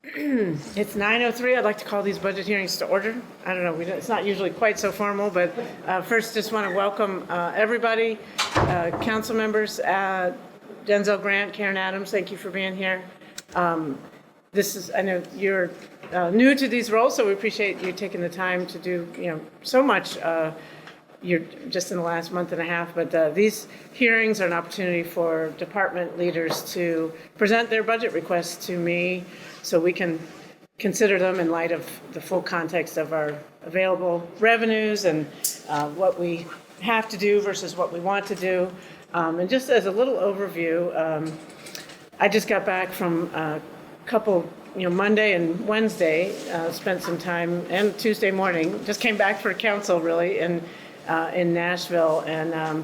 It's 9:03. I'd like to call these budget hearings to order. I don't know, it's not usually quite so formal, but first just want to welcome everybody, council members, Denzel Grant, Karen Adams, thank you for being here. I know you're new to these roles, so we appreciate you taking the time to do, so much. You're just in the last month and a half, but these hearings are an opportunity for department leaders to present their budget requests to me so we can consider them in light of the full context of our available revenues and what we have to do versus what we want to do. And just as a little overview, I just got back from a couple, Monday and Wednesday, spent some time, and Tuesday morning, just came back for council really in Nashville. And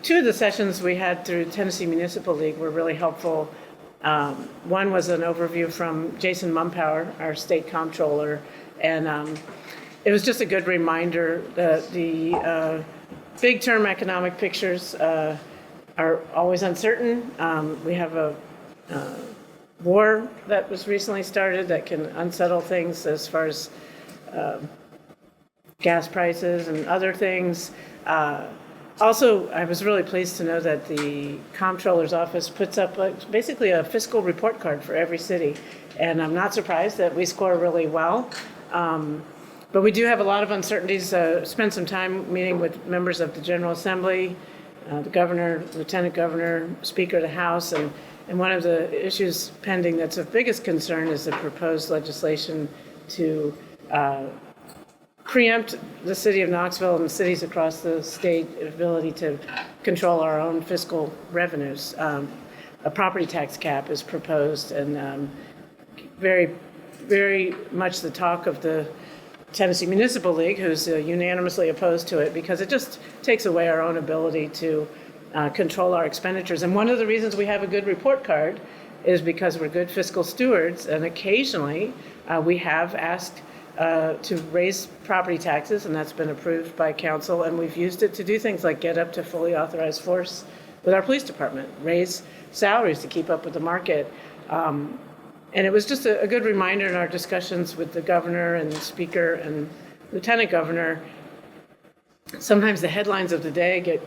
two of the sessions we had through Tennessee Municipal League were really helpful. One was an overview from Jason Mumpower, our state comptroller, and it was just a good reminder that the big term economic pictures are always uncertain. We have a war that was recently started that can unsettle things as far as gas prices and other things. Also, I was really pleased to know that the comptroller's office puts up basically a fiscal report card for every city. And I'm not surprised that we score really well. But we do have a lot of uncertainties. Spent some time meeting with members of the General Assembly, the governor, lieutenant governor, speaker of the House. And one of the issues pending that's of biggest concern is the proposed legislation to preempt the city of Knoxville and cities across the state ability to control our own fiscal revenues. A property tax cap is proposed, and very, very much the talk of the Tennessee Municipal League, who's unanimously opposed to it because it just takes away our own ability to control our expenditures. And one of the reasons we have a good report card is because we're good fiscal stewards, and occasionally we have asked to raise property taxes, and that's been approved by council, and we've used it to do things like get up to fully authorized force with our police department, raise salaries to keep up with the market. And it was just a good reminder in our discussions with the governor and the speaker and lieutenant governor. Sometimes the headlines of the day get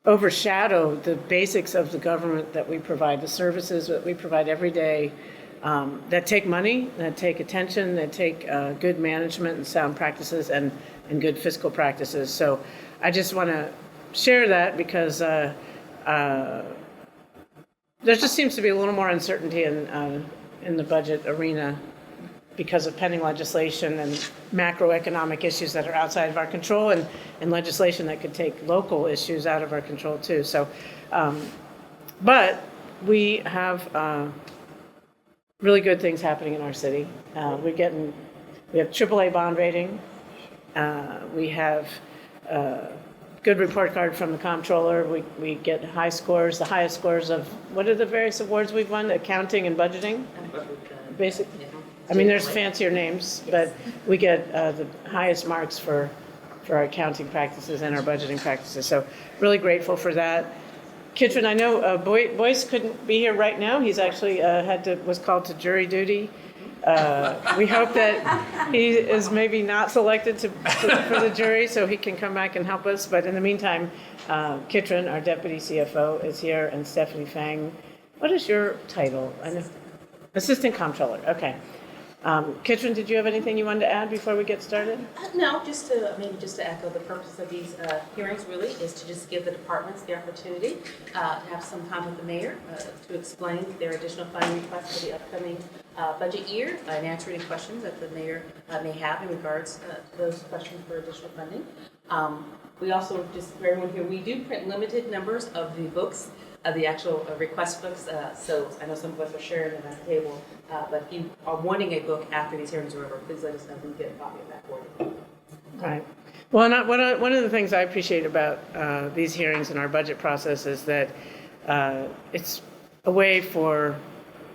overshadow the basics of the government that we provide, the services that we provide every day that take money, that take attention, that take good management and sound practices and good fiscal practices. So I just want to share that because there just seems to be a little more uncertainty in the budget arena because of pending legislation and macroeconomic issues that are outside of our control, and legislation that could take local issues out of our control too. So, but we have really good things happening in our city. We have AAA bond rating. We have good report card from the comptroller. We get high scores, the highest scores of, what are the various awards we've won? Accounting and budgeting? Basic. I mean, there's fancier names, but we get the highest marks for our accounting practices and our budgeting practices. So really grateful for that. Kitron, I know Boyce couldn't be here right now. He's actually was called to jury duty. We hope that he is maybe not selected for the jury so he can come back and help us. But in the meantime, Kitron, our deputy CFO, is here, and Stephanie Fang. What is your title? I know. Assistant Comptroller. Okay. Kitron, did you have anything you wanted to add before we get started? No, just to echo the purpose of these hearings really is to just give the departments the opportunity to have some time with the mayor to explain their additional funding requests for the upcoming budget year and answer any questions that the mayor may have in regards to those questions for additional funding. We also, just for everyone here, we do print limited numbers of the books, of the actual request books. So I know some of us are sharing them at the table, but if you are wanting a book after these hearings are over, please let us know. We can get a copy of that for you. Right. Well, one of the things I appreciate about these hearings and our budget process is that it's a way for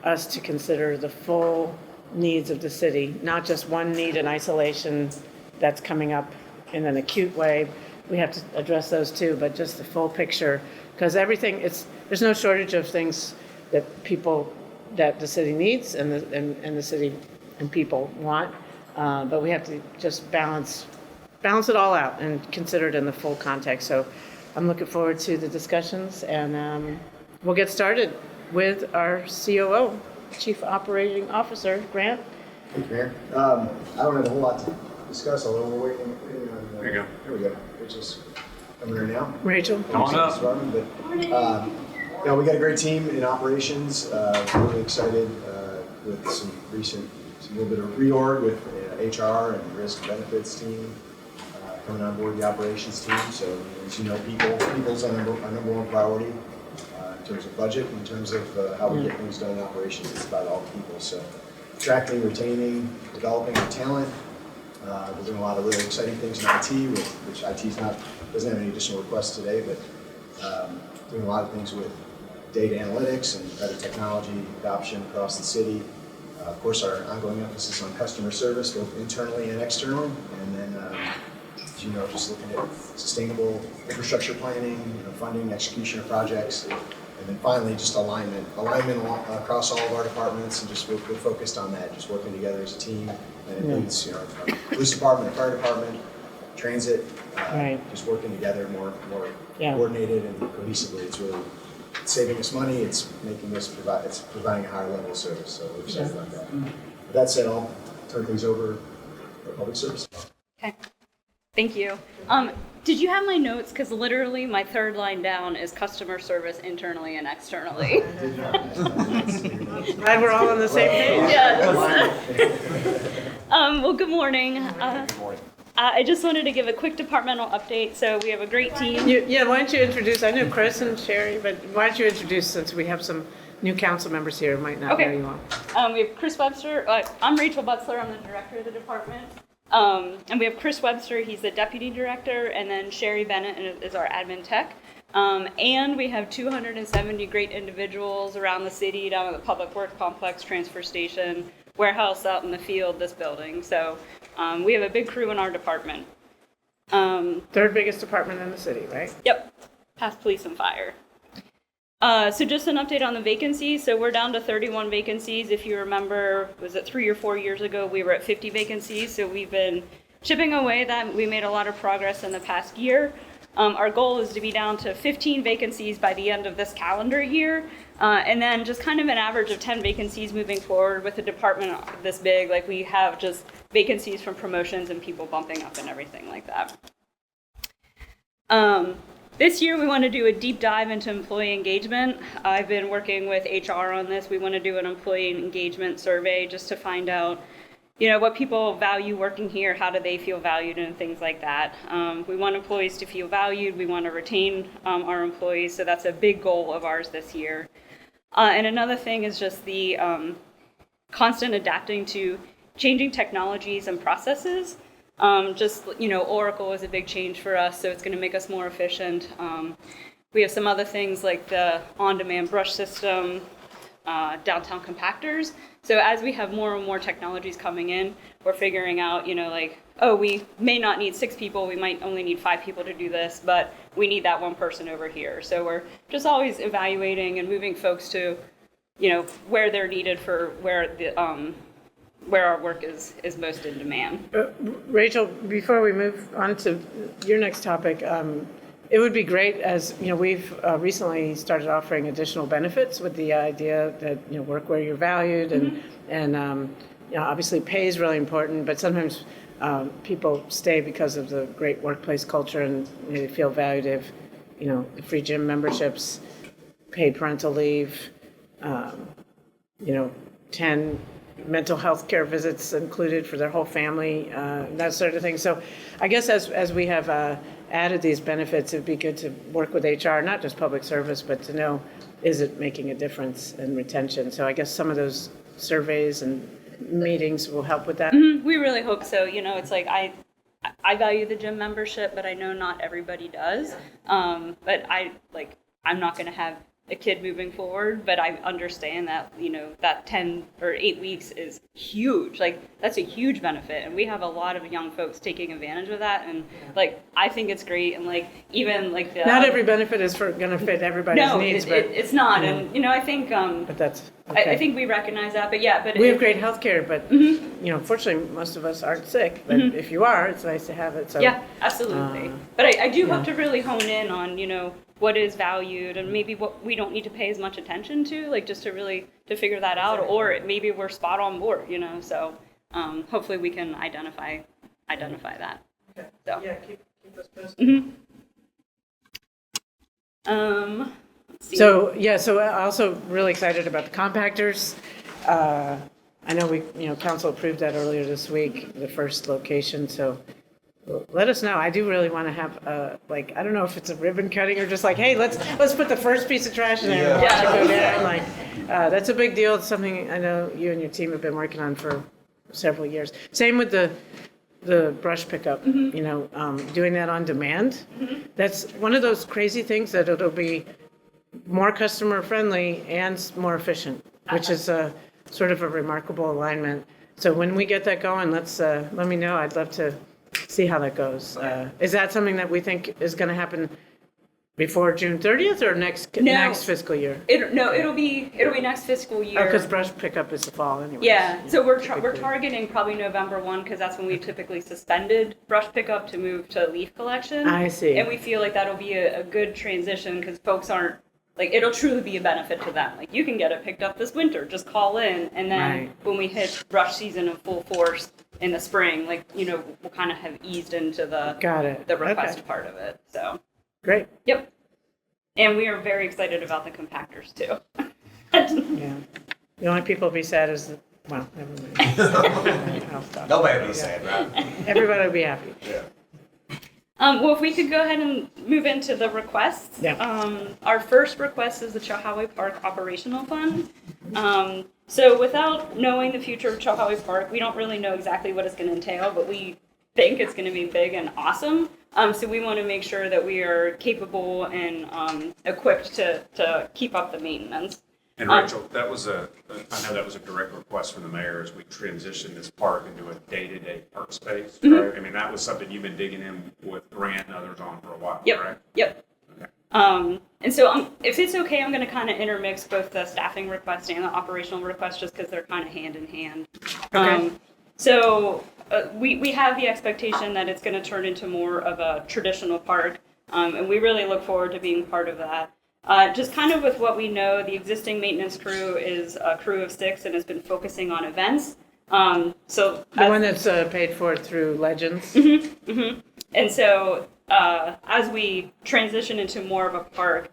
us to consider the full needs of the city, not just one need in isolation that's coming up in an acute way, we have to address those too, but just the full picture, because there's no shortage of things that the city needs and the city and people want, but we have to just balance it all out and consider it in the full context. So I'm looking forward to the discussions, and we'll get started with our COO, Chief Operating Officer, Grant. Thank you, Mayor. I don't have a whole lot to discuss, although we're waiting on. There you go. Here we go. Rachel's coming right now. Rachel. Come on up. But, we got a great team in operations. Really excited with some little bit of reorg with HR and risk and benefits team coming on board the operations team. So, as you know, people's our number one priority in terms of budget, in terms of how we get things done in operations. It's about all people. So, attracting, retaining, developing our talent. We're doing a lot of really exciting things in IT, which IT doesn't have any additional requests today, but doing a lot of things with data analytics and better technology adoption across the city. Of course, our ongoing emphasis on customer service, both internally and externally, and then, as you know, just looking at sustainable infrastructure planning, funding, execution of projects. And then finally, just alignment across all of our departments, and just we're focused on that, just working together as a team. And it includes, our police department, fire department, transit, just working together more coordinated and cohesively. It's really saving us money. It's making us it's providing a higher level of service. So we're excited about that. With that said, I'll turn things over to public service. Okay. Thank you. Did you have my notes? Because literally my third line down is customer service internally and externally. Glad we're all on the same page. Yes. Well, good morning. I just wanted to give a quick departmental update. So we have a great team. Why don't you introduce, I know Chris and Sherry, but why don't you introduce, since we have some new council members here who might not know you all. We have Chris Webster. I'm Rachel Butzler. I'm the director of the department. And we have Chris Webster, he's the deputy director, and then Sherry Bennett is our admin tech. And we have 270 great individuals around the city, down at the Public Works Complex, transfer station, warehouse out in the field, this building. So we have a big crew in our department. Third biggest department in the city, right? Yep, past police and fire. So just an update on the vacancies. So we're down to 31 vacancies. If you remember, was it 3 or 4 years ago, we were at 50 vacancies. So we've been chipping away that. We made a lot of progress in the past year. Our goal is to be down to 15 vacancies by the end of this calendar year. And then just kind of an average of 10 vacancies moving forward with a department this big. Like we have just vacancies from promotions and people bumping up and everything like that. This year we want to do a deep dive into employee engagement. I've been working with HR on this. We want to do an employee engagement survey just to find out, what people value working here, how do they feel valued, and things like that. We want employees to feel valued. We want to retain our employees, so that's a big goal of ours this year. And another thing is just the constant adapting to changing technologies and processes. Oracle is a big change for us, so it's going to make us more efficient. We have some other things like the on-demand brush system, downtown compactors. So as we have more and more technologies coming in, we're figuring out, we may not need 6 people, we might only need 5 people to do this, but we need that one person over here. So we're just always evaluating and moving folks to, where they're needed for where our work is most in demand. Rachel, before we move on to your next topic, it would be great, as we've recently started offering additional benefits with the idea that work where you're valued, and obviously pay is really important, but sometimes people stay because of the great workplace culture and they feel valued if free gym memberships, paid parental leave, 10 mental health care visits included for their whole family, that sort of thing. So I guess as we have added these benefits, it'd be good to work with HR, not just public service, but to know, is it making a difference in retention? So I guess some of those surveys and meetings will help with that. We really hope so. It's like I value the gym membership, but I know not everybody does. But I'm not going to have a kid moving forward, but I understand that, that 10 or 8 weeks is huge. Like, that's a huge benefit. And we have a lot of young folks taking advantage of that. And like, I think it's great. And like, even like Not every benefit is going to fit everybody's needs, but it's not. And, I think, but that's okay. I think we recognize that, but we have great health care, but fortunately, most of us aren't sick. But if you are, it's nice to have it. So yeah, absolutely. But I do hope to really hone in on, what is valued and maybe what we don't need to pay as much attention to, like just to figure that out, or maybe we're spot on board, So hopefully we can identify that. Okay. So. Yeah, keep us posted. Let's see. So also really excited about the compactors. I know council approved that earlier this week, the first location. So let us know. I do really want to have I don't know if it's a ribbon cutting or just like, hey, let's put the first piece of trash in there and watch it go down. Like that's a big deal. It's something I know you and your team have been working on for several years. Same with the brush pickup. Doing that on demand. That's one of those crazy things that it'll be more customer friendly and more efficient, which is sort of a remarkable alignment. So when we get that going, let me know. I'd love to see how that goes. Is that something that we think is going to happen before June 30th or next fiscal year? It'll be next fiscal year. Because brush pickup is the fall anyway. Yeah, so we're targeting probably November 1 because that's when we typically suspended brush pickup to move to leaf collection. I see. And we feel like that'll be a good transition because folks aren't, like, it'll truly be a benefit to them. Like, you can get it picked up this winter, just call in, and then when we hit brush season in full force in the spring, we'll kind of have eased into the request part of it. So great. Yep. And we are very excited about the compactors too. Yeah. The only people will be sad is never mind. Nobody will be sad, right? Everybody will be happy. Yeah. Well, if we could go ahead and move into the requests. Yeah. Our first request is the Chilhowee Park Operational Fund. So without knowing the future of Chilhowee Park, we don't really know exactly what it's going to entail, but we think it's going to be big and awesome. So we want to make sure that we are capable and equipped to keep up the maintenance. And Rachel, I know that was a direct request from the mayor as we transition this park into a day-to-day park space, right? I mean, that was something you've been digging in with Grant and others on for a while, correct? Yep. Okay. And so if it's okay, I'm going to kind of intermix both the staffing request and the operational request just because they're kind of hand in hand. Okay. So we have the expectation that it's going to turn into more of a traditional park, and we really look forward to being part of that. Just kind of with what we know, the existing maintenance crew is a crew of 6 and has been focusing on events. So the one that's paid for through Legends. And so as we transition into more of a park,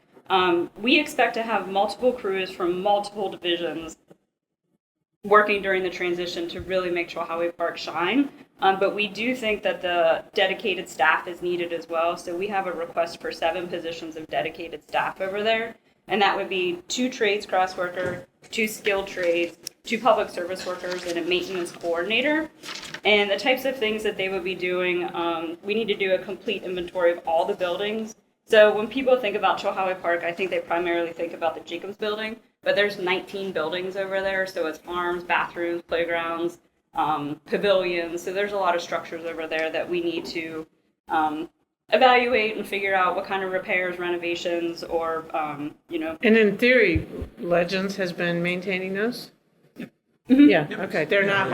we expect to have multiple crews from multiple divisions working during the transition to really make Chilhowee Park shine. But we do think that the dedicated staff is needed as well. So we have a request for 7 positions of dedicated staff over there. And that would be 2 trades cross worker, 2 skilled trades, 2 public service workers, and a maintenance coordinator. And the types of things that they would be doing, we need to do a complete inventory of all the buildings. So when people think about Chilhowee Park, I think they primarily think about the Jacobs building, but there's 19 buildings over there. So it's farms, bathrooms, playgrounds, pavilions. So there's a lot of structures over there that we need to evaluate and figure out what kind of repairs, renovations, or, And in theory, Legends has been maintaining those? Yeah, okay. They're not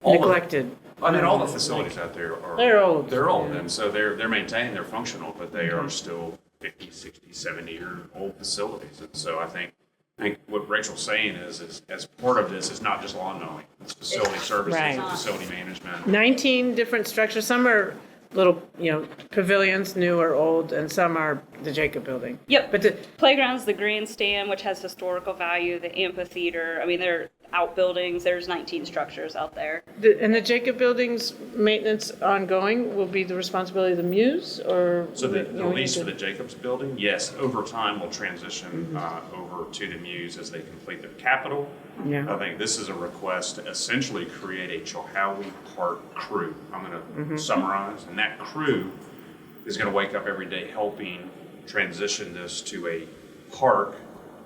neglected. I mean, all the facilities out there are. They're old. They're old, and so they're maintained, they're functional, but they are still 50, 60, 70-year-old facilities. And so I think what Rachel's saying is as part of this, it's not just lawn mowing. It's facility services, Right. facility management. 19 different structures. Some are little, pavilions, new or old, and some are the Jacob building. Yep. But the Playground's the grandstand, which has historical value, the amphitheater. I mean, they're outbuildings. There's 19 structures out there. and the Jacob building's maintenance ongoing will be the responsibility of the Muse, or? So the we need lease to- for the Jacobs building, yes, over time will transition over to the Muse as they complete their capital. Yeah. I think this is a request to essentially create a Chilhowee Park crew. I'm going to summarize, and that crew is going to wake up every day helping transition this to a park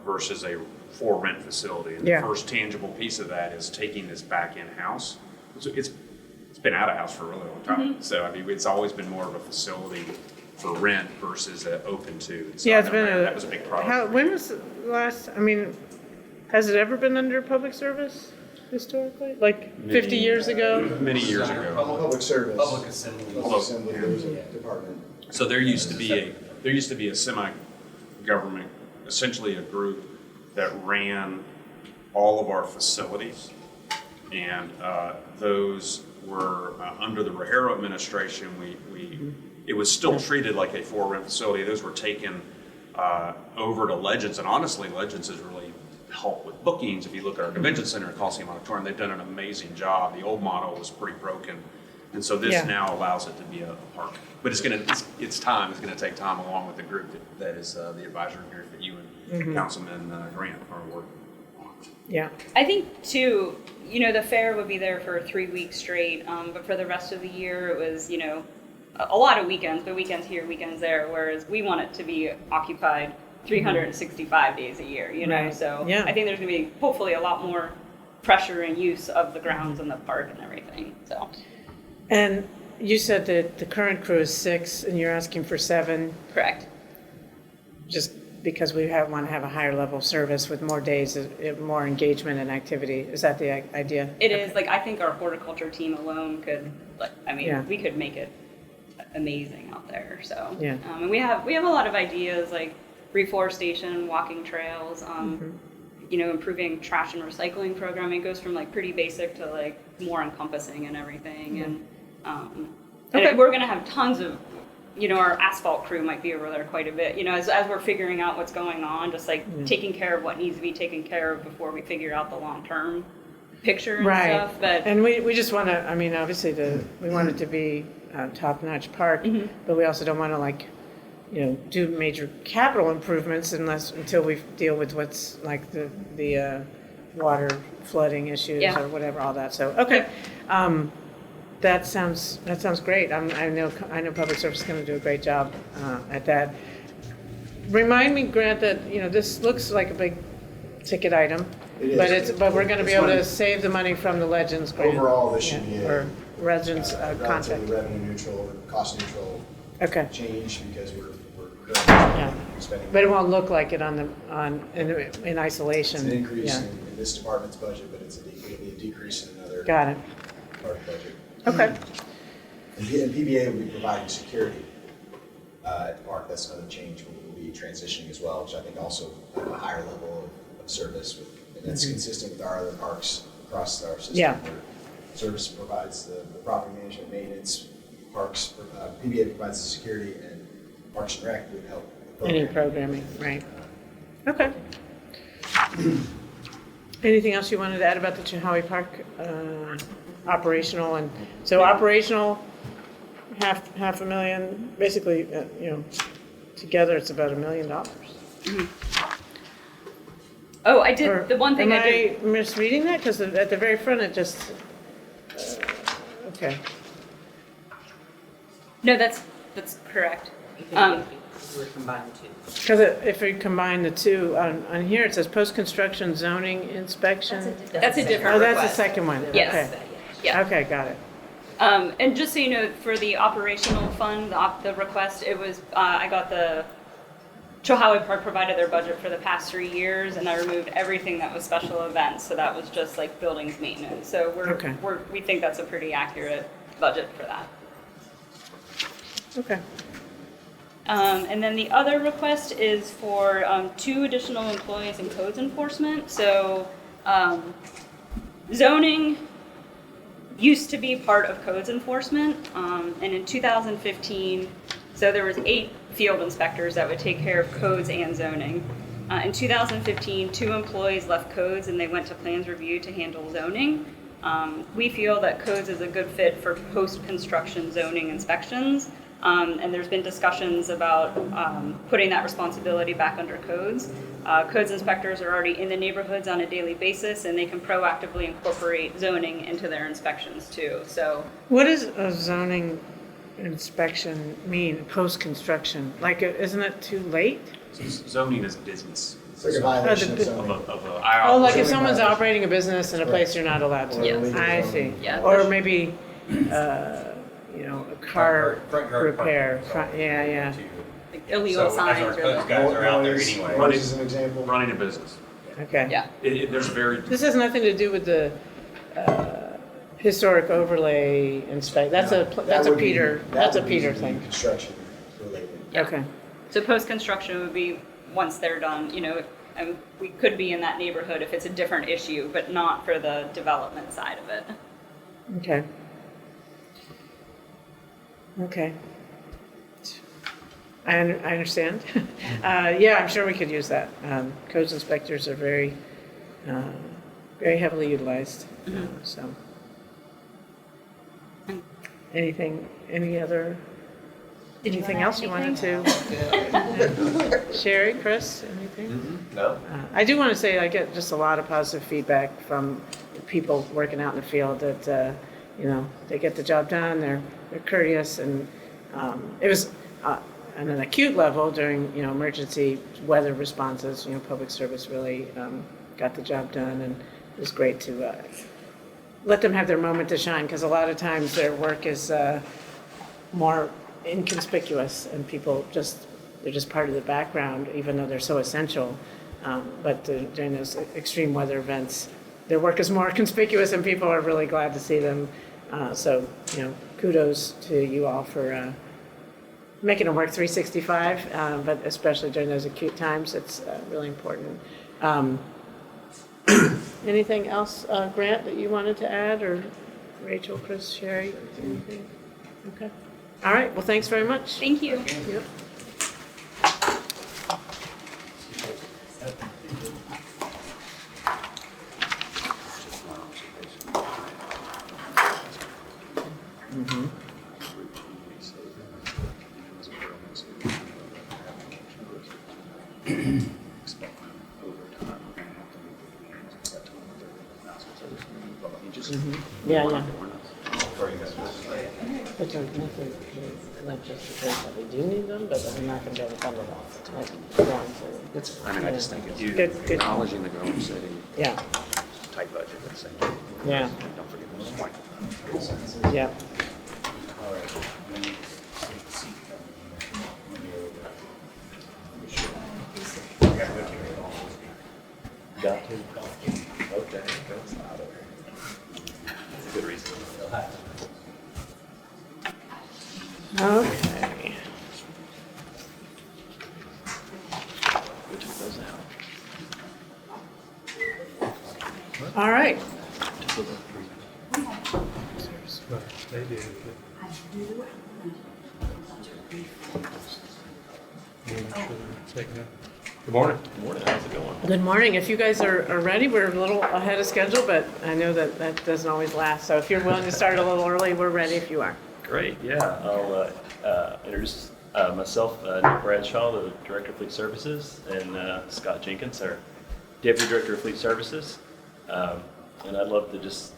versus a for rent facility. And Yeah. the first tangible piece of that is taking this back in-house. So it's been out of house for a really long time. So I mean, it's always been more of a facility for rent versus open to. And so Yeah, I it's been know a. that was a big problem. When was the last, I mean, has it ever been under public service historically? Like 50 years ago? Many years ago. Public service. Public assembly. Public assembly, there's a department. So there used to be a semi-government, essentially a group that ran all of our facilities, and those were under the Rogero administration. It was still treated like a for rent facility. Those were taken over to Legends, and honestly, Legends has really helped with bookings. If you look at our convention center at Coliseum Auditorium, they've done an amazing job. The old model was pretty broken. And so this Yeah. now allows it to be a park. But it's going to take time along with the group that is the advisory group that you and Councilman Grant are working on. Yeah. I think too, the fair would be there for 3 weeks straight, but for the rest of the year, it was, a lot of weekends, but weekends here, weekends there, whereas we want it to be occupied 365 days a year, Right. So Yeah. I think there's going to be hopefully a lot more pressure and use of the grounds and the park and everything, so. And you said that the current crew is 6 and you're asking for 7, Correct. just because we want to have a higher level of service with more days, more engagement and activity. Is that the idea? It is, I think our horticulture team alone could, Yeah. we could make it amazing out there, so. Yeah. And we have a lot of ideas, like reforestation, walking trails, improving trash and recycling programming. It goes from pretty basic to more encompassing and everything, and Okay. we're gonna have tons of, our asphalt crew might be over there quite a bit, as we're figuring out what's going on, just taking care of what needs to be taken care of before we figure out the long-term picture and Right. stuff, but. And we just want to, I mean, obviously we want it to be a top-notch park, but we also don't want to do major capital improvements until we deal with what's the water flooding issues Yeah. or whatever, all that. So, okay. That sounds great. I know Public Service is going to do a great job at that. Remind me, Grant, that, this looks like a big ticket item. It is. But we're going to be It's able to money. save the money from the Legends grant. Overall, this should be Or Legends relatively contract. revenue neutral or cost neutral Okay, change because we're Yeah. currently spending. but it won't look like it in isolation. It's an increase Yeah. in this department's budget, but it'll be a decrease in another Got it. part of the budget. Okay, And PBA will be providing security at the park. That's another change. We'll be transitioning as well, which I think also at a higher level of service. And that's consistent with our other parks across our system. Yeah. Where service provides the property management, maintenance, parks, PBA provides the security, and Parks and Rec would help. with any programming, right. Okay. Anything else you wanted to add about the Chihaui Park operational? And so operational, half a million, basically, together it's about $1 million. Oh, I Or did, the one thing I did. Am I misreading that? Because at the very front, it just, okay. No, that's correct. We're combined two. Because if we combine the two, on here, it says post-construction zoning inspection. That's a different Oh, that's the request. second one. Yes. Okay. Yeah. Okay, got it. And just so you know, for the operational fund, the request, it was, I got the, Chihaui Park provided their budget for the past 3 years, and I removed everything that was special events, so that was just buildings maintenance. So Okay. we think that's a pretty accurate budget for that. Okay. And then the other request is for 2 additional employees in codes enforcement. So zoning used to be part of codes enforcement, and in 2015, so there was 8 field inspectors that would take care of codes and zoning. In 2015, 2 employees left codes and they went to plans review to handle zoning. We feel that codes is a good fit for post-construction zoning inspections. And there's been discussions about putting that responsibility back under codes. Codes inspectors are already in the neighborhoods on a daily basis, and they can proactively incorporate zoning into their inspections too. So, What does a zoning inspection mean, post-construction? Isn't it too late? Zoning is business. It's like a violation of the- zoning. Oh, like if Zoning someone's violation. operating a business in a place you're not allowed to? Yes. I see. Yeah. Or maybe, a car Front yard repair, parking. yeah. Like illegal So signs as our or codes the, guys are out there Noise- anyway. Noise is an example. Running a business. Okay. yeah. There's very, This has nothing to do with the historic overlay inspect, that's a That would be- Peter, that that's a would be Peter thing. Construction related. Okay, So post-construction would be once they're done, and we could be in that neighborhood if it's a different issue, but not for the development side of it. okay. Okay. I understand. Yeah, I'm sure we could use that. Codes inspectors are very heavily utilized, so. Anything else you wanted to? Sherry, Chris, anything? No? I do want to say I get just a lot of positive feedback from people working out in the field that, they get the job done, they're courteous, and it was on an acute level during, emergency weather responses, public service really got the job done, and it was great to let them have their moment to shine, because a lot of times their work is more inconspicuous, and they're just part of the background, even though they're so essential. But during those extreme weather events, their work is more conspicuous, and people are really glad to see them. So, kudos to you all for making it work 365, but especially during those acute times, it's really important. Anything else, Grant, that you wanted to add, or Rachel, Chris, Sherry, anything? Okay. All right, well, thanks very much. Thank you. Yep. Yeah. But there's nothing, not just because that we do need them, but I'm not gonna be able to fund it all. it's, I mean, I just think it's Good. acknowledging the goal setting, Yeah, tight budget at the same time. yeah, Don't forget those white. yeah. Got to? Okay. That's a good reason. Okay. All right. They do. Good morning. Good morning. How's it going? Good morning. If you guys are ready, we're a little ahead of schedule, but I know that doesn't always last. So if you're willing to start a little early, we're ready if you are. Great, yeah. I'll introduce myself, Nick Bradshaw, the Director of Fleet Services, and Scott Jenkins, our Deputy Director of Fleet Services. And I'd love to just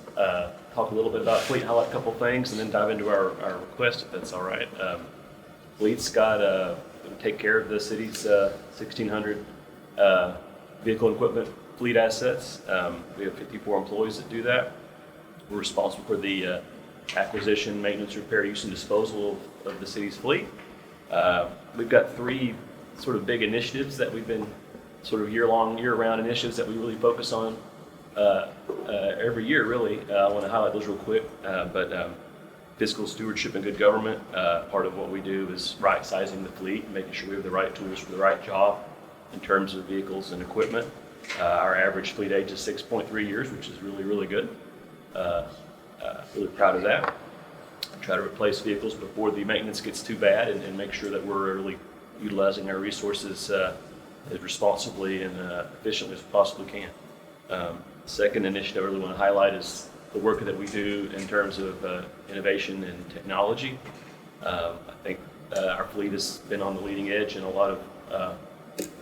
talk a little bit about Fleet, highlight a couple things, and then dive into our request, if that's all right. Fleet's got take care of the city's 1,600 vehicle and equipment fleet assets. We have 54 employees that do that. We're responsible for the acquisition, maintenance, repair, use, and disposal of the city's fleet. We've got three sort of big initiatives that we've been sort of year-round initiatives that we really focus on every year, really. I want to highlight those real quick. But fiscal stewardship and good government, part of what we do is right-sizing the fleet, making sure we have the right tools for the right job in terms of vehicles and equipment. Our average fleet age is 6.3 years, which is really, really good. Really proud of that. Try to replace vehicles before the maintenance gets too bad, and make sure that we're really utilizing our resources as responsibly and efficiently as we possibly can. Second initiative I really want to highlight is the work that we do in terms of innovation and technology. I think our fleet has been on the leading edge in a lot of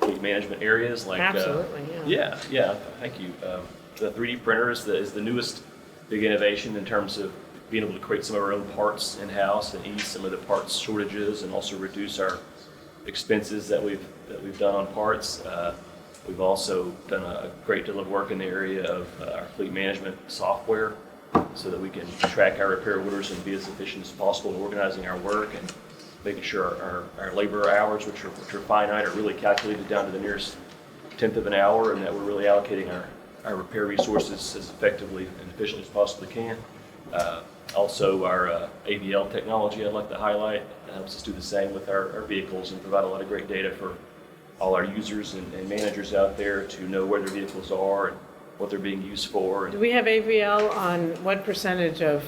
fleet management areas. Like Absolutely, yeah. Yeah, thank you. The 3D printer is the newest big innovation in terms of being able to create some of our own parts in-house and ease some of the parts shortages, and also reduce our expenses that we've done on parts. We've also done a great deal of work in the area of our fleet management software so that we can track our repair orders and be as efficient as possible in organizing our work and making sure our labor hours, which are finite, are really calculated down to the nearest tenth of an hour, and that we're really allocating our repair resources as effectively and efficiently as possibly can. Also, our AVL technology I'd like to highlight helps us do the same with our vehicles and provide a lot of great data for all our users and managers out there to know where their vehicles are and what they're being used for. Do we have AVL on what percentage of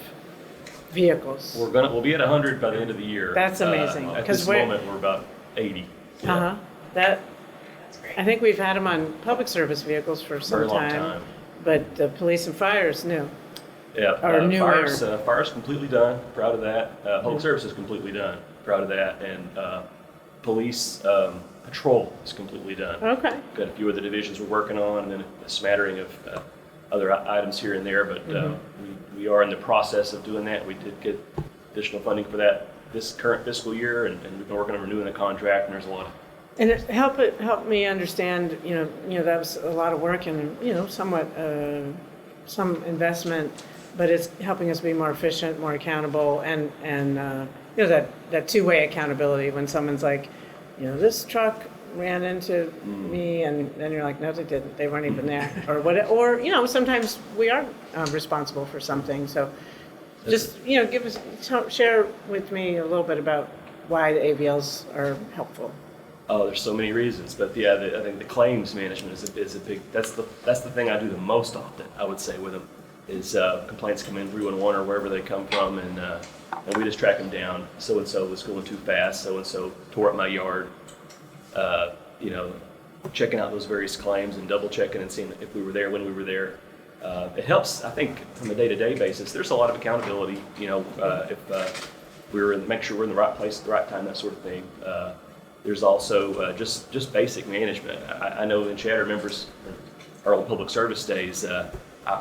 vehicles? We'll be at 100 by the end of the year. That's amazing, At 'cause this we're- moment, we're about 80. Uh-huh. That, I think we've had them on public service vehicles for some Very long time. time. But the police and fire is new. Yeah, Or newer. fire's completely done. Proud of that. Public service is completely done. Proud of that. And police patrol is completely done. Okay. Got a few other divisions we're working on, and then a smattering of other items here and there. But we are in the process of doing that. We did get additional funding for that this current fiscal year, and we've been working on renewing the contract. And there's a lot of And it helped me understand, that was a lot of work and, somewhat, some investment, but it's helping us be more efficient, more accountable, and that two-way accountability when someone's like, this truck ran into me, and then you're like, no, they didn't, they weren't even there, or what, or, sometimes we are responsible for something, so just, share with me a little bit about why the AVLs are helpful. Oh, there's so many reasons, but yeah, I think the claims management is a big. That's the thing I do the most often. I would say with them is complaints come in 311 or wherever they come from, and we just track them down. So and so was going too fast. So and so tore up my yard. Checking out those various claims and double checking and seeing if we were there when we were there. It helps, I think, from a day-to-day basis. There's a lot of accountability. If make sure we're in the right place at the right time, that sort of thing. There's also just basic management. I know in Chatter members, our old public service days,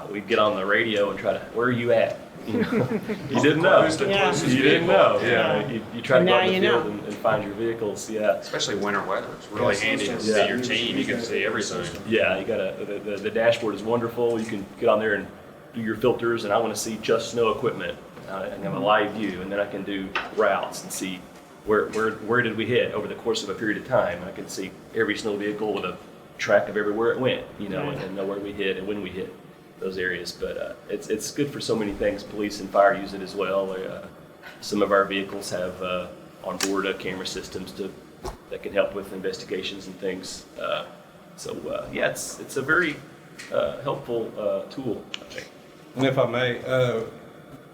we'd get on the radio and try to, where are you at? You didn't know. Yeah. You didn't know. Yeah. You try to go Now out in the you field know. and find your vehicles. Yeah. Especially winter weather. It's really handy to see your team. You can see everything. Yeah, you got the dashboard is wonderful. You can get on there and do your filters, and I want to see just snow equipment and have a live view, and then I can do routes and see where did we hit over the course of a period of time. I can see every snow vehicle with a track of everywhere it went, and know where we hit and when we hit those areas. But it's good for so many things. Police and fire use it as well. Some of our vehicles have onboard camera systems that can help with investigations and things. It's a very helpful tool, I think. And if I may,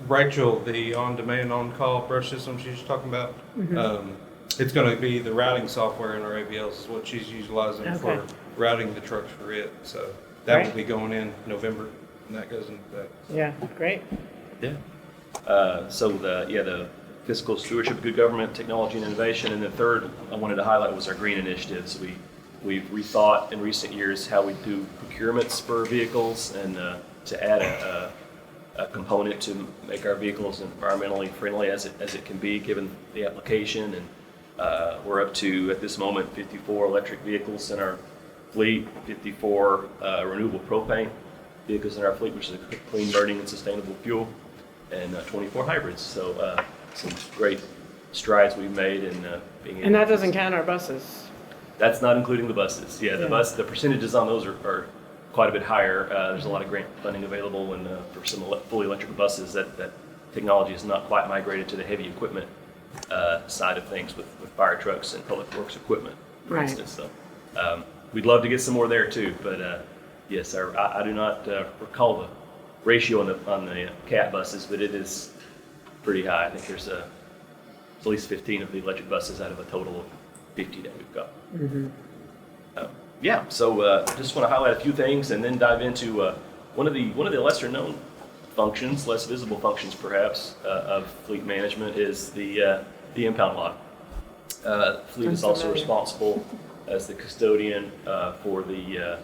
Rachel, the on-demand, on-call brush system she's talking about, it's going to be the routing software in our AVLs is what she's utilizing for routing the trucks for it. So that will be going in November, and that goes into that. Yeah, great. Yeah. The fiscal stewardship of good government, technology and innovation, and the third I wanted to highlight was our green initiatives. We've rethought in recent years how we do procurements for vehicles and to add a component to make our vehicles environmentally friendly as it can be given the application. And we're up to, at this moment, 54 electric vehicles in our fleet, 54 renewable propane vehicles in our fleet, which is a clean burning and sustainable fuel, and 24 hybrids. So some great strides we've made in being able. And that doesn't count our buses. That's not including the buses. Yeah, the percentages on those are quite a bit higher. There's a lot of grant funding available and for some fully electric buses. That technology is not quite migrated to the heavy equipment side of things with fire trucks and public works equipment, for instance. So we'd love to get some more there too. But yes, I do not recall the ratio on the CAT buses, but it is pretty high. I think there's at least 15 of the electric buses out of a total of 50 that we've got. So just want to highlight a few things and then dive into one of the lesser known functions, less visible functions perhaps, of fleet management is the impound lot. Fleet is also responsible as the custodian for the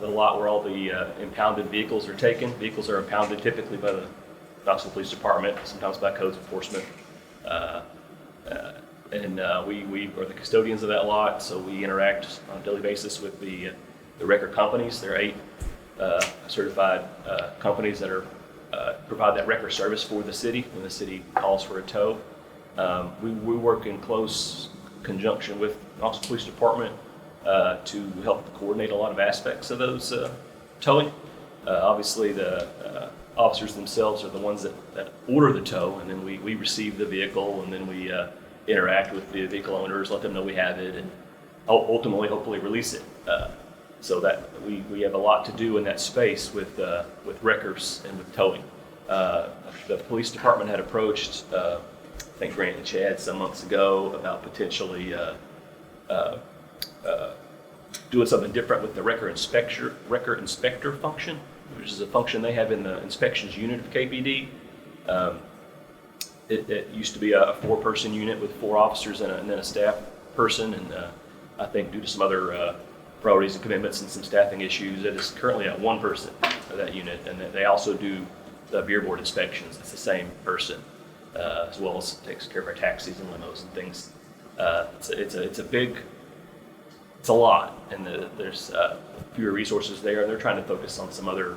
lot where all the impounded vehicles are taken. Vehicles are impounded typically by the Knoxville Police Department, sometimes by codes enforcement. And we are the custodians of that lot, so we interact on a daily basis with the record companies. There are 8 certified companies that are provide that record service for the city when the city calls for a tow. We work in close conjunction with Knoxville Police Department to help coordinate a lot of aspects of those towing. Obviously, the officers themselves are the ones that order the tow, and then we receive the vehicle, and then we interact with the vehicle owners, let them know we have it, and ultimately, hopefully, release it. So that we have a lot to do in that space with records and with towing. The police department had approached, I think Grant and Chad some months ago about potentially doing something different with the record inspector function, which is a function they have in the inspections unit of KPD. It used to be a 4-person unit with 4 officers and then a staff person, and I think due to some other priorities and commitments and some staffing issues, it is currently at 1 person of that unit, and they also do the beer board inspections. It's the same person, as well as takes care of our taxis and limos and things. It's a lot, and there's fewer resources there, and they're trying to focus on some other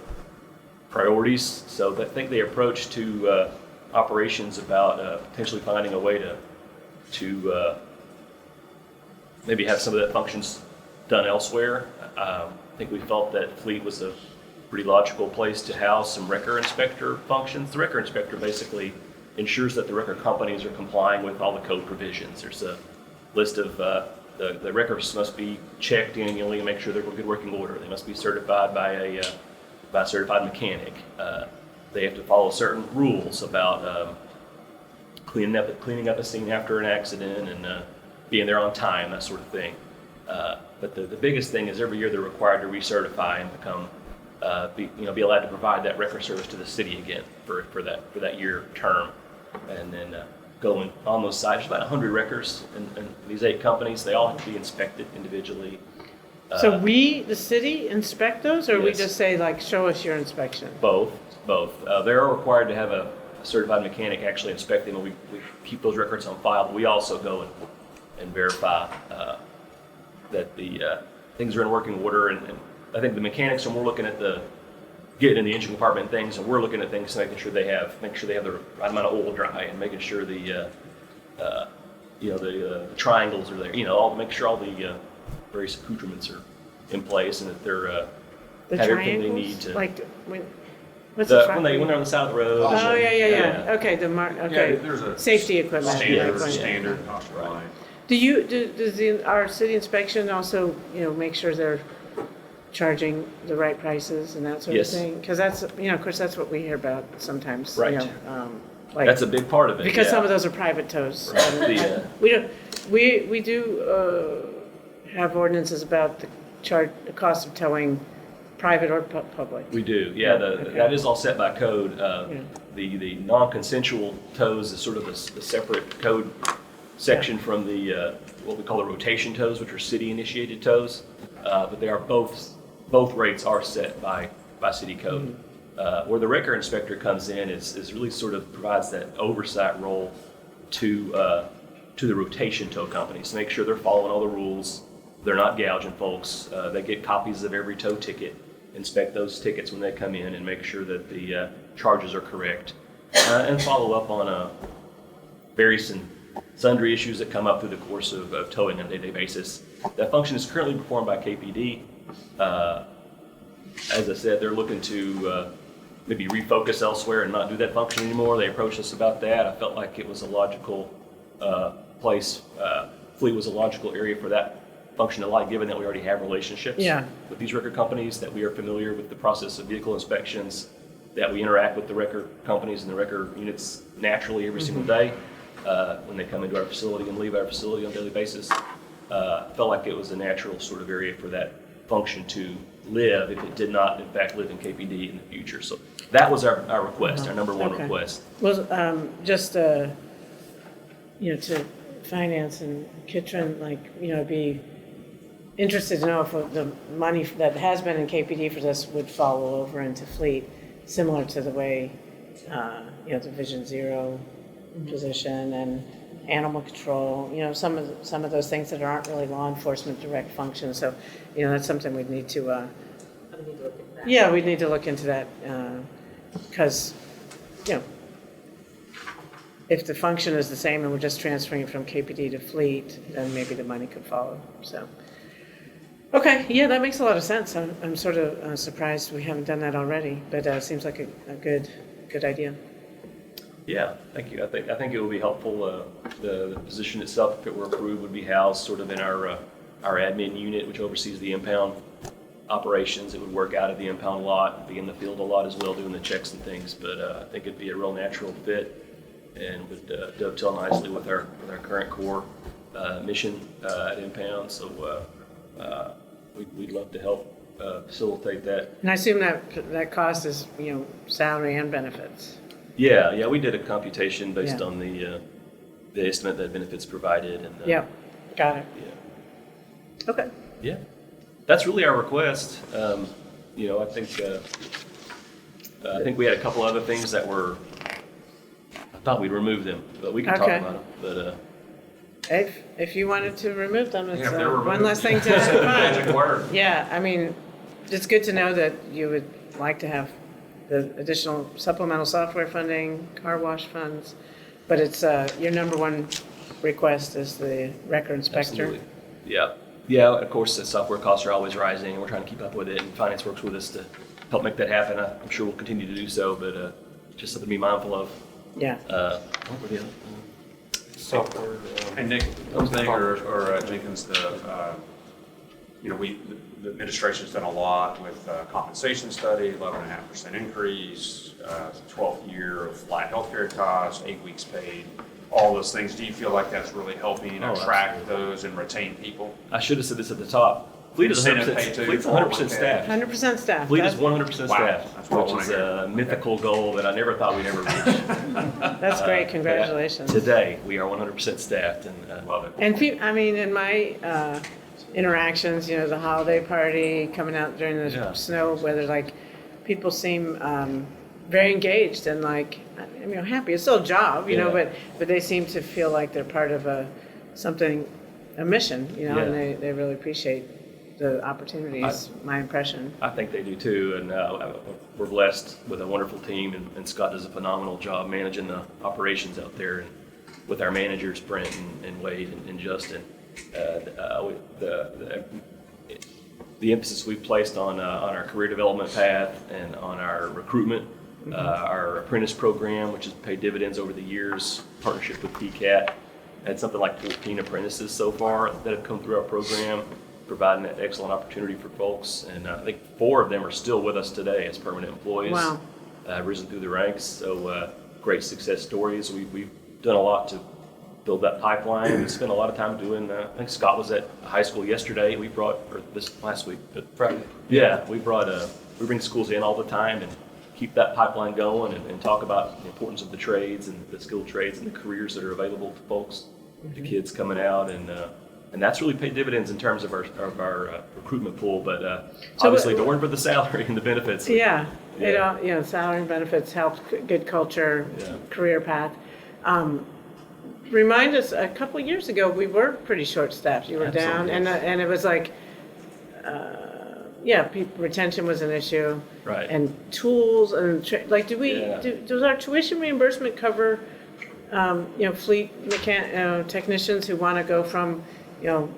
priorities. So I think they approach to operations about potentially finding a way to maybe have some of that functions done elsewhere. I think we felt that Fleet was a pretty logical place to house some record inspector functions. The record inspector basically ensures that the record companies are complying with all the code provisions. There's a list of the records must be checked annually and make sure they're in good working order. They must be certified by a certified mechanic. They have to follow certain rules about cleaning up a scene after an accident and being there on time, that sort of thing. But the biggest thing is every year they're required to recertify and become be allowed to provide that record service to the city again for that year term, and then going on those sites. There's about 100 records in these 8 companies. They all have to be inspected individually. So we, the city, inspect those, or we Yes. just say, like, show us your inspection? Both. They are required to have a certified mechanic actually inspect them, and we keep those records on file. But we also go and verify that the things are in working order, and I think the mechanics, when we're looking at getting in the engine compartment and things, and we're looking at things, making sure they have the right amount of oil dry, and making sure the triangles are there. Make sure all the various accoutrements are in place, and that they're The have everything they triangles? need to. Like, what's the When they're on the side of the road. Oh, yeah. Okay, okay. there's a Safety equipment. standard Knoxville Right. line. Does our city inspection also, make sure they're charging the right prices and that sort Yes. of thing? Because that's, of course, that's what we hear about sometimes. Right. Like, That's a big part of it. because yeah. some of those are private tows. Right. And we do have ordinances about the cost of towing, private or public. We do, yeah. Okay. That is all set by code. Yeah. The non-consensual tows is sort of the separate code section from the what we call the rotation tows, which are city-initiated tows. But they are both rates are set by city code. Where the record inspector comes in is really sort of provides that oversight role to the rotation tow companies to make sure they're following all the rules. They're not gouging folks. They get copies of every tow ticket, inspect those tickets when they come in, and make sure that the charges are correct, and follow up on various and sundry issues that come up through the course of towing on a day-to-day basis. That function is currently performed by KPD. As I said, they're looking to maybe refocus elsewhere and not do that function anymore. They approached us about that. I felt like it was a logical place. Fleet was a logical area for that function to lie, given that we already have relationships with these record companies, that we are familiar with the process of vehicle inspections, that we interact with the record companies and the record units naturally every single day when they come into our facility and leave our facility on a daily basis. Felt like it was a natural sort of area for that function to live if it did not, in fact, live in KPD in the future. So that was our request, our number one Okay. request. Well, just, to finance and Kitron, be interested to know if the money that has been in KPD for this would follow over into Fleet, similar to the way, the Vision Zero position animal control, some of those things that aren't really law enforcement direct functions. So, that's something we'd need to, I would need to look into that. yeah, we'd need to look into that, because, if the function is the same and we're just transferring it from KPD to fleet, then maybe the money could follow, so. Okay, yeah, that makes a lot of sense. I'm sort of surprised we haven't done that already, but it seems like a good idea. Yeah, thank you. I think it will be helpful. The position itself, if it were approved, would be housed sort of in our admin unit, which oversees the impound operations. It would work out of the impound lot, be in the field a lot as well, doing the checks and things. But I think it'd be a real natural fit and would dovetail nicely with our current core mission at impound. So we'd love to help facilitate that. And I assume that cost is, salary and benefits. Yeah, we did a computation based Yeah. on the estimate that benefits provided. And Yep, got it. Yeah. Okay. Yeah, that's really our request. I think we had a couple other things that were. I thought we'd remove them, but we can talk Okay. about them. But If you wanted to remove them, it's Yeah, if they're one removed. less thing to Magic find. word. Yeah, I mean, it's good to know that you would like to have the additional supplemental software funding, car wash funds, but it's your number one request is the record inspector. absolutely, yeah. Of course, the software costs are always rising, and we're trying to keep up with it. And finance works with us to help make that happen. I'm sure we'll continue to do so, but just something to be mindful of. Yeah. What were the other? Software. And Nick, one thing, or Jenkins, the administration's done a lot with compensation study, 11.5% increase, 12th year of flat healthcare costs, 8 weeks paid, all those things. Do you feel like that's really helping Oh, attract absolutely. those and retain people? I should have said this at the top. Fleet is Incentive pay 100%. too, Fleet's 100% 401k. staffed. 100% staff. Fleet is That's- 100% Wow, staffed, that's what I which wanna is hear. a mythical goal that I never thought we'd ever reach. That's great, congratulations. Today, we are 100% staffed, and Love it. And in my interactions, the holiday party, coming out during the Yeah. snow weather, like, people seem very engaged and happy. It's still a job, Yeah. but they seem to feel like they're part of a mission, Yeah. and they really appreciate the opportunities, my impression. I think they do too. And we're blessed with a wonderful team, and Scott does a phenomenal job managing the operations out there, and with our managers, Brent and Wade and Justin. The emphasis we've placed on our career development path and on our recruitment, our apprentice program, which has paid dividends over the years, partnership with PCAT, had something like 14 apprentices so far that have come through our program, providing an excellent opportunity for folks. And I think 4 of them are still with us today as permanent employees. Wow. Risen through the ranks. So great success stories. We've done a lot to build that pipeline. We spent a lot of time doing, I think Scott was at high school yesterday. We brought, or this last week, but Friday. yeah, we bring schools in all the time and keep that pipeline going and talk about the importance of the trades and the skilled trades and the careers that are available to folks, the kids coming out, and that's really paid dividends in terms of our recruitment pool. But So obviously, what- if it weren't for the salary and the benefits, Yeah, Yeah. salary and benefits help, good culture, Yeah. career path. Remind us, a couple of years ago, we were pretty short-staffed. You were down, Absolutely. and it was like, retention was an issue. Right. And tools and, Yeah. does our tuition reimbursement cover, fleet technicians who want to go from,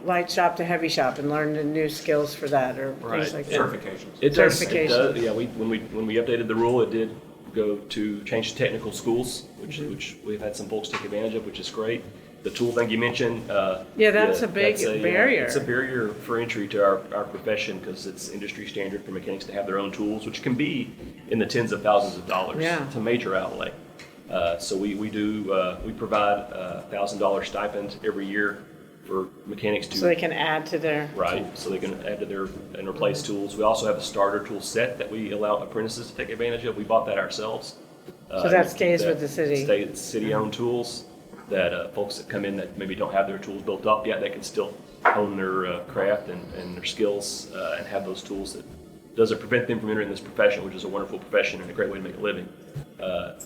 light shop to heavy shop and learn the new skills for that, or Right. things like that? Certifications. It does. Certification. Yeah, when we updated the rule, it did go to change to technical schools, which we've had some folks take advantage of, which is great. The tool thing you mentioned. Yeah, that's a big barrier. It's a barrier for entry to our profession because it's industry standard for mechanics to have their own tools, which can be in the tens of thousands of dollars. Yeah. It's a major outlay. So we provide a $1,000 stipend every year for mechanics to So they can add to their. Right, so they can add to their and replace tools. We also have a starter tool set that we allow apprentices to take advantage of. We bought that ourselves. So that stays with the city. Stays city-owned tools that folks that come in that maybe don't have their tools built up yet, they can still hone their craft and their skills and have those tools that doesn't prevent them from entering this profession, which is a wonderful profession and a great way to make a living.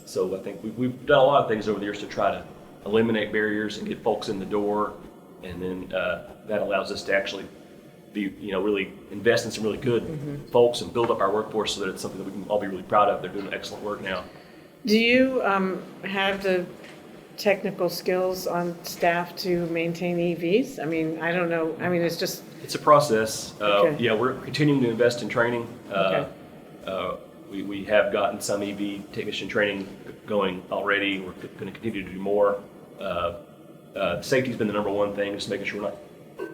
So I think we've done a lot of things over the years to try to eliminate barriers and get folks in the door. And then that allows us to actually be, really invest in some really good folks and build up our workforce so that it's something that we can all be really proud of. They're doing excellent work now. Do you have the technical skills on staff to maintain EVs? I mean, I don't know. I mean, it's just. It's a process. Okay. Yeah, we're continuing to invest in training. Okay. We have gotten some EV technician training going already. We're going to continue to do more. Safety's been the number one thing, just making sure we're not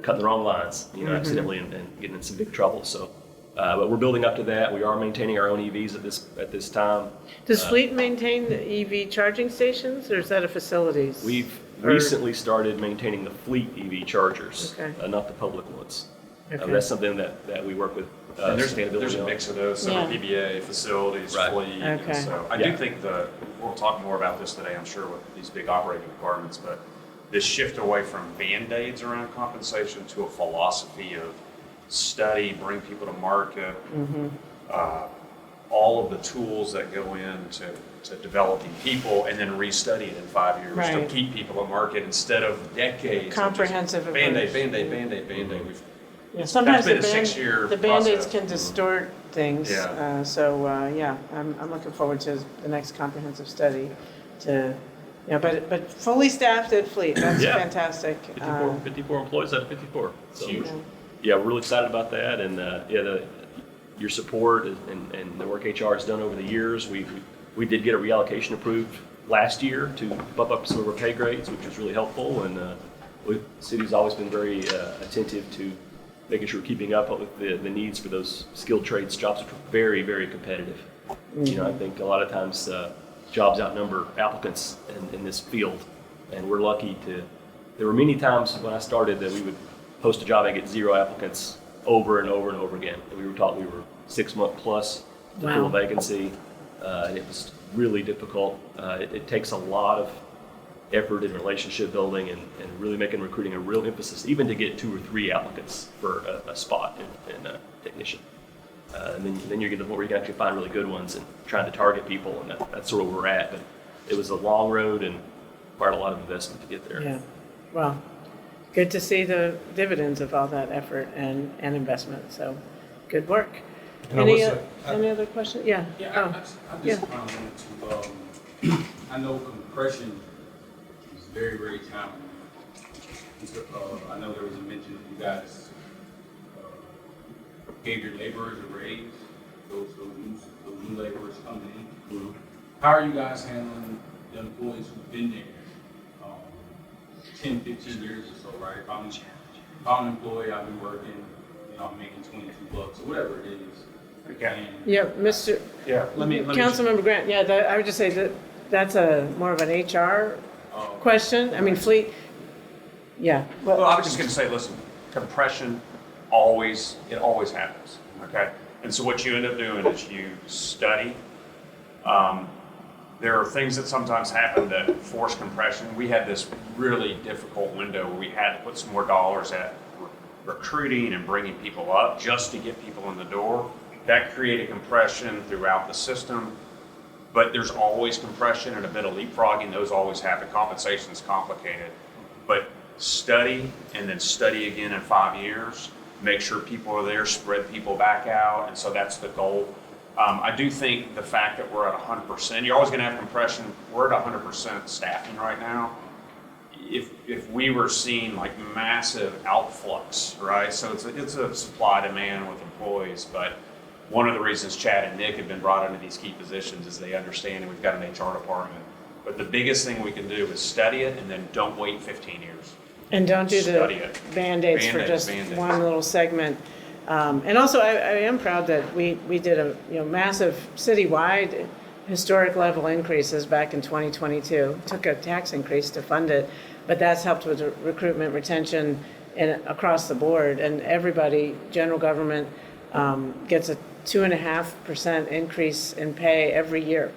cutting the wrong lines, accidentally and getting in some big trouble. So, but we're building up to that. We are maintaining our own EVs at this time. Does Fleet maintain the EV charging stations, or is that a facilities? We've recently started maintaining the fleet EV chargers, Okay. not the public ones. Okay. That's something that we work with And there's sustainability a on. mix of those, some are Yeah. PBA, facilities, Right. fleet. Okay. And so I Yeah. do think we'll talk more about this today, I'm sure, with these big operating departments, but this shift away from Band-Aids around compensation to a philosophy of study, bring people to market, all of the tools that go into developing people, and then restudy it in 5 years to Right. keep people at market instead of decades. of just Comprehensive approach. Band-Aid, Band-Aid, Band-Aid, Band-Aid. Yeah, sometimes been a the 6-year Band-Aids process. can distort things. Yeah. I'm looking forward to the next comprehensive study to, but fully staffed at Fleet, that's Yeah. fantastic. 54 employees out of 54. So, Huge. yeah, we're really excited about that, and your support and the work HR has done over the years. We did get a reallocation approved last year to bump up some of our pay grades, which was really helpful, and the city's always been very attentive to making sure we're keeping up with the needs for those skilled trades jobs, which are very, very competitive. I think a lot of times jobs outnumber applicants in this field, and we're lucky to. There were many times when I started that we would post a job and get 0 applicants over and over and over again. And we were taught we were 6 month plus to fill a Wow. vacancy, and it was really difficult. It takes a lot of effort in relationship building and really making recruiting a real emphasis, even to get 2 or 3 applicants for a spot in a technician. And then you get to the point where you can actually find really good ones and trying to target people, and that's sort of where we're at. But it was a long road and required a lot of investment to get there. Yeah, well, good to see the dividends of all that effort and investment, so good work. And I Any, will say- any other questions? Yeah. Yeah, Oh, I just kind of wanted to, I know compression is very, very challenging. I know there was a mention that you guys gave your laborers a raise, those new laborers coming in. How are you guys handling the employees who've been there 10, 15 years or so, right? If I'm an employee, I've been working, I'm making $22 or whatever it is. Okay. Yeah, Mr. Yeah, let me. Councilmember Grant, yeah, I would just say that that's more of an HR question. I mean, Fleet, yeah. Well, I was just gonna say, listen, compression always happens, okay? And so what you end up doing is you study. There are things that sometimes happen that force compression. We had this really difficult window where we had to put some more dollars at recruiting and bringing people up just to get people in the door. That created compression throughout the system. But there's always compression and a bit of leapfrogging. Those always happen. Compensation is complicated. But study and then study again in 5 years. Make sure people are there, spread people back out. And so that's the goal. I do think the fact that we're at 100%, you're always going to have compression. We're at 100% staffing right now. If we were seeing like massive outflux, right? So it's a supply demand with employees, but one of the reasons Chad and Nick have been brought into these key positions is they understand, and we've got an HR department. But the biggest thing we can do is study it and then don't wait 15 years. And don't do Study the it. Band-Aids for Band-Aids, just Band-Aids. one little segment. And also, I am proud that we did a massive citywide historic level increases back in 2022. Took a tax increase to fund it, but that's helped with recruitment, retention, and across the board. And everybody, general government, gets a 2.5% increase in pay every year.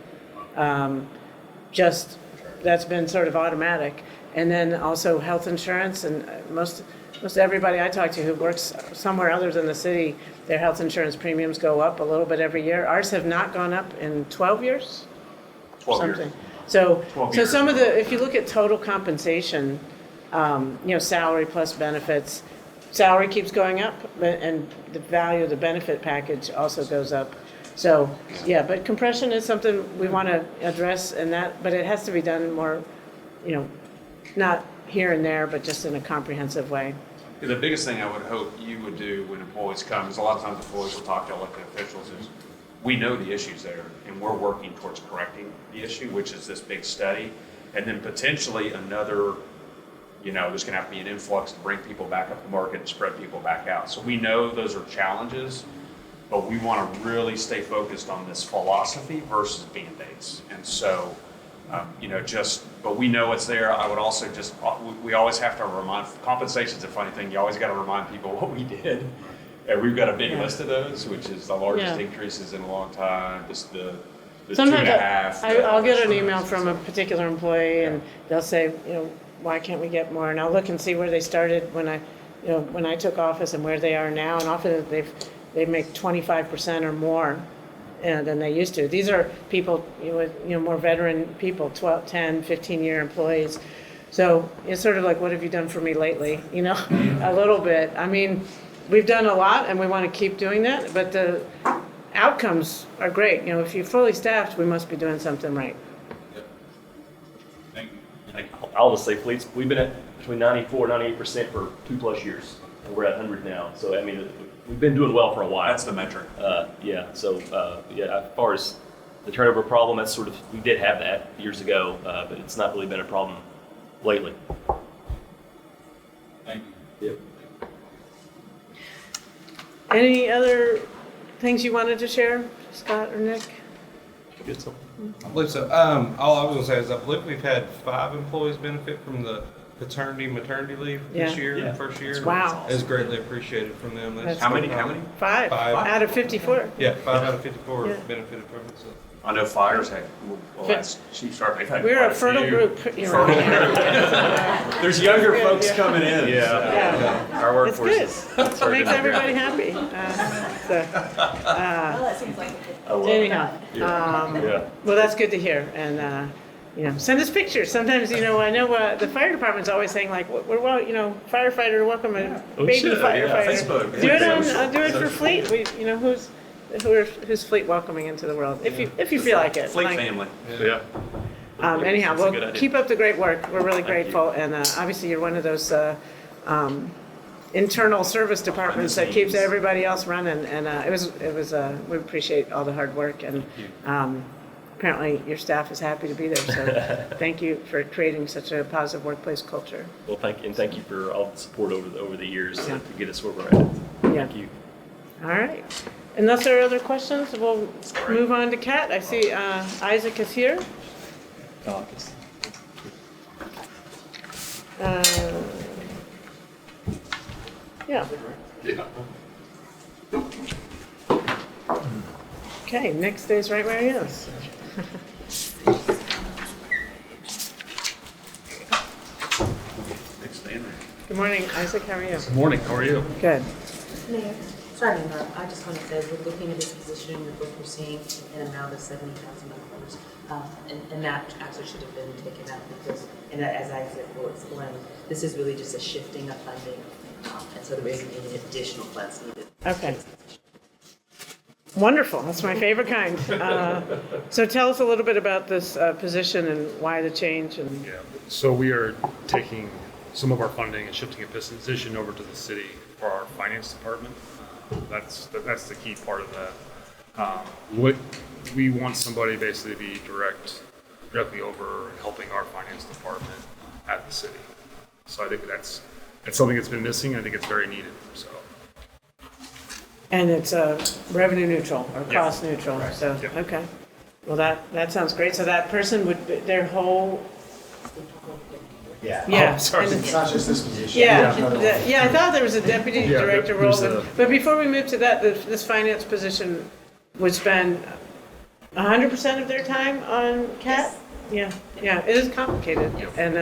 Just that's been sort of automatic. And then also health insurance, and most everybody I talk to who works somewhere other than the city, their health insurance premiums go up a little bit every year. Ours have not gone up in 12 years? 12 years. Something. So, 12 so years. some of the, if you look at total compensation, salary plus benefits, salary keeps going up, and the value of the benefit package also goes up. So, yeah, but compression is something we want to address but it has to be done more, not here and there, but just in a comprehensive way. The biggest thing I would hope you would do when employees come, is a lot of times employees will talk to elected officials, is we know the issues there, and we're working towards correcting the issue, which is this big study, and then potentially another, there's gonna have to be an influx to bring people back up the market and spread people back out. So we know those are challenges, but we wanna really stay focused on this philosophy versus Band-Aids. And so, but we know it's there. I would also we always have to remind, compensation's a funny thing. You always gotta remind people what we did. And we've got a big list of those, which is the largest increases in a long time, just the Sometimes 2.5. I'll get an email from a particular employee and they'll say, why can't we get more? And I'll look and see where they started when I took office and where they are now. And often they make 25% or more than they used to. These are people, more veteran people, 12, 10, 15-year employees. So it's sort of like, what have you done for me lately? A little bit. I mean, we've done a lot and we want to keep doing that, but the outcomes are great. If you're fully staffed, we must be doing something right. Thank you. I'll just say fleets, we've been at between 94 and 98% for 2+ years, and we're at 100 now. So, I mean, we've been doing well for a while. That's the metric. As far as the turnover problem, that's we did have that years ago, but it's not really been a problem lately. Thank you. Yep. Any other things you wanted to share, Scott or Nick? Good, so. I believe so. All I was gonna say is I believe we've had 5 employees benefit from the paternity, maternity leave this year, Yeah. the first year. Wow. It's greatly appreciated from them. That's How many? 5 5. out of 54. Yeah, 5 out of 54 Yeah. benefited from it. So. I know fires had, that's Chief Sharp, they've had We're quite a fertile few. group. There's younger folks Yeah. coming in. Yeah. Our It's workforce good. is It starting makes to everybody happy. Anyhow, well, that's good to hear. And, send us pictures. Sometimes, I know the fire department's always saying like, firefighter, welcome a baby shit, firefighter. Facebook. Do it for Fleet. Who's Fleet welcoming into the world? If you feel like it. Fleet Like, family. Yeah. Anyhow, That's a good well, idea. keep up the great work. We're really grateful. And obviously, you're one of those internal service departments that keeps everybody else running. And we appreciate all the hard work. And apparently, your staff is happy to be there. So thank you for creating such a positive workplace culture. Well, thank you for all the support over the years Yeah. to get us where we're at. Yeah. Thank you. All right. Unless there are other questions, we'll move on to Kat. I see Isaac is here. Yeah. Okay, Nick stays right where he is. Next day in there. Good morning, Isaac. How are you? Good morning, how are you? Good. Mayor, sorry to interrupt, I just want to say, we're looking at this position in the book, we're seeing an amount of $70,000. And that actually should have been taken out because, and as Isaac will explain, this is really just a shifting of funding. And so there isn't any additional funds needed. Okay. Wonderful. That's my favorite kind. So tell us a little bit about this position and why the change. And Yeah, so we are taking some of our funding and shifting a position over to the city for our finance department. That's the key part of that. What we want somebody basically to be directly over helping our finance department at the city. So I think that's something that's been missing. I think it's very needed. So. And it's revenue neutral or Yeah. cost neutral. Right. So Yeah. okay. Well, that sounds great. So that person would their whole Yeah. yeah. Oh, sorry. And It's not just this position. yeah, Yeah. yeah. I thought there was a deputy Yeah, director role, there's but before we move to that, this finance position would spend 100% of their time on CAT. Yeah, yeah. It is complicated, and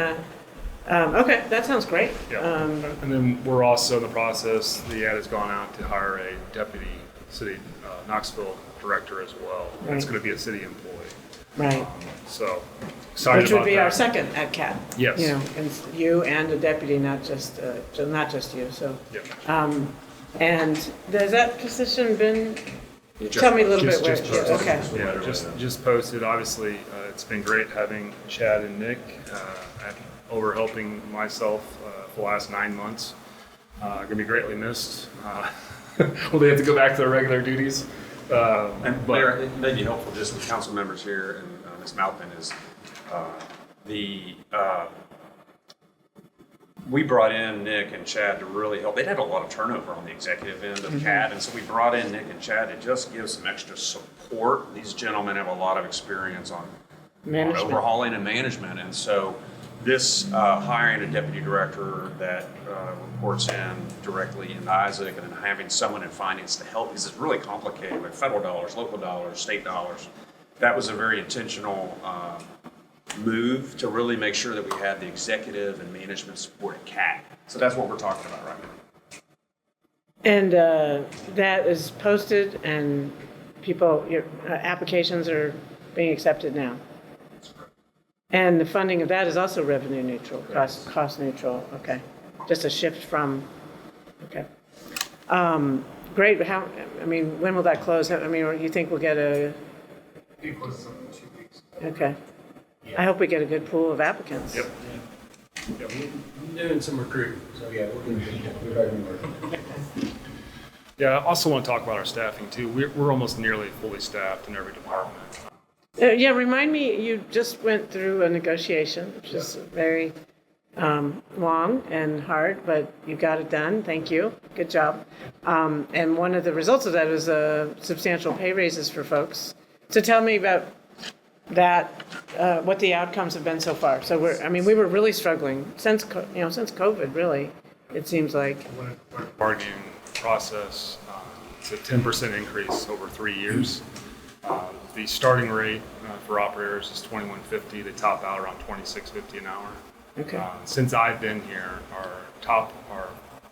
okay, that sounds great. Yeah. And then we're also in the process, the ad has gone out to hire a deputy city, Knoxville director as well. And it's Right. going to be a city employee. Right. so excited Which about would be that. our second at CAT. Yes. You know, and you and a deputy, not just you, so. Yeah. And has that position been, tell me a little bit where, Just yeah, posted. okay. Yeah, just posted. Obviously, it's been great having Chad and Nick over helping myself for the last 9 months. Going to be greatly missed. Will they have to go back to their regular duties? And Mayor, it may be helpful just with council members here and Ms. Malkin is we brought in Nick and Chad to really help. They'd had a lot of turnover on the executive end of CAD, and so we brought in Nick and Chad to just give some extra support. These gentlemen have a lot of experience on overhauling and management, and so this hiring a deputy director that reports in directly into Isaac and then having someone in finance to help, because it's really complicated with federal dollars, local dollars, state dollars. That was a very intentional move to really make sure that we had the executive and management support at CAT. So that's what we're talking about right now. And that is posted and people, your applications are being accepted now? And the funding of that is also revenue neutral, cost neutral, okay. Just a shift from, okay. Great, but how, I mean, when will that close? I mean, you think we'll get a? It closes up in 2 weeks. Okay. I hope we get a good pool of applicants. Yep. We're doing some recruiting, so yeah, we're already working. Yeah, I also want to talk about our staffing too. We're almost nearly fully staffed in every department. Yeah, remind me, you just went through a negotiation, which is very long and hard, but you got it done. Thank you. Good job. And one of the results of that was substantial pay raises for folks. So tell me about that, what the outcomes have been so far. So we were really struggling since COVID, really, it seems like. Bargaining process, it's a 10% increase over 3 years. The starting rate for operators is $21.50. They top out around $26.50 an hour. Okay. Since I've been here, our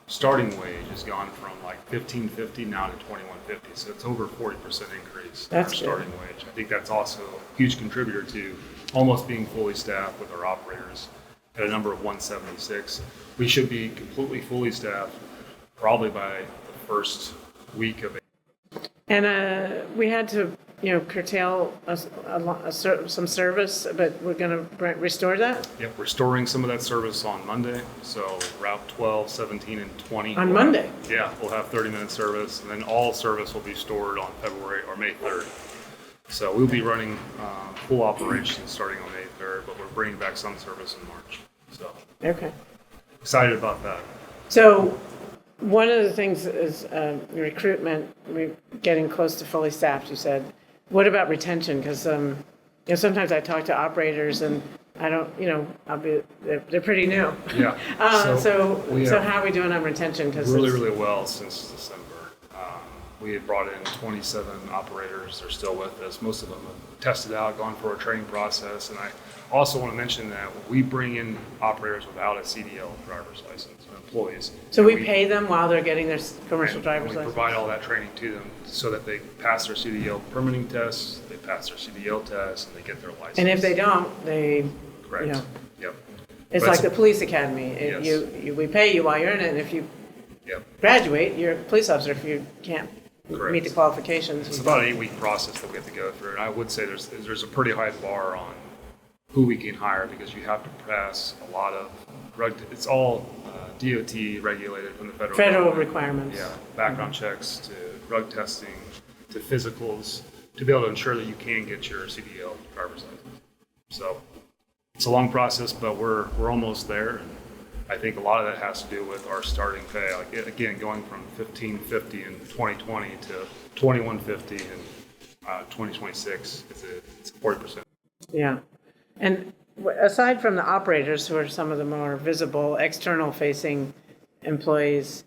starting wage has gone from like $15.50 now to $21.50. So it's over 40% increase in our That's starting wage. I think that's also a huge contributor to almost being fully staffed with our operators at a number of 176. We should be completely fully staffed probably by the first week of April. And we had to, curtail some service, but we're going to restore that? Yep, we're restoring some of that service on Monday. So Route 12, 17, and 20. On Monday? We'll have 30-minute service, and then all service will be stored on February or May 3rd. So we'll be running full operations starting on May 3rd, but we're bringing back some service in March. So Okay. excited about that. So one of the things is recruitment, we're getting close to fully staffed, you said. What about retention? Because sometimes I talk to operators and I don't, they're pretty new. Yeah. So we how are we doing on retention? really well since December. We had brought in 27 operators. They're still with us. Most of them have tested out, gone through our training process. And I also want to mention that we bring in operators without a CDL driver's license, employees. So we pay them while they're getting their commercial driver's we license? provide all that training to them so that they pass their CDL permitting tests, they pass their CDL tests, and they get their license. And if they don't, they, Correct. Yep. it's But like the police academy. Yes. We pay you while you're in it, and if you Yep. graduate, you're a police officer if you can't Correct. meet the qualifications. It's about an 8-week process that we have to go through. And I would say there's a pretty high bar on who we can hire because you have to pass a lot of it's all DOT regulated from the federal government. requirements. Yeah, background checks to drug testing to physicals to be able to ensure that you can get your CDL driver's license. So it's a long process, but we're almost there. And I think a lot of that has to do with our starting pay. Like again, going from $15.50 in 2020 to $21.50 in 2026, it's 40%. Yeah. And aside from the operators, who are some of the more visible, external-facing employees,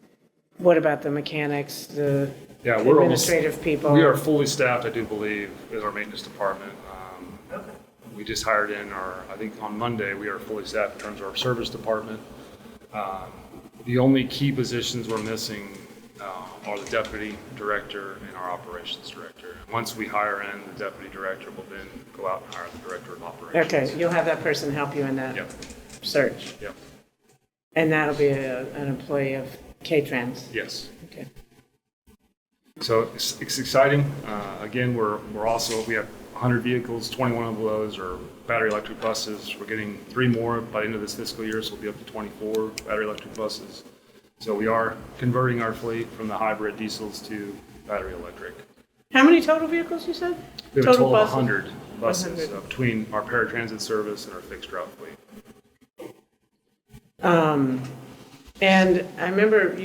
what about the mechanics, the administrative people? We are fully staffed, I do believe, in our maintenance department. We just hired in I think on Monday, we are fully staffed in terms of our service department. The only key positions we're missing are the deputy director and our operations director. Once we hire in the deputy director, we'll then go out and hire the director of operations. Okay, you'll have that person help you in that Yep, search. yep, And that'll be an employee of K-Trans. yes. Okay. So it's exciting. Again, we have 100 vehicles, 21 of those are battery electric buses. We're getting 3 more by the end of this fiscal year, so we'll be up to 24 battery electric buses. So we are converting our fleet from the hybrid diesels to battery electric. How many total vehicles you said? We have a total of buses? 100 buses 100. Between our paratransit service and our fixed route fleet. And I remember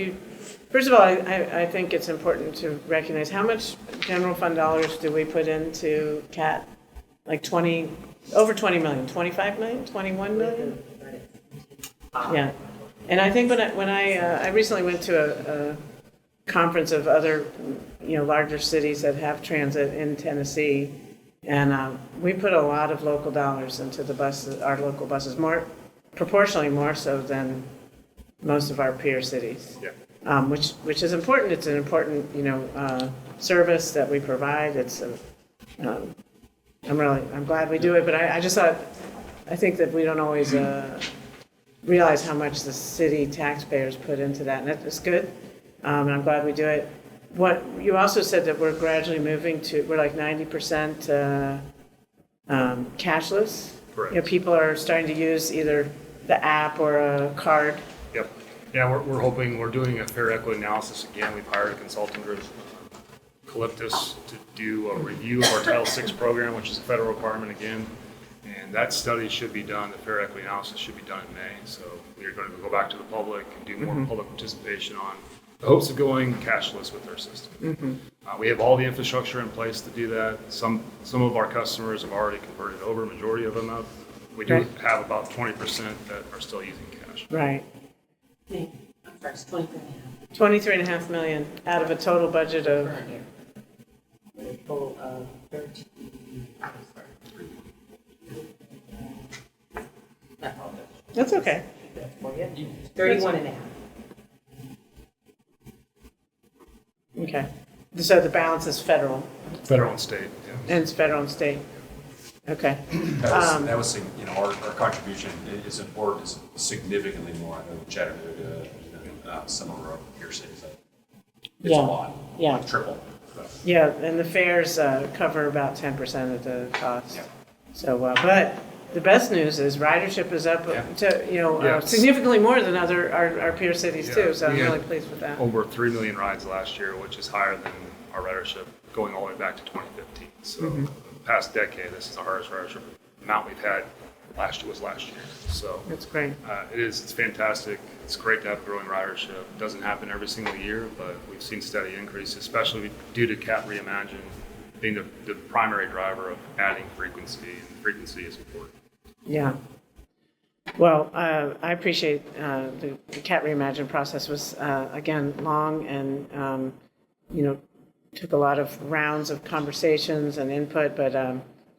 first of all, I think it's important to recognize how much general fund dollars do we put into CAT? Like over 20 million, 25 million, 21 million? Yeah. And I think when I recently went to a conference of other, larger cities that have transit in Tennessee, and we put a lot of local dollars into the buses, our local buses, proportionally more so than most of our peer cities. Yeah. Which is important. It's an important, service that we provide. I'm glad we do it, but I think that we don't always realize how much the city taxpayers put into that, and that's good. And I'm glad we do it. What you also said that we're gradually moving we're like 90% cashless. Correct. People are starting to use either the app or a card. Yep. Yeah, we're doing a fair equity analysis again. We've hired a consulting group, Calyptus, to do a review of our Title VI program, which is a federal requirement again. And that study should be done, the fair equity analysis should be done in May. So we're going to go back to the public and do more public participation on the hopes of going cashless with our system. We have all the infrastructure in place to do that. Some of our customers have already converted over, majority of them have. We do have about 20% that are still using cash. Right. I'm sorry, it's 23 and a half. $23.5 million out of a total budget of, Current year. With a total of 13, I'm sorry. I apologize. that's okay. For you. 31 and a half. Okay. So the balance is federal, Federal and state, yeah. and it's federal and state. Okay. That was our contribution is important, is significantly more. I know Chattanooga, some of our peer cities. It's Yeah. a lot. Yeah. Like triple. Yeah, and the fares cover about 10% of the cost. Yeah. So, but the best news is ridership is up Yeah. to, Yeah. significantly more than our peer cities too. Yeah. So I'm We had really pleased with that. Over 3 million rides last year, which is higher than our ridership going all the way back to 2015. So the past decade, this is the hardest ridership amount we've had. Last year. So That's great. it's fantastic. It's great to have growing ridership. It doesn't happen every single year, but we've seen steady increase, especially due to CAT Reimagine being the primary driver of adding frequency, and frequency is important. Yeah. Well, I appreciate the CAT Reimagine process was, again, long and, took a lot of rounds of conversations and input, but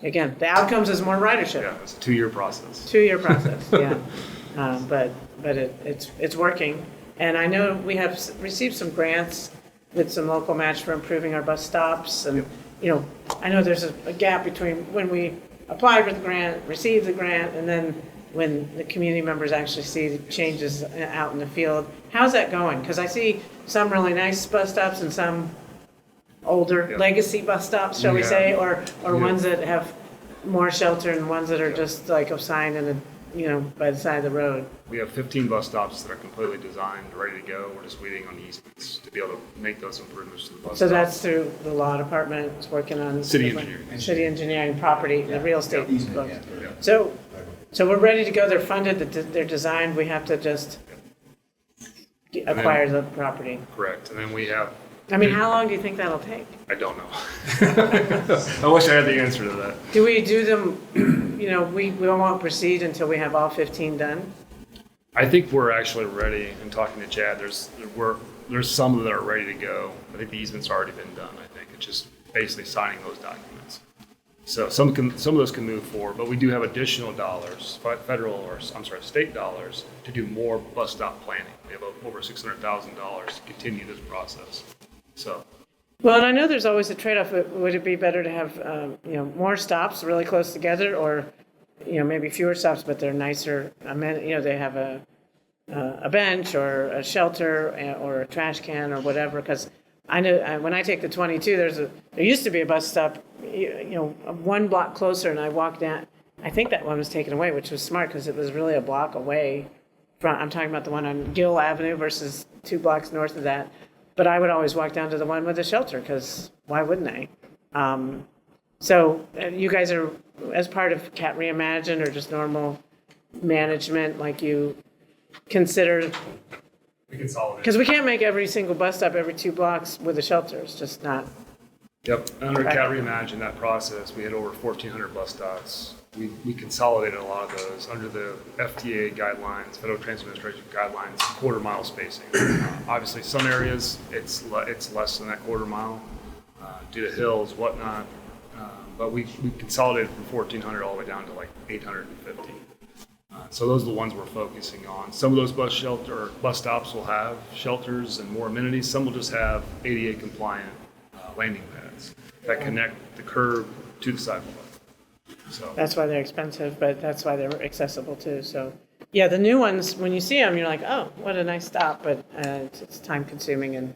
again, the outcomes is more ridership. Yeah, it's a 2-year process. 2-year process, yeah. But it's working. And I know we have received some grants with some local match for improving our bus stops. And, I know there's a gap between when we apply for the grant, receive the grant, and then when the community members actually see the changes out in the field. How's that going? Because I see some really nice bus stops and some older legacy bus stops, shall we say, or ones that have more shelter and ones that are just like a sign in by the side of the road. We have 15 bus stops that are completely designed, ready to go. We're just waiting on easements to be able to make those improvements to the bus So stops. that's through the law department, it's working on. City engineering. City engineering, property, the real estate. Easement, books. yeah. So we're ready to go, they're funded, they're designed, we have to just acquire the property. Correct. And then we have, I mean, how long do you think that'll take? I don't know. I wish I had the answer to that. Do we do them, we won't proceed until we have all 15 done? I think we're actually ready, and talking to Chad, there's some that are ready to go. I think the easement's already been done. I think it's just basically signing those documents. So some of those can move forward, but we do have additional dollars, state dollars, to do more bus stop planning. We have over $600,000 to continue this process. So, Well, and I know there's always a trade-off. Would it be better to have, more stops really close together, or, maybe fewer stops, but they're nicer, they have a bench or a shelter or a trash can or whatever? Because I know when I take the 22, there used to be a bus stop, one block closer, and I walked down. I think that one was taken away, which was smart because it was really a block away from. I'm talking about the one on Gill Avenue versus 2 blocks north of that. But I would always walk down to the one with the shelter because why wouldn't I? So you guys are, as part of CAT Reimagine or just normal management, like you consider, we consolidate. because we can't make every single bus stop every 2 blocks with a shelter. It's just not. Yep, under CAT Reimagine, that process, we had over 1,400 bus stops. We consolidated a lot of those under the FTA guidelines, Federal Transit Administration guidelines, quarter-mile spacing. Obviously, some areas, it's less than that quarter mile due to hills, whatnot. But we consolidated from 1,400 all the way down to like 850. So those are the ones we're focusing on. Some of those bus stops will have shelters and more amenities. Some will just have ADA compliant landing pads that connect the curb to the sidewalk. So That's why they're expensive, but that's why they're accessible too. So, yeah, the new ones, when you see them, you're like, oh, what a nice stop, but it's time consuming and,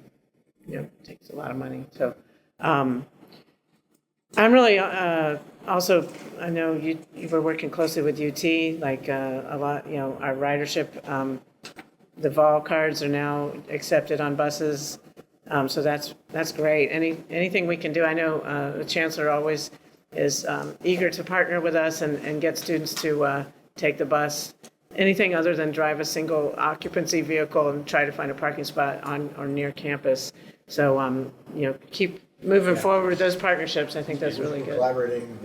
takes a lot of money. So, I'm really also, I know you were working closely with UT, like a lot, our ridership, the vol cards are now accepted on buses. So that's great. Anything we can do, I know the chancellor always is eager to partner with us and get students to take the bus. Anything other than drive a single occupancy vehicle and try to find a parking spot on or near campus. So, keep moving forward with those partnerships. I think that's really We're good. collaborating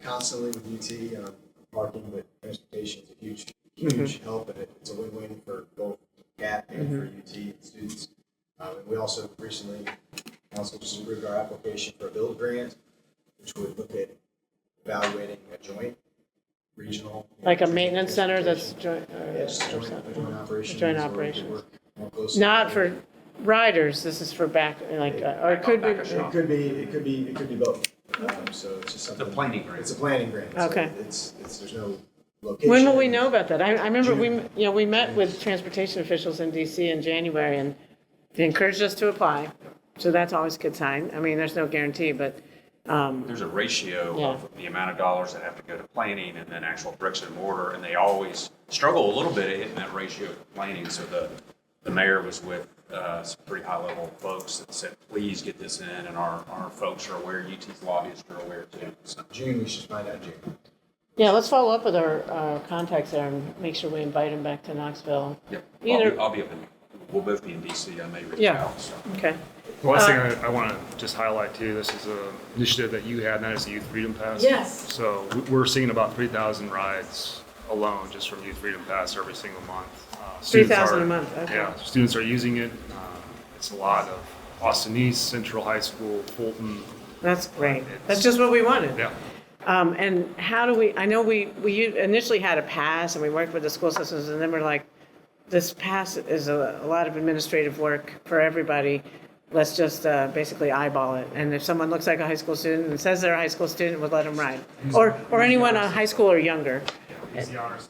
constantly with UT on parking, but transportation is a huge help, and it's a win-win for both CAT and for UT students. And we also recently just approved our application for a build grant, which would look at evaluating a joint regional. Like a maintenance center that's joint. Yes, joint operations. Joint where we could operations. work more closely Not together. for riders. This is for back, or it could be. It could be both. So it's just something. It's a planning grant. It's a planning grant. So Okay. it's there's no location. When will we know about that? I remember we met with transportation officials in DC in January, and they encouraged us to apply. So that's always a good sign. I mean, there's no guarantee, but There's a ratio of the amount of dollars that have to go to planning and then actual bricks and mortar, and they always struggle a little bit at hitting that ratio of planning. So the mayor was with some pretty high-level folks that said, please get this in, and our folks are aware, UT's lobbyists are aware too. So, June, we should find out June. yeah, let's follow up with our contacts there and make sure we invite them back to Knoxville. yep. Either- I'll be up in, we'll both be in DC. I may reach Yeah. out. So. Okay. the last thing I want to just highlight too, this is an initiative that you had, and that is the Youth Freedom Pass. Yes. So we're seeing about 3,000 rides alone just from Youth Freedom Pass every single month. Students 3,000 are- a month, okay. Yeah, students are using it. It's a lot of Austin East, Central High School, Fulton. That's great. That's just what we wanted. Yeah. And how do I know we initially had a pass and we worked with the school systems, and then we're like, this pass is a lot of administrative work for everybody. Let's just basically eyeball it. And if someone looks like a high school student and says they're a high school student, we'll let them ride. Or anyone a high school or younger. It's the honors.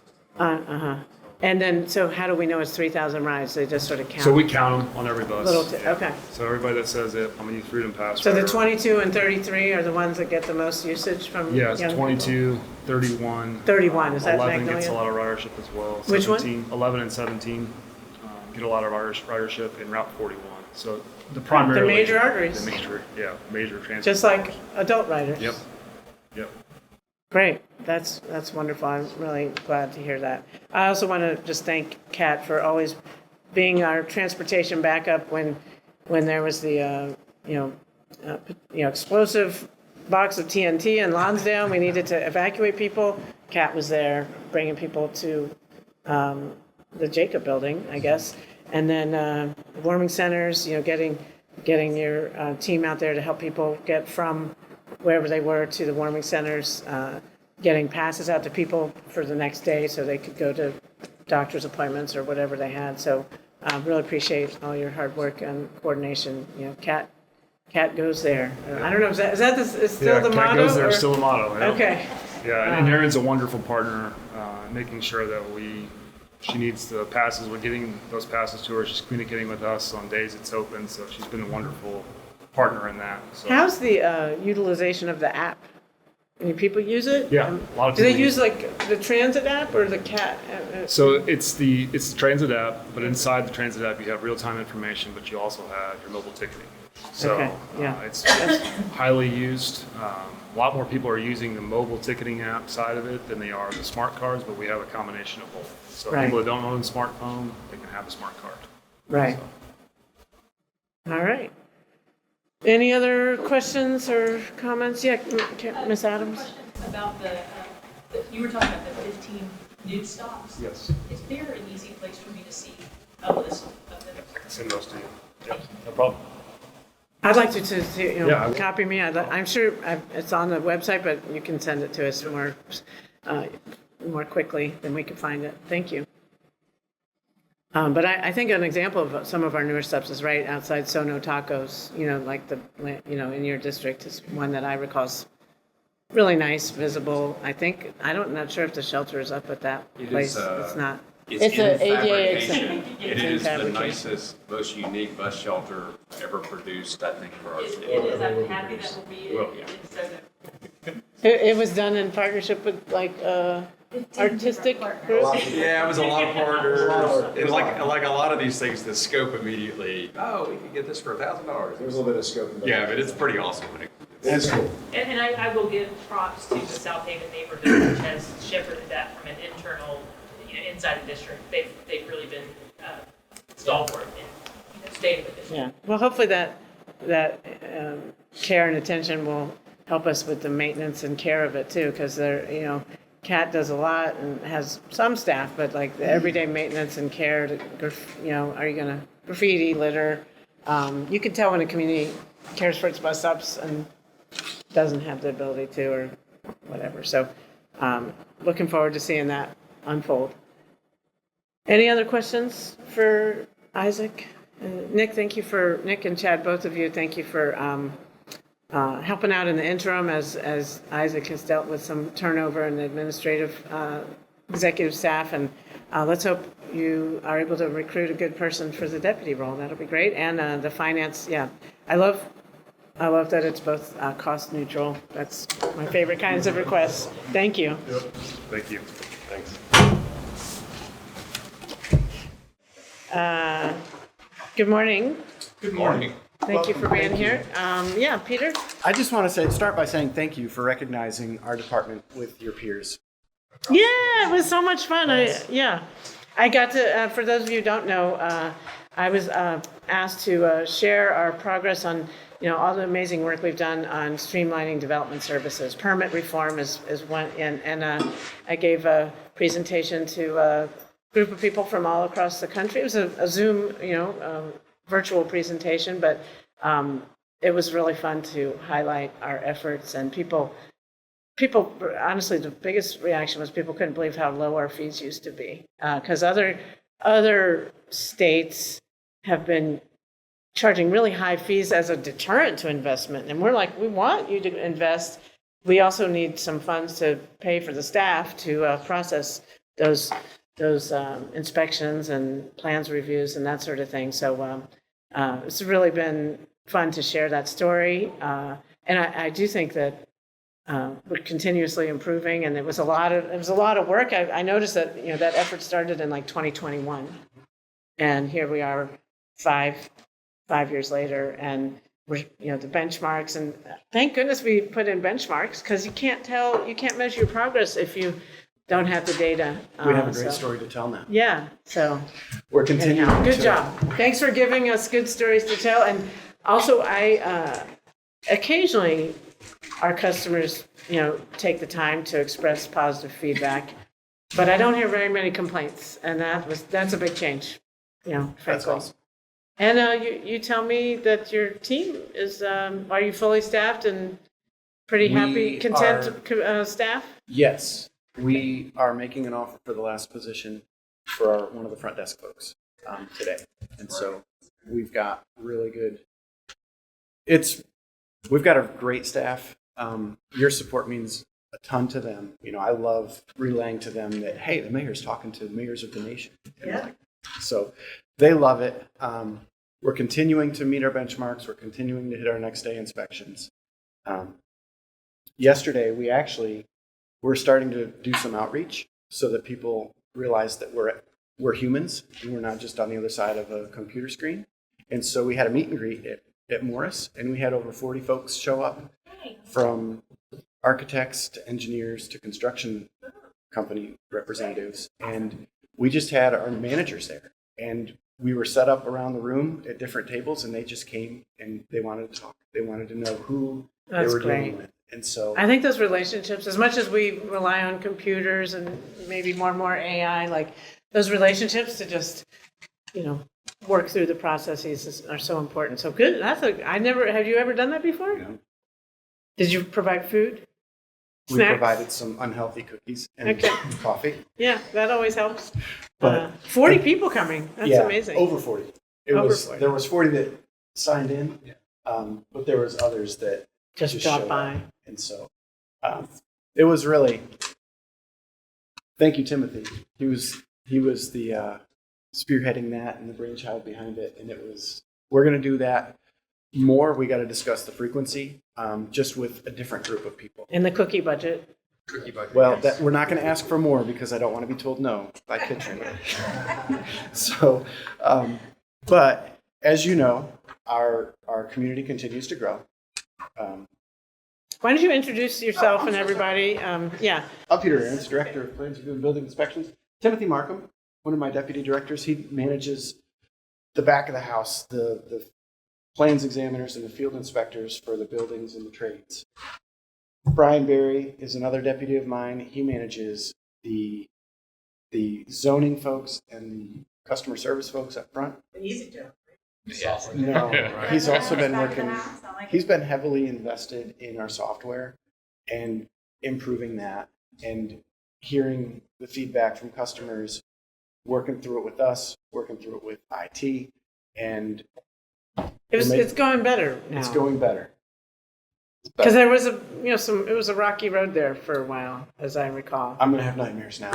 And then, so how do we know it's 3,000 rides? They just sort of count? So we count them on every bus. Yeah. Okay. So everybody that says it, I'm a Youth Freedom Pass. So the rider. 22 and 33 are the ones that get the most usage from Yeah, it's young people? 22, 31. 31, is that 11 gets a Magnolia? lot of ridership as well. Which one? 11 and 17 get a lot of ridership in Route 41. So the primary. The major arteries. The major transit. Just like adult riders? Yep. Great. That's wonderful. I'm really glad to hear that. I also want to just thank Kat for always being our transportation backup when there was the explosive box of TNT in Lonsdale. We needed to evacuate people. Kat was there bringing people to the Jacob Building, I guess, and then warming centers. Getting your team out there to help people get from wherever they were to the warming centers, getting passes out to people for the next day so they could go to doctor's appointments or whatever they had. So really appreciate all your hard work and coordination. Kat Cat goes there. I don't know, is that is still the Cat motto? goes there, or- still the motto. Yeah. Okay, Yeah, and Erin's a wonderful partner, making sure that she needs the passes. We're getting those passes to her. She's communicating with us on days it's open, so she's been a wonderful partner in that. So. how's the utilization of the app? Any people use it? Yeah, a lot of Do they people use like the transit app or the cat? So it's the transit app, but inside the transit app you have real-time information, but you also have your mobile ticketing. So Okay, yeah. it's highly used. A lot more people are using the mobile ticketing app side of it than they are the smart cards, but we have a combination of both. So Right. people that don't own a smartphone, they can have a smart card. Right. All right. Any other questions or comments? Yeah, Ms. Adams? About you were talking about the 15 new stops. Yes. Is there an easy place for me to see a list of them? I can send those to you. Yep, no problem. I'd like to Yeah, I will. copy me. I'm sure it's on the website, but you can send it to us more quickly than we can find it. Thank you. But I think an example of some of our newer stuff is right outside Sono Tacos, like in your district is one that I recall is really nice, visible. I'm not sure if the shelter is up at that It place. is, It's not. It's It's in a ADA fabrication. It It's in is the fabrication. nicest, most unique bus shelter ever produced, I think, for our It state. is. I'm happy that will be Well, yeah. in Soto. It was done in partnership with artistic groups. Yeah, it was a lot of partners. It was like a lot of these things, the scope immediately, oh, we could get this for $1,000. There's a little bit of scope in the. Yeah, but it's pretty awesome. That's cool. And I will give props to the South Haven neighborhood, which has shepherded that from an internal, inside the district. They've really been stalwart in staying with the district. Yeah, well, hopefully that care and attention will help us with the maintenance and care of it too, because Kat does a lot and has some staff, but like the everyday maintenance and care, are you gonna graffiti, litter? You can tell when a community cares for its bus stops and doesn't have the ability to or whatever. So looking forward to seeing that unfold. Any other questions for Isaac? Nick and Chad, both of you, thank you for helping out in the interim as Isaac has dealt with some turnover in the administrative executive staff. And let's hope you are able to recruit a good person for the deputy role. That'll be great. And the finance, yeah. I love that it's both cost neutral. That's my favorite kinds of requests. Thank you. Thank you. Thanks. Good morning. Good morning. Thank you for being here. Yeah, Peter? I just want to start by saying thank you for recognizing our department with your peers. Yeah, it was so much fun. I got to, for those of you who don't know, I was asked to share our progress on, all the amazing work we've done on streamlining development services. Permit reform is one, and I gave a presentation to a group of people from all across the country. It was a Zoom, virtual presentation, but it was really fun to highlight our efforts, and people, honestly, the biggest reaction was people couldn't believe how low our fees used to be, because other states have been charging really high fees as a deterrent to investment, and we're like, we want you to invest. We also need some funds to pay for the staff to process those inspections and plans reviews and that sort of thing. So it's really been fun to share that story, and I do think that we're continuously improving, and it was a lot of work. I noticed that that effort started in like 2021, and here we are 5 years later, and we're the benchmarks, and thank goodness we put in benchmarks, because you can't measure your progress if you don't have the data. We have a great story to tell now. Yeah, so We're continuing. anyhow, good job. Thanks for giving us good stories to tell. And also, I occasionally our customers, take the time to express positive feedback, but I don't hear very many complaints, and that's a big change. Frankly. That's awesome. And you tell me that your team is are you fully staffed and pretty happy, content staff? Yes, we are making an offer for the last position for one of the front desk folks today, and so we've got really good we've got a great staff. Your support means a ton to them. You know, I love relaying to them that, hey, the mayor's talking to the mayors of the nation. And so they love it. We're continuing to meet our benchmarks. We're continuing to hit our next day inspections. Yesterday, we're starting to do some outreach so that people realize that we're humans and we're not just on the other side of a computer screen. And so we had a meet and greet at Morris, and we had over 40 folks show up, from architects to engineers to construction company representatives. And we just had our managers there, and we were set up around the room at different tables, and they just came and they wanted to talk. They wanted to know who they were dealing with. And so I think those relationships, as much as we rely on computers and maybe more and more AI, like those relationships to just, work through the processes are so important. So good. Have you ever done that before? No. Did you provide food? We Snacks? provided some unhealthy cookies and coffee. Yeah, that always helps. But 40 people coming. That's amazing. Over 40. There was 40 that signed in, but there was others that just showed dropped by. up. And so it was really, thank you, Timothy. He was the spearheading that and the brainchild behind it. And we're going to do that more. We got to discuss the frequency, just with a different group of people. In the cookie budget. Well, we're not going to ask for more because I don't want to be told no by Kitchen. So, but as you know, our community continues to grow. Why don't you introduce yourself and everybody? I'm Peter Ahrens, Director of Plans and Building Inspections. Timothy Markham, one of my deputy directors, he manages the back of the house, the plans examiners and the field inspectors for the buildings and the trades. Brian Berry is another deputy of mine. He manages the zoning folks and the customer service folks up front. Easy job. Yes. No, he's also been working. He's been heavily invested in our software and improving that, and hearing the feedback from customers, working through it with us, working through it with IT, and it's going better now. It's going better. Because there was it was a rocky road there for a while, as I recall. I'm gonna have nightmares now.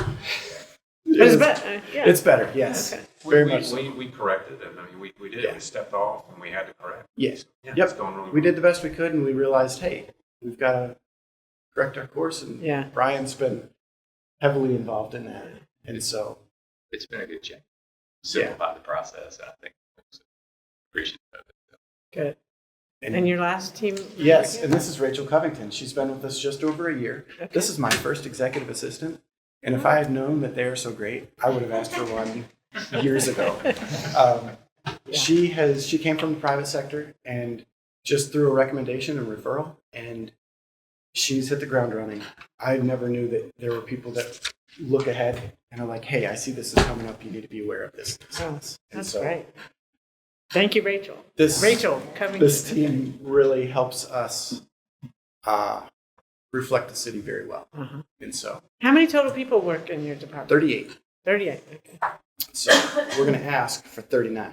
But it's better. Yeah. It's better. Yes. Okay. Very much so. We corrected them. I mean, we did. Yeah. We stepped off and we had to correct. Yes. Yeah, Yep. It's going really We did the best we could, and we realized, hey, we've got to correct our course. And Brian's been heavily involved in that, and so It's been a good change. Simplify the process, I think. Appreciate it. Good. And your last team? Yes, and this is Rachel Covington. She's been with us just over a year. Okay. This is my first executive assistant, and if I had known that they are so great, I would have asked for one years ago. She came from the private sector, and just through a recommendation and referral, and she's hit the ground running. I never knew that there were people that look ahead and are like, hey, I see this is coming up. You need to be aware of this. That's great. Thank you, Rachel. Rachel Covington. This team really helps us reflect the city very well. Uh-huh. And so, how many total people work in your department? 38. 38. Okay. So we're going to ask for 39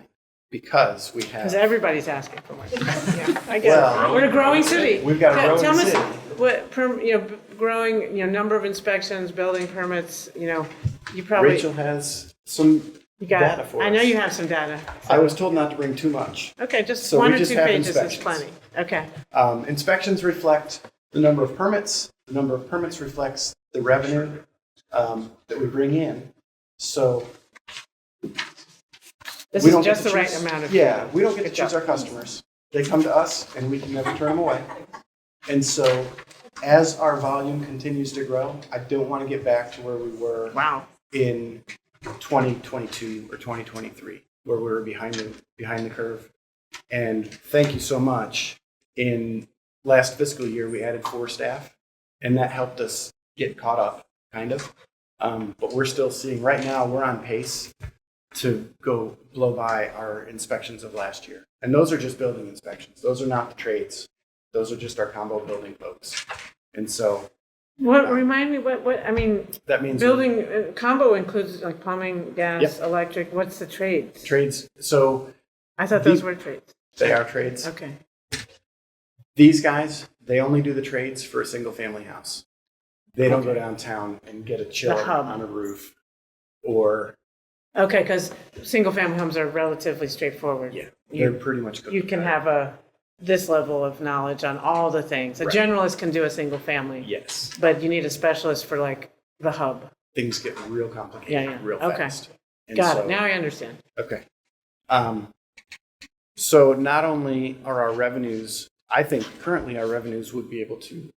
because we have. Because everybody's asking for one. Yeah, I get Well, it. We're a growing city. We've got a growing Tell city. us what growing number of inspections, building permits. You probably Rachel has some data for us. I know you have some data. I was told not to bring too much. Okay, just So one we or just two have pages is inspections. plenty. Okay. Inspections reflect the number of permits. The number of permits reflects the revenue that we bring in. So This we is don't get just to the right choose- amount of. Yeah, we don't get to Good choose job. our customers. They come to us, and we can never turn them away. And so, as our volume continues to grow, I don't want to get back to where we were in 2022 or 2023, where we were behind the curve. And thank you so much. In last fiscal year, we added 4 staff, and that helped us get caught up, kind of. But we're still seeing right now, we're on pace to go blow by our inspections of last year. And those are just building inspections. Those are not the trades. Those are just our combo building folks. And so Remind me what I mean. that means Building combo includes like plumbing, gas, electric. What's the trades? trades. So I thought those were trades. they are trades. Okay. These guys, they only do the trades for a single family house. They don't go downtown and get a chiller hub. on a roof or. Okay, because single-family homes are relatively straightforward. Yeah, they're You, pretty much. you can have this level of knowledge on all the things. A Right. generalist can do a single family. Yes. But you need a specialist for like the hub. Things get real complicated Yeah, yeah. real Okay. fast. And Got so- it. Now I understand. Okay. So not only are our revenues, I think currently our revenues would be able to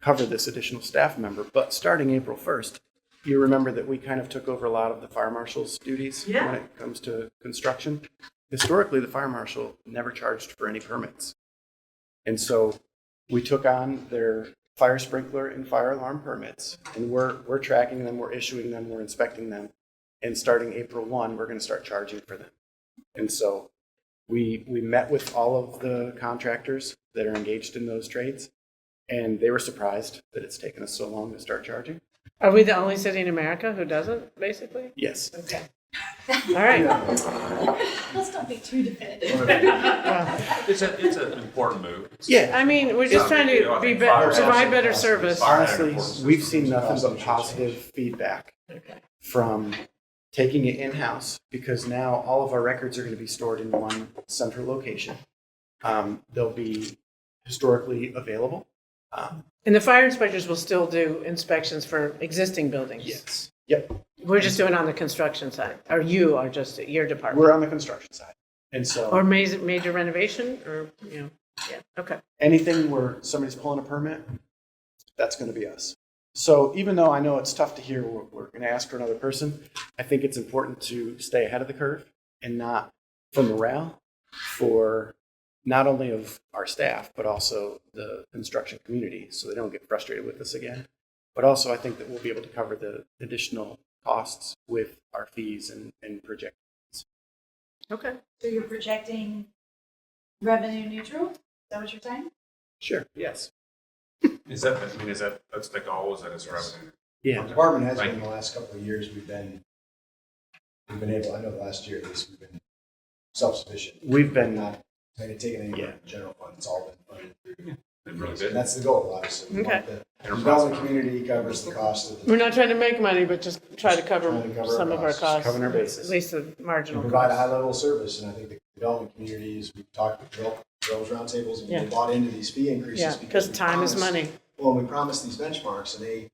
cover this additional staff member, but starting April 1st, you remember that we kind of took over a lot of the fire marshal's duties when it comes to construction. Historically, the fire marshal never charged for any permits. And so we took on their fire sprinkler and fire alarm permits, and we're tracking them, we're issuing them, we're inspecting them. And starting April 1, we're going to start charging for them. And so we met with all of the contractors that are engaged in those trades, and they were surprised that it's taken us so long to start charging. Are we the only city in America who doesn't, basically? Yes. Okay. All right. Let's not be too definitive. It's an important move. Yeah. I mean, we're just trying to be better, provide better service. Honestly, we've seen nothing but positive feedback from taking it in-house, because now all of our records are going to be stored in one central location. They'll be historically available. And the fire inspectors will still do inspections for existing buildings? Yes. Yep. We're just doing it on the construction side, or you are just your department? We're on the construction side. And so Or major renovation, or, yeah, okay. anything where somebody's pulling a permit, that's going to be us. So even though I know it's tough to hear we're going to ask for another person, I think it's important to stay ahead of the curve, and not for morale, for not only of our staff, but also the construction community, so they don't get frustrated with us again. But also, I think that we'll be able to cover the additional costs with our fees and projections. Okay. So you're projecting revenue neutral? Is that what you're saying? Sure, yes. That's the goal, is that it's revenue? Yeah. The department has been, in the last couple of years, we've been able, I know the last year at least, we've been self-sufficient. We've been not taking any from the general fund, it's all been funded through. Been really good. And that's the goal, obviously. We want Okay. the development community covers the cost of the. We're not trying to make money, but just try to cover Trying to cover some our of our costs. costs. Covering our bases. At least the And marginal provide a costs. high level of service, and I think the development communities, we've talked with developers roundtables, and Yeah. we bought into these fee increases. Yeah, because we time is promised- money. Well, we promised these benchmarks, and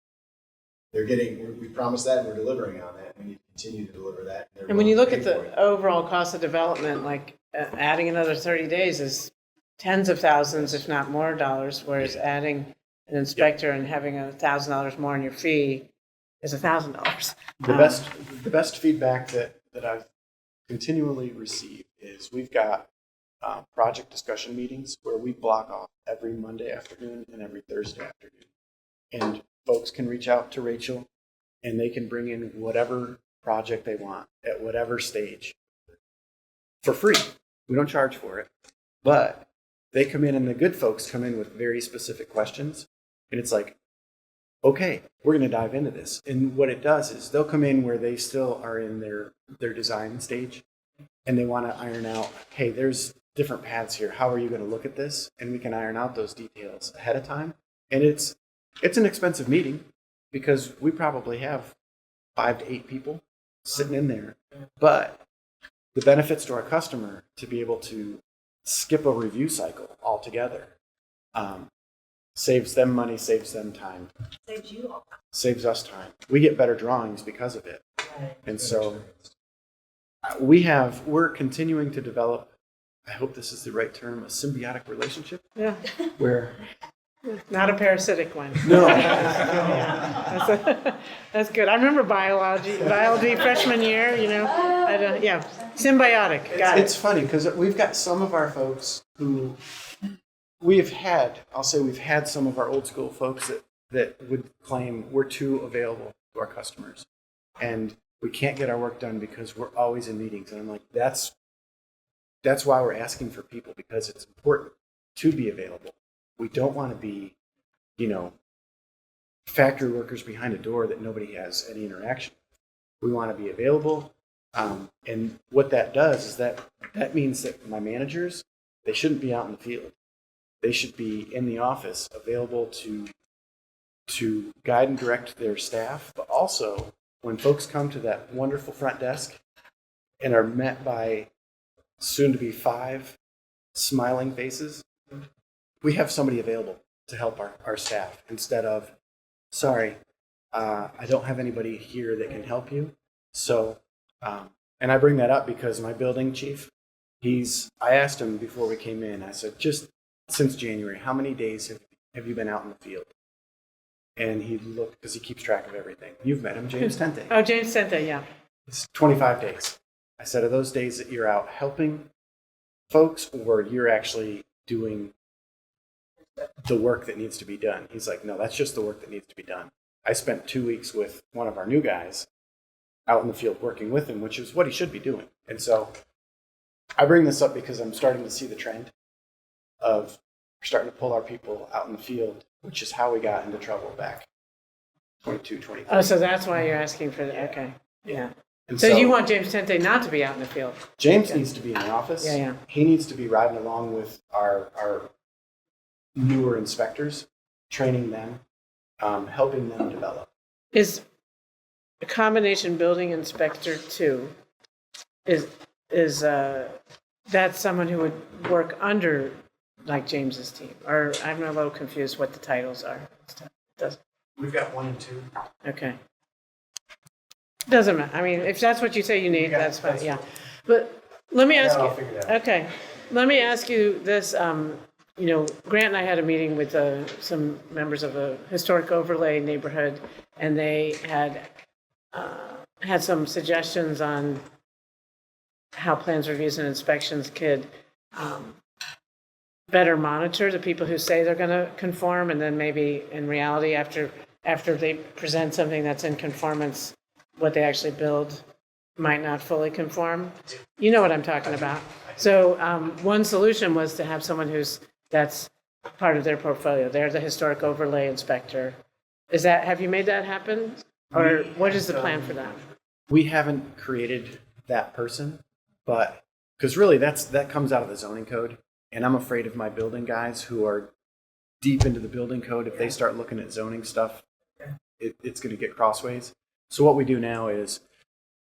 they're getting, we promised that, and we're delivering on that, we need to continue to deliver that. They're And when you willing look to at pay for the it. overall cost of development, like adding another 30 days is tens of thousands, if not more dollars, whereas adding an inspector and having $1,000 more in your fee is $1,000. The best feedback that I've continually received is we've got project discussion meetings where we block off every Monday afternoon and every Thursday afternoon. And folks can reach out to Rachel, and they can bring in whatever project they want at whatever stage for free. We don't charge for it, but they come in, and the good folks come in with very specific questions. And it's like, okay, we're going to dive into this. And what it does is they'll come in where they still are in their design stage, and they want to iron out, hey, there's different paths here. How are you going to look at this? And we can iron out those details ahead of time. And it's an expensive meeting, because we probably have 5 to 8 people sitting in there. But the benefits to our customer to be able to skip a review cycle altogether saves them money, saves them time, Saves you all. saves us time. We get better drawings because of it. And so we're continuing to develop, I hope this is the right term, a symbiotic relationship Yeah, where not a parasitic one. no. That's good. I remember biology freshman year, symbiotic. Got It's funny because we've got some of our folks who we've had some of our old school folks that would claim we're too available to our customers, and we can't get our work done because we're always in meetings. And I'm like, that's why we're asking for people, because it's important to be available. We don't want to be, factory workers behind a door that nobody has any interaction with. We want to be available. And what that does is that means that my managers, they shouldn't be out in the field. they should be in the office, available to guide and direct their staff, but also when folks come to that wonderful front desk and are met by soon to be 5 smiling faces, we have somebody available to help our staff instead of, sorry, I don't have anybody here that can help you. So, and I bring that up because my building chief, I asked him before we came in, I said, just since January, how many days have you been out in the field? And he looked, because he keeps track of everything. You've met him, James Tente. Oh, James Tente, yeah. It's 25 days. I said, are those days that you're out helping folks, or you're actually doing the work that needs to be done? He's like, no, that's just the work that needs to be done. I spent 2 weeks with one of our new guys out in the field working with him, which is what he should be doing. And so I bring this up because I'm starting to see the trend of we're starting to pull our people out in the field, which is how we got into trouble back 22, 23. Oh, so that's why you're asking for that. Okay. Yeah. And So you want James Tente not to be out in the field? James needs to be in the office. Yeah, yeah. He needs to be riding along with our newer inspectors, training them, helping them develop. Is a combination building inspector 2, is that someone who would work under like James's team? Or I'm a little confused what the titles are. We've got 1 and 2. Okay. Doesn't matter. I mean, if that's what you say you need, that's fine, yeah. But let me ask you. I'll figure it out. Okay. Let me ask you this. Grant and I had a meeting with some members of a historic overlay neighborhood, and they had some suggestions on how plans reviews and inspections could better monitor the people who say they're going to conform, and then maybe in reality, after they present something that's in conformance, what they actually build might not fully conform. You know what I'm talking about. So one solution was to have someone that's part of their portfolio. They're the historic overlay inspector. Have you made that happen? Or what is the plan for that? We haven't created that person, but because really that comes out of the zoning code. And I'm afraid of my building guys who are deep into the building code. If they start looking at zoning stuff, it's going to get crossways. So what we do now is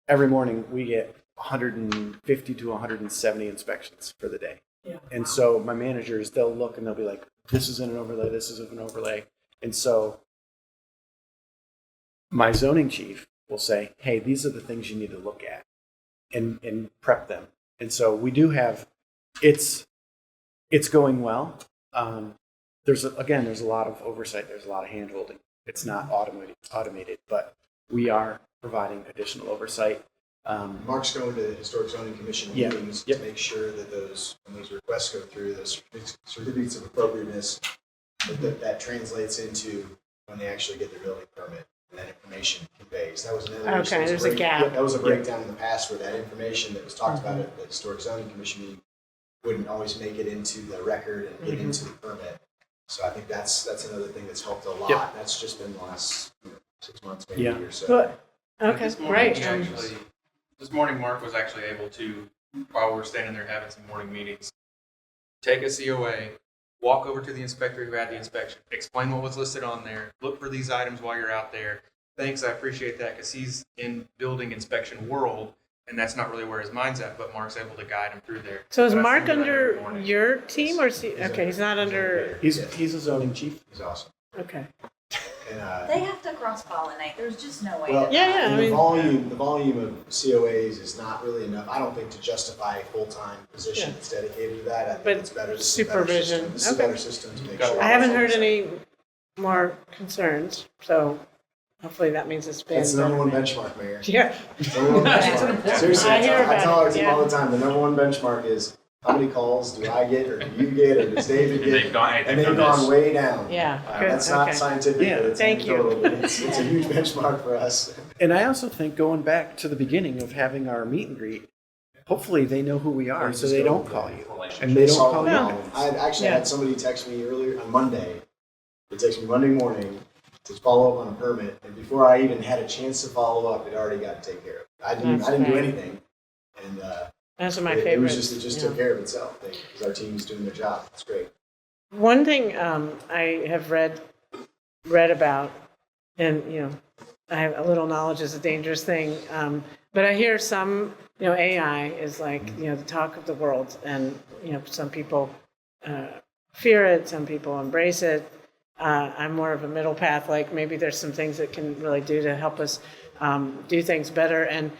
every morning we get 150 to 170 inspections for the day. Yeah. And so my managers, they'll look and they'll be like, this is an overlay, this is an overlay. And so my zoning chief will say, hey, these are the things you need to look at and prep them. And so we do have, it's going well. There's a lot of oversight. There's a lot of hand-holding. It's not automated, but we are providing additional oversight. Mark's going to the Historic Zoning Commission meetings to make sure that when those requests go through, those certificates of appropriateness, that translates into when they actually get their building permit and that information conveys. That was another issue. Okay, there's a gap. That was a breakdown in the past where that information that was talked about at the Historic Zoning Commission meeting wouldn't always make it into the record and get into the permit. So I think that's another thing that's helped a lot. Yep. That's just been the last 6 months, maybe a year or so. But, okay, This morning, great. This morning, Mark was actually able to, while we were standing there having some morning meetings, take a COA, walk over to the inspector who had the inspection, explain what was listed on there, look for these items while you're out there. Thanks, I appreciate that, because he's in building inspection world, and that's not really where his mind's at, but Mark's able to guide him through there. So is But I Mark see that every under morning. your team or okay, he's not under, He's a zoning chief. He's awesome. okay. And, They have to cross-pollinate. There's just no way. well, Yeah, and I mean- the volume of COAs is not really enough, I don't think, to justify a full-time position that's dedicated to that. I think But it's better. This supervision, Is a better system to make sure. I haven't heard any more concerns, so hopefully that means it's been. That's the number one benchmark, Mayor. Yeah. It's the number one benchmark. Seriously, I hear I tell our about it, team all the time, the number one benchmark is how many calls do I get, or do you get, or does David And get? they've gone- And they've gone way down. Yeah, good, That's not okay. scientific, Yeah. but it's Thank you. anecdotal, but it's a huge benchmark for us. And I also think going back to the beginning of having our meet and greet, hopefully they know who we are, so they don't call you. And they don't Solve call the you. problem. I actually Yeah. had somebody text me earlier on Monday. They texted me Monday morning to follow up on a permit, and before I even had a chance to follow up, it already got taken care of. I didn't do great. anything, and Those are my it favorites. just yeah. took care of itself because our team's doing their job. It's great. One thing I have read about, and I have a little knowledge is a dangerous thing, but I hear some, AI is like the talk of the world, and some people fear it, some people embrace it. I'm more of a middle path. Like maybe there's some things it can really do to help us do things better. And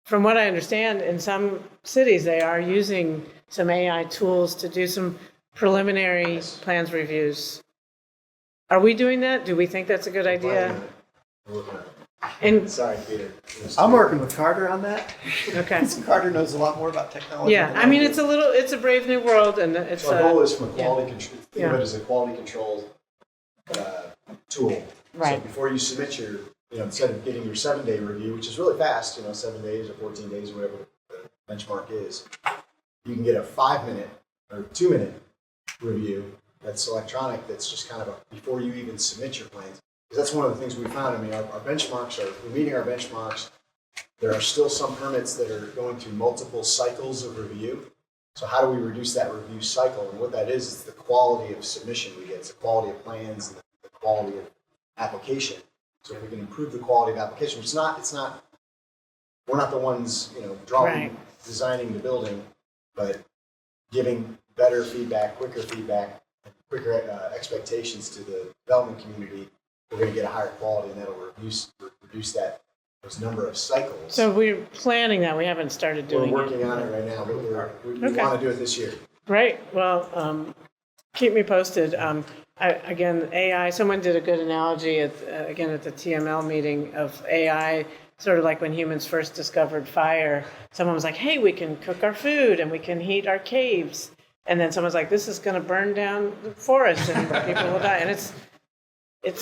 from what I understand, in some cities they are using some AI tools to do some preliminary plans reviews. Are we doing that? Do we think that's a good idea? And Sorry, Peter. I'm working with Carter on that. Okay. Carter knows a lot more about technology. Yeah, than I mean, do. it's a brave new world, and it's. So our goal is from a quality control. Think Yeah. of it as a quality control tool. Right. So before you submit your, instead of getting your 7-day review, which is really fast, 7 days or 14 days or whatever the benchmark is, you can get a 5-minute or 2-minute review that's electronic. That's just kind of before you even submit your plans. Because that's one of the things we found. I mean, our benchmarks we're meeting our benchmarks. There are still some permits that are going through multiple cycles of review. So how do we reduce that review cycle? And what that is the quality of submission we get. It's the quality of plans and the quality of application. So if we can improve the quality of application, it's not, we're not the ones, drawing, designing the building, but giving better feedback, quicker expectations to the development community. We're going to get a higher quality, and that'll reduce those number of cycles. So we're planning that. We haven't started doing it. We're working on it right now, but we want to do it this year. Right. Well, keep me posted. Again, AI. Someone did a good analogy at the TML meeting of AI. Sort of like when humans first discovered fire. Someone was like, "Hey, we can cook our food and we can heat our caves." And then someone's like, "This is going to burn down the forest and people will die." And it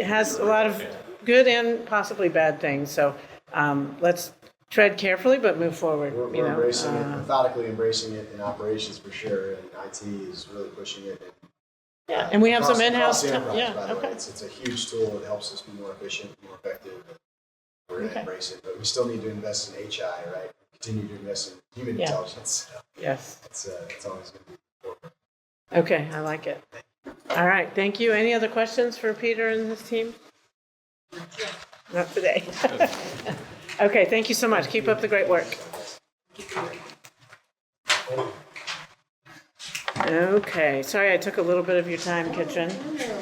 has a lot of good and possibly bad things. So let's tread carefully, but move forward. We're embracing it, methodically embracing it in operations for sure, and IT is really pushing it. Yeah, and we have some in-house. By the way. It's a huge tool. It helps us be more efficient, more effective. We're going to embrace it, but we still need to invest in HI, right? Continue to invest in human intelligence. Yes. It's always going to be important. Okay, I like it. All right, thank you. Any other questions for Peter and his team? Not today. Okay, thank you so much. Keep up the great work. Okay, sorry I took a little bit of your time, Kitchen,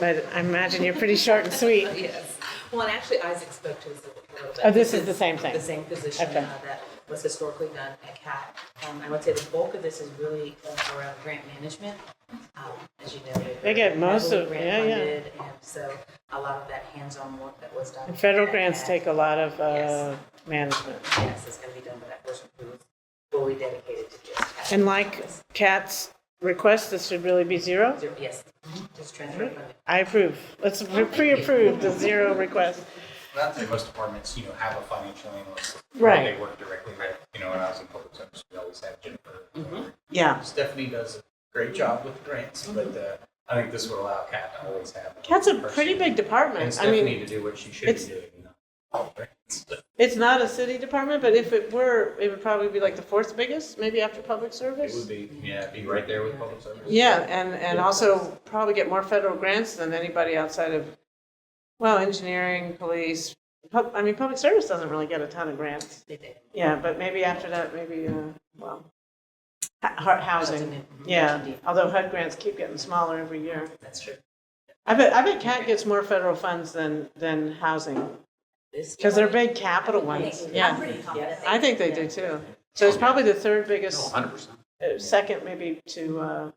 but I imagine you're pretty short and sweet. Yes. Well, and actually, Isaac spoke to us a little bit. Oh, this is the same thing. The same position Okay. that was historically done at CAT. I would say the bulk of this is really around grant management. As you know, They get most of grant funded, and so a lot of that hands-on work that was done. And federal at grants CAT. take a lot of management. Yes, it's going to be done by that person who is fully dedicated to just CAT. And like Kat's request, this should really be zero? Yes, just transfer funding. I approve. Let's pre-approve the zero request. I'd say most departments, have a financial analyst. Right. They work directly with, when I was in public service, we always had Jennifer. Yeah. Stephanie does a great job with grants, but I think this would allow Kat to always have. Kat's a pretty big department. And I mean, Stephanie to do what she should be doing. All grants. it's not a city department, but if it were, it would probably be like the fourth biggest, maybe after public service. It would be, be right there with public service. Yeah, and also probably get more federal grants than anybody outside of, engineering, police. Public service doesn't really get a ton of grants. Yeah, but maybe after that, housing. Yeah, although HUD grants keep getting smaller every year. That's true. I bet CAT gets more federal funds than housing. Because they're big capital ones. Yeah, I think they do too. So it's probably the third biggest. 100%. Second, maybe to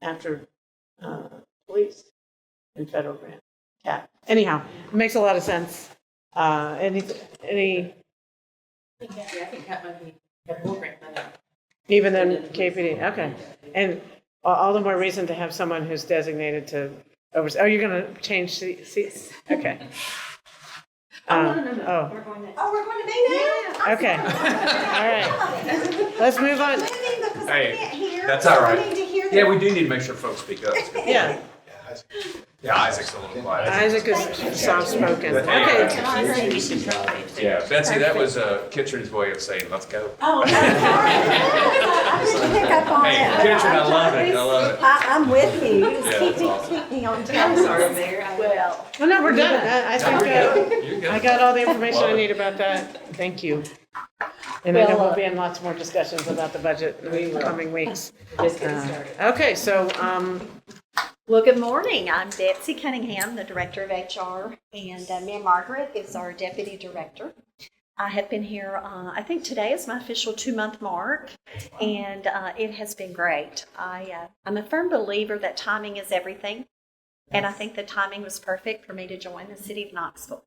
after police and federal grant. CAT. Anyhow, it makes a lot of sense. Any I think CAT might be have more grant funding. even than KPD? Okay, and all the more reason to have someone who's designated to oversee. Oh, you're going to change seats? Okay. No. Oh. We're going to be there? Okay. All right. Let's move on. Hey, that's all right. Yeah, we do need to make sure folks speak up. Yeah. Yeah, Isaac's a little quiet. Isaac is soft-spoken. Okay. Yeah, Betsy, that was Kitchen's way of saying, let's go. Oh, didn't pick up on it. Hey, Gretchen, I love it. I love it. I'm with you. You just Yeah, keep that's me, awesome. keep me on I'm task. sorry, Mayor. Well, Well, no, we're done. I think You're good. I got all the information Love I it. need about that. Thank you. And I know Well, we'll be in lots more discussions about the budget in the coming weeks. Just getting started. Okay, so, well, good morning. I'm Betsy Cunningham, the Director of HR, and Mayor Margaret is our Deputy Director. I have been here, I think today is my official 2-month mark, and it has been great. I'm a firm believer that timing is everything, and I think the timing was perfect for me to join the city of Knoxville.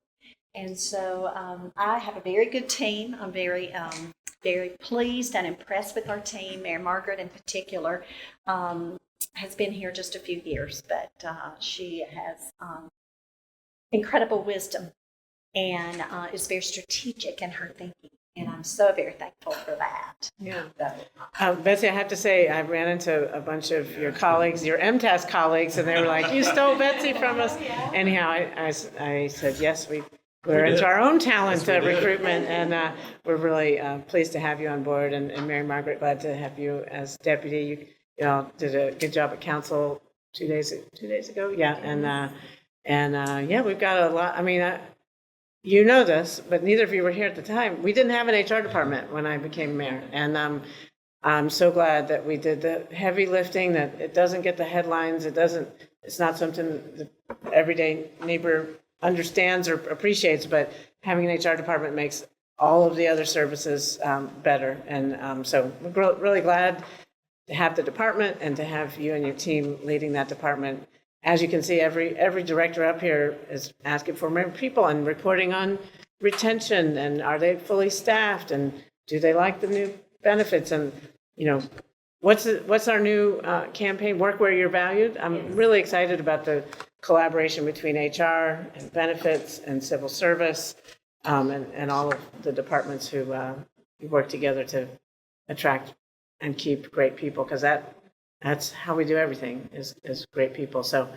And so I have a very good team. I'm very pleased and impressed with our team. Mayor Margaret in particular has been here just a few years, but she has incredible wisdom and is very strategic in her thinking. And I'm so very thankful for that. yeah. Betsy, I have to say, I ran into a bunch of your colleagues, your MTAS colleagues, and they were like, you stole Betsy from us. Anyhow, I said, yes, we're into our own talent recruitment, and we're really pleased to have you on board. And Mary Margaret, glad to have you as deputy. You all did a good job at council 2 days ago. Yeah, and yeah, we've got a lot. I mean, you know this, but neither of you were here at the time. We didn't have an HR department when I became mayor, and I'm so glad that we did the heavy lifting. That it doesn't get the headlines. It's not something the everyday neighbor understands or appreciates, but having an HR department makes all of the other services better. And so we're really glad to have the department and to have you and your team leading that department. As you can see, every director up here is asking for more people and reporting on retention and are they fully staffed and do they like the new benefits and, you know, what's our new campaign, Work Where You're Valued? I'm really excited about the collaboration between HR and benefits and civil service and all of the departments who work together to attract and keep great people, because that's how we do everything is great people. So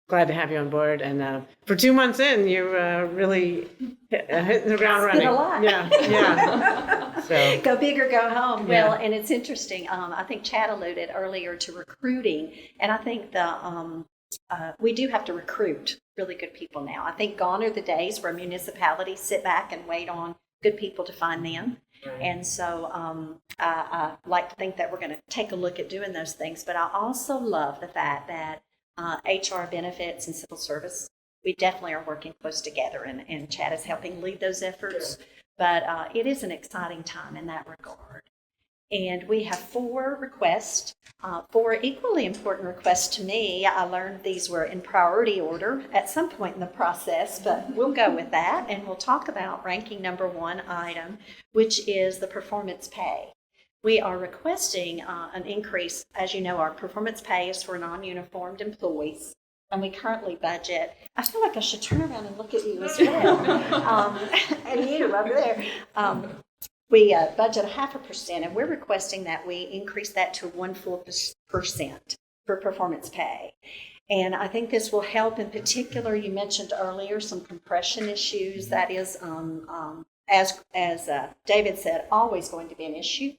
glad to have you on board. And for 2 months in, you really hitting the ground running. It's been a lot. Yeah. So Go big or go home. Yeah. Well, and it's interesting. I think Chad alluded earlier to recruiting, and I think we do have to recruit really good people now. I think gone are the days where municipalities sit back and wait on good people to find them. And so I like to think that we're going to take a look at doing those things. But I also love the fact that HR benefits and civil service, we definitely are working close together, and Chad is helping lead those efforts. But it is an exciting time in that regard. And we have 4 requests, 4 equally important requests to me. I learned these were in priority order at some point in the process, but we'll go with that. And we'll talk about ranking number 1 item, which is the performance pay. We are requesting an increase. As you know, our performance pay is for non-uniformed employees. And we currently budget, I feel like I should turn around and look at you as well. And you over there. We budget 0.5%, and we're requesting that we increase that to 1 full % for performance pay. And I think this will help. In particular, you mentioned earlier some compression issues. That is, as David said, always going to be an issue.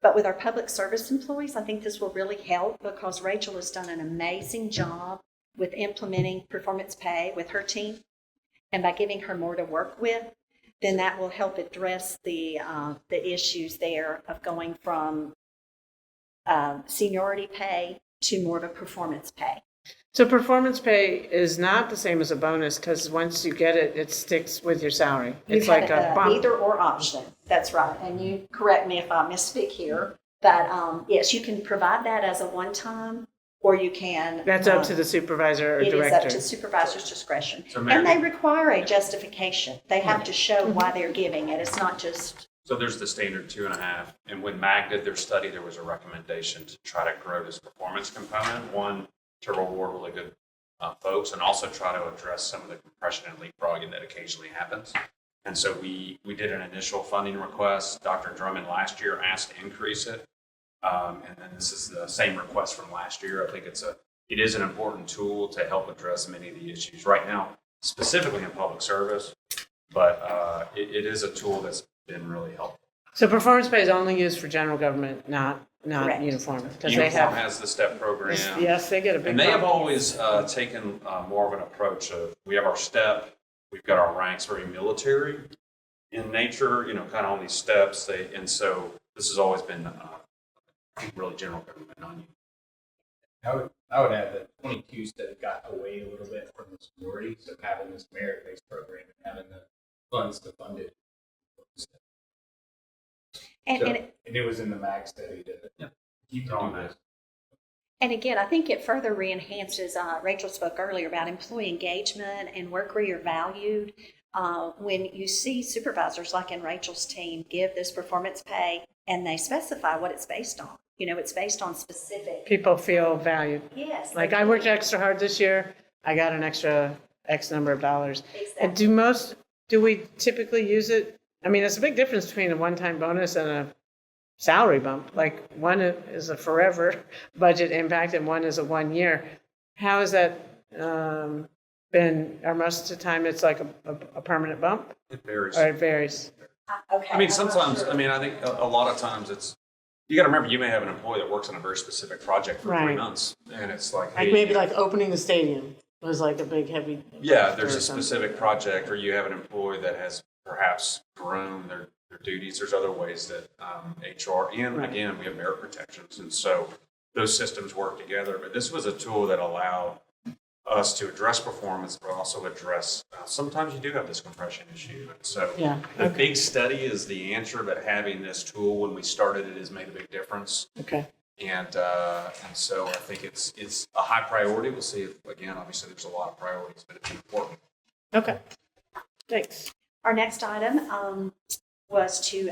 But with our public service employees, I think this will really help because Rachel has done an amazing job with implementing performance pay with her team. And by giving her more to work with, then that will help address the issues there of going from seniority pay to more of a performance pay. So performance pay is not the same as a bonus, because once you get it, it sticks with your salary. It's like a bump. Either or option. That's right. And you correct me if I misspeak here. But yes, you can provide that as a one-time, or you can. That's up to the supervisor or director. It is up to supervisor's discretion. So, Mary, and they require a justification. They have to show why they're giving it. It's not just. So there's the standard 2.5, and when MAG did their study, there was a recommendation to try to grow this performance component. One, to reward really good folks, and also try to address some of the compression and leapfrogging that occasionally happens. And so we did an initial funding request. Dr. Drummond last year asked to increase it. And then this is the same request from last year. I think it is an important tool to help address many of the issues right now, specifically in public service, but it is a tool that's been really helpful. So performance pay is only used for general government, not not Correct. uniform. Because they Uniform have, has the STEP program. yes, they get a big. And they have bump. always taken more of an approach of, we have our step, we've got our ranks very military in nature, kind of on these steps. And so this has always been really general government, non-union. I would add that 22 study got away a little bit from the seniority, so having this merit-based program and having the funds to fund it. And it was in the MAG study to keep on that. And again, I think it further re-enhances, Rachel spoke earlier about employee engagement and work where you're valued. When you see supervisors like in Rachel's team give this performance pay and they specify what it's based on. It's based on specific. People feel valued. Yes. Like I worked extra hard this year, I got an extra X number of dollars. Exactly. And do we typically use it? I mean, there's a big difference between a one-time bonus and a salary bump. Like one is a forever budget impact and one is a 1 year. How has that been, or most of the time it's like a permanent bump? It varies. Or it varies? Okay. I mean, sometimes, I think a lot of times you got to remember, you may have an employee that works on a very specific project for 3 Right. months, and it's like, Like hey, maybe like opening the stadium was like a big heavy. yeah, there's or a something. specific project, or you have an employee that has perhaps grown their duties. There's other ways that HR, and Right. again, we have merit protections, and so those systems work together. But this was a tool that allowed us to address performance, but also address, sometimes you do have this compression issue. And so Yeah, the okay. big study is the answer, but having this tool when we started it has made a big difference. Okay. And so I think it's a high priority. We'll see if, again, obviously there's a lot of priorities, but it's important. Okay. Thanks. Our next item was to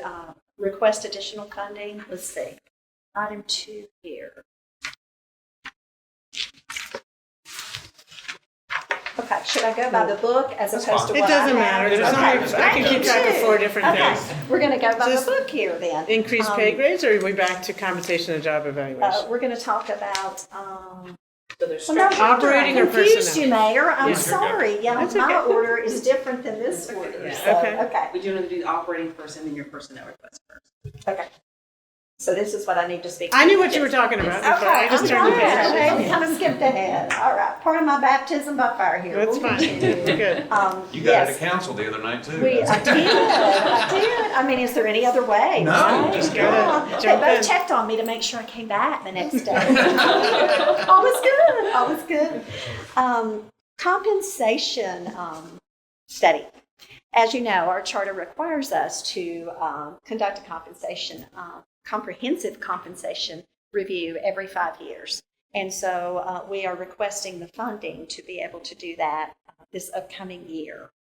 request additional funding. Let's see. Item 2 here. Okay, should I go by the book as opposed to It what doesn't I matter. have? There's Okay. only, I can keep track of 4 different Okay, things. we're going to go by Just the book here then. Increased pay grades, or are we back to compensation and job evaluation? We're going to talk about. So there's Well, no, Operating I or confused personnel? you, Mayor. I'm Yeah. sorry. Yeah, That's my okay. order is different than this order. Yeah. So, Okay. okay. We do want to do the operating first and then your personnel request first. Okay. So this is what I need to speak. I knew what you were talking about. Okay, I just turned the page. Okay, we kind of skipped ahead. All right, part of my baptism by fire here. That's We'll fine. continue. That's good. You got it Yes. at council the other night, too. I did. I mean, is there any other way? No, right? just go. Yeah. They Jump both in. checked on me to make sure I came back the next day. All was good. All was good. Compensation study. As you know, our charter requires us to conduct a comprehensive compensation review every 5 years. And so we are requesting the funding to be able to do that this upcoming year.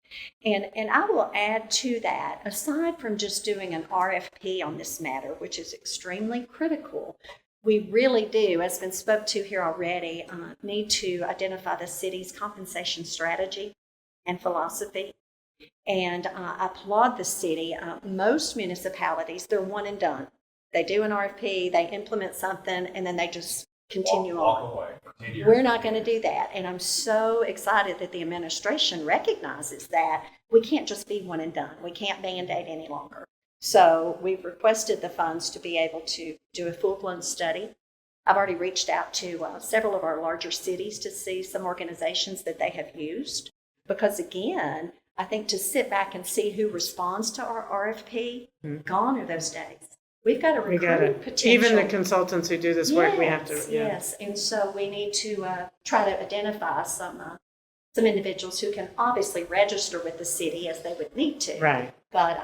And I will add to that, aside from just doing an RFP on this matter, which is extremely critical, we really do, as been spoke to here already, need to identify the city's compensation strategy and philosophy. And I applaud the city. Most municipalities, they're one and done. They do an RFP, they implement something, and then they just continue on. Walk away. We're not going to do that. And I'm so excited that the administration recognizes that we can't just be one and done. We can't Band-Aid any longer. So we've requested the funds to be able to do a full-blown study. I've already reached out to several of our larger cities to see some organizations that they have used. Because again, I think to sit back and see who responds to our RFP, gone are those days. We've got to We got recruit it. potential. Even the consultants who do this work, we have to. Yeah. Yes, and so we need to try to identify some individuals who can obviously register with the city as they would need to. Right. But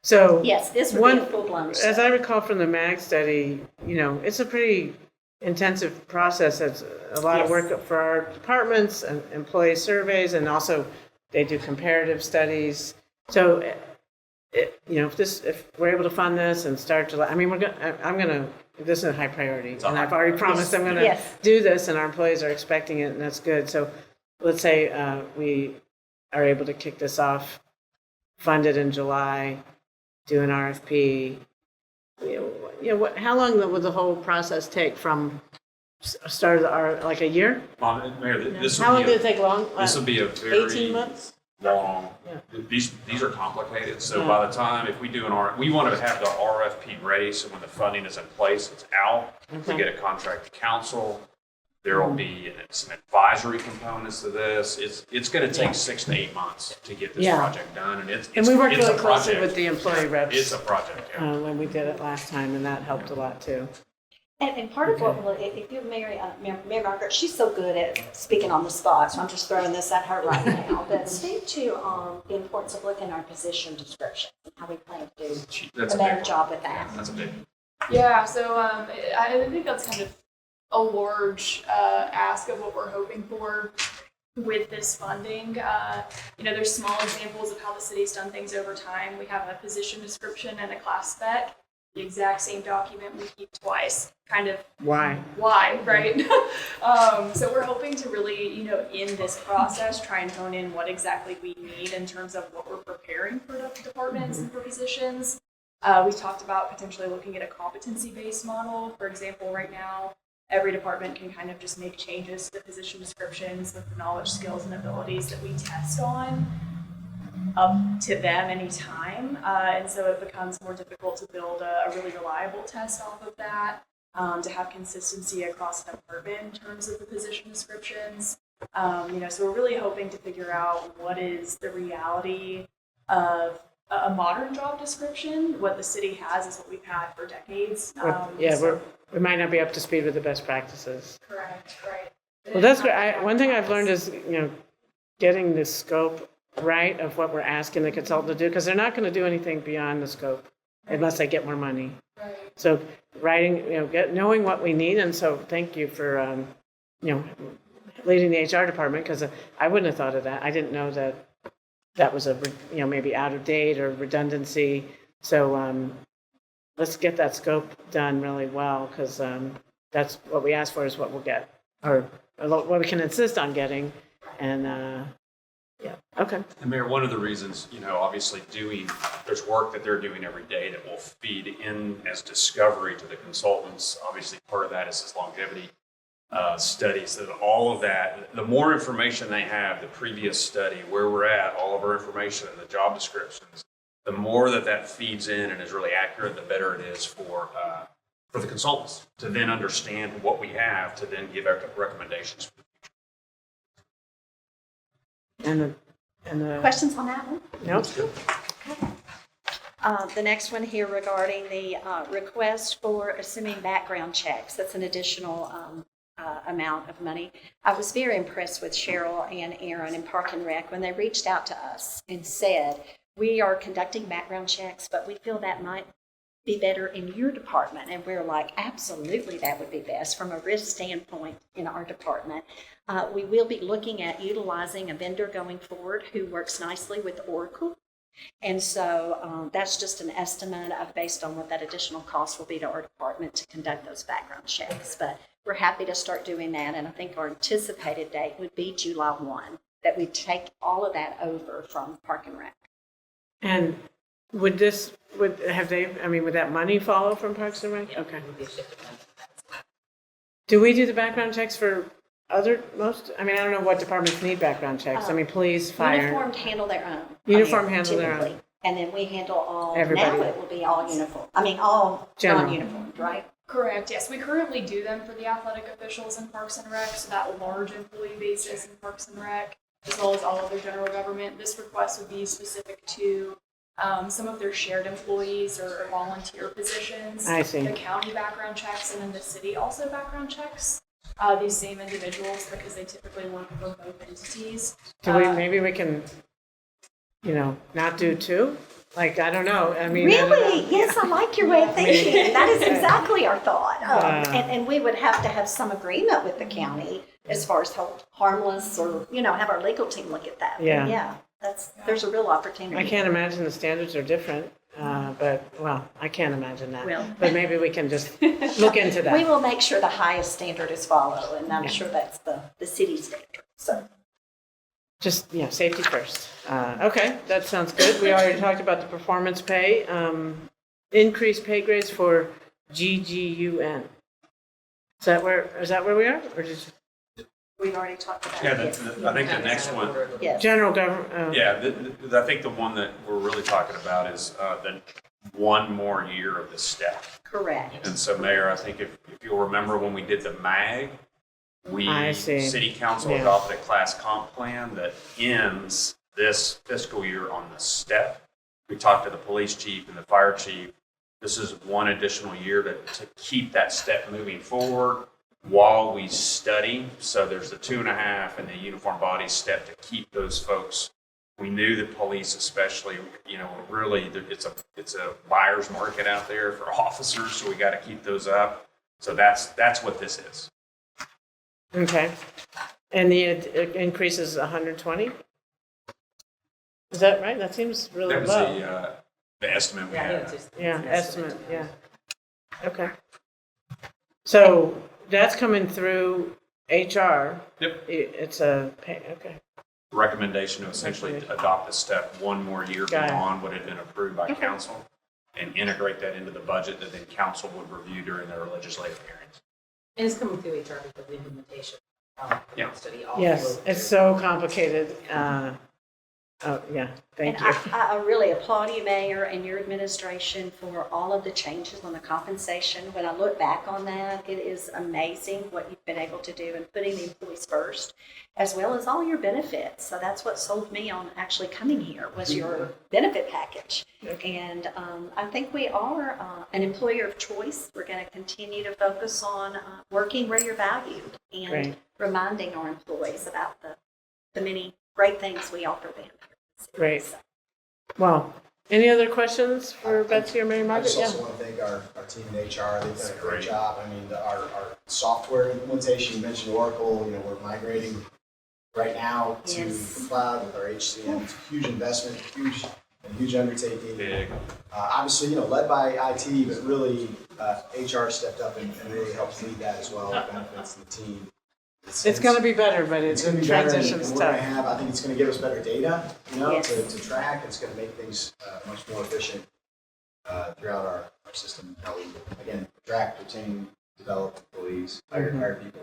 So yes, this would be a full-blown as I recall from the MAG study, it's a pretty intensive process. It's a lot of Yes. work for our departments and employee surveys, and they do comparative studies. So, if we're able to fund this and start to, this is a high priority, and I've already promised I'm going to Yes. do this, and our employees are expecting it, and that's good. So, let's say we are able to kick this off, fund it in July, do an RFP. How long would the whole process take from start of like a year? Mayor, this How long would did be it take long? this would be a very 18 months? long. These are complicated, so by the time, if we do we want to have the RFP ready, so when the funding is in place, it's out. We get a contract to council. There will be some advisory components to this. It's going to take 6 to 8 months to get this project done, and And we worked it's really a closely project. with the employee reps. It's a project, yeah. When we did it last time, and that helped a lot too. And part of what, if you Mary Margaret, she's so good at speaking on the spot, so I'm just throwing this at her right now. But speak to the importance of looking at our position description and how we plan to do That's a better job with that. That's a big. Yeah, so I think that's kind of a large ask of what we're hoping for with this funding. There's small examples of how the city's done things over time. We have a position description and a class spec, the exact same document we keep twice. Kind of Why, right? So we're hoping to really, in this process, try and hone in what exactly we need in terms of what we're preparing for the departments and for positions. We talked about potentially looking at a competency-based model. For example, right now, every department can kind of just make changes to the position descriptions with the knowledge, skills, and abilities that we test on up to them anytime. And so it becomes more difficult to build a really reliable test off of that, to have consistency across the department in terms of the position descriptions. So we're really hoping to figure out what is the reality of a modern job description. What the city has is what we've had for decades. we might not be up to speed with the best practices. Correct, right. Well, that's great. One thing I've learned is, getting the scope right of what we're asking the consultant to do, because they're not going to do anything beyond the scope unless they get more money. Right. So writing, knowing what we need, and so thank you for, leading the HR department, because I wouldn't have thought of that. I didn't know that was maybe out of date or redundancy. So let's get that scope done really well, because that's what we ask for is what we'll get, or what we can insist on getting. And okay. And Mayor, one of the reasons, obviously there's work that they're doing every day that will feed in as discovery to the consultants. Obviously, part of that is this longevity studies, that all of that, the more information they have, the previous study, where we're at, all of our information, the job descriptions, the more that feeds in and is really accurate, the better it is for the consultants to then understand what we have, to then give our recommendations. And the Questions on that one? nope. The next one here regarding the request for assuming background checks. That's an additional amount of money. I was very impressed with Cheryl and Aaron in Park and Rec when they reached out to us and said, we are conducting background checks, but we feel that might be better in your department. And we're like, absolutely, that would be best from a risk standpoint in our department. We will be looking at utilizing a vendor going forward who works nicely with Oracle. And so that's just an estimate of based on what that additional cost will be to our department to conduct those background checks. But we're happy to start doing that. And I think our anticipated date would be July 1, that we take all of that over from Park and Rec. And would that money follow from Parks and Rec? Okay. Do we do the background checks for I don't know what departments need background checks. Police, fire. Uniformed handle their own. Uniform handle their own. Typically. And then we handle all, Everybody. now it will be all uniform. All General. non-uniformed, right? Correct, yes. We currently do them for the athletic officials in Parks and Rec, so that large employee basis in Parks and Rec, as well as all other general government. This request would be specific to some of their shared employees or volunteer positions. I see. The county background checks, and then the city also background checks these same individuals, because they typically work for both entities. Maybe we can, not do two? I don't know. Really? I don't know. Yes, I like your way of thinking. That is exactly our thought. And we would have to have some agreement with the county as far as hold harmless or, have our legal team look at that. But Yeah. there's a real opportunity. I can't imagine the standards are different, I can't imagine that. Well. But maybe we can just look into that. We will make sure the highest standard is followed, and I'm sure that's the city standard. So. Just, safety first. Okay, that sounds good. We already talked about the performance pay. Increased pay grades for GGUN. Is that where we are? Or We've already talked about Yeah, it. I think the next one, Yes. General government, yeah, I think the one that we're really talking about is the one more year of the step. Correct. And so, Mayor, I think if you'll remember when we did the MAG, I see. City Council Yeah. adopted a class comp plan that ends this fiscal year on the step. We talked to the police chief and the fire chief. This is one additional year to keep that step moving forward while we study. So there's the 2.5 and the uniform body step to keep those folks. We knew that police especially, really, it's a buyer's market out there for officers, so we got to keep those up. So that's what this is. okay. And the increase is 120? Is that right? That seems really That was low. the estimate we had. Yeah, estimate, yeah. Okay. So that's coming through HR. Yep. It's a pay, okay. Recommendation to essentially adopt the step one more year Got it. beyond what had been approved by Okay. council and integrate that into the budget that then council would review during their legislative hearings. And it's coming through HR because of the implementation. Yeah. Study all Yes, through. it's so complicated. Oh, yeah, thank And you. I really applaud you, Mayor, and your administration for all of the changes on the compensation. When I look back on that, it is amazing what you've been able to do in putting the employees first, as well as all your benefits. So that's what sold me on actually coming here, was your benefit package. And I think we are an employer of choice. We're going to continue to focus on working where you're valued and Great. reminding our employees about the many great things we offer them. Great. Well, any other questions for Betsy or Mary I Margaret? just Yeah. also want to thank our team in HR. They've done a great Great. job. I mean, our software implementation, you mentioned Oracle, we're migrating right now to Yes. the cloud with our HCM. It's a huge investment, huge undertaking. Big. Obviously, led by IT, but really HR stepped up and really helped lead that as well, benefits the team. It's going to be better, but It's it's going to be better, and transition's we're going to tough. have, I think it's going to give us better data, Yes. to track. It's going to make things much more efficient throughout our system. How we, again, attract, retain, develop employees, hire people.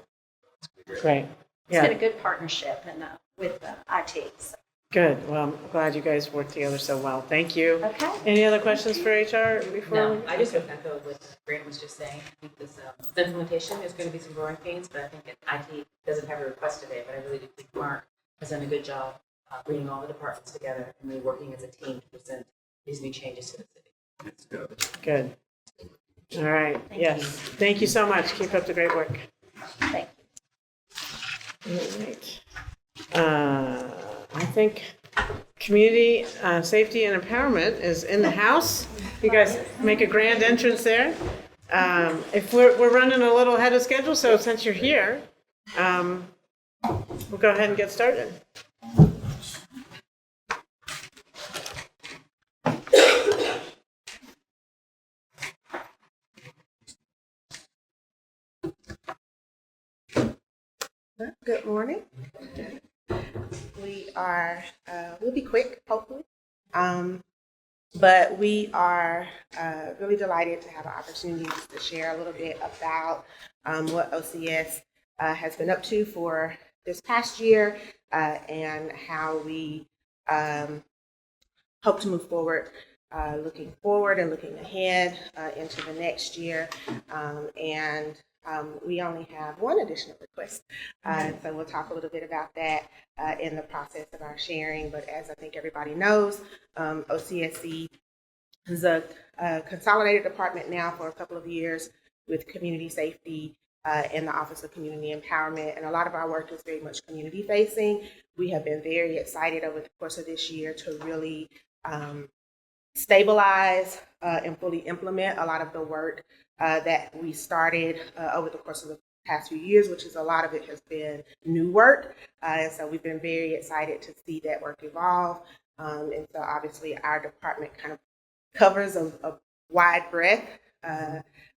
It's going to be great. Great. It's been a Yeah, good partnership and with IT. So. good. Well, I'm glad you guys work together so well. Thank you. Okay. Any other questions for HR before? No, we- I just would echo what Grant was just saying. I think this implementation, there's going to be some growing pains, but I think IT doesn't have a request today, but I really do think Mark has done a good job bringing all the departments together and really working as a team to present these new changes to the city. It's good. Good. All right. Thank Yes. you. Thank you so much. Keep up the great work. Thank you. All right. I think community safety and empowerment is in the house. You guys make a grand entrance there. If we're running a little ahead of schedule, so since you're here, we'll go ahead and get started. Good morning. We'll be quick, hopefully. But we are really delighted to have an opportunity to share a little bit about what OCS has been up to for this past year and how we hope to move forward, looking forward and looking ahead into the next year. We only have one additional request, so we'll talk a little bit about that in the process of our sharing. But as I think everybody knows, OCSC is a consolidated department now for a couple of years with community safety and the Office of Community Empowerment, and a lot of our work is very much community facing. We have been very excited over the course of this year to really stabilize and fully implement a lot of the work that we started over the course of the past few years, which is a lot of it has been new work. And so we've been very excited to see that work evolve. And so obviously our department kind of covers a wide breadth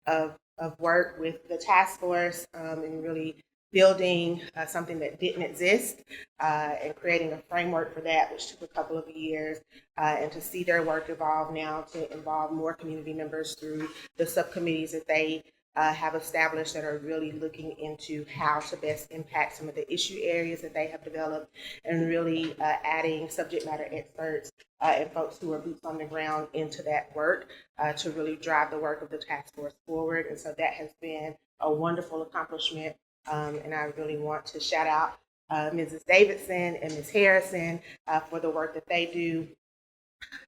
of work with the task force and really building something that didn't exist and creating a framework for that, which took a couple of years, and to see their work evolve now to involve more community members through the subcommittees that they have established that are really looking into how to best impact some of the issue areas that they have developed, and really adding subject matter experts and folks who are boots on the ground into that work to really drive the work of the task force forward. And so that has been a wonderful accomplishment. And I really want to shout out Mrs. Davidson and Ms. Harrison for the work that they do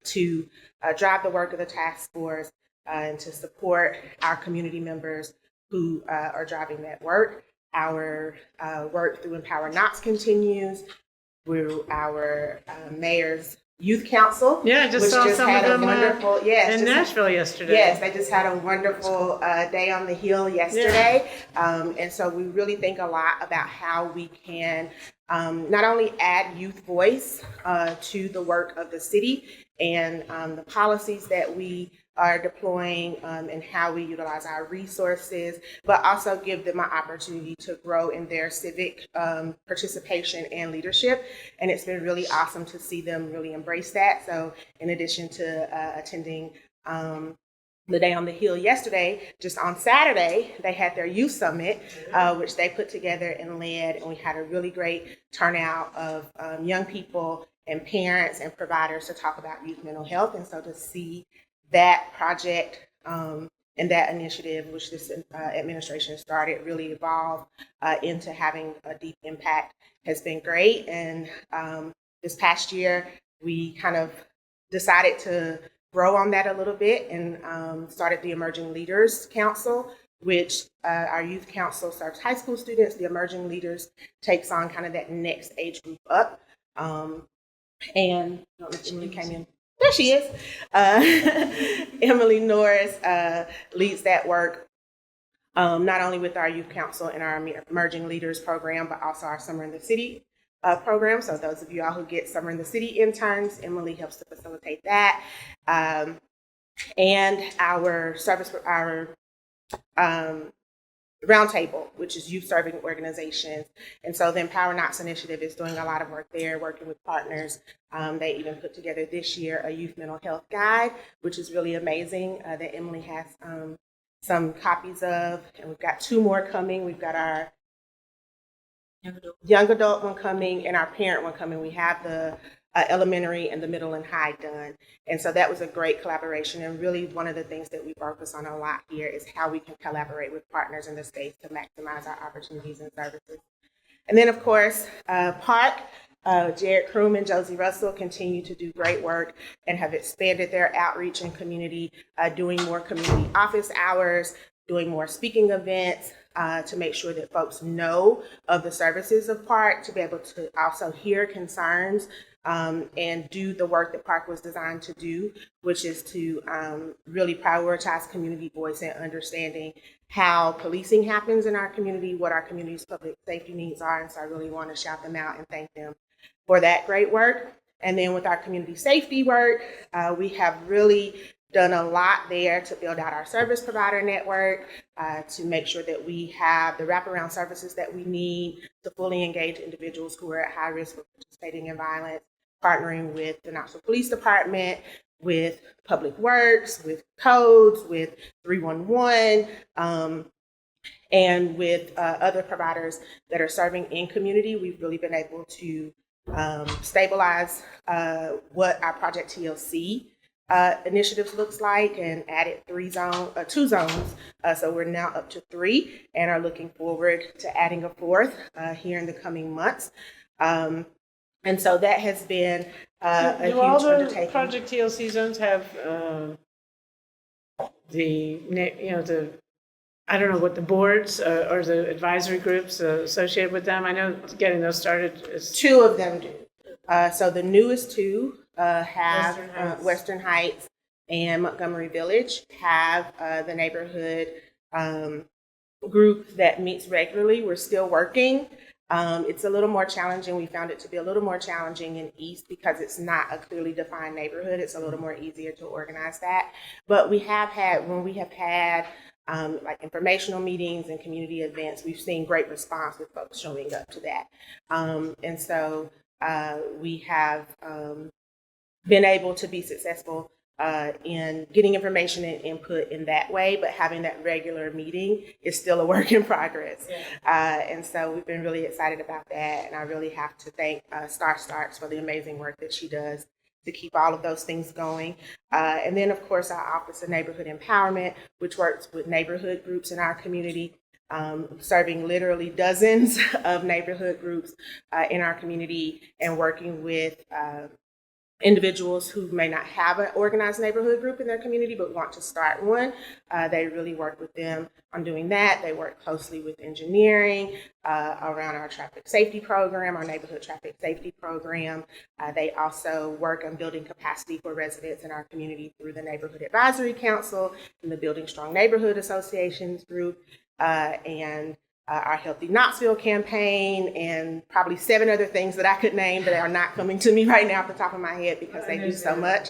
to drive the work of the task force and to support our community members who are driving that work. Our work through Empower Knox continues through our mayor's youth council. Yeah, I just which saw just some had of them a wonderful, in Nashville yesterday. Yes, they just had a wonderful day on the Hill yesterday. Yeah. And so we really think a lot about how we can not only add youth voice to the work of the city and the policies that we are deploying and how we utilize our resources, but also give them an opportunity to grow in their civic participation and leadership. And it's been really awesome to see them really embrace that. So in addition to attending the day on the Hill yesterday, just on Saturday, they had their youth summit, which they put together and led, and we had a really great turnout of young people and parents and providers to talk about youth mental health. And so to see that project and that initiative, which this administration started, really evolve into having a deep impact has been great. And this past year, we kind of decided to grow on that a little bit and started the Emerging Leaders Council, which our youth council serves high school students. The Emerging Leaders takes on kind of that next age group up. And I don't know if Emily came in. There she is. Emily Norris leads that work, not only with our youth council and our Emerging Leaders program, but also our Summer in the City program. So those of you all who get Summer in the City interns, Emily helps to facilitate that. And our roundtable, which is youth serving organizations. And so the Empower Knox initiative is doing a lot of work there, working with partners. They even put together this year a youth mental health guide, which is really amazing, that Emily has some copies of, and we've got 2 more coming. We've got our young adult one coming and our parent one coming. We have the elementary and the middle and high done. And so that was a great collaboration. And really one of the things that we focus on a lot here is how we can collaborate with partners in the space to maximize our opportunities and services. And then of course, Park, Jared Kroom and Josie Russell continue to do great work and have expanded their outreach and community, doing more community office hours, doing more speaking events, to make sure that folks know of the services of Park, to be able to also hear concerns and do the work that Park was designed to do, which is to really prioritize community voice and understanding how policing happens in our community, what our community's public safety needs are. And so I really want to shout them out and thank them for that great work. And then with our community safety work, we have really done a lot there to build out our service provider network, to make sure that we have the wraparound services that we need to fully engage individuals who are at high risk for participating in violence, partnering with the Knoxville Police Department, with Public Works, with codes, with 311, and with other providers that are serving in community. We've really been able to stabilize what our Project TLC initiatives looks like, and added 2 zones. So we're now up to 3 and are looking forward to adding a 4th here in the coming months. And so that has been a huge undertaking. Do all the Project TLC zones have I don't know what the boards or the advisory groups associated with them? I know getting those started is... 2 of them do. So the newest 2 have Western Heights and Montgomery Village have the neighborhood group that meets regularly. We're still working. It's a little more challenging. We found it to be a little more challenging in East because it's not a clearly defined neighborhood. It's a little more easier to organize that. But we have had, when we have had like informational meetings and community events, we've seen great response with folks showing up to that. And so we have been able to be successful in getting information and input in that way, but having that regular meeting is still a work in progress. And so we've been really excited about that, and I really have to thank Star Starks for the amazing work that she does to keep all of those things going. And then, of course, our Office of Neighborhood Empowerment, which works with neighborhood groups in our community, serving literally dozens of neighborhood groups in our community and working with individuals who may not have an organized neighborhood group in their community but want to start one. They really work with them on doing that. They work closely with engineering around our traffic safety program, our neighborhood traffic safety program. They also work on building capacity for residents in our community through the Neighborhood Advisory Council and the Building Strong Neighborhood Associations group, and our Healthy Knoxville campaign, and probably 7 other things that I could name that are not coming to me right now off the top of my head because they do so much.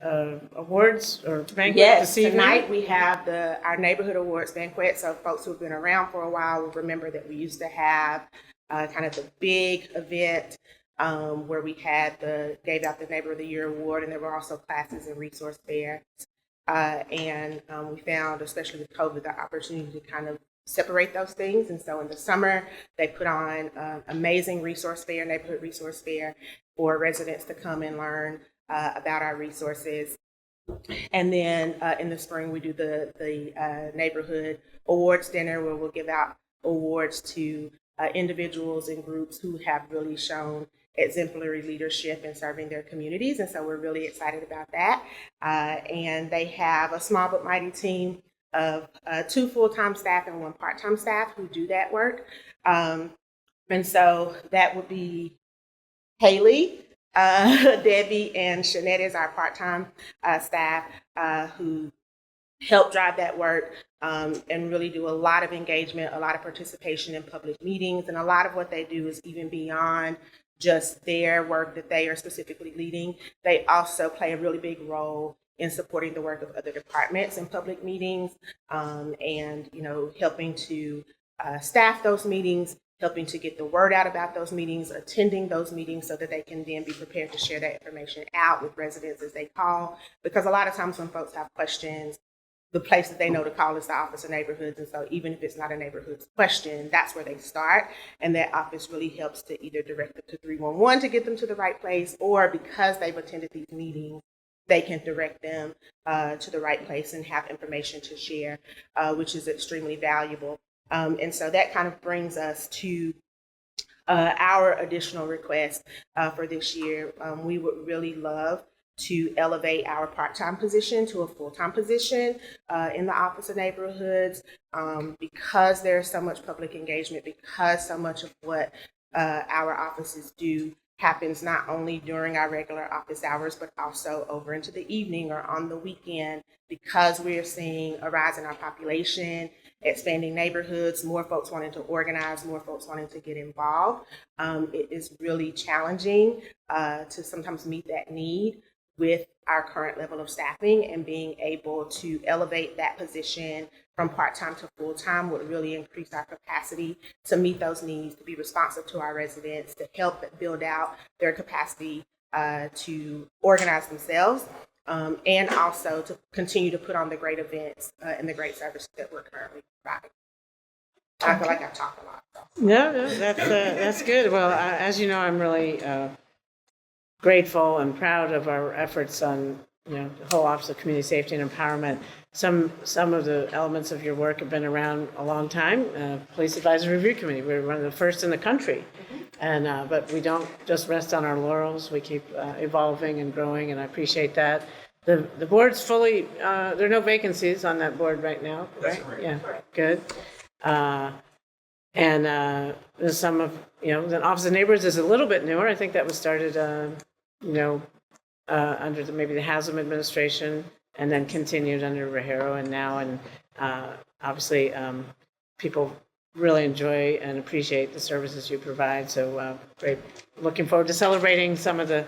Awards or banquet Yes, this evening? tonight we have our neighborhood awards banquet. So folks who have been around for a while will remember that we used to have kind of the big event where we gave out the Neighbor of the Year award, and there were also classes and resource fairs. And we found, especially with COVID, the opportunity to kind of separate those things. And so in the summer, they put on an amazing resource fair, neighborhood resource fair, for residents to come and learn about our resources. And then in the spring, we do the neighborhood awards dinner, where we'll give out awards to individuals and groups who have really shown exemplary leadership in serving their communities. And so we're really excited about that. And they have a small but mighty team of 2 full-time staff and 1 part-time staff who do that work. And so that would be Haley, Debbie, and Shanette is our part-time staff who help drive that work and really do a lot of engagement, a lot of participation in public meetings. And a lot of what they do is even beyond just their work that they are specifically leading. They also play a really big role in supporting the work of other departments in public meetings, and helping to staff those meetings, helping to get the word out about those meetings, attending those meetings so that they can then be prepared to share that information out with residents as they call. Because a lot of times when folks have questions, the place that they know to call is the Office of Neighborhoods. And so even if it's not a neighborhoods question, that's where they start. And that office really helps to either direct them to 311 to get them to the right place, or because they've attended these meetings, they can direct them to the right place and have information to share, which is extremely valuable. And so that kind of brings us to our additional request for this year. We would really love to elevate our part-time position to a full-time position in the Office of Neighborhoods, because there's so much public engagement, because so much of what our offices do happens not only during our regular office hours, but also over into the evening or on the weekend, because we're seeing a rise in our population, expanding neighborhoods, more folks wanting to organize, more folks wanting to get involved. It is really challenging to sometimes meet that need with our current level of staffing, and being able to elevate that position from part-time to full-time would really increase our capacity to meet those needs, to be responsive to our residents, to help build out their capacity to organize themselves, and also to continue to put on the great events and the great services that we're currently providing. I feel like I've talked a lot. So. No, that's good. Well, as you know, I'm really grateful and proud of our efforts on the whole Office of Community Safety and Empowerment. Some of the elements of your work have been around a long time. Police Advisory Review Committee, we're one of the first in the country, and but we don't just rest on our laurels. We keep evolving and growing, and I appreciate that. The board's fully. There are no vacancies on that board right now, right? Yeah, good. And there's some of the Office of Neighborhoods is a little bit newer. I think that was started under maybe the Haslam administration, and then continued under Rajero, and now, and obviously people really enjoy and appreciate the services you provide. So great. Looking forward to celebrating some of the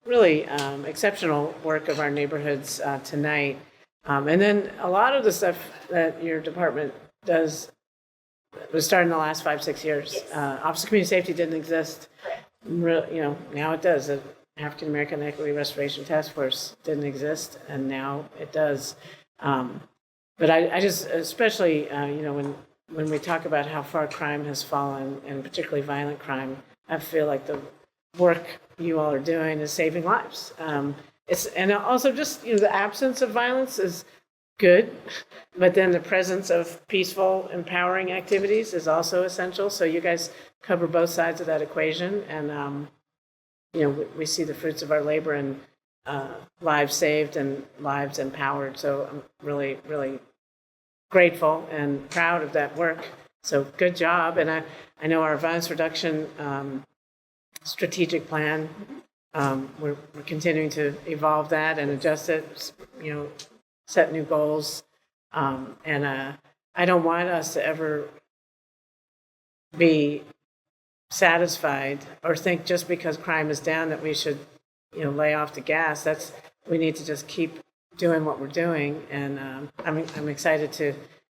really exceptional work of our neighborhoods tonight. And then a lot of the stuff that your department does was started in the last 5-6 years. Office of Community Safety didn't exist. Now it does. African American Equity Restoration Task Force didn't exist, and now it does. But I just, especially, when we talk about how far crime has fallen, and particularly violent crime, I feel like the work you all are doing is saving lives. And also just, the absence of violence is good, but then the presence of peaceful, empowering activities is also essential. So you guys cover both sides of that equation, and we see the fruits of our labor and lives saved and lives empowered. So I'm really, really grateful and proud of that work. So good job. And I know our violence reduction strategic plan, we're continuing to evolve that and adjust it, set new goals. And I don't want us to ever be satisfied or think just because crime is down that we should, lay off the gas. We need to just keep doing what we're doing. And I'm excited to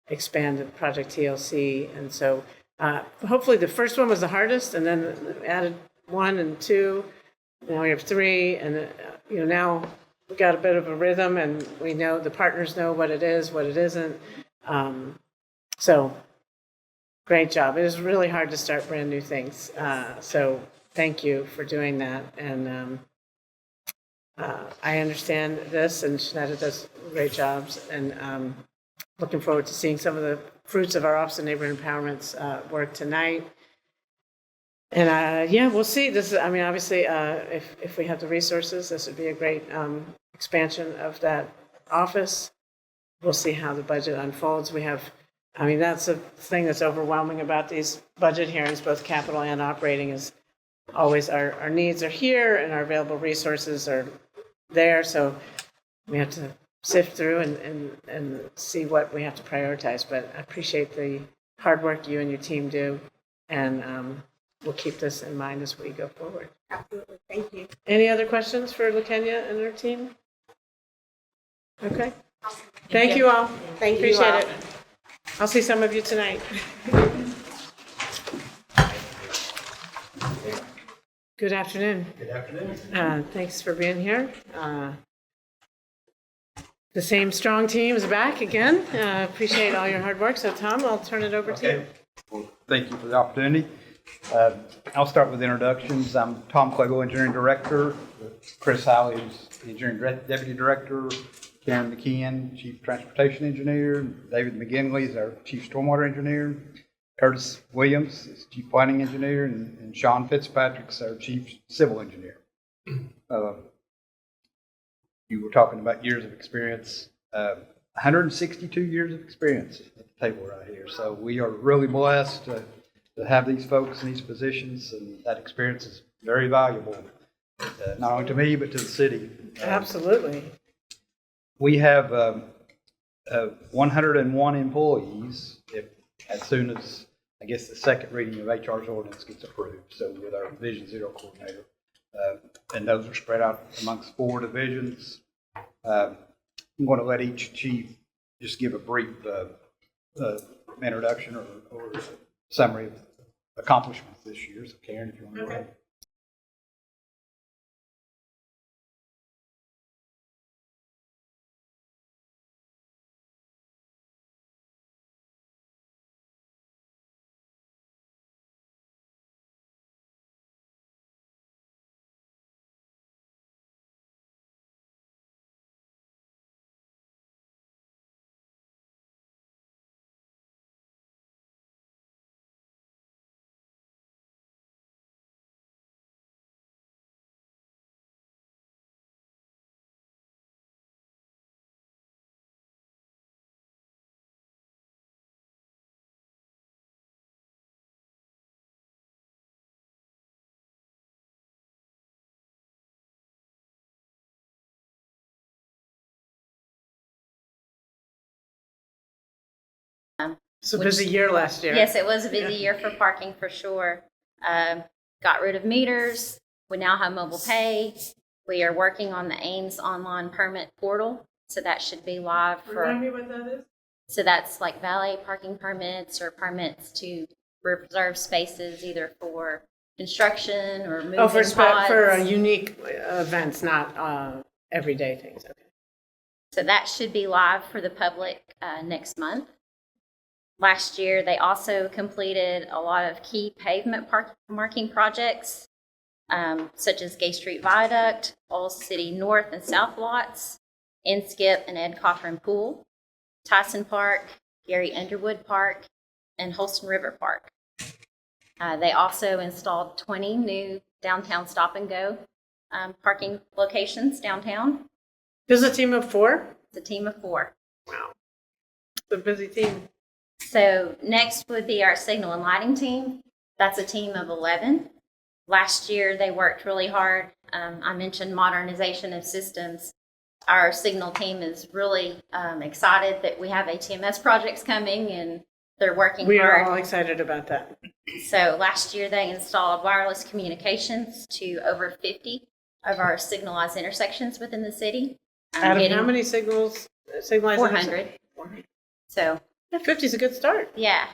expand the Project TLC. And so hopefully the first one was the hardest, and then added 1 and 2. Now we have 3, and now we got a bit of a rhythm, and we know the partners know what it is, what it isn't. So great job. It is really hard to start brand new things. So thank you for doing that. And I understand this, and Shanetta does great jobs. And looking forward to seeing some of the fruits of our Office of Neighborhood Empowerment's work tonight. And we'll see. This is, obviously, if we have the resources, this would be a great expansion of that office. We'll see how the budget unfolds. That's the thing that's overwhelming about these budget hearings, both capital and operating, is always our needs are here and our available resources are there. So we have to sift through and see what we have to prioritize. But I appreciate the hard work you and your team do. And we'll keep this in mind as we go forward. Absolutely. Thank you. Any other questions for LaKenya and her team? Okay. Thank you all. Thank you Appreciate all. it. I'll see some of you tonight. Good afternoon. Good afternoon. Thanks for being here. The same strong team is back again. Appreciate all your hard work. So Tom, I'll turn it over to you. Well, thank you for the opportunity. I'll start with introductions. I'm Tom Cleggo, Engineering Director. Chris Howley is Engineering Deputy Director. Karen McKeon, Chief Transportation Engineer. David McGinley is our Chief Stormwater Engineer. Curtis Williams is Chief Planning Engineer. And Sean Fitzpatrick is our Chief Civil Engineer. You were talking about years of experience. 162 years of experience at the table right here. So we are really blessed to have these folks in these positions, and that experience is very valuable, not only to me, but to the city. Absolutely. We have 101 employees as soon as, I guess, the second reading of HR's ordinance gets approved. So with our Division 0 coordinator. And those are spread out amongst 4 divisions. I'm going to let each chief just give a brief introduction or summary of accomplishments this year. So Karen, if you want to go ahead. It's a busy year last year. Yes, it was a busy year for parking for sure. Got rid of meters. We now have mobile pay. We are working on the Ames online permit portal. So that should be live Remind me what that is? So that's like valet parking permits or permits to reserve spaces either for construction or moving Oh, for pods. unique events, not everyday things. Okay. So that should be live for the public next month. Last year, they also completed a lot of key pavement marking projects, such as Gay Street Viaduct, All City North and South Lots, Inskip and Ed Cochran Pool, Tyson Park, Gary Underwood Park, and Holston River Park. They also installed 20 new downtown stop-and-go parking locations downtown. This is a team of 4? It's a team of 4. Wow. It's a busy team. So next would be our signal and lighting team. That's a team of 11. Last year, they worked really hard. I mentioned modernization of systems. Our signal team is really excited that we have ATMS projects coming, and they're working We hard. are all excited about that. So last year, they installed wireless communications to over 50 of our signalized intersections within the city. Out of how many signalized 400. So 50 is a good start. yeah.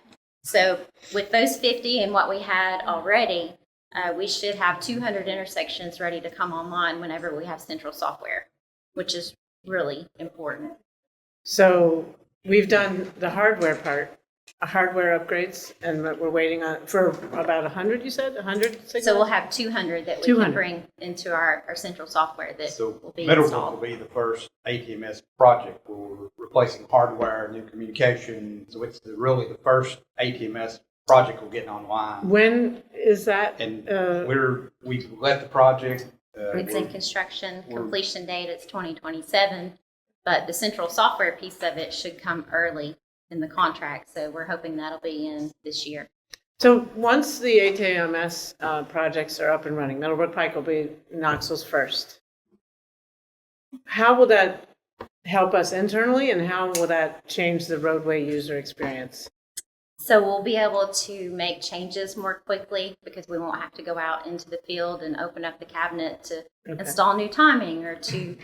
So with those 50 and what we had already, we should have 200 intersections ready to come online whenever we have central software, which is really important. So we've done the hardware part, hardware upgrades, and we're waiting on for about 100. You said 100 signals. So we'll have 200 that we 200. can bring into our central software that will be Middlebrook installed. will be the first ATMS project where we're replacing hardware, new communication. So it's really the first ATMS project we're getting online. When is that? And we let the project. It's in construction. Completion date is 2027, but the central software piece of it should come early in the contract. So we're hoping that'll be in this year. So once the ATMS projects are up and running, Middlebrook Pike will be Knoxville's first. How will that help us internally, and how will that change the roadway user experience? So we'll be able to make changes more quickly because we won't have to go out into the field and open up the cabinet to install new timing or to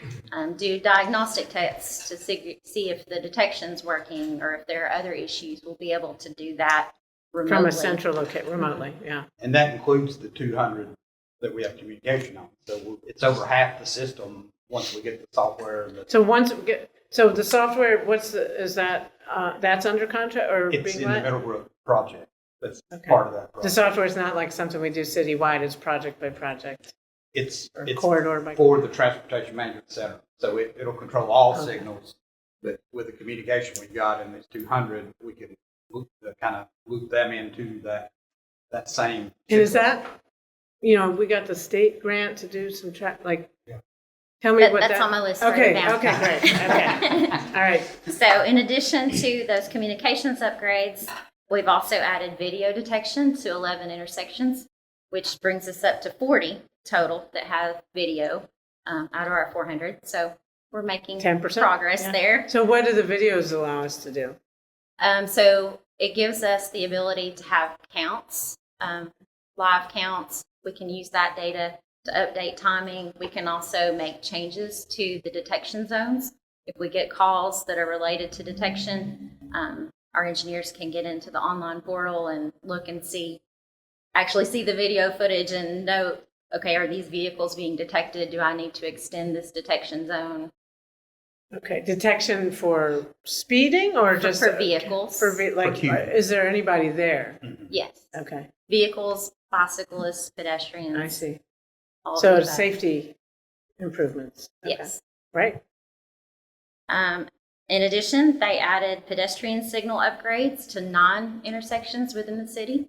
do diagnostic tests to see if the detection's working or if there are other issues. We'll be able to do that remotely. From a central location, remotely, yeah. And that includes the 200 that we have communication on. So it's over half the system once we get the software. So once we get, so the software, is that, that's under contract or It's being in the what? Middlebrook project. That's part of that project. The software is not like something we do citywide, it's project by project. It's corridor by for the Transportation Management Center. So it'll control all signals, but with the communication we've got in these 200, we can kind of loop them into that same. And is that, we got the state grant to do some tell me what That's on my list. Okay, right now. okay, great, okay. All right. So in addition to those communications upgrades, we've also added video detection to 11 intersections, which brings us up to 40 total that have video out of our 400. So we're making 10% progress there. So what do the videos allow us to do? So it gives us the ability to have counts, live counts. We can use that data to update timing. We can also make changes to the detection zones. If we get calls that are related to detection, our engineers can get into the online portal and look and actually see the video footage and know, okay, are these vehicles being detected? Do I need to extend this detection zone? Okay, detection for speeding or just for vehicles? Is there anybody there? Yes. Okay. Vehicles, bicyclists, pedestrians. I see. all So of that. safety improvements. Okay. Yes. Right. In addition, they added pedestrian signal upgrades to 9 intersections within the city.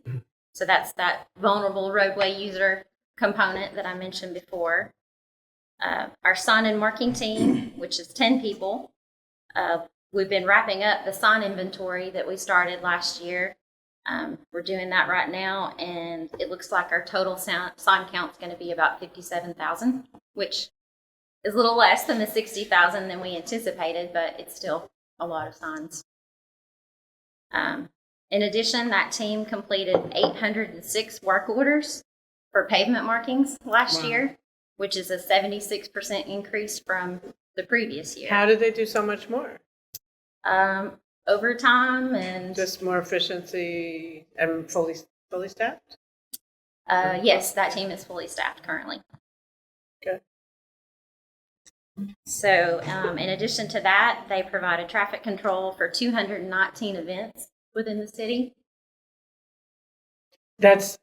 So that's that vulnerable roadway user component that I mentioned before. Our sign and marking team, which is 10 people, we've been wrapping up the sign inventory that we started last year. We're doing that right now, and it looks like our total sign count is going to be about 57,000, which is a little less than the 60,000 than we anticipated, but it's still a lot of signs. In addition, that team completed 806 work orders for pavement markings last year, which is a 76% increase from the previous year. How did they do so much more? Overtime and just more efficiency and fully staffed? Yes, that team is fully staffed currently. Good. So, in addition to that, they provided traffic control for 219 events within the city. That's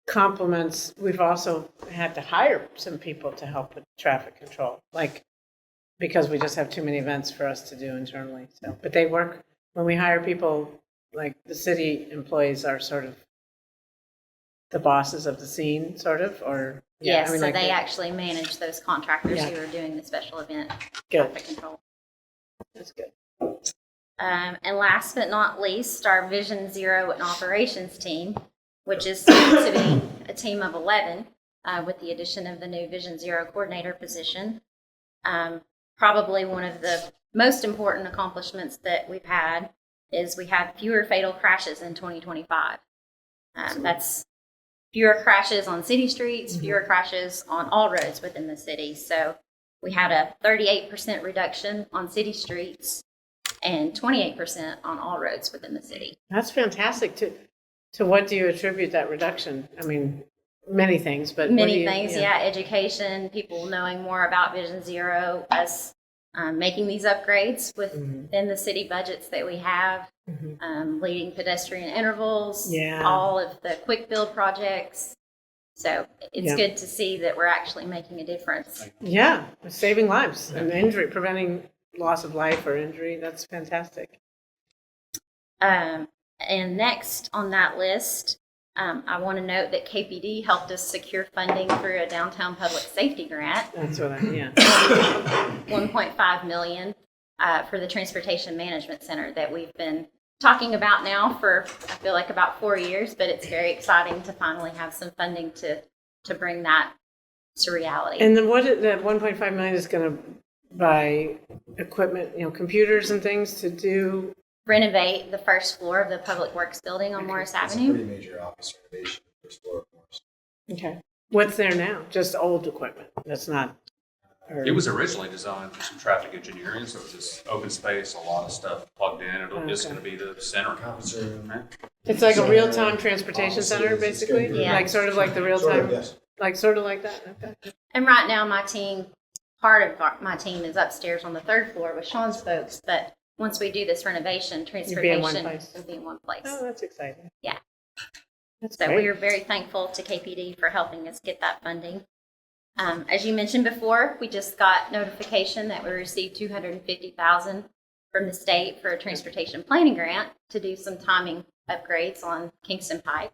compliments. We've also had to hire some people to help with traffic control, like, because we just have too many events for us to do internally. So, but they work, when we hire people, like the city employees are sort of the bosses of the scene, sort of, or? Yeah, Yes, I mean, so like they actually manage those contractors Yeah. who are doing the special event Good. traffic control. That's good. And last but not least, our Vision Zero and Operations team, which is soon to be a team of 11 with the addition of the new Vision Zero coordinator position. Probably one of the most important accomplishments that we've had is we had fewer fatal crashes in 2025. That's fewer crashes on city streets, fewer crashes on all roads within the city. So we had a 38% reduction on city streets and 28% on all roads within the city. That's fantastic. To what do you attribute that reduction? I mean, many things, but what do Many you- things, yeah. Education, people knowing more about Vision Zero, us making these upgrades within the city budgets that we have, leading pedestrian intervals, Yeah. all of the quick build projects. So it's Yeah. good to see that we're actually making a difference. Yeah, saving lives and injury, preventing loss of life or injury. That's fantastic. And next on that list, I want to note that KPD helped us secure funding through a downtown public safety grant. That's what yeah. 1.5 million for the transportation management center that we've been talking about now for, I feel like, about 4 years, but it's very exciting to finally have some funding to bring that to reality. And then that 1.5 million is going to buy equipment, computers and things to do. Renovate the first floor of the Public Works building on Morris It's a Avenue. pretty major office renovation, first floor of Morris. Okay. What's there now? Just old equipment. That's not. It was originally designed for some traffic engineering, so it's just open space, a lot of stuff plugged in. It's going to be the center. Conference room. It's like a real-time transportation center, Offices, it's gonna basically. be- Yeah. Like sort of like the real-time. Sort of, yes. Like sort of like that. Okay. And right now, my team, part of my team is upstairs on the third floor with Sean's folks, but once we do this renovation, You'll be in transportation one place. will be in one place. Oh, that's exciting. Yeah. That's So great. we are very thankful to KPD for helping us get that funding. As you mentioned before, we just got notification that we received $250,000 from the state for a transportation planning grant to do some timing upgrades on Kingston Pike.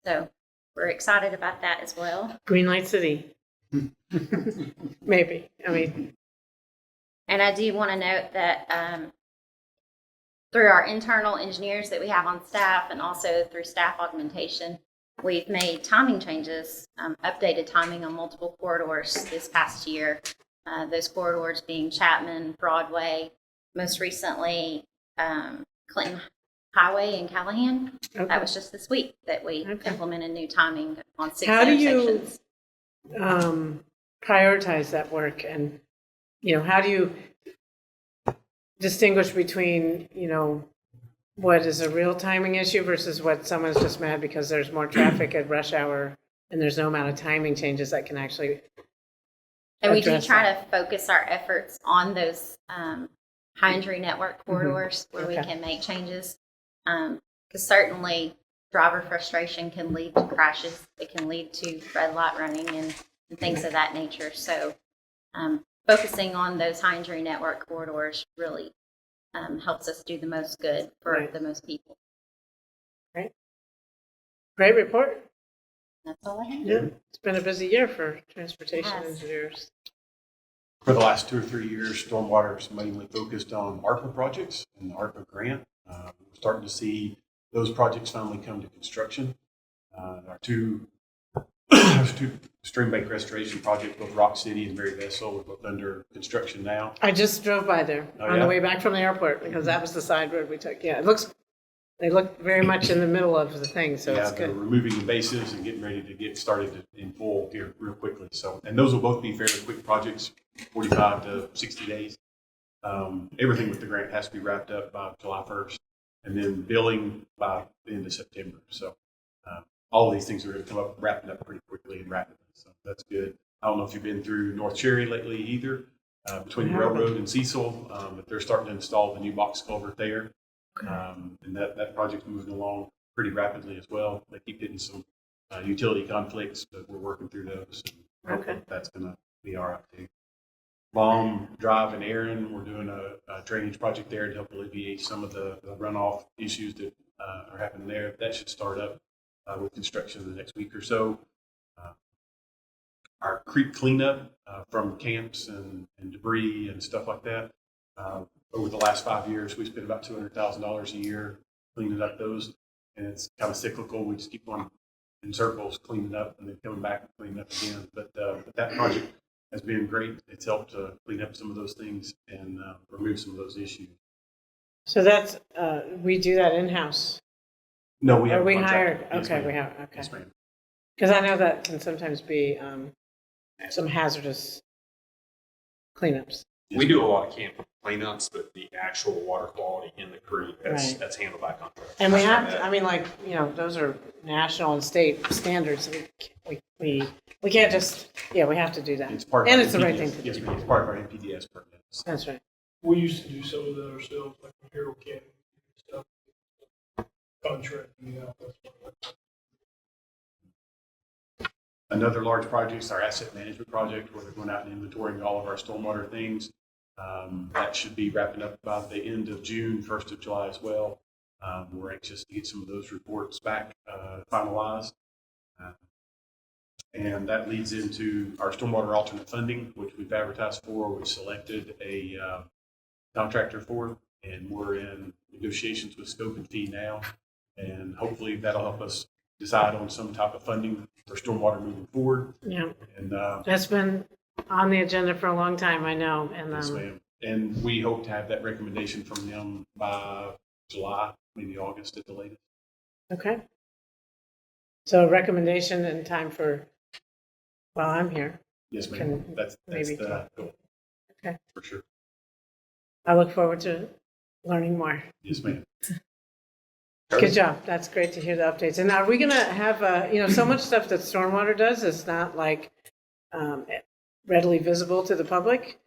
So we're excited about that as well. Green Light City. Maybe. I mean, And I do want to note that through our internal engineers that we have on staff and also through staff augmentation, we've made timing changes, updated timing on multiple corridors this past year. Those corridors being Chapman, Broadway, most recently Clinton Highway in Callahan. Okay. That was just this week that we implemented new timing on 6 how do intersections. you prioritize that work? And, how do you distinguish between, what is a real timing issue versus what someone's just mad because there's more traffic at rush hour and there's no amount of timing changes that can actually And we do address try that? to focus our efforts on those high injury network corridors where we Okay. can make changes. Because certainly driver frustration can lead to crashes. It can lead to red light running and things of that nature. So focusing on those high injury network corridors really helps us do the most good for Right. the most people. Great report. That's all I have. Yeah. It's been a busy year for transportation Yes. engineers. For the last 2 or 3 years, stormwater is mainly focused on ARPA projects and the ARPA grant. We're starting to see those projects finally come to construction. Our two stream bank restoration projects, both Rock City and Mary Vessel, are both under construction now. I just drove by there Oh, on yeah? the way back from the airport because that was the side road we took. Yeah, they look very much in the middle of the thing, so Yeah, it's they're good. removing invasives and getting ready to get started in full here real quickly. So, and those will both be fairly quick projects, 45 to 60 days. Everything with the grant has to be wrapped up by July 1st, and then billing by the end of September. So all of these things are going to come up, wrapping up pretty quickly and rapidly. So that's good. I don't know if you've been through North Cherry lately either, between the railroad and Cecil, but they're starting to install the new box culvert there. And that project's moving along pretty rapidly as well. They keep getting some utility conflicts, but we're working through those. And hopefully that's going to be all right too. Baum Drive and Aaron, we're doing a drainage project there to help alleviate some of the runoff issues that are happening there. That should start up with construction in the next week or so. Our creek cleanup from camps and debris and stuff like that. Over the last 5 years, we spent about $200,000 a year cleaning up those, and it's kind of cyclical. We just keep on in circles cleaning up and then coming back and cleaning up again. But that project has been great. It's helped to clean up some of those things and remove some of those issues. So that's, we do that in-house? No, we have. Are we hired? Yes, Okay, ma'am. we have, okay. Yes, ma'am. Because I know that can sometimes be some hazardous cleanups. We do a lot of camp cleanups, but the actual water quality in the creek, Right. that's handled by contractors. And we have to, I mean, like, you know, those are national and state standards. We can't just, we have to do that. It's part of And our it's the right NPDES. thing to do. Yes, ma'am. It's part of our NPDES permits. That's right. We used to do some of that ourselves, like Hero County stuff. Contracting out. Another large project is our asset management project, where they're going out and inventorying all of our stormwater things. That should be wrapping up by the end of June, 1st of July as well. We're anxious to get some of those reports back finalized. And that leads into our stormwater alternate funding, which we've advertised for. We've selected a contractor for, and we're in negotiations with scope and fee now. And hopefully that'll help us decide on some type of funding for stormwater moving forward. Yeah. And That's been on the agenda for a long time, I know. And yes, ma'am. And we hope to have that recommendation from them by July, maybe August at the latest. Okay. So a recommendation in time for, while I'm here. Yes, Can ma'am. That's maybe the talk. goal. Okay. For sure. I look forward to learning more. Yes, ma'am. Good job. That's great to hear the updates. And are we going to have, so much stuff that Stormwater does is not like readily visible to the public.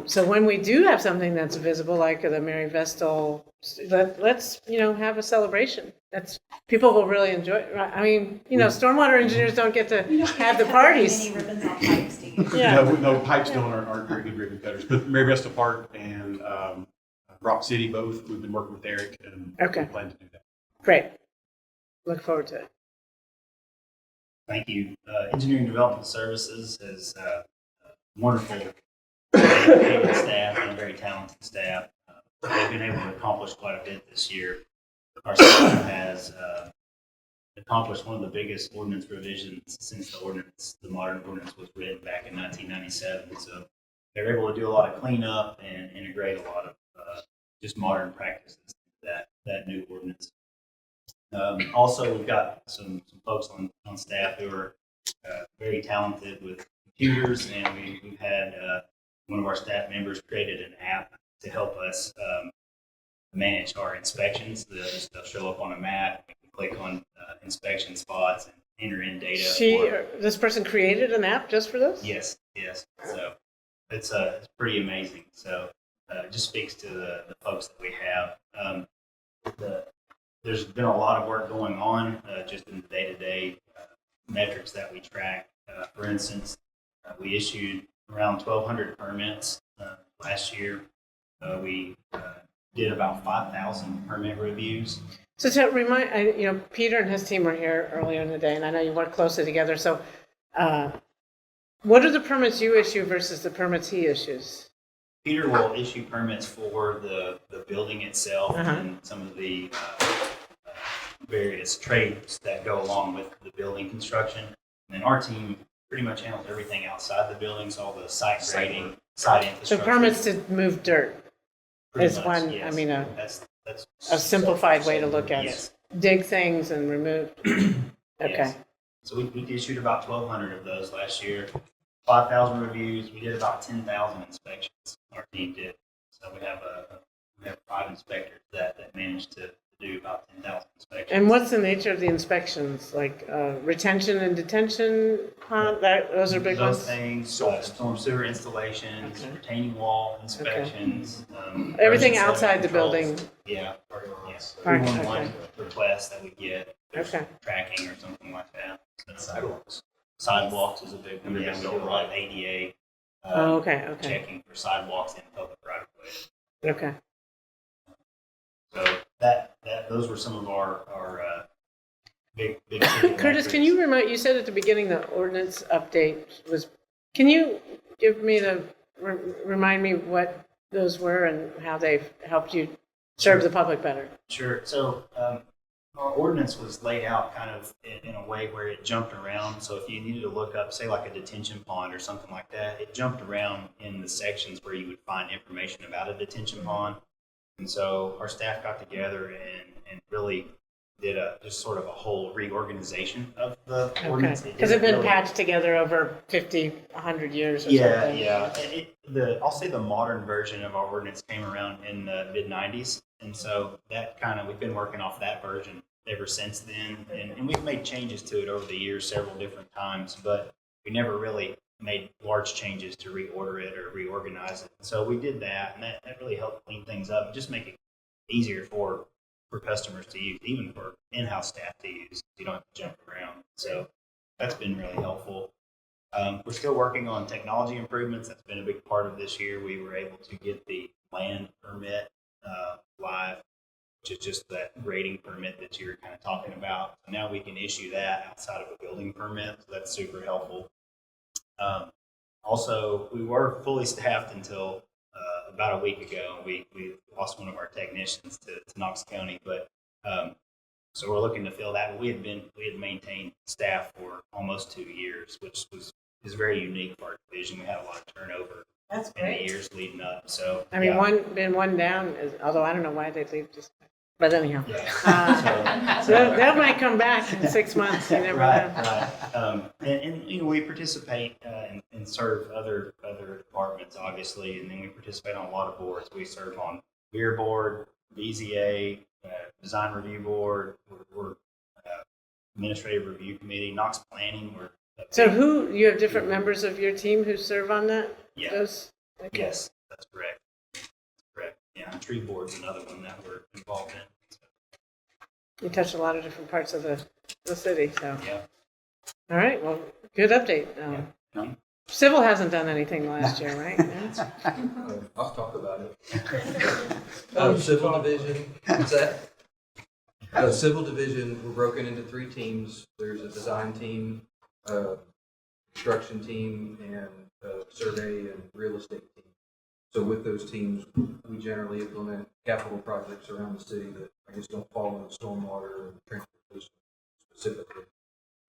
So when we do have something that's visible, like the Mary Vestal, let's, have a celebration. People will really enjoy it. I mean, stormwater engineers don't get to have the parties. Many ribbons on pipes, do you? Yeah. No, Pipestone aren't very good ribbon cutters, but Mary Vestal Park and Rock City both, we've been working with Eric and Okay. we plan to do that. Great. Look forward to it. Thank you. Engineering Development Services is wonderful staff and very talented staff. They've been able to accomplish quite a bit this year. Our staff has accomplished one of the biggest ordinance revisions since the modern ordinance was written back in 1997. So they're able to do a lot of cleanup and integrate a lot of just modern practices into that new ordinance. Also, we've got some folks on staff who are very talented with computers, and we've had one of our staff members created an app to help us manage our inspections. They'll show up on a map. We can click on inspection spots and enter in data. This person created an app just for this? Yes. So it's pretty amazing. So it just speaks to the folks that we have. There's been a lot of work going on just in the day-to-day metrics that we track. For instance, we issued around 1,200 permits last year. We did about 5,000 permit reviews. So to remind, Peter and his team were here earlier in the day, and I know you work closely together. So what are the permits you issue versus the permits he issues? Peter will issue permits for the building itself and some of the various trades that go along with the building construction. And then our team pretty much handles everything outside the buildings, all the site grading, site infrastructure. So permits to move dirt is one, yes. That's a simplified way to look at yes. it. Dig things and remove. Okay. Yes. So we issued about 1,200 of those last year. 5,000 reviews. We did about 10,000 inspections. Our team did. So we have 5 inspectors that managed to do about 10,000 inspections. And what's the nature of the inspections? Like retention and detention pond? Those are big Those ones? things, storm sewer installations, retaining wall inspections. Everything erosion outside the sediment building? controls. Yeah. Yes. Right, 311 okay. requests that we get. There's Okay. tracking or something like that. Sidewalks. Sidewalks is a big one. Yeah, we do a lot of ADA. Okay. Checking for sidewalks in public right of ways. Okay. So those were some of our big. Curtis, can you you said at the beginning the ordinance update was, can you give me remind me what those were and how they've helped you serve the public better? Sure. So our ordinance was laid out kind of in a way where it jumped around. So if you needed to look up, say, like a detention pond or something like that, it jumped around in the sections where you would find information about a detention pond. And so our staff got together and really did just sort of a whole reorganization of the ordinance. Because it's been patched together over 50, 100 years or something. Yeah. I'll say the modern version of our ordinance came around in the mid-90s. And so that we've been working off that version ever since then. And we've made changes to it over the years several different times, but we never really made large changes to reorder it or reorganize it. So we did that, and that really helped clean things up and just make it easier for customers to use, even for in-house staff to use. You don't have to jump around. So that's been really helpful. We're still working on technology improvements. That's been a big part of this year. We were able to get the land permit live, which is just that grading permit that you're kind of talking about. So now we can issue that outside of a building permit. So that's super helpful. Also, we were fully staffed until about a week ago. We lost one of our technicians to Knox County, but so we're looking to fill that. We had maintained staff for almost 2 years, which is very unique for our division. We had a lot of turnover in the years leading up. So I mean, yeah. one down, although I don't know why they leave just. But anyhow, Yeah. that might come back in 6 months. You never know. Right. And we participate and serve other departments, obviously, and then we participate on a lot of boards. We serve on Beer Board, BZA, Design Review Board, we're Administrative Review Committee, Knox Planning. So you have different members of your team who serve on that? Yeah. Okay. Yes, that's correct. Yeah, Tree Board's another one that we're involved in. You touch a lot of different parts of the city, so. Yeah. All right, well, good update. Civil hasn't done anything last year, right? I'll talk about it. Civil division, what's that? Civil division, we're broken into 3 teams. There's a design team, construction team, and survey and real estate team. So with those teams, we generally implement capital projects around the city that I guess don't fall into stormwater and transportation specifically.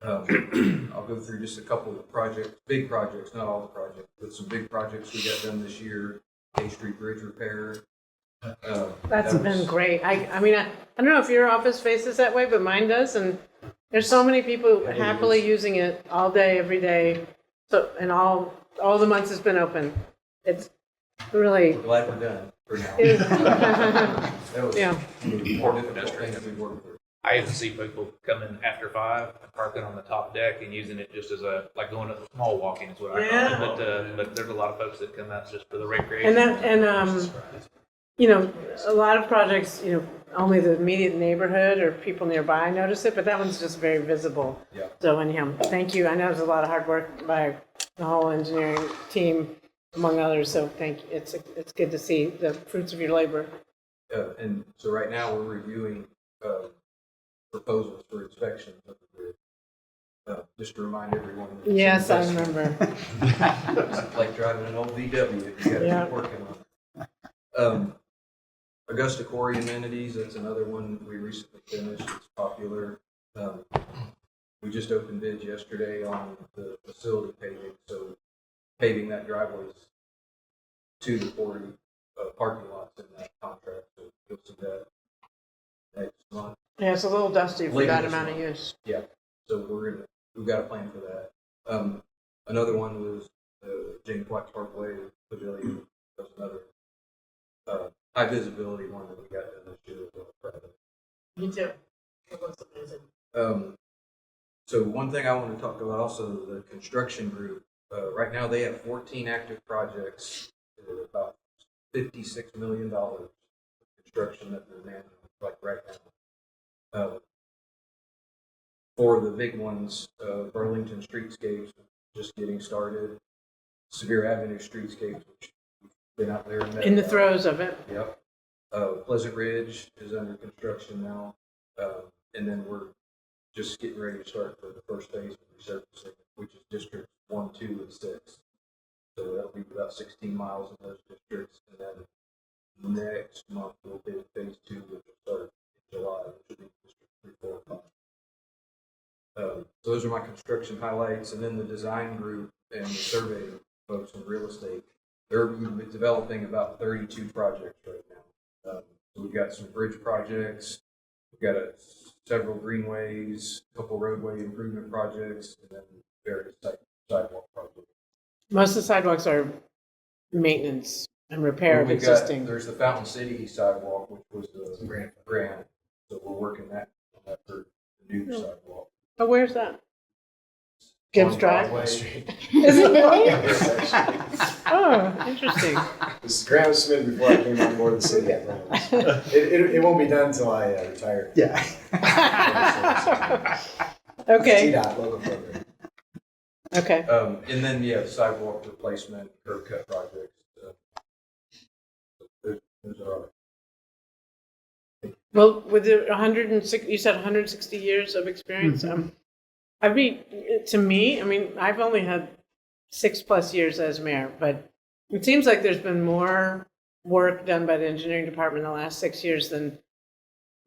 I'll go through just a couple of projects, big projects, not all the projects, but some big projects we got done this year. K Street Bridge repair. That's been great. I mean, I don't know if your office faces that way, but mine does. And there's so many people happily using it all day, every day. So, and all the months it's been open. It's really. We're glad we're done for now. That was important thing that we worked with. I even see people coming after 5 and parking on the top deck and using it just as like going to small walking is what I call it. But there's a lot of folks that come out just for the recreation. A lot of projects, only the immediate neighborhood or people nearby notice it, but that one's just very visible. Yeah. So anyhow, thank you. I know there's a lot of hard work by the whole engineering team, among others. So thank you. It's good to see the fruits of your labor. And so right now we're reviewing proposals for inspections of the bridge. Just to remind everyone. Yes, I remember. It's like driving an old VW. You got to keep working on it. Augusta Quarry amenities, that's another one we recently finished. It's popular. We just opened bids yesterday on the facility paving, so paving that driveways to the quarry parking lots in that contract. So you'll see that next month. Yeah, it's a little dusty for that amount of use. Yeah, so we've got a plan for that. Another one was James White Parkway Pavilion. That's another high visibility one that we got done this year. Me too. It looks amazing. So one thing I want to talk about also, the construction group, right now they have 14 active projects, about $56 million of construction that they're managing, like right now. For the big ones, Burlington Streetscapes, just getting started. Severe Avenue Streetscapes, which we've been out there and met In the about. throes of it. Yep. Pleasant Ridge is under construction now. And then we're just getting ready to start for the first phase of resurfacing, which is districts 1, 2, and 6. So that'll be about 16 miles in those districts. And then next month we'll bid phase 2, which will start in July, which will be district 3, 4, and 5. So those are my construction highlights. And then the design group and the surveying folks in real estate, they're developing about 32 projects right now. So we've got some bridge projects, we've got several greenways, a couple roadway improvement projects, and then various sidewalk projects. Most of the sidewalks are maintenance and repair of We've got- existing. There's the Fountain City sidewalk, which was the grant, so we're working on that for the new sidewalk. Oh, where's that? Gibbs On Drive? Broadway. Is it really? Yes, actually. Oh, interesting. This grant was submitted before I came on board the city. It won't be done until I retire. Yeah. Okay. CDOT, local program. Okay. And then, yeah, sidewalk replacement, curb cut projects. Those are our. Well, with the 106, you said 160 years of experience. I mean, to me, I mean, I've only had 6+ years as mayor, but it seems like there's been more work done by the engineering department in the last 6 years than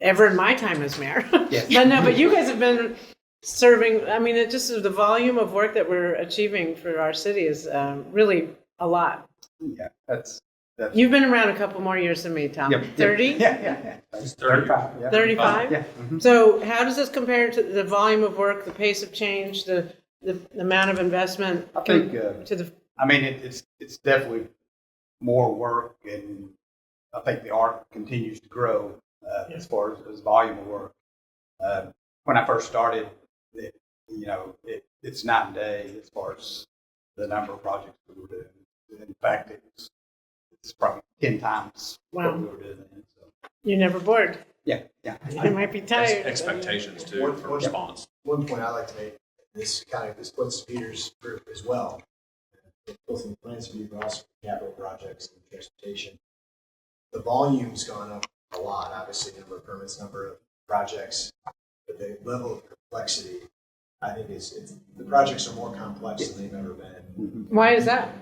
ever in my time as mayor. Yes. But you guys have been serving. I mean, it just the volume of work that we're achieving for our city is really a lot. Yeah, that's. You've been around a couple more years than me, Tom. Yep. 30? Yeah. 35. Yeah. 35? Yeah. So how does this compare to the volume of work, the pace of change, the amount of investment? I think, to the. I mean, it's definitely more work, and I think the art continues to grow as far as volume of work. When I first started, it's night and day as far as the number of projects that we were doing. In fact, it's probably 10 times what we were doing then. So. You're never bored. Yeah. You might be tired. Expectations too for response. One point I like to make, this puts Peter's group as well, both in the plans review, but also capital projects and transportation. The volume's gone up a lot, obviously, number of permits, number of projects, but the level of complexity, I think the projects are more complex than they've ever been. Why is that?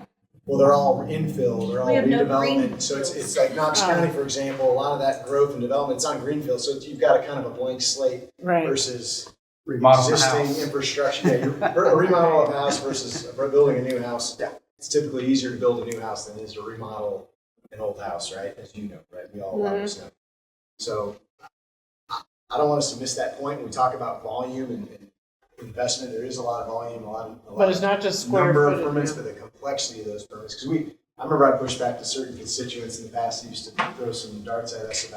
Well, they're all infill, they're all We have no redevelopment, so it's like Knox County, for example, a lot of that growth and development, it's on greenfield, so you've got a kind of a blank slate versus remodel existing a house. Infrastructure. Yeah, a remodel of a house versus building a new house. Yeah. It's typically easier to build a new house than it is to remodel an old house, right? As you know, right? We all always know. So I don't want us to miss that point when we talk about volume and investment. There is a lot of volume, a lot But it's not just square number of footage, permits, yeah. but the complexity of those permits. Because I remember I pushed back to certain constituents in the past who used to throw some darts at us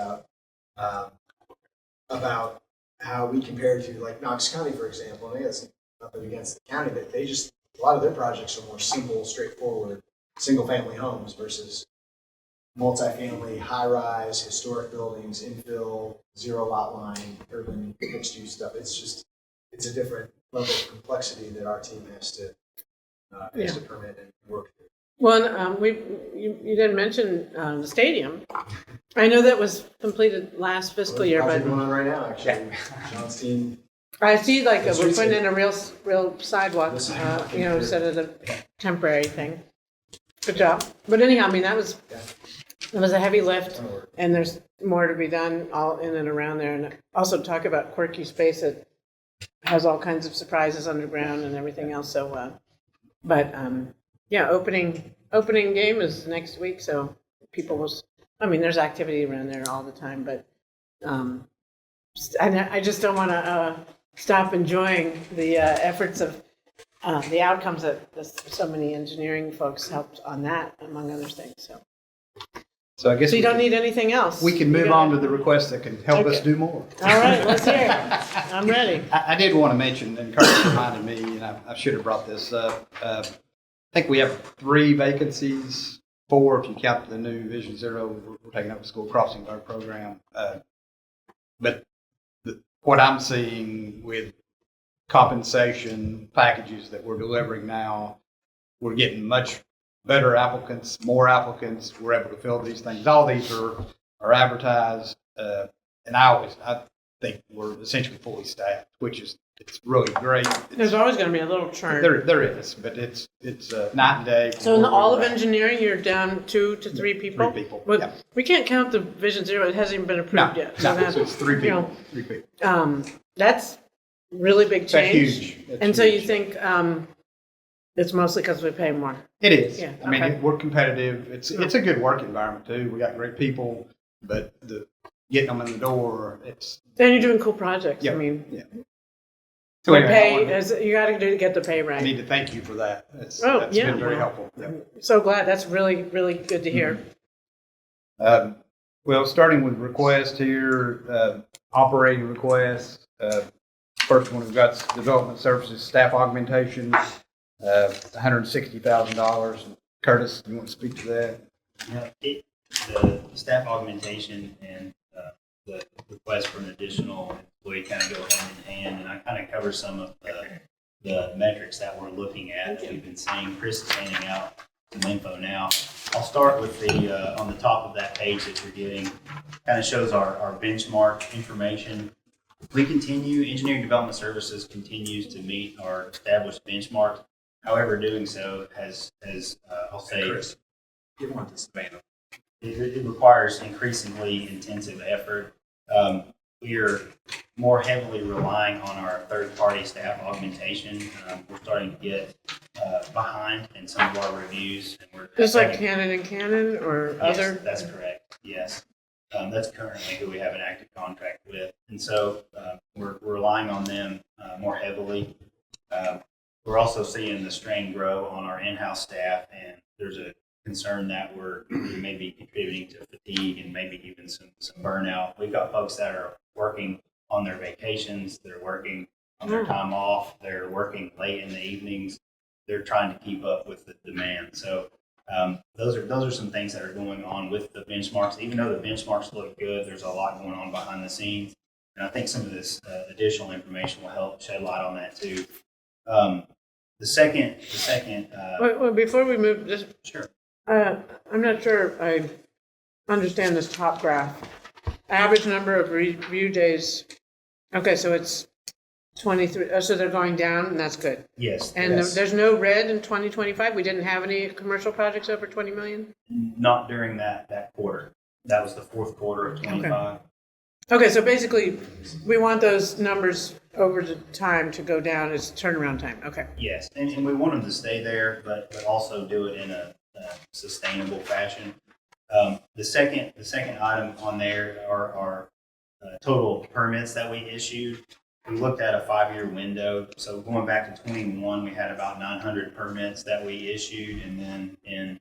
about how we compare to like Knox County, for example. And I guess nothing against the county, but a lot of their projects are more simple, straightforward, single-family homes versus multifamily, high-rise, historic buildings, infill, zero lot line, urban mixed-use stuff. It's a different level of complexity that our team has to permit and work through. Well, you didn't mention the stadium. I know that was completed last fiscal year, but going on right now, actually. Sean's team. I see like we're putting in a real sidewalk, instead of the temporary thing. Good job. But anyhow, I mean, it was a heavy lift, and there's more to be done all in and around there. And also talk about quirky space that has all kinds of surprises underground and everything else. So, opening game is next week, so there's activity around there all the time, but I just don't want to stop enjoying the efforts of the outcomes that so many engineering folks helped on that, among other things. So I guess So you we don't can- need anything else? We can You move got on it? to the requests that can help us Okay. do more. All right, let's hear it. I'm ready. I did want to mention, and Curtis reminded me, and I should have brought this up. I think we have 3 vacancies, 4 if you count the new Vision Zero. We're taking up the school crossing guard program. But what I'm seeing with compensation packages that we're delivering now, we're getting much better applicants, more applicants. We're able to fill these things. All these are advertised, and I think we're essentially fully staffed, which is it's really great. There's always going to be a little churn. There is, but it's night and day. So in all of engineering, you're down 2 to 3 people? 3 people. But Yeah. we can't count the Vision Zero. It hasn't even been approved yet. No, that, so it's 3 you people. know, 3 people. That's really big That's change. huge. That's And so huge. you think it's mostly because we pay more? It is. Yeah. I mean, okay. we're competitive. It's a good work environment too. We got great people, but getting them in the door, it's. And you're doing cool projects. Yeah. I mean, yeah. So anyway, I wanted you got to do to get the pay I right. need to thank you for that. That's Yeah. been very helpful. Yeah. So glad. That's really, really good to hear. Well, starting with request here, operating requests. First one, we've got development services staff augmentation, $160,000. Curtis, do you want to speak to that? The staff augmentation and the request for an additional employee kind of go hand in hand, and I kind of cover some of the metrics that we're looking at that we've been seeing. Chris is handing out some info now. I'll start with the on the top of that page that you're getting, kind of shows our benchmark information. We continue, engineering development services continues to meet our established benchmarks. However, doing so has I'll say, Chris, get one to Savannah. it requires increasingly intensive effort. We are more heavily relying on our third-party staff augmentation. We're starting to get behind in some of our reviews. And we're Just like Canon and Canon or Yes, other? that's correct. Yes. That's currently who we have an active contract with. And so we're relying on them more heavily. We're also seeing the strain grow on our in-house staff, and there's a concern that we may be contributing to fatigue and maybe even some burnout. We've got folks that are working on their vacations, they're working on their time off, they're working late in the evenings, they're trying to keep up with the demand. So those are some things that are going on with the benchmarks. Even though the benchmarks look good, there's a lot going on behind the scenes, and I think some of this additional information will help shed light on that too. The second. Wait, before we move, just sure. I'm not sure I understand this top graph. Average number of review days. Okay, so it's 23. So they're going down, and that's good. Yes. And yes. there's no red in 2025. We didn't have any commercial projects over 20 million. Not during that quarter. That was the fourth quarter of 25. Okay, so basically, we want those numbers over the time to go down. It's turnaround time. Okay. Yes, and we want them to stay there, but also do it in a sustainable fashion. The second item on there are our total permits that we issued. We looked at a 5-year window. So going back to 21, we had about 900 permits that we issued, and then in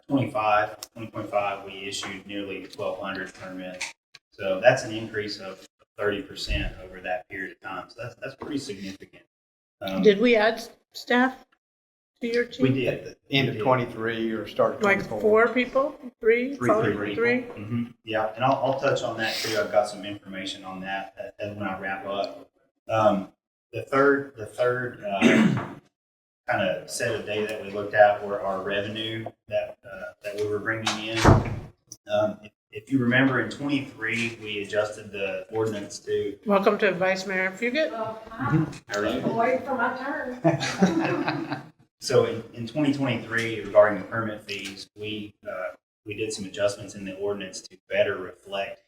2025, we issued nearly 1,200 permits. So that's an increase of 30% over that period of time. So that's pretty significant. Did we add staff to your team? We did. At the end of 23 or start of 24. Like 4 people? 3? Three. Mm-hmm. Yeah, and I'll touch on that too. I've got some information on that when I wrap up. The third kind of set of data that we looked at were our revenue that we were bringing in. If you remember, in 23, we adjusted the ordinance to. Welcome to Vice Mayor Fugit. How are you? I'm waiting for my turn. So in 2023, regarding the permit fees, we did some adjustments in the ordinance to better reflect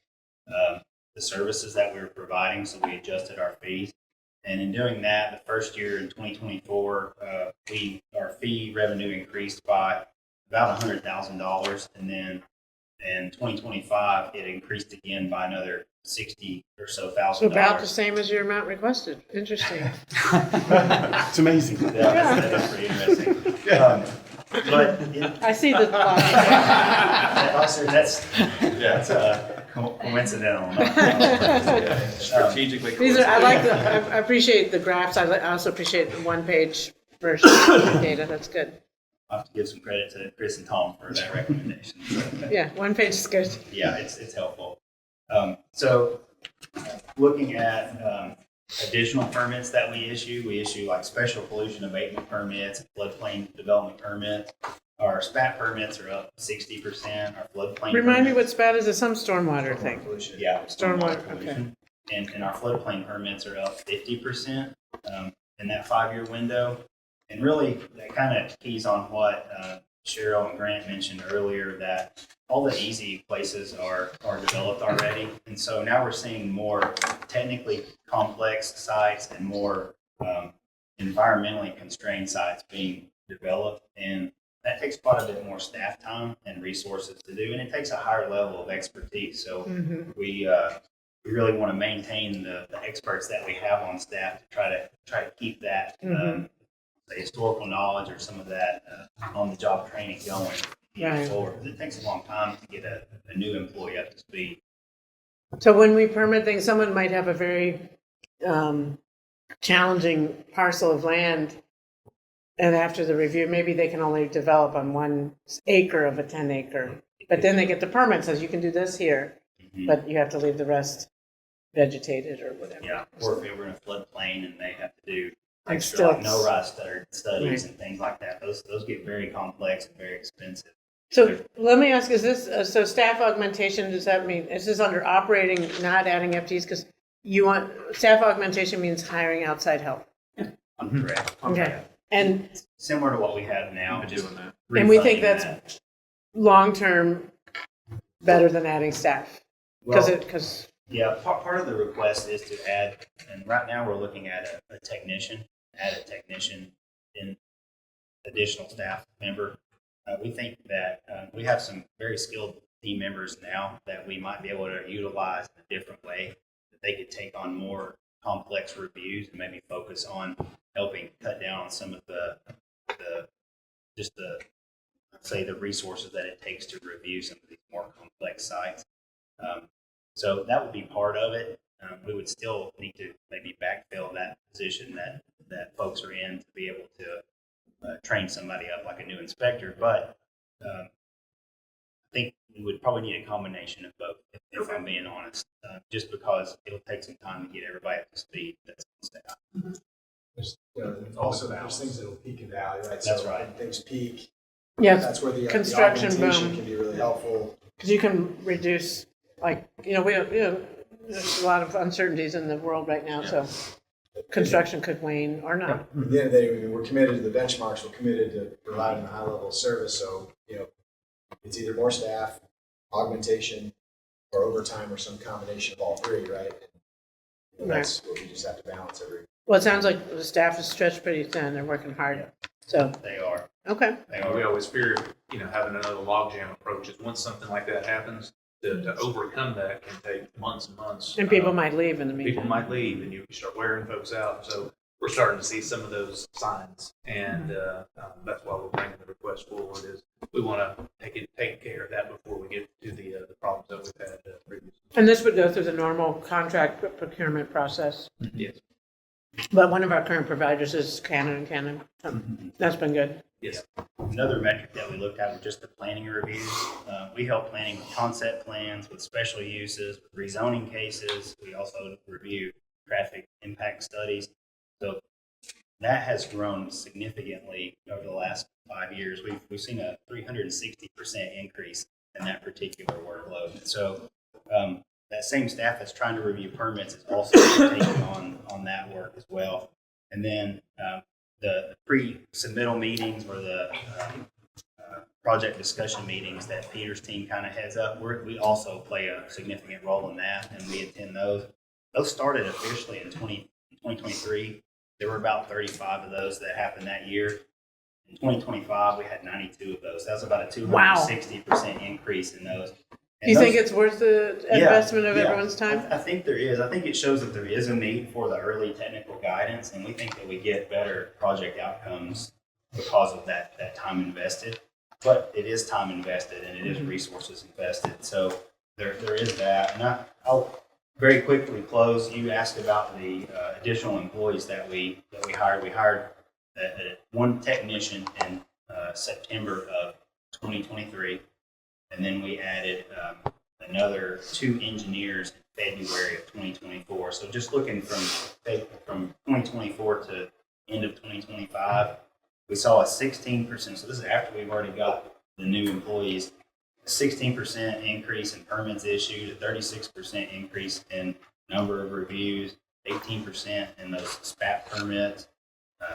the services that we were providing. So we adjusted our fees, and in doing that, the first year in 2024, our fee revenue increased by about $100,000, and then in 2025, it increased again by another $60,000 or so. So about the same as your amount requested. Interesting. It's amazing. Yeah, that's pretty interesting. But I see the plot. Officer, that's coincidental. Strategically. These are, I appreciate the graphs. I also appreciate the one-page version of data. That's good. I have to give some credit to Chris and Tom for that recommendation. Yeah, one page is good. Yeah, it's helpful. Looking at additional permits that we issue like special pollution abatement permits, floodplain development permits. Our SPAT permits are up 60%. Our floodplain Remind me permits, what SPAT is. It's some stormwater thing. yeah, Stormwater, pollution. And our floodplain permits are up 50% in that 5-year window. And really, that kind of keys on what Cheryl and Grant mentioned earlier, that all the easy places are developed already. And so now we're seeing more technically complex sites and more environmentally constrained sites being developed. And that takes quite a bit more staff time and resources to do. And it takes a higher level of expertise. So we really want to maintain the experts that we have on staff to try to keep that the historical knowledge or some of that on-the-job training going forward. Because it takes a long time to get a new employee up to speed. So when we permit things, someone might have a very challenging parcel of land, and after the review, maybe they can only develop on 1 acre of a 10-acre. But then they get the permit, says you can do this here, but you have to leave the rest vegetated or whatever. Yeah, or if they were in a floodplain and they have to do Like extra like stilts. no-rise studies Right. and things like that, those get very complex and very expensive. So let me ask, is this, so staff augmentation, does that mean, is this under operating, not adding FTEs? Because you want, staff augmentation means hiring outside help. Correct. Okay. And similar to what we have now, just and we think refunding that's long-term better than adding staff? Well, Because yeah, part of the request is to add, and right now we're looking at a technician, in additional staff member. We think that we have some very skilled team members now that we might be able to utilize in a different way, that they could take on more complex reviews and maybe focus on helping cut down on some of the say the resources that it takes to review some of these more complex sites. So that would be part of it. We would still need to maybe backfill that position that folks are in to be able to train somebody up like a new inspector. But I think we would probably need a combination of both, if I'm being honest, just because it'll take some time to get everybody up to speed that's on staff. There's things that'll peak and valley, right? That's So right. when things peak. Yes, That's where the construction augmentation boom. can be really helpful. Because you can reduce, like, there's a lot of uncertainties in the world right now, so construction could wane or not. At the end of the day, we're committed to the benchmarks. We're committed to providing a high level of service. So, it's either more staff, augmentation, or overtime, or some combination of all three, right? And that's what we just have to balance every. Well, it sounds like the staff is stretched pretty thin. They're working hard. So, They are. okay. We always fear, having another logjam approach is once something like that happens, to overcome that can take months and months. And people might leave in the meantime. People might leave and you start wearing folks out. So we're starting to see some of those signs. And that's why we're bringing the request forward is we want to take care of that before we get to the problems that we've had previously. And this would go through the normal contract procurement process. Yes. But one of our current providers is Canon. That's been good. Yes. Another metric that we looked at was just the planning reviews. We help planning with concept plans, with special uses, with rezoning cases. We also review traffic impact studies. So that has grown significantly over the last 5 years. We've seen a 360% increase in that particular workload. So that same staff that's trying to review permits is also taking on that work as well. And then the pre-submittal meetings or the project discussion meetings that Peter's team kind of heads up, we also play a significant role in that, and we attend those. Those started officially in 2023. There were about 35 of those that happened that year. In 2025, we had 92 of those. That was about a 260% increase in those. Do you think it's worth the investment of everyone's time? I think there is. I think it shows that there is a need for the early technical guidance, and we think that we get better project outcomes because of that time invested. But it is time invested and it is resources invested. So there is that. And I'll very quickly close. You asked about the additional employees that we hired. We hired one technician in September of 2023, and then we added another 2 engineers in February of 2024. So just looking from 2024 to end of 2025, we saw a 16%. So this is after we've already got the new employees. A 16% increase in permits issued, a 36% increase in number of reviews, 18% in those SPAT permits,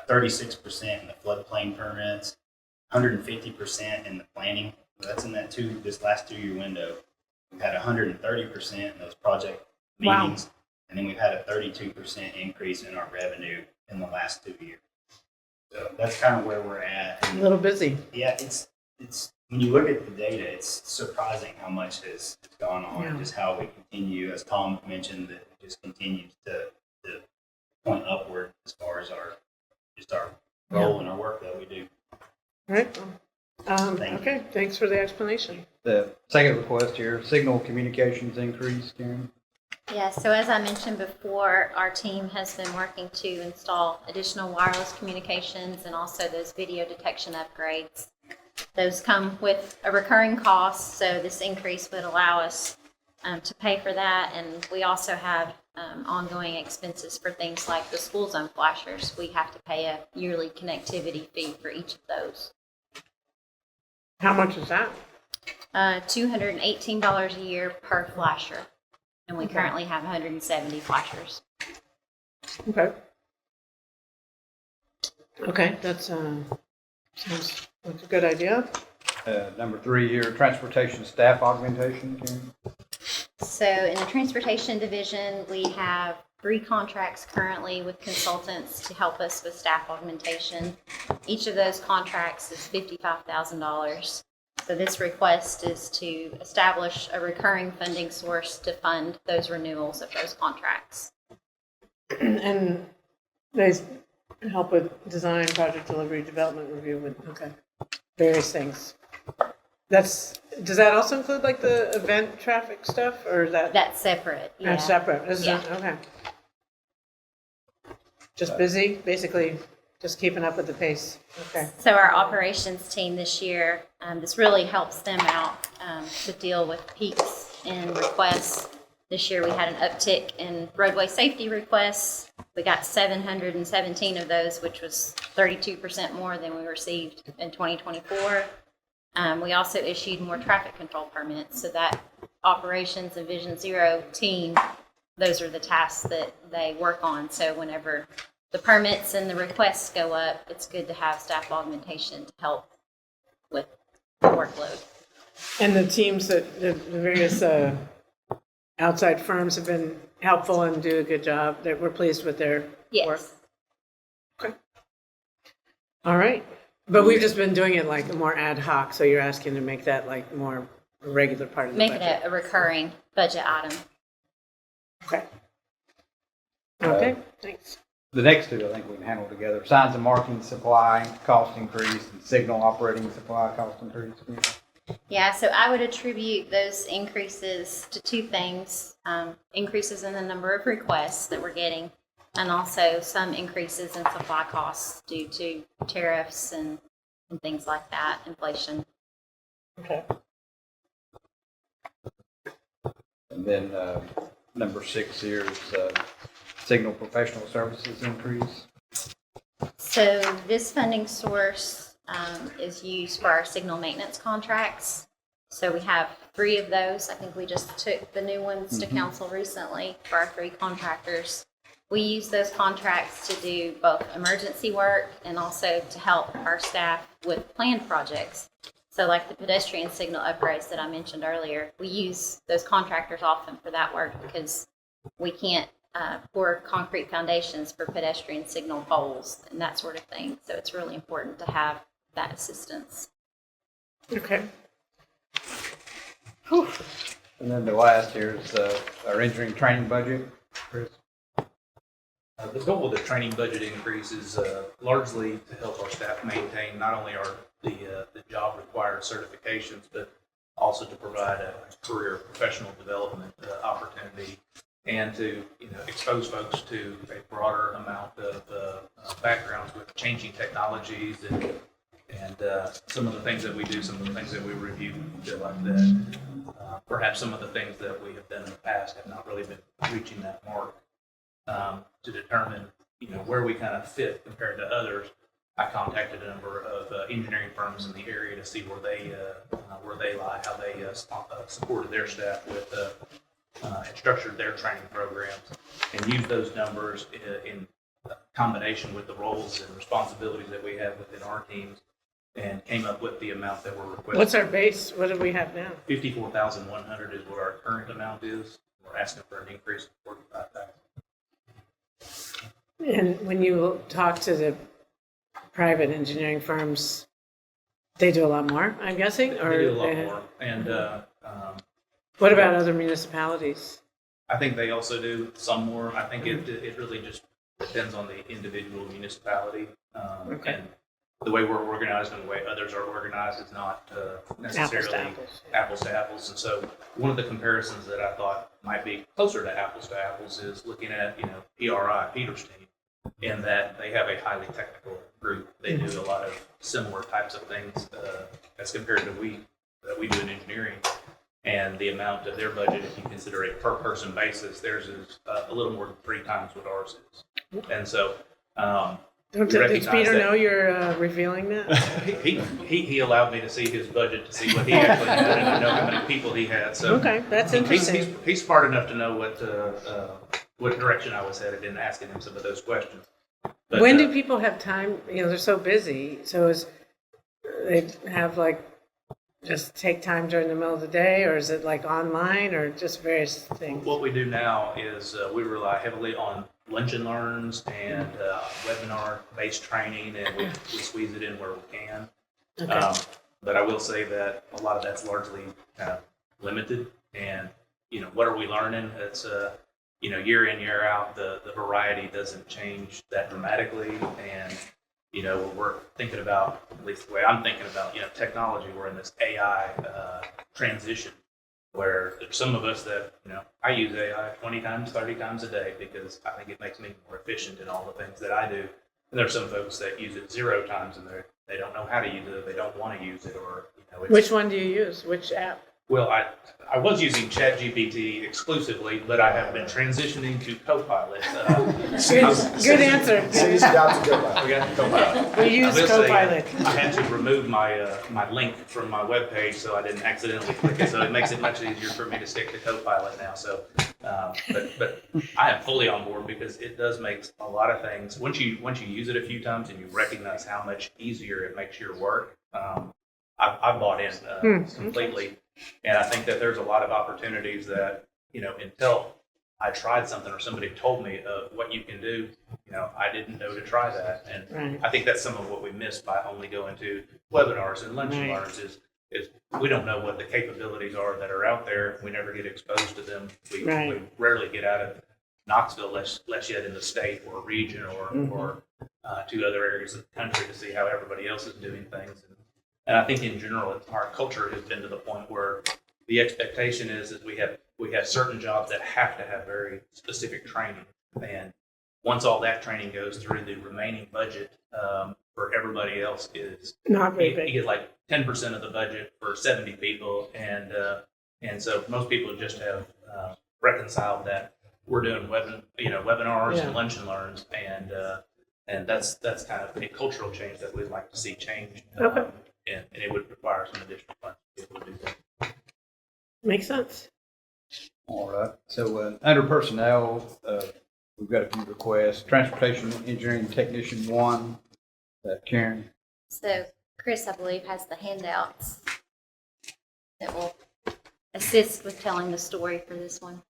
36% in the floodplain permits, 150% in the planning. That's in this last 2-year window. We've had 130% in those project meetings, and then we've had a 32% increase in our revenue in the last 2 years. So that's kind of where we're at. A little busy. Yeah, it's when you look at the data, it's surprising how much has gone on and just how we continue, as Tom mentioned, that it just continues to point upward as far as our role and our work that we do. All right. Okay, thanks for the explanation. The second request here, signal communications increase, Karen. Yeah, so as I mentioned before, our team has been working to install additional wireless communications and also those video detection upgrades. Those come with a recurring cost, so this increase would allow us to pay for that. And we also have ongoing expenses for things like the school zone flashers. We have to pay a yearly connectivity fee for each of those. How much is that? $218 a year per flasher. And we currently have 170 flashers. Okay. Okay, that's sounds like a good idea. Number 3 here, transportation staff augmentation, Karen. So in the transportation division, we have 3 contracts currently with consultants to help us with staff augmentation. Each of those contracts is $55,000. So this request is to establish a recurring funding source to fund those renewals of those contracts. And they help with design, project delivery, development review, with various things. Does that also include like the event traffic stuff, or is that? That's separate. Yeah. That's separate. Yeah. Okay. Just busy, basically. Just keeping up with the pace. Okay. So our operations team this year, this really helps them out to deal with peaks in requests. This year we had an uptick in roadway safety requests. We got 717 of those, which was 32% more than we received in 2024. We also issued more traffic control permits. So that operations and Vision Zero team, those are the tasks that they work on. So whenever the permits and the requests go up, it's good to have staff augmentation to help with the workload. And the teams that the various outside firms have been helpful and do a good job. We're pleased with their work. Okay. All right. But we've just been doing it like more ad hoc, so you're asking to make that like more a regular part of the budget. Make it a recurring budget item. Okay. Okay, thanks. The next 2 I think we can handle together. Signs and marking supply cost increase and signal operating supply cost increase. Yeah, so I would attribute those increases to 2 things. Increases in the number of requests that we're getting, and also some increases in supply costs due to tariffs and things like that, inflation. Okay. And then number 6 here is signal professional services increase. So this funding source is used for our signal maintenance contracts. So we have 3 of those. I think we just took the new ones to council recently for our 3 contractors. We use those contracts to do both emergency work and also to help our staff with planned projects. So like the pedestrian signal upgrades that I mentioned earlier, we use those contractors often for that work because we can't pour concrete foundations for pedestrian signal poles and that sort of thing. So it's really important to have that assistance. Okay. Whew. And then the last here is our engineering training budget, Chris. The goal of the training budget increase is largely to help our staff maintain not only the job required certifications, but also to provide a career professional development opportunity and to expose folks to a broader amount of backgrounds with changing technologies and some of the things that we do, some of the things that we review, like that. Perhaps some of the things that we have done in the past have not really been reaching that mark. To determine, where we kind of fit compared to others, I contacted a number of engineering firms in the area to see where they lie, how they supported their staff with and structured their training programs, and used those numbers in combination with the roles and responsibilities that we have within our teams, and came up with the amount that we're requesting. What's our base? What do we have now? 54,100 is what our current amount is. We're asking for an increase of 45,000. And when you talk to the private engineering firms, they do a lot more, I'm guessing? Or They do a lot more. And what about other municipalities? I think they also do some more. I think it really just depends on the individual municipality. Okay. And the way we're organized and the way others are organized is not necessarily apples to apples. And so one of the comparisons that I thought might be closer to apples is looking at, PRI, Peter's team, in that they have a highly technical group. They do a lot of similar types of things as compared to that we do in engineering. And the amount of their budget, if you consider a per person basis, theirs is a little more than 3 times what ours is. And so, Does Peter know you're revealing that? he allowed me to see his budget to see what he actually had and to know how many people he had. So okay, that's interesting. He's smart enough to know what direction I was headed in asking him some of those questions. But, when do people have time? They're so busy. So they have just take time during the middle of the day, or is it online, or just various things? What we do now is we rely heavily on lunch and learns and webinar-based training, and we squeeze it in where we can. Okay. But I will say that a lot of that's largely kind of limited. And what are we learning? It's year in, year out, the variety doesn't change that dramatically. And we're thinking about, at least the way I'm thinking about, technology. We're in this AI transition, where there's some of us that, I use AI 20 times, 30 times a day because I think it makes me more efficient in all the things that I do. And there's some folks that use it 0 times and they don't know how to use it, they don't want to use it, or, Which one do you use? Which app? Well, I was using ChatGPT exclusively, but I have been transitioning to Copilot. Good answer. Send us out to Copilot. We got Copilot. We use Copilot. I had to remove my link from my webpage so I didn't accidentally click it. So it makes it much easier for me to stick to Copilot now. So, but I am fully on board because it does make a lot of things. Once you use it a few times and you recognize how much easier it makes your work, I bought in completely. And I think that there's a lot of opportunities that, until I tried something or somebody told me what you can do, I didn't know to try that. And I think that's some of what we miss by only going to webinars and lunch and learns is we don't know what the capabilities are that are out there. We never get exposed to them. We rarely get out of Knoxville, less yet in the state or region or to other areas of the country to see how everybody else is doing things. And I think in general, our culture has been to the point where the expectation is we have certain jobs that have to have very specific training. And once all that training goes through, the remaining budget for everybody else is not very big. You get like 10% of the budget for 70 people. And so most people just have reconciled that we're doing webinars and lunch and learns. And that's kind of a cultural change that we'd like to see change. Okay. And it would require some additional funds to be able to do that. Makes sense. All right. So under personnel, we've got a few requests. Transportation Engineering Technician 1, Karen. So Chris, I believe, has the handouts that will assist with telling the story for this one.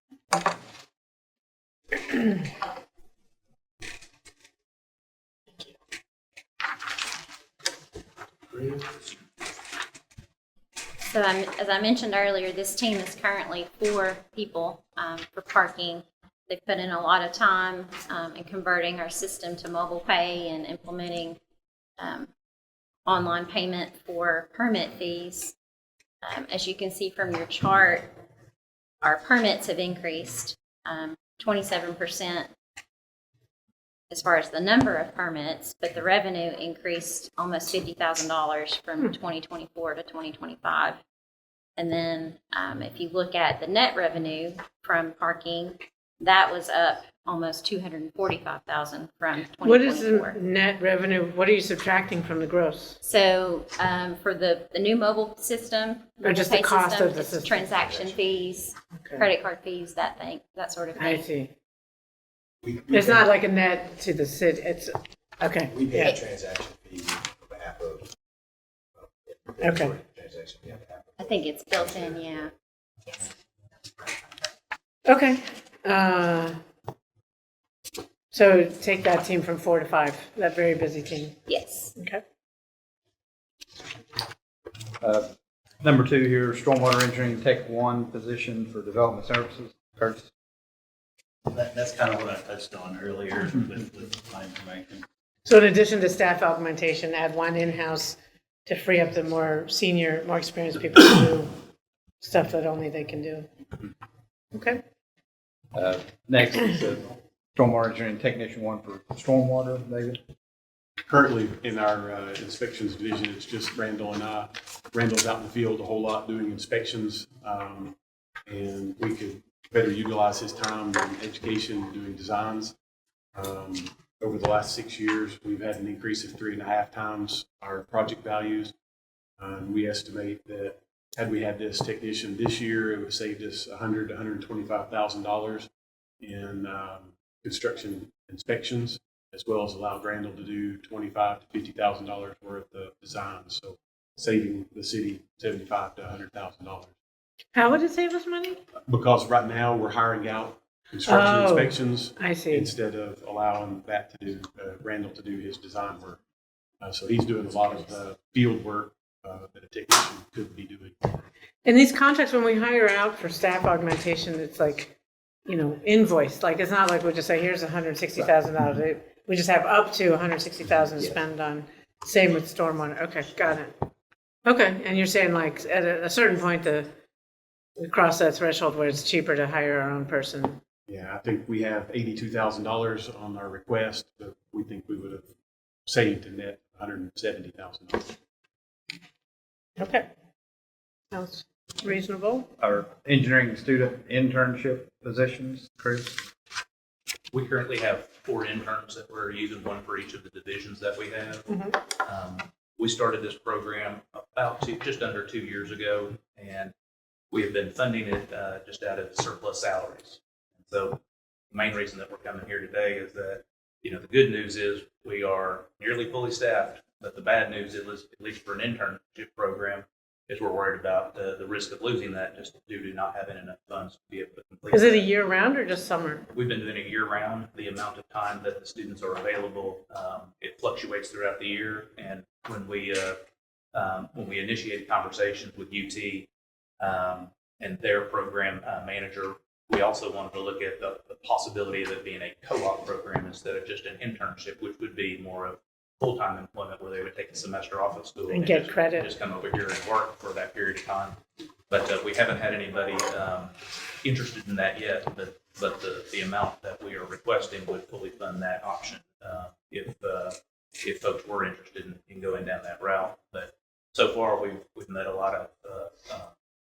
So as I mentioned earlier, this team is currently 4 people for parking. They've put in a lot of time in converting our system to mobile pay and implementing online payment for permit fees. As you can see from your chart, our permits have increased 27% as far as the number of permits, but the revenue increased almost $50,000 from 2024 to 2025. And then if you look at the net revenue from parking, that was up almost $245,000 from 2024. What is the net revenue? What are you subtracting from the gross? So for the new mobile system, Or just the pay cost system, of the it's system? transaction fees, Okay. credit card fees, that sort of thing. I see. It's not like a net to the city. It's okay. We pay Yeah. a transaction fee on behalf of. Okay. Transaction fee on behalf of. I think it's built in, yeah. Okay. So take that team from 4 to 5. That very busy team. Yes. Okay. Number 2 here, Stormwater Engineering Tech 1 position for Development Services. Curtis. That's kind of what I touched on earlier with my information. So in addition to staff augmentation, add 1 in-house to free up the more senior, more experienced people to do stuff that only they can do. Okay. Next is Stormwater Engineering Technician 1 for Stormwater, David. Currently, in our inspections division, it's just Randall and I. Randall's out in the field a whole lot doing inspections, and we could better utilize his time in education, doing designs. Over the last 6 years, we've had an increase of 3.5 times our project values. We estimate that had we had this technician this year, it would have saved us $100,000 to $125,000 in construction inspections, as well as allowed Randall to do $25,000 to $50,000 worth of designs. So saving the city $75,000 to $100,000. How would it save us money? Because right now we're hiring out construction inspections. I see. Instead of allowing that to do, Randall to do his design work. So he's doing a lot of field work that a technician could be doing. In these contracts, when we hire out for staff augmentation, it's like, invoiced. Like, it's not like we just say, here's $160,000. We just have up to $160,000 to spend on, same with stormwater. Okay, got it. Okay, and you're saying like at a certain point, we cross that threshold where it's cheaper to hire our own person. Yeah, I think we have $82,000 on our request, but we think we would have saved a net $170,000. Okay. Sounds reasonable. Our engineering student internship positions, Chris. We currently have 4 interns that we're using, 1 for each of the divisions that we have. We started this program just under 2 years ago, and we have been funding it just out of surplus salaries. So the main reason that we're coming here today is that, the good news is we are nearly fully staffed, but the bad news, at least for an internship program, is we're worried about the risk of losing that just due to not having enough funds to be able to complete. Is it a year round or just summer? We've been doing it year round. The amount of time that the students are available, it fluctuates throughout the year. And when we initiated conversations with UT and their program manager, we also wanted to look at the possibility of it being a co-op program instead of just an internship, which would be more of full-time employment where they would take a semester off of school And get just, credit. just come over here and work for that period of time. But we haven't had anybody interested in that yet. But the amount that we are requesting would fully fund that option if folks were interested in going down that route. But so far, we've met a lot of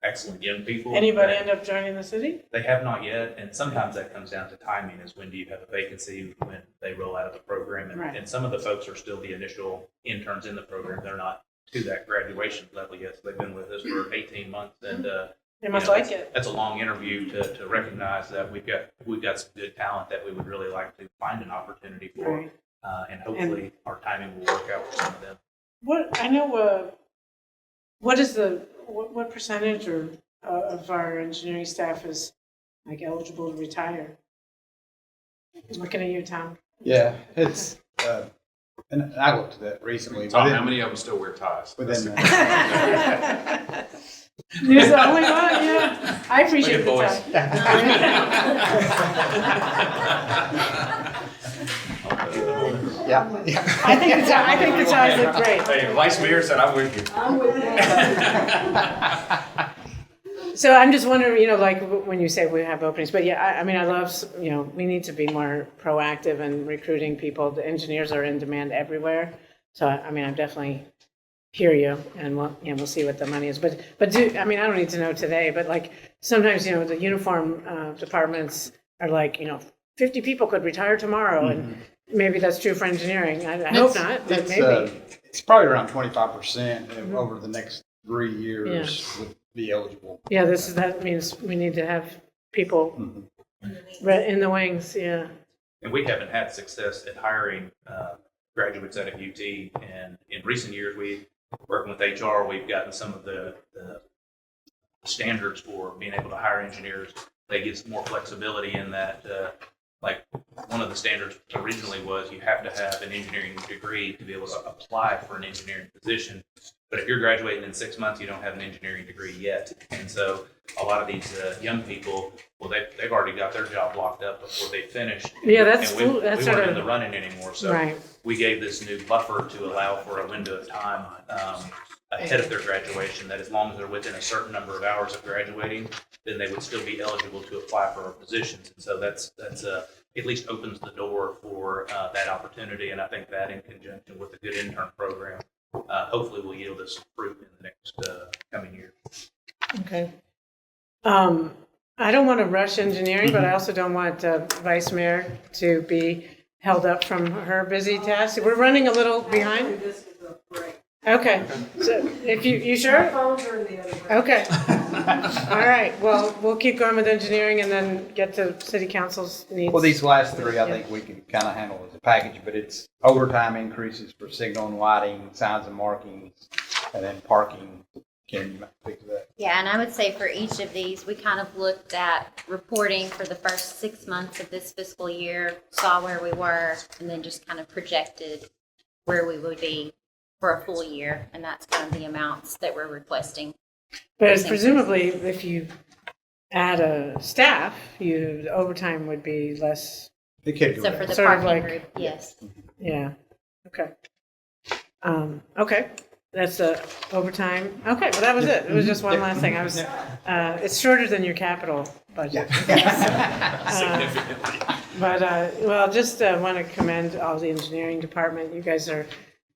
excellent young people. Anybody end up joining the city? They have not yet, and sometimes that comes down to timing, is when do you have a vacancy, when they roll out of the program. And, Right. and some of the folks are still the initial interns in the program. They're not to that graduation level yet, so they've been with us for 18 months. And They must like it. That's a long interview to recognize that we've got some good talent that we would really like to find an opportunity for. Right. And hopefully our timing will work out for some of them. What percentage of our engineering staff is like eligible to retire? Looking at you, Tom. Yeah, it's, and I looked at that recently. Tom, how many of them still wear ties? Within You're the only one, yeah. I appreciate Look the at Yeah. I think the ties look great. Hey, Vice Mayor said I'm with you. I'm with you. So I'm just wondering, like when you say we have openings, but yeah, I mean, I love, we need to be more proactive in recruiting people. The engineers are in demand everywhere. So, I mean, I definitely hear you, and we'll see what the money is. But I don't need to know today, but like sometimes, the uniform departments are like, 50 people could retire tomorrow, and maybe that's true for engineering. I hope not, but maybe. It's probably around 25% over the next 3 years would be eligible. Yeah, that means we need to have people in the wings, yeah. And we haven't had success at hiring graduates out of UT. And in recent years, working with HR, we've gotten some of the standards for being able to hire engineers. They give some more flexibility in that, like one of the standards originally was you have to have an engineering degree to be able to apply for an engineering position. But if you're graduating in 6 months, you don't have an engineering degree yet. And so a lot of these young people, well, they've already got their job locked up before they finish. Yeah, we weren't in the running anymore. So right. We gave this new buffer to allow for a window of time ahead of their graduation, that as long as they're within a certain number of hours of graduating, then they would still be eligible to apply for our positions. And so that's at least opens the door for that opportunity. And I think that in conjunction with the good intern program, hopefully will yield us fruit in the next coming year. Okay. I don't want to rush engineering, but I also don't want Vice Mayor to be held up from her busy task. We're running a little behind. Okay. So if you sure? Okay. All right. Well, we'll keep going with engineering and then get to city council's needs. Well, these last three, I think we can kind of handle as a package, but it's overtime increases for signal and lighting, signs and markings, and then parking. Can you speak to that? Yeah, and I would say for each of these, we kind of looked at reporting for the first 6 months of this fiscal year, saw where we were, and then just kind of projected where we would be for a full year, and that's kind of the amounts that we're requesting. But presumably, if you add a staff, the overtime would be less. It could go So down. for the Sort of parking like- group, yes. Yeah. Okay. Okay. That's overtime. Okay. Well, that was it. It was just one last thing. It's shorter than your capital budget. Significantly. But well, just want to commend all the engineering department. You guys are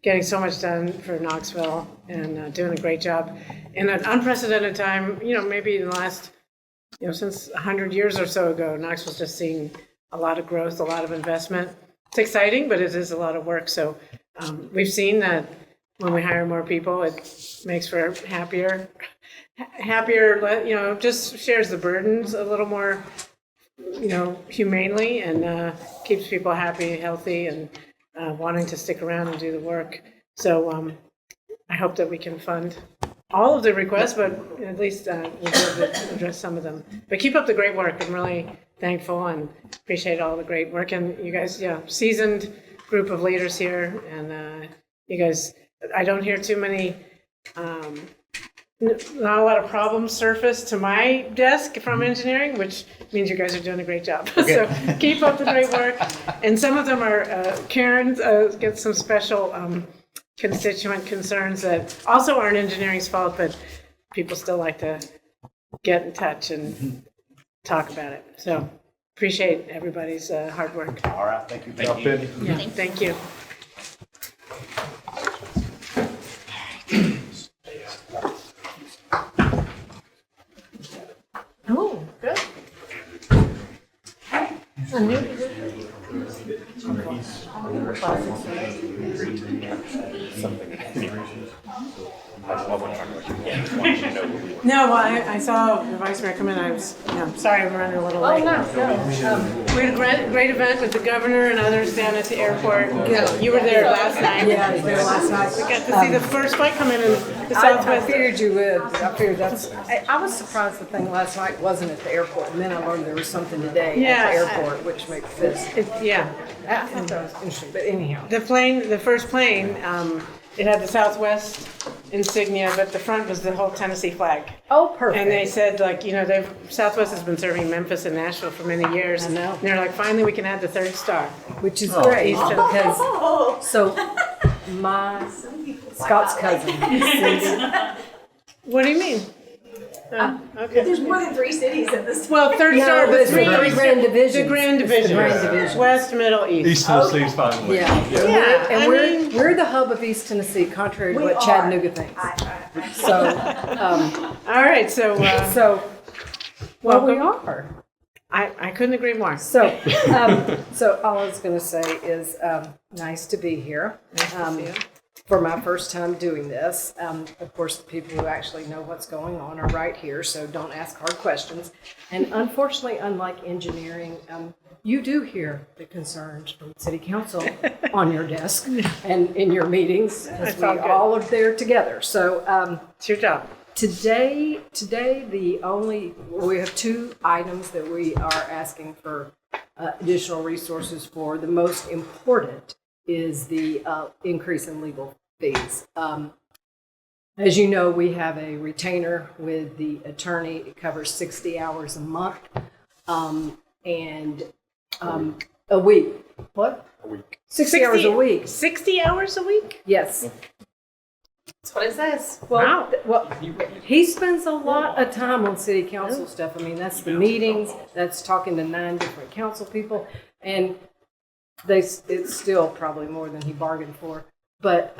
getting so much done for Knoxville and doing a great job in an unprecedented time. Maybe in the last, since 100 years or so ago, Knoxville's just seeing a lot of growth, a lot of investment. It's exciting, but it is a lot of work. So we've seen that when we hire more people, it makes for happier, just shares the burdens a little more, humanely, and keeps people happy, healthy, and wanting to stick around and do the work. So I hope that we can fund all of the requests, but at least we'll be able to address some of them. But keep up the great work. I'm really thankful and appreciate all the great work. And you guys, seasoned group of leaders here. And you guys, I don't hear too many, not a lot of problems surface to my desk from engineering, which means you guys are doing a great job. Okay. So keep up the great work. And some of them are, Karen's get some special constituent concerns that also aren't engineering's fault, but people still like to get in touch and talk about it. So appreciate everybody's hard work. All right. Thank you. Thank you. Yeah, thank you. Oh, good. A new No, well, I saw the vice mayor come in. I was, sorry I'm running a little late. no. We had a great event with the governor and others down at the airport. You were there last night. Yeah, I was there last night. We got to see the first flight come in the I Southwest. figured you would. I figured I was surprised the thing last night wasn't at the airport, and then I learned there was something today at the airport, which makes sense. Yeah. I thought that was interesting, but anyhow. The first plane, it had the Southwest insignia, but the front was the whole Tennessee flag. Oh, perfect. And they said, like, you know, Southwest has been serving Memphis and Nashville for many years. I know. And they're like, finally, we can add the third star. Which is great, East of- because, so, my, Scott's cousin, Cindy. What do you mean? Okay. There's more than 3 cities in this. Well, third Yeah, star, but but it's three. the grand division. The grand division. The grand division. West, middle, east. East Tennessee's finally. Yeah. Yeah, And I mean- we're the hub of East Tennessee, contrary to We what are. Chattanooga thinks. So, All right, so, well, we welcome. are. I couldn't agree more. So, so all I was going to say is nice to be here. For my first time doing this. Of course, the people who actually know what's going on are right here, so don't ask hard questions. And unfortunately, unlike engineering, you do hear the concerns from City Council on your desk and in your meetings, as That's we all good. all are there together. So It's your job. today, we have 2 items that we are asking for additional resources for. The most important is the increase in legal fees. As you know, we have a retainer with the attorney. It covers 60 hours a month and a week. What? A week. 60 hours a week. 60 hours a week? Yes. That's what it says. Well, Wow. well, he spends a lot of time on city council stuff. I mean, that's the meetings, that's talking to 9 different council people, and it's still probably more than he bargained for. But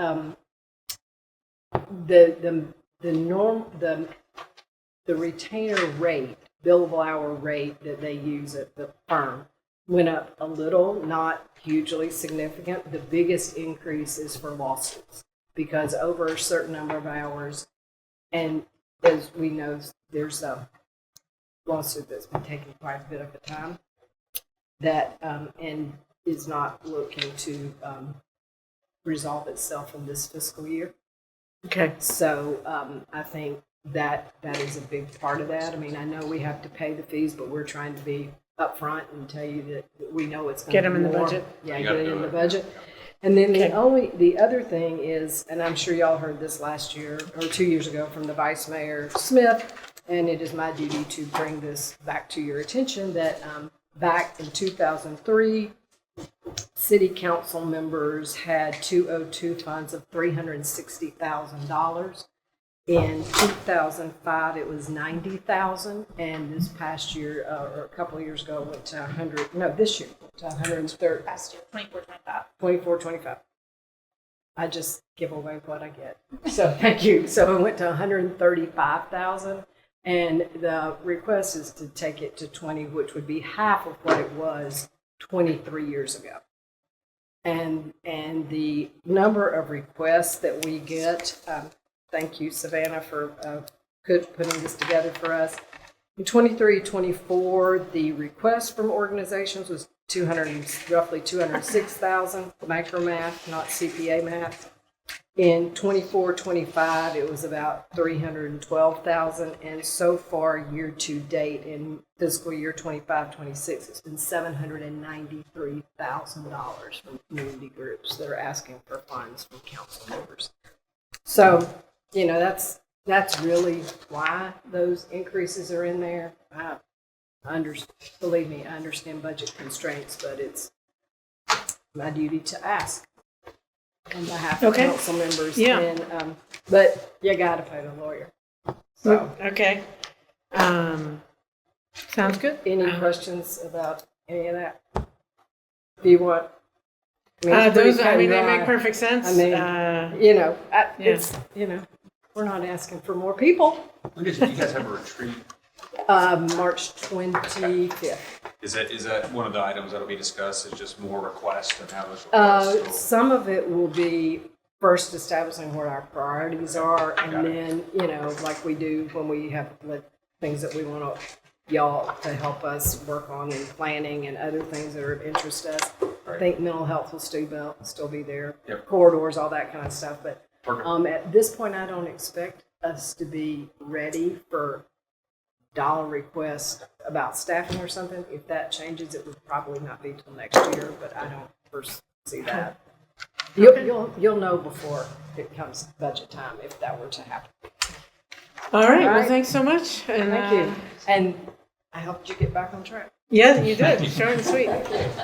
the retainer rate, billable hour rate that they use at the firm went up a little, not hugely significant. The biggest increase is for lawsuits, because over a certain number of hours, and as we know, there's a lawsuit that's been taking quite a bit of the time that and is not looking to resolve itself in this fiscal year. Okay. So I think that is a big part of that. I mean, I know we have to pay the fees, but we're trying to be upfront and tell you that we know it's going to Get 'em in the more. budget. Yeah, You get gotta it do in the it. budget. And then Okay. the other thing is, and I'm sure y'all heard this last year or 2 years ago from the Vice Mayor Smith, and it is my duty to bring this back to your attention, that back in 2003, city council members had 202 funds of $360,000. In 2005, it was 90,000, and this past year, or a couple of years ago, it went to 100. No, this year went to 130. Last year, 24-25. 24-25. I just give away what I get. So thank you. So it went to 135,000, and the request is to take it to 20, which would be half of what it was 23 years ago. And the number of requests that we get, thank you, Savannah, for putting this together for us. In 23-24, the request from organizations was roughly 206,000, micro math, not CPA math. In 24-25, it was about 312,000, and so far year to date in fiscal year 25-26, it's been $793,000 from community groups that are asking for funds from council members. So, you know, that's really why those increases are in there. Believe me, I understand budget constraints, but it's my duty to ask on behalf of Okay. council members. Yeah. And, but you got to pay the lawyer. So, Okay. Sounds good. any questions about any of that? If you want. It's Those, pretty I mean, they cut and make dry. perfect sense. I mean, you know, yes. we're not asking for more people. When did you guys have a retreat? March 25th. Is that one of the items that'll be discussed? Is just more requests and how those requests? Some of it will be first establishing what our priorities are, and Got it. then, you know, like we do when we have things that we want y'all to help us work on in planning and other things that are of interest to us. I think mental health will still be there, Yep. corridors, all that kind of stuff. But Perfect. at this point, I don't expect us to be ready for dollar requests about staffing or something. If that changes, it would probably not be till next year, but I don't foresee that. You'll know before it comes budget time if that were to happen. All right, well, thanks so much. And, Thank you. And I helped you get back on track. Yeah, you did, short and sweet.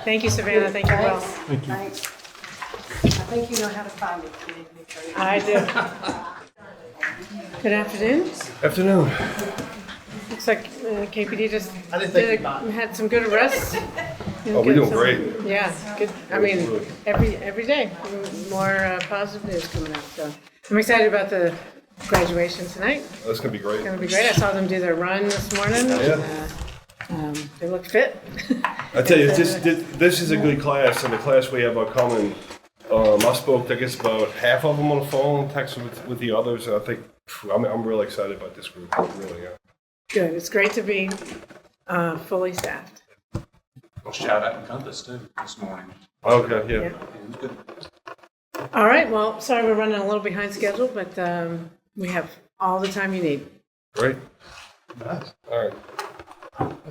Thank you, Savannah, thank you, Will. Thanks. I think you know how to find me. If you need me to. I do. Good afternoon. Afternoon. Looks like KPD just I didn't think had some good arrests. Oh, we're doing great. Yeah, good. I mean, every day, more positive news coming out. So I'm excited about the graduation tonight. That's gonna be great. It's gonna be great. I saw them do their run this morning. Yeah. And, they look fit. I tell you, this is a good class, and the class we have upcoming. I spoke, I guess, about half of them on the phone, texted with the others, and I think I'm really excited about this group. Really, yeah. Good. It's great to be fully staffed. Well, shout out to Compass too this morning. Okay, yeah. It was good. All right. Well, sorry we're running a little behind schedule, but we have all the time you need. Great. Nice. All right.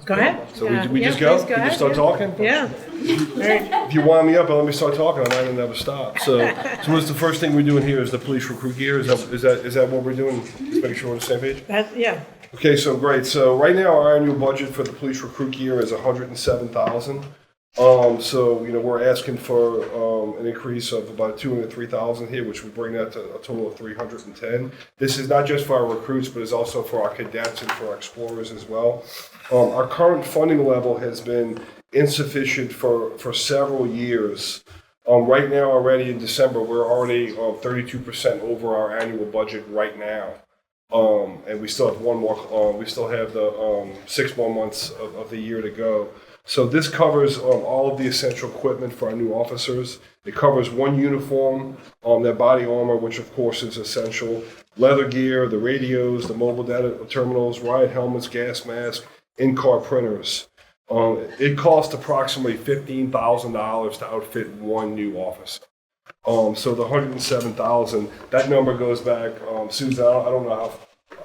Go ahead. So we just go? Please go We ahead. just start talking? Yeah. If you wind me up and let me start talking, I might never stop. So what's the first thing we're doing here is the police recruit gear? Is that what we're doing? Just making sure we're on the same page? Yeah. Okay, so great. So right now our annual budget for the police recruit gear is $107,000. So we're asking for an increase of about $203,000 here, which would bring that to a total of $310,000. This is not just for our recruits, but it's also for our cadets and for our explorers as well. Our current funding level has been insufficient for several years. Right now, already in December, we're already 32% over our annual budget right now. And we still have we still have the 6 more months of the year to go. So this covers all of the essential equipment for our new officers. It covers one uniform, their body armor, which of course is essential, leather gear, the radios, the mobile data terminals, riot helmets, gas masks, in-car printers. It costs approximately $15,000 to outfit one new officer. So the $107,000, that number goes back, Susan, I don't know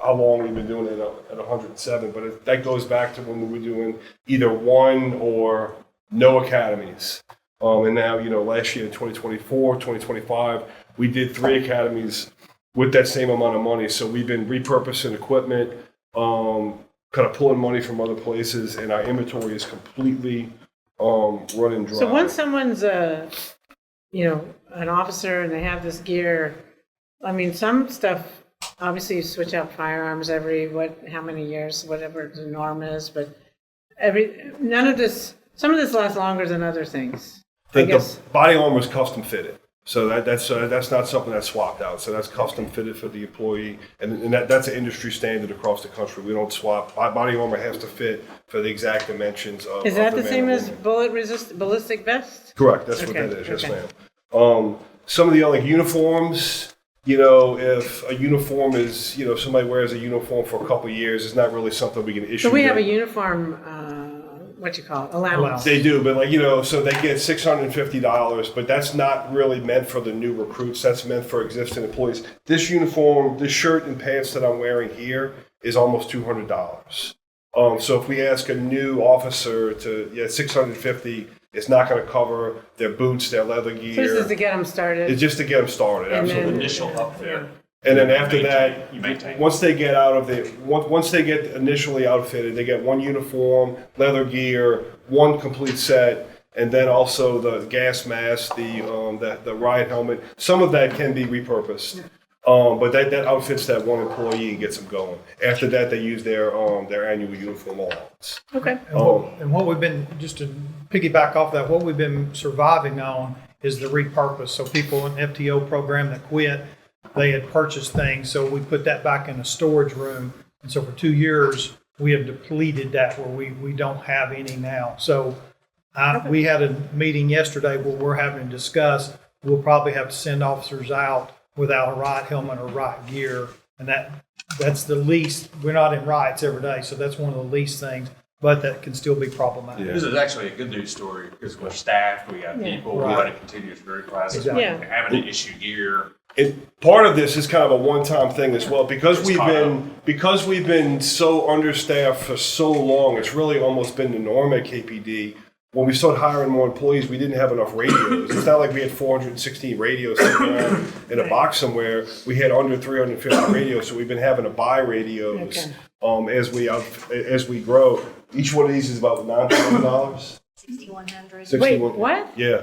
how long we've been doing it at 107, but that goes back to when we were doing either one or no academies. And now, last year in 2024, 2025, we did 3 academies with that same amount of money. So we've been repurposing equipment, kind of pulling money from other places, and our inventory is completely running dry. So once someone's an officer and they have this gear, I mean, some stuff, obviously you switch out firearms every, how many years, whatever the norm is, but some of this lasts longer than other things. The body armor is custom fitted. So that's not something that's swapped out. So that's custom fitted for the employee, and that's an industry standard across the country. We don't swap. Body armor has to fit for the exact dimensions of. Is that the man same or as woman. ballistic vest? Correct. That's what that is. Yes, ma'am. Some of the other uniforms. If a uniform is, if somebody wears a uniform for a couple of years, it's not really something we can issue. So we have a uniform. Allowance. They do, but so they get $650, but that's not really meant for the new recruits. That's meant for existing employees. This uniform, this shirt and pants that I'm wearing here is almost $200. So if we ask a new officer to, $650, it's not going to cover their boots, their leather gear. So this is to get them started. It's just to get them started. And absolutely. Initial upfit. And then after that, once they get once they get initially outfitted, they get one uniform, leather gear, one complete set, and then also the gas mask, the riot helmet. Some of that can be repurposed, but that outfits that one employee and gets them going. After that, they use their annual uniform allowance. Okay. And what we've been, just to piggyback off that, what we've been surviving on is the repurpose. So people in the FTO program that quit, they had purchased things, so we put that back in a storage room. And so for 2 years, we have depleted that where we don't have any now. So we had a meeting yesterday where we're having to discuss, we'll probably have to send officers out without a riot helmet or riot gear. And that's the least, we're not in riots every day, so that's one of the least things, but that can still be problematic. This is actually a good news story because we're staffed, we got people, we got a continuous career classes, Exactly. having to issue gear. And part of this is kind of a one-time thing as well, because we've been so understaffed for so long. It's really almost been the norm at KPD. when we started hiring more employees, we didn't have enough radios. It's not like we had 416 radios sitting around in a box somewhere. We had under 350 radios, so we've been having to buy radios as we grow. Each one of these is about $9,000. 6,100. Wait, what? Yeah.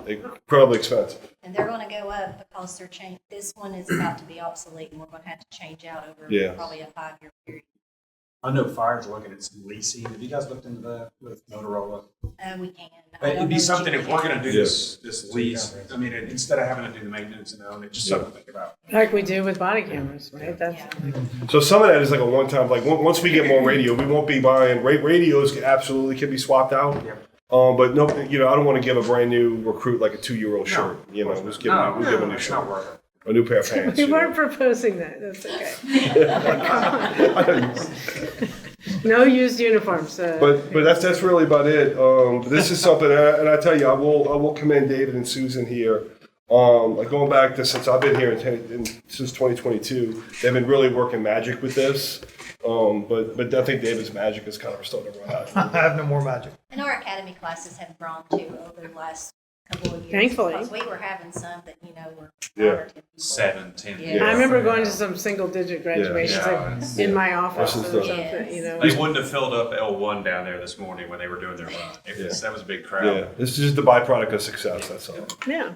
They're incredibly expensive. And they're gonna go up because they're changing, this one is about to be obsolete and we're gonna have to change out over probably a 5-year period. I know Fire's looking at some leasing. Have you guys looked into that with Motorola? We can. It'd be something if we're gonna do this lease, I mean, instead of having to do the maintenance and own it, just something to think about. Like we do with body cameras, right? That's So some of that is like a one-time, like once we get more radio, we won't be buying, radios absolutely can be swapped out. But no, I don't want to give a brand new recruit like a 2-year-old shirt, just give them a new shirt. A new pair of pants. we weren't proposing that. That's okay. No used uniforms. But that's really about it. This is something, and I tell you, I will commend David and Susan here. Like going back to since I've been here since 2022, they've been really working magic with this. But I think David's magic is kind of starting to run out. I have no more magic. And our academy classes have grown too over the last couple of years. Thankfully. Because we were having some that, were 7, 10. Yeah. I remember going to some single-digit graduations in my office or something. They wouldn't have filled up L1 down there this morning when they were doing their run. That was a big crowd. Yeah, this is just the byproduct of success. That's all. Yeah.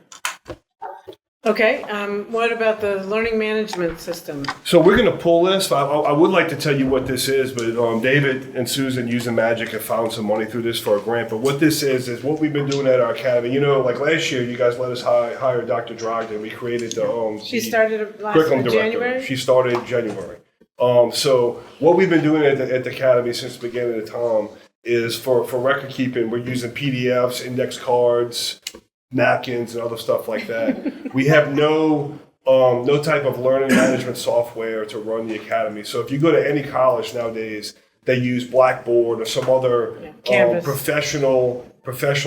Okay, what about the learning management system? So we're going to pull this. I would like to tell you what this is, but David and Susan using magic have found some money through this for a grant. But what this is what we've been doing at our academy. Like last year, you guys let us hire Dr. Drogden. We created the She started last curriculum director. January? She started in January. So what we've been doing at the academy since the beginning of the time is for record keeping, we're using PDFs, index cards, napkins and other stuff like that. We have no type of learning management software to run the academy. So if you go to any college nowadays, they use Blackboard or some other professional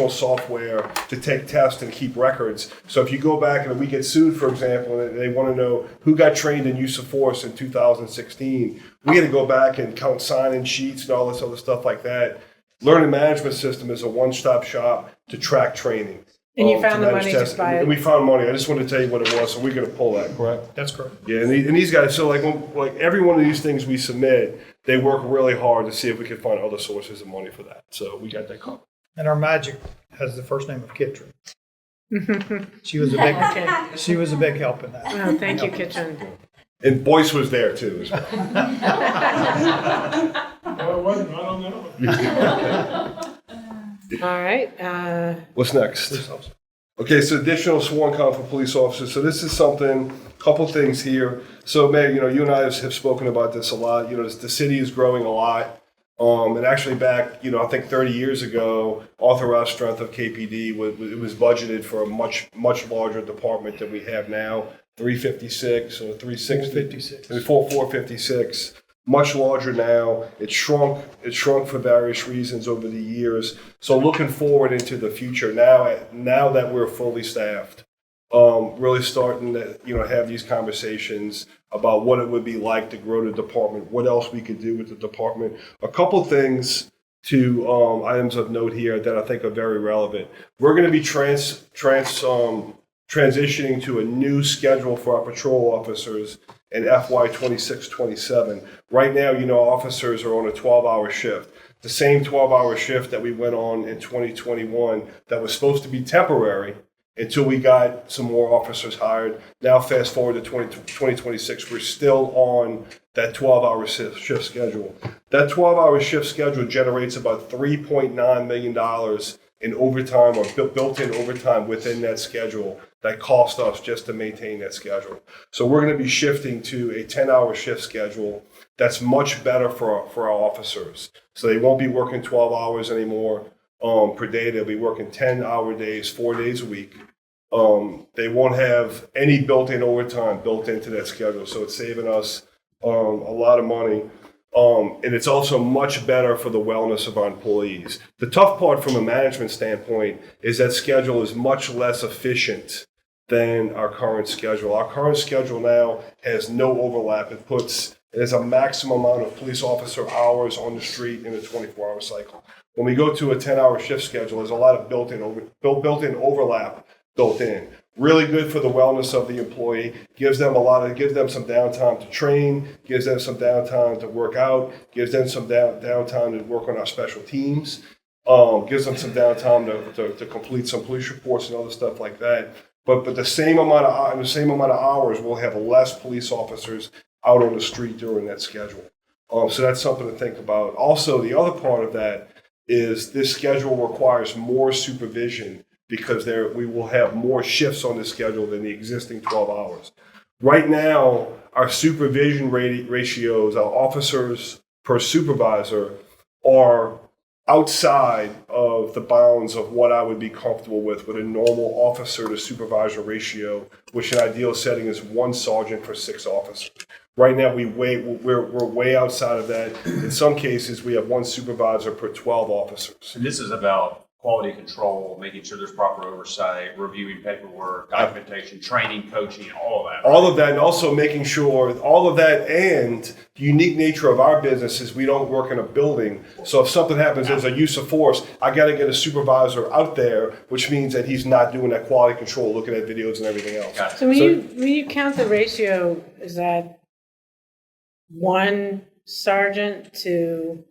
software to take tests and keep records. So if you go back and we get sued, for example, and they want to know who got trained in use of force in 2016, we had to go back and count sign-in sheets and all this other stuff like that. Learning management system is a one-stop shop to track training. And you found the money to buy it? And we found money. I just wanted to tell you what it was, so we're going to pull that, correct? That's correct. Yeah, and these guys, so like every one of these things we submit, they work really hard to see if we can find other sources of money for that. So we got that covered. And our magic has the first name of Kitchen. She was a big help in that. Oh, thank you, Kitchen. And Boyce was there too as well. Well, it wasn't, I don't know. All right. What's next? Okay, so additional sworn count for police officers. So this is something, couple things here. So Meg, you and I have spoken about this a lot. The city is growing a lot. And actually back, I think 30 years ago, authorized strength of KPD was budgeted for a much larger department than we have now. 356 or 360. 456. Much larger now. It's shrunk for various reasons over the years. So looking forward into the future now that we're fully staffed, really starting to have these conversations about what it would be like to grow the department, what else we could do with the department. A couple things to items of note here that I think are very relevant. We're going to be transitioning to a new schedule for our patrol officers in FY 26-27. Right now, officers are on a 12-hour shift. The same 12-hour shift that we went on in 2021 that was supposed to be temporary until we got some more officers hired. Now fast forward to 2026, we're still on that 12-hour shift schedule. That 12-hour shift schedule generates about $3.9 million in overtime or built-in overtime within that schedule that cost us just to maintain that schedule. So we're going to be shifting to a 10-hour shift schedule that's much better for our officers. So they won't be working 12 hours anymore per day. They'll be working 10-hour days, 4 days a week. They won't have any built-in overtime built into that schedule. So it's saving us a lot of money. And it's also much better for the wellness of our employees. The tough part from a management standpoint is that schedule is much less efficient than our current schedule. Our current schedule now has no overlap. It puts There's a maximum amount of police officer hours on the street in a 24-hour cycle. When we go to a 10-hour shift schedule, there's a lot of built-in overlap built in. Really good for the wellness of the employee. Gives them some downtime to train. Gives them some downtime to work out. Gives them some downtime to work on our special teams. Gives them some downtime to complete some police reports and other stuff like that. But the same amount of hours, we'll have less police officers out on the street during that schedule. So that's something to think about. Also, the other part of that is this schedule requires more supervision because we will have more shifts on the schedule than the existing 12 hours. Right now, our supervision ratios, our officers per supervisor, are outside of the bounds of what I would be comfortable with a normal officer to supervisor ratio, which in an ideal setting is 1 sergeant for 6 officers. Right now, we're way outside of that. In some cases, we have 1 supervisor per 12 officers. And this is about quality control, making sure there's proper oversight, reviewing paperwork, documentation, training, coaching, all of that. All of that, and also making sure all of that, and the unique nature of our business is we don't work in a building. So if something happens, there's a use of force, I got to get a supervisor out there, which means that he's not doing that quality control, looking at videos and everything else. So when you count the ratio, is that 1 sergeant to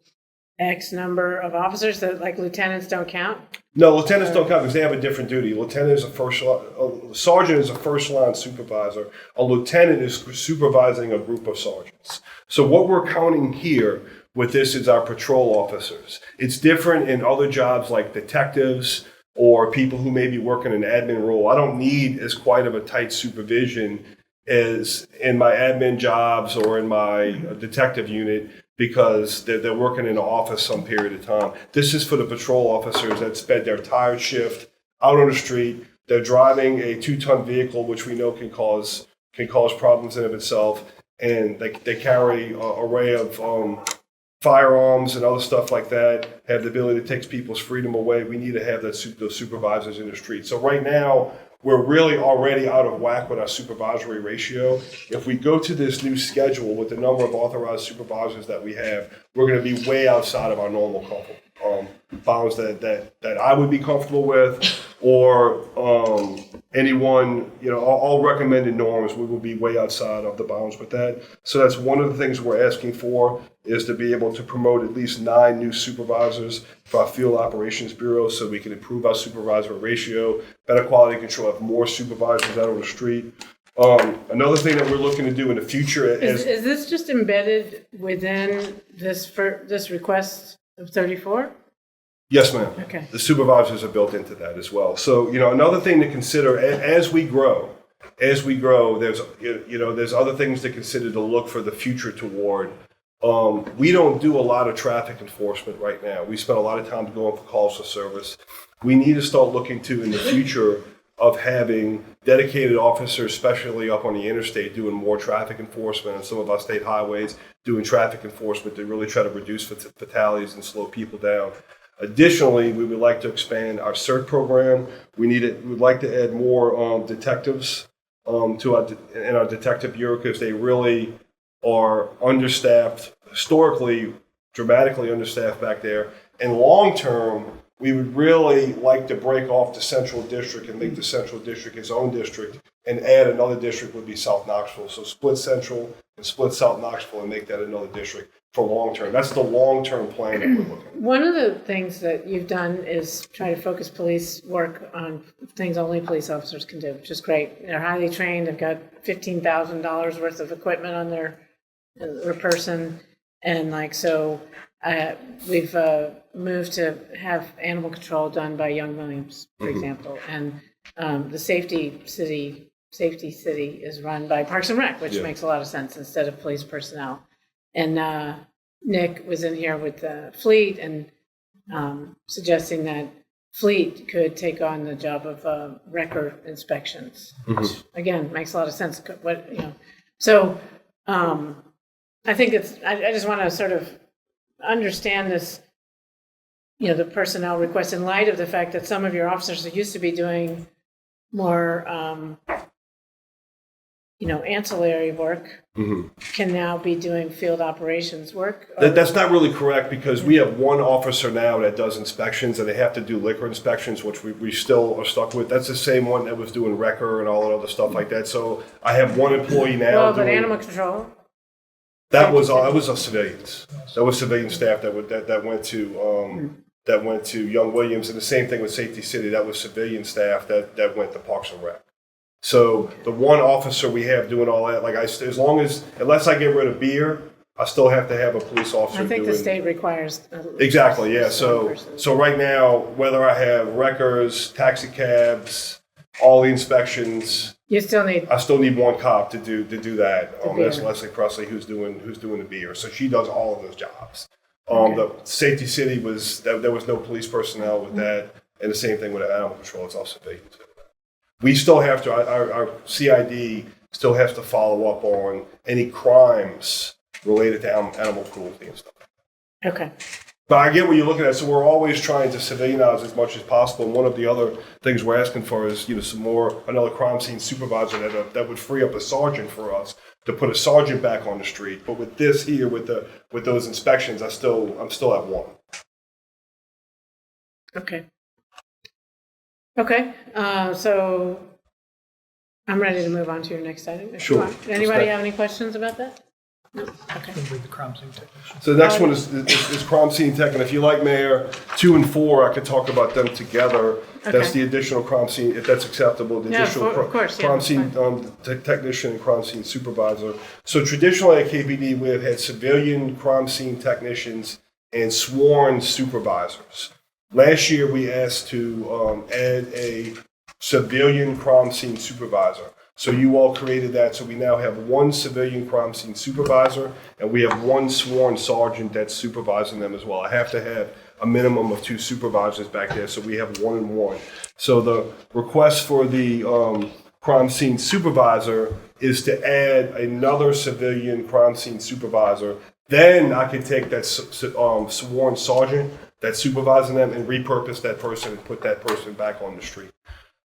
X number of officers, that like lieutenants don't count? No, lieutenants don't count because they have a different duty. Lieutenant is a sergeant is a first line supervisor. A lieutenant is supervising a group of sergeants. So what we're counting here with this is our patrol officers. It's different in other jobs like detectives or people who may be working an admin role. I don't need as quite of a tight supervision as in my admin jobs or in my detective unit, because they're working in an office some period of time. This is for the patrol officers that spend their entire shift out on the street. They're driving a 2-ton vehicle, which we know can cause problems in of itself, and they carry an array of firearms and other stuff like that, have the ability to take people's freedom away. We need to have those supervisors in the street. So right now, we're really already out of whack with our supervisory ratio. If we go to this new schedule with the number of authorized supervisors that we have, we're going to be way outside of our normal bounds that I would be comfortable with, or anyone, all recommended norms, we will be way outside of the bounds with that. So that's one of the things we're asking for, is to be able to promote at least 9 new supervisors for our field operations bureau so we can improve our supervisor ratio, better quality control, have more supervisors out on the street. Another thing that we're looking to do in the future is this just embedded within this request of 34? Yes, ma'am. Okay. The supervisors are built into that as well. So, another thing to consider as we grow, there's other things to consider to look for the future toward. We don't do a lot of traffic enforcement right now. We spend a lot of time going for calls for service. We need to start looking to in the future of having dedicated officers, especially up on the interstate, doing more traffic enforcement on some of our state highways, doing traffic enforcement to really try to reduce fatalities and slow people down. Additionally, we would like to expand our CERT program. We'd like to add more detectives to our detective bureau, because they really are understaffed, historically, dramatically understaffed back there. And long term, we would really like to break off the central district and make the central district its own district, and add another district would be South Knoxville. So split central and split South Knoxville and make that another district for long term. That's the long term plan that we're looking at. One of the things that you've done is try to focus police work on things only police officers can do, which is great. They're highly trained. They've got $15,000 worth of equipment on their person, and we've moved to have animal control done by Young Williams, for example, and the safety city is run by Parks and Rec, which makes a lot of sense instead of police personnel. And Nick was in here with Fleet and suggesting that Fleet could take on the job of record inspections, which again makes a lot of sense. So I think I just want to sort of understand this, the personnel request in light of the fact that some of your officers used to be doing more, ancillary work can now be doing field operations work? That's not really correct because we have one officer now that does inspections and they have to do liquor inspections, which we still are stuck with. That's the same one that was doing wrecker and all that other stuff like that. So I have one employee now. Well, but animal control? That was a civilians. That was civilian staff that went to Young Williams, and the same thing with Safety City. That was civilian staff that went to Parks and Rec. So the one officer we have doing all that, unless I get rid of beer, I still have to have a police officer. I think the state requires. Exactly, yeah. So right now, whether I have wreckers, taxi cabs, all the inspections, I still need one cop to do that. That's Leslie Presley who's doing the beer. So she does all of those jobs. The Safety City there was no police personnel with that, and the same thing with animal control. It's all civilians. We still have to, our CID still has to follow up on any crimes related to animal cruelty and stuff. Okay. But I get what you're looking at. So we're always trying to civilianize as much as possible. And one of the other things we're asking for is, another crime scene supervisor that would free up a sergeant for us to put a sergeant back on the street. But with this here, with those inspections, I'm still at one. Okay. Okay, so I'm ready to move on to your next item. Sure. Anybody have any questions about that? No? Okay. The crime scene technician. So the next one is crime scene tech, and if you like, Mayor, 2 and 4, I could talk about them together. Okay. That's the additional crime scene, if that's acceptable. The additional of course, crime scene technician and crime scene supervisor. So traditionally at KPD, we have had civilian crime scene technicians and sworn supervisors. Last year, we asked to add a civilian crime scene supervisor. So you all created that. So we now have one civilian crime scene supervisor, and we have one sworn sergeant that's supervising them as well. I have to have a minimum of 2 supervisors back there, so we have 1 and 1. So the request for the crime scene supervisor is to add another civilian crime scene supervisor. Then I can take that sworn sergeant that's supervising them and repurpose that person and put that person back on the street.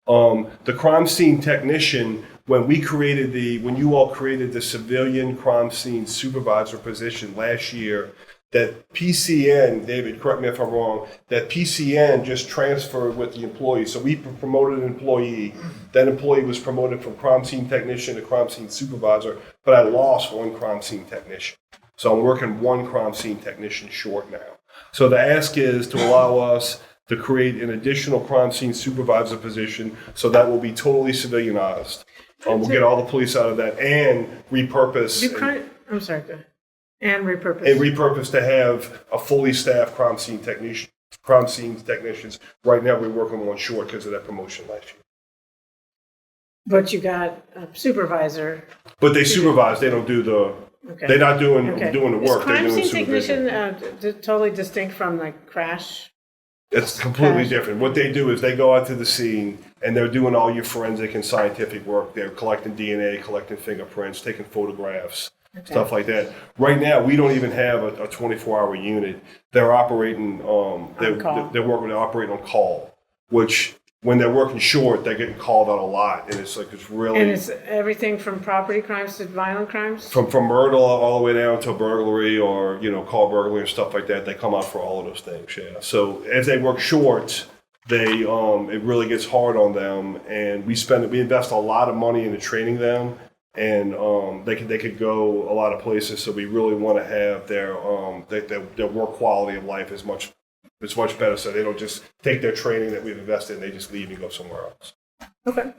The crime scene technician, when you all created the civilian crime scene supervisor position last year, that PCN, David, correct me if I'm wrong, that PCN just transferred with the employee. So we promoted an employee. That employee was promoted from crime scene technician to crime scene supervisor, but I lost 1 crime scene technician. So I'm working 1 crime scene technician short now. So the ask is to allow us to create an additional crime scene supervisor position, so that will be totally civilianized. We'll get all the police out of that and repurpose. I'm sorry, go ahead. And repurpose. And repurpose to have a fully staffed crime scene technicians. Right now, we're working on 1 short because of that promotion last year. But you got a supervisor. But they supervise. They don't do the. Okay. They're not doing the work. Is they're crime doing scene supervision. technician totally distinct from crash? It's completely different. What they do is they go out to the scene and they're doing all your forensic and scientific work. They're collecting DNA, collecting fingerprints, taking photographs, stuff like that. Right now, we don't even have a 24-hour unit. They're operating. They're operating on call, which when they're working short, they're getting called out a lot, and it's really. And it's everything from property crimes to violent crimes. From murder all the way down to burglary or car burglary and stuff like that. They come out for all of those things. Yeah. So as they work short, it really gets hard on them, and we invest a lot of money into training them, and they could go a lot of places. So we really want to have their work quality of life as much. It's much better, so they don't just take their training that we've invested and they just leave and go somewhere else. Okay.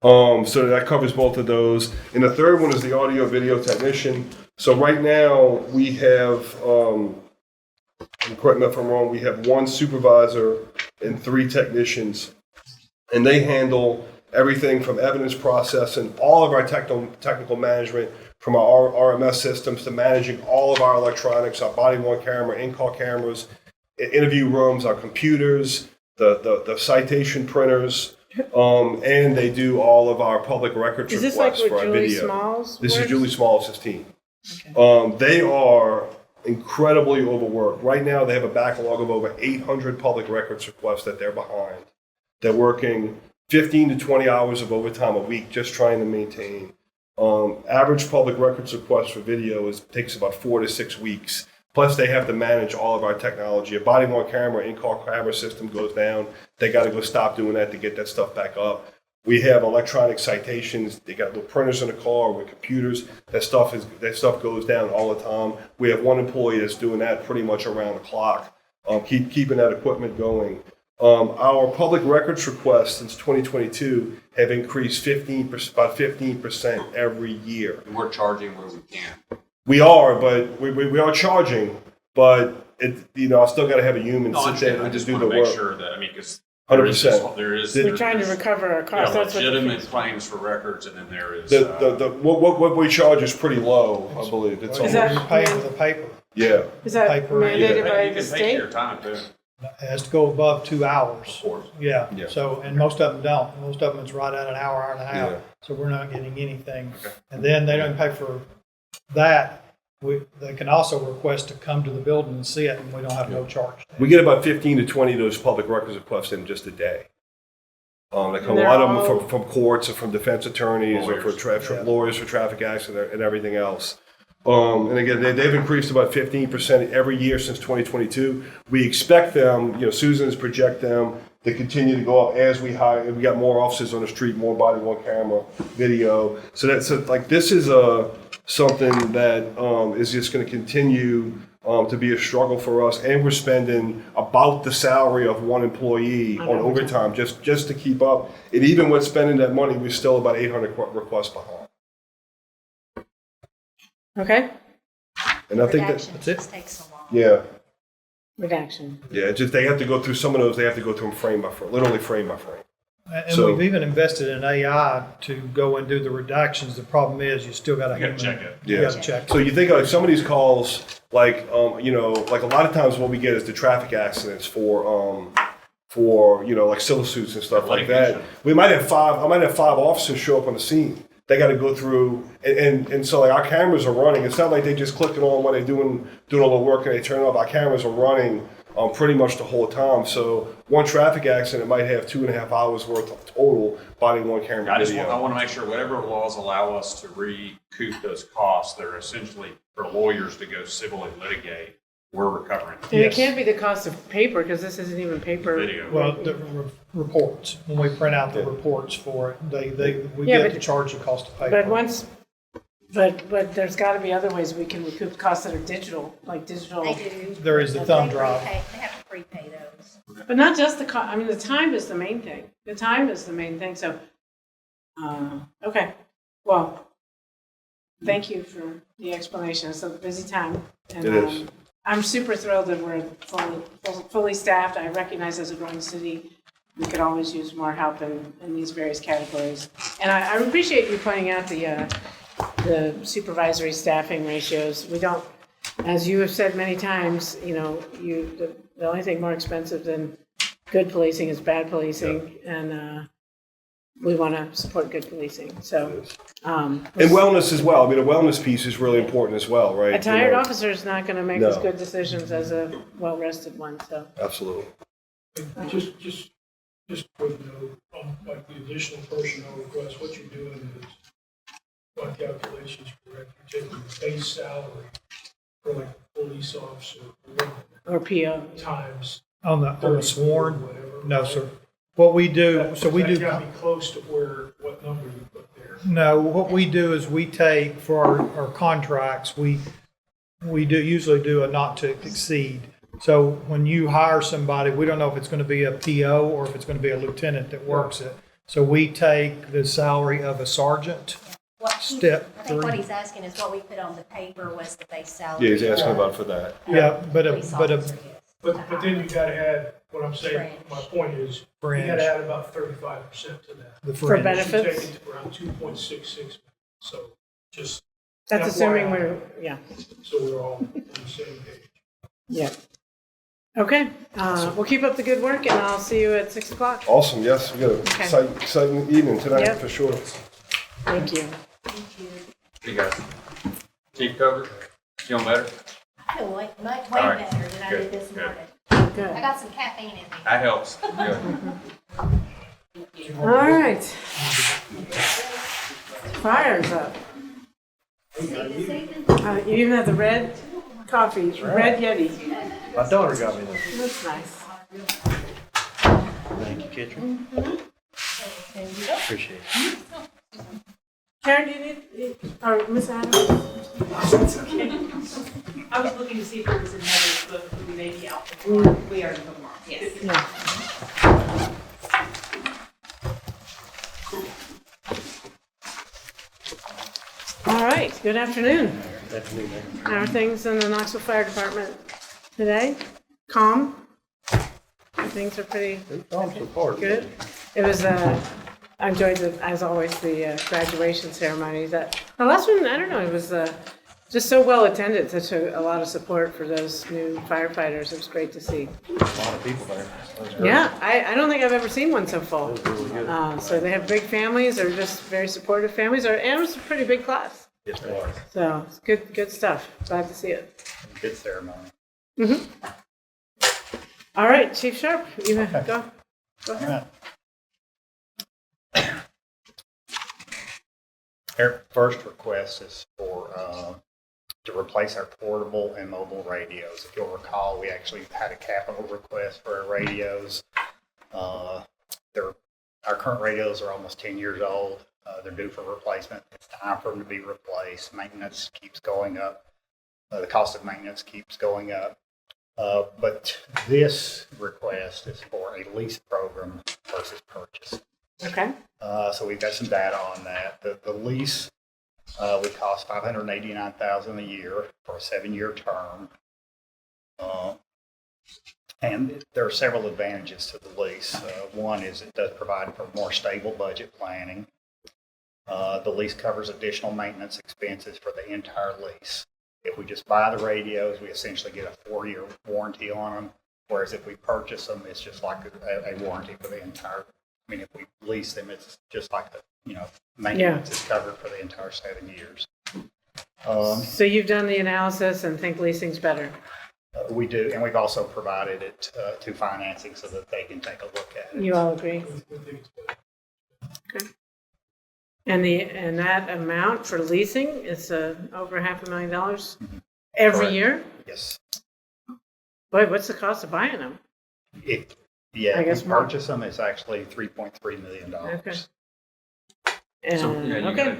So that covers both of those. And the third one is the audio video technician. So right now we have, correct me if I'm wrong, we have 1 supervisor and 3 technicians, and they handle everything from evidence processing, all of our technical management, from our RMS systems to managing all of our electronics, our body-worn camera, in-car cameras, interview rooms, our computers, the citation printers, and they do all of our public records requests. Is this like what for Julie our video. Smalls This works? is Julie Smalls' team. Okay. They are incredibly overworked. Right now, they have a backlog of over 800 public records requests that they're behind. They're working 15 to 20 hours of overtime a week just trying to maintain Average public records request for video takes about 4 to 6 weeks. Plus, they have to manage all of our technology. A body-worn camera, in-car camera system goes down. They got to go stop doing that to get that stuff back up. We have electronic citations. They got little printers in the car with computers. That stuff goes down all the time. We have one employee that's doing that pretty much around the clock, keeping that equipment going. Our public records requests since 2022 have increased about 15% every year. And we're charging where we can. We are, but we are charging, but I still got to have a human sit there and just do the work. I just want to make sure that, because 100%. We're trying to recover our costs. That's what legitimate claims for records, and then there is what we charge is pretty low, I believe. It's Is that you pay for the paper? Yeah. Is that Paper. mandated by you the can pay for state? your time too. It has to go above 2 hours. Of course. Yeah. Yeah. So, and most of them don't. Most of them it's right at an hour, hour and a half. Yeah. So we're not getting anything. Okay. And then they don't pay for that. They can also request to come to the building and see it, and we don't have no charge. We get about 15 to 20 of those public records requests in just a day. They come, a lot of them from courts or from defense attorneys or for lawyers for traffic accidents and everything else. And again, they've increased about 15% every year since 2022. We expect them, Susan's project them to continue to go up as we hire. We got more officers on the street, more body-worn camera, video. So this is something that is just going to continue to be a struggle for us. And we're spending about the salary of one employee on overtime just to keep up. And even with spending that money, we're still about 800 requests behind. Okay. And I think Redaction that's it. just takes so long. Yeah. Redaction. Yeah, it's just they have to go through some of those. They have to go through them frame by frame, literally frame by frame. And we've even invested in AI to go and do the redactions. The problem is you still got to check it. You got to check. So you think like some of these calls, like a lot of times what we get is the traffic accidents for like civil suits and stuff like that. We might have five. I might have 5 officers show up on the scene. They got to go through, and so like our cameras are running. It's not like they just click it on when they're doing all the work and they turn it off. Our cameras are running pretty much the whole time. So one traffic accident might have 2.5 hours worth of total body-worn camera video. I want to make sure whatever laws allow us to recoup those costs, they're essentially for lawyers to go civilly litigate. We're recovering. And it can't be the cost of paper because this isn't even paper. Video. Well, the reports, when we print out the reports for it, we get to charge the cost of paper. But there's got to be other ways we can recoup costs that are digital, like digital. They do. There is the thumb drive. They have to prepay those. But not just the cost. I mean, the time is the main thing. The time is the main thing. So, okay. Well, thank you for the explanation. It's a busy time. And, It is. I'm super thrilled that we're fully staffed. I recognize as a growing city, we could always use more help in these various categories. And I appreciate you pointing out the supervisory staffing ratios. We don't, as you have said many times, the only thing more expensive than good policing is bad policing, and we want to support good policing. So, and wellness as well. I mean, the wellness piece is really important as well, right? a tired officer is not going to make as good decisions as a well-rested one. So, absolutely. Just quick note on like the additional personnel request. What you're doing is, my calculations correct, you're taking the base salary for like a police officer or PO times On the sworn? whatever. No, sir. What we do, so we do. Got to be close to what number you put there. No, what we do is we take for our contracts, we usually do a not to exceed. So when you hire somebody, we don't know if it's going to be a PO or if it's going to be a lieutenant that works it. So we take the salary of a sergeant. I think what he's asking is what we put on the paper was the base salary. Yeah, he's asking about for that. Yeah, but But then you got to add, what I'm saying, my point is, you got to add about 35% to that. For benefits? You take it to around 2.66. So just. that's assuming FYI. we're, So we're all on the same page. Yeah. Okay. We'll keep up the good work, and I'll see you at 6 o'clock. Awesome. Yes, we got an exciting evening tonight for sure. Thank you. You guys keep covered? Feeling better? I feel way All right. better than I Good, did this good. morning. Good. I got some caffeine in me. That helps. Good. All right. fire's up. You even have the red coffee, red Yeti. My daughter got me this. That's nice. Thank you, Kitchen. Appreciate it. Karen, do you need, or Miss Adams? It's okay. I was looking to see if it was in Heather's book, we may be out before. We are tomorrow, yes. Yeah. All right, good afternoon. Good afternoon, Mayor. How are things in the Knoxville Fire Department today? Calm? Things are pretty good. It was, I enjoyed, as always, the graduation ceremony. The last one, I don't know, it was just so well attended, such a lot of support for those new firefighters. It was great to see. A lot of people there. That was great. Yeah, I don't think I've ever seen one so full. It was really good. So they have big families, or just very supportive families, and it was a pretty big class. Yes, it was. So it's good stuff. Glad to see it. Good ceremony. Mm-hmm. All right, Chief Sharp, you go ahead. Our first request is for to replace our portable and mobile radios. If you'll recall, we actually had a capital request for our radios. Our current radios are almost 10 years old. They're due for replacement. It's time for them to be replaced. Maintenance keeps going up. The cost of maintenance keeps going up. But this request is for a lease program versus purchase. Okay. So we've got some data on that. The lease would cost $589,000 a year for a 7-year term. And there are several advantages to the lease. One is it does provide for more stable budget planning. The lease covers additional maintenance expenses for the entire lease. If we just buy the radios, we essentially get a 4-year warranty on them. Whereas if we purchase them, it's just like a warranty for the entire. I mean, if we lease them, it's just like maintenance is covered for the entire 7 years. So you've done the analysis and think leasing's better? We do, and we've also provided it to financing so that they can take a look at it. You all agree? Okay. And that amount for leasing is over $500,000 every Correct. year? Yes. Boy, what's the cost of buying them? I guess if we purchase them, it's actually $3.3 million. Okay. So, yeah, you okay. gotta,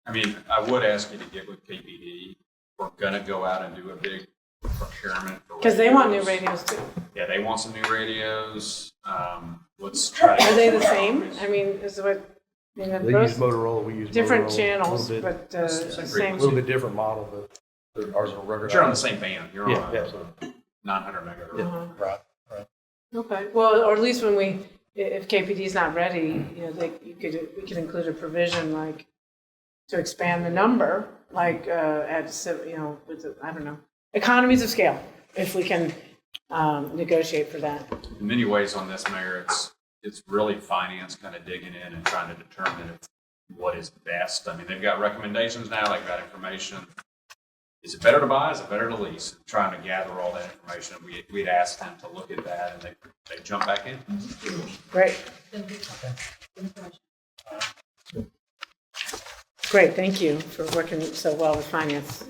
I mean, I would ask you to get with KPD. We're gonna go out and do a big procurement. Because they want new radios too. Yeah, they want some new radios. Let's try to. Are they the same? I mean, is what, you know, They use Motorola, we use different Motorola. channels, A little bit- but same. A little bit different model, but ours are rugged. But you're on the same band. You're Yeah, on absolutely. 900 megahertz. Right. Okay, well, or at least when if KPD's not ready, you know, we could include a provision like to expand the number, like I don't know, economies of scale, if we can negotiate for that. In many ways on this, Mayor, it's really finance kind of digging in and trying to determine what is best. I mean, they've got recommendations now, they've got information. Is it better to buy? Is it better to lease? Trying to gather all that information. We'd asked them to look at that, and they jump back in. Great. Great, thank you for working so well with finance.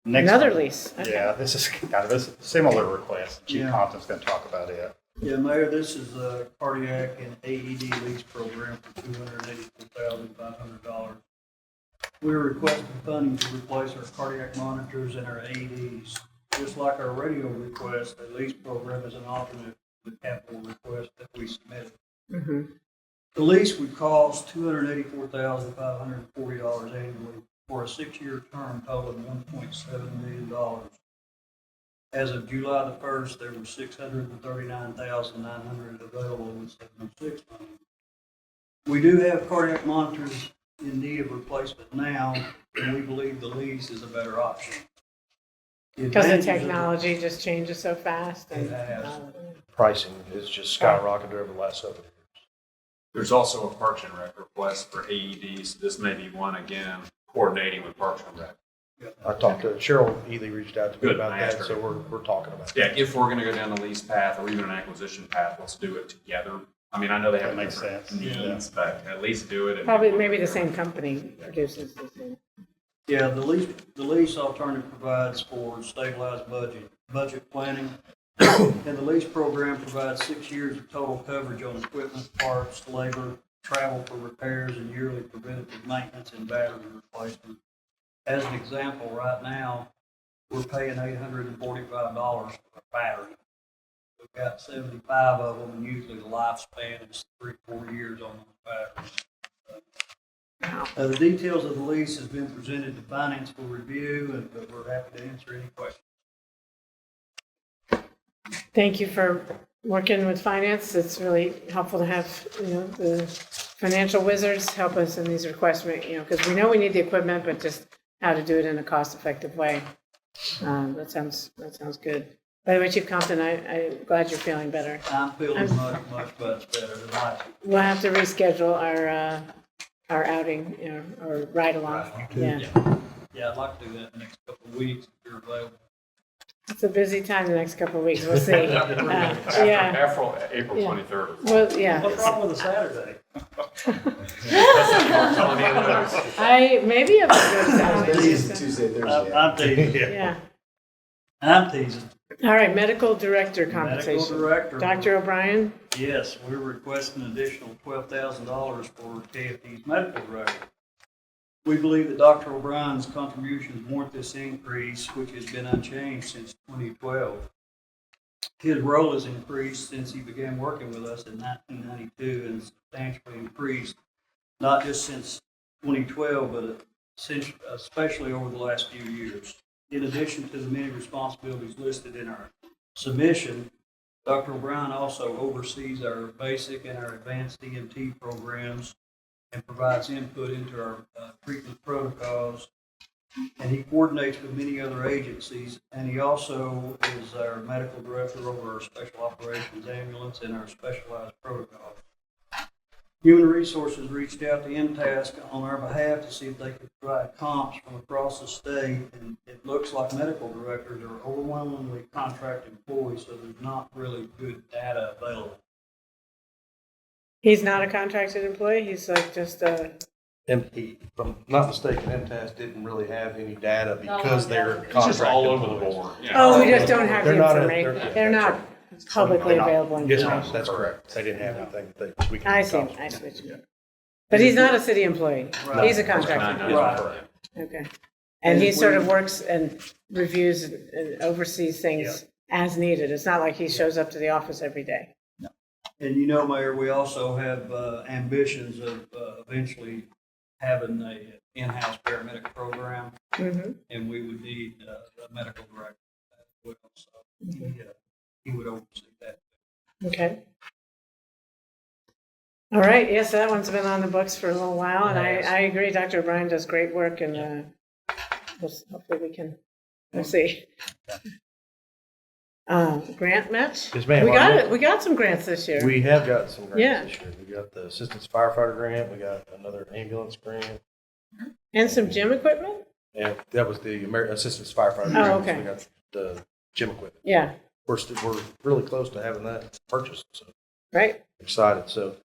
Another lease. Okay. Yeah, this is kind of a similar request. Chief Compton's going to talk about it. Yeah, Mayor, this is a cardiac and AED lease program for $284,500. We're requesting funding to replace our cardiac monitors and our AEDs. Just like our radio request, the lease program is an alternate to the capital request that we submitted. Mm-hmm. The lease would cost $284,540 annually for a 6-year term totaling $1.7 million. As of July the 1st, there were $639,900 available in 706 money. We do have cardiac monitors in need of replacement now, and we believe the lease is a better option. Because the technology just changes so fast. It has. Pricing has just skyrocketed over the last several years. There's also a Parks and Rec request for AEDs. This may be one, again, coordinating with Parks and Rec. I talked to Cheryl Ely, reached out to me Good, about I asked that, her. so we're talking about it. Yeah, if we're going to go down the lease path or even an acquisition path, let's do it together I mean, I know they have That makes different sense. needs, but at least do it. And Probably, maybe the same company produces the same. Yeah, the lease alternative provides for stabilized budget planning. And the lease program provides 6 years of total coverage on equipment, parts, labor, travel for repairs, and yearly preventative maintenance and battery replacement. As an example, right now, we're paying $845 for a battery. We've got 75 of them, and usually the lifespan is 3-4 years on those batteries. The details of the lease has been presented to finance for review, but we're happy to answer any questions. Thank you for working with finance. It's really helpful to have, the financial wizards help us in these requests, because we know we need the equipment, but just how to do it in a cost-effective way. That sounds good. By the way, Chief Compton, I'm glad you're feeling better. I'm feeling much better than last week. We'll have to reschedule our outing, or ride along. Yeah. Yeah, I'd like to do that in the next couple of weeks if you're available. It's a busy time the next couple of weeks. We'll see. After April Yeah. 23rd. Well, yeah. What's wrong with a Saturday? Maybe I would go to Saturday. Tuesday, Thursday. I'm teasing. Yeah. I'm teasing. All right, medical director compensation. Medical director. Dr. O'Brien? Yes, we're requesting an additional $12,000 for KFD's medical director. We believe that Dr. O'Brien's contributions warrant this increase, which has been unchanged since 2012. His role has increased since he began working with us in 1992 and substantially increased, not just since 2012, but especially over the last few years. In addition to the many responsibilities listed in our submission, Dr. O'Brien also oversees our basic and our advanced EMT programs and provides input into our treatment protocols. And he coordinates with many other agencies, and he also is our medical director over our special operations ambulance and our specialized protocols. Human Resources reached out to MTask on our behalf to see if they could provide comps from across the state, and it looks like medical directors are overwhelmingly contract employees, so there's not really good data available. He's not a contracted employee? He's like just a... If I'm not mistaken, MTAS didn't really have any data because they're It's contract just all over the employees. board. Oh, we just don't have the They're not information. They're not publicly available Yes, information. ma'am, that's correct. They didn't have anything that we can. I see what you mean. But he's not a city employee. Right. He's a contracted employee. Right. Okay. And he sort of works and reviews and oversees things as needed. It's not like he shows up to the office every day. And Mayor, we also have ambitions of eventually having a in-house paramedic program, and we would need a medical director as well, so he would oversee that. Okay. All right, yes, that one's been on the books for a little while, and I agree, Dr. O'Brien does great work, and hopefully we'll see. Grant match? Yes, ma'am. We got some grants this year. We have got some grants Yeah. this year. We got the assistance firefighter grant, we got another ambulance grant, And some gym equipment? and that was the assistance firefighter Oh, grant. okay. We got the gym equipment. Yeah, We're really close to having that purchased, so right. excited. So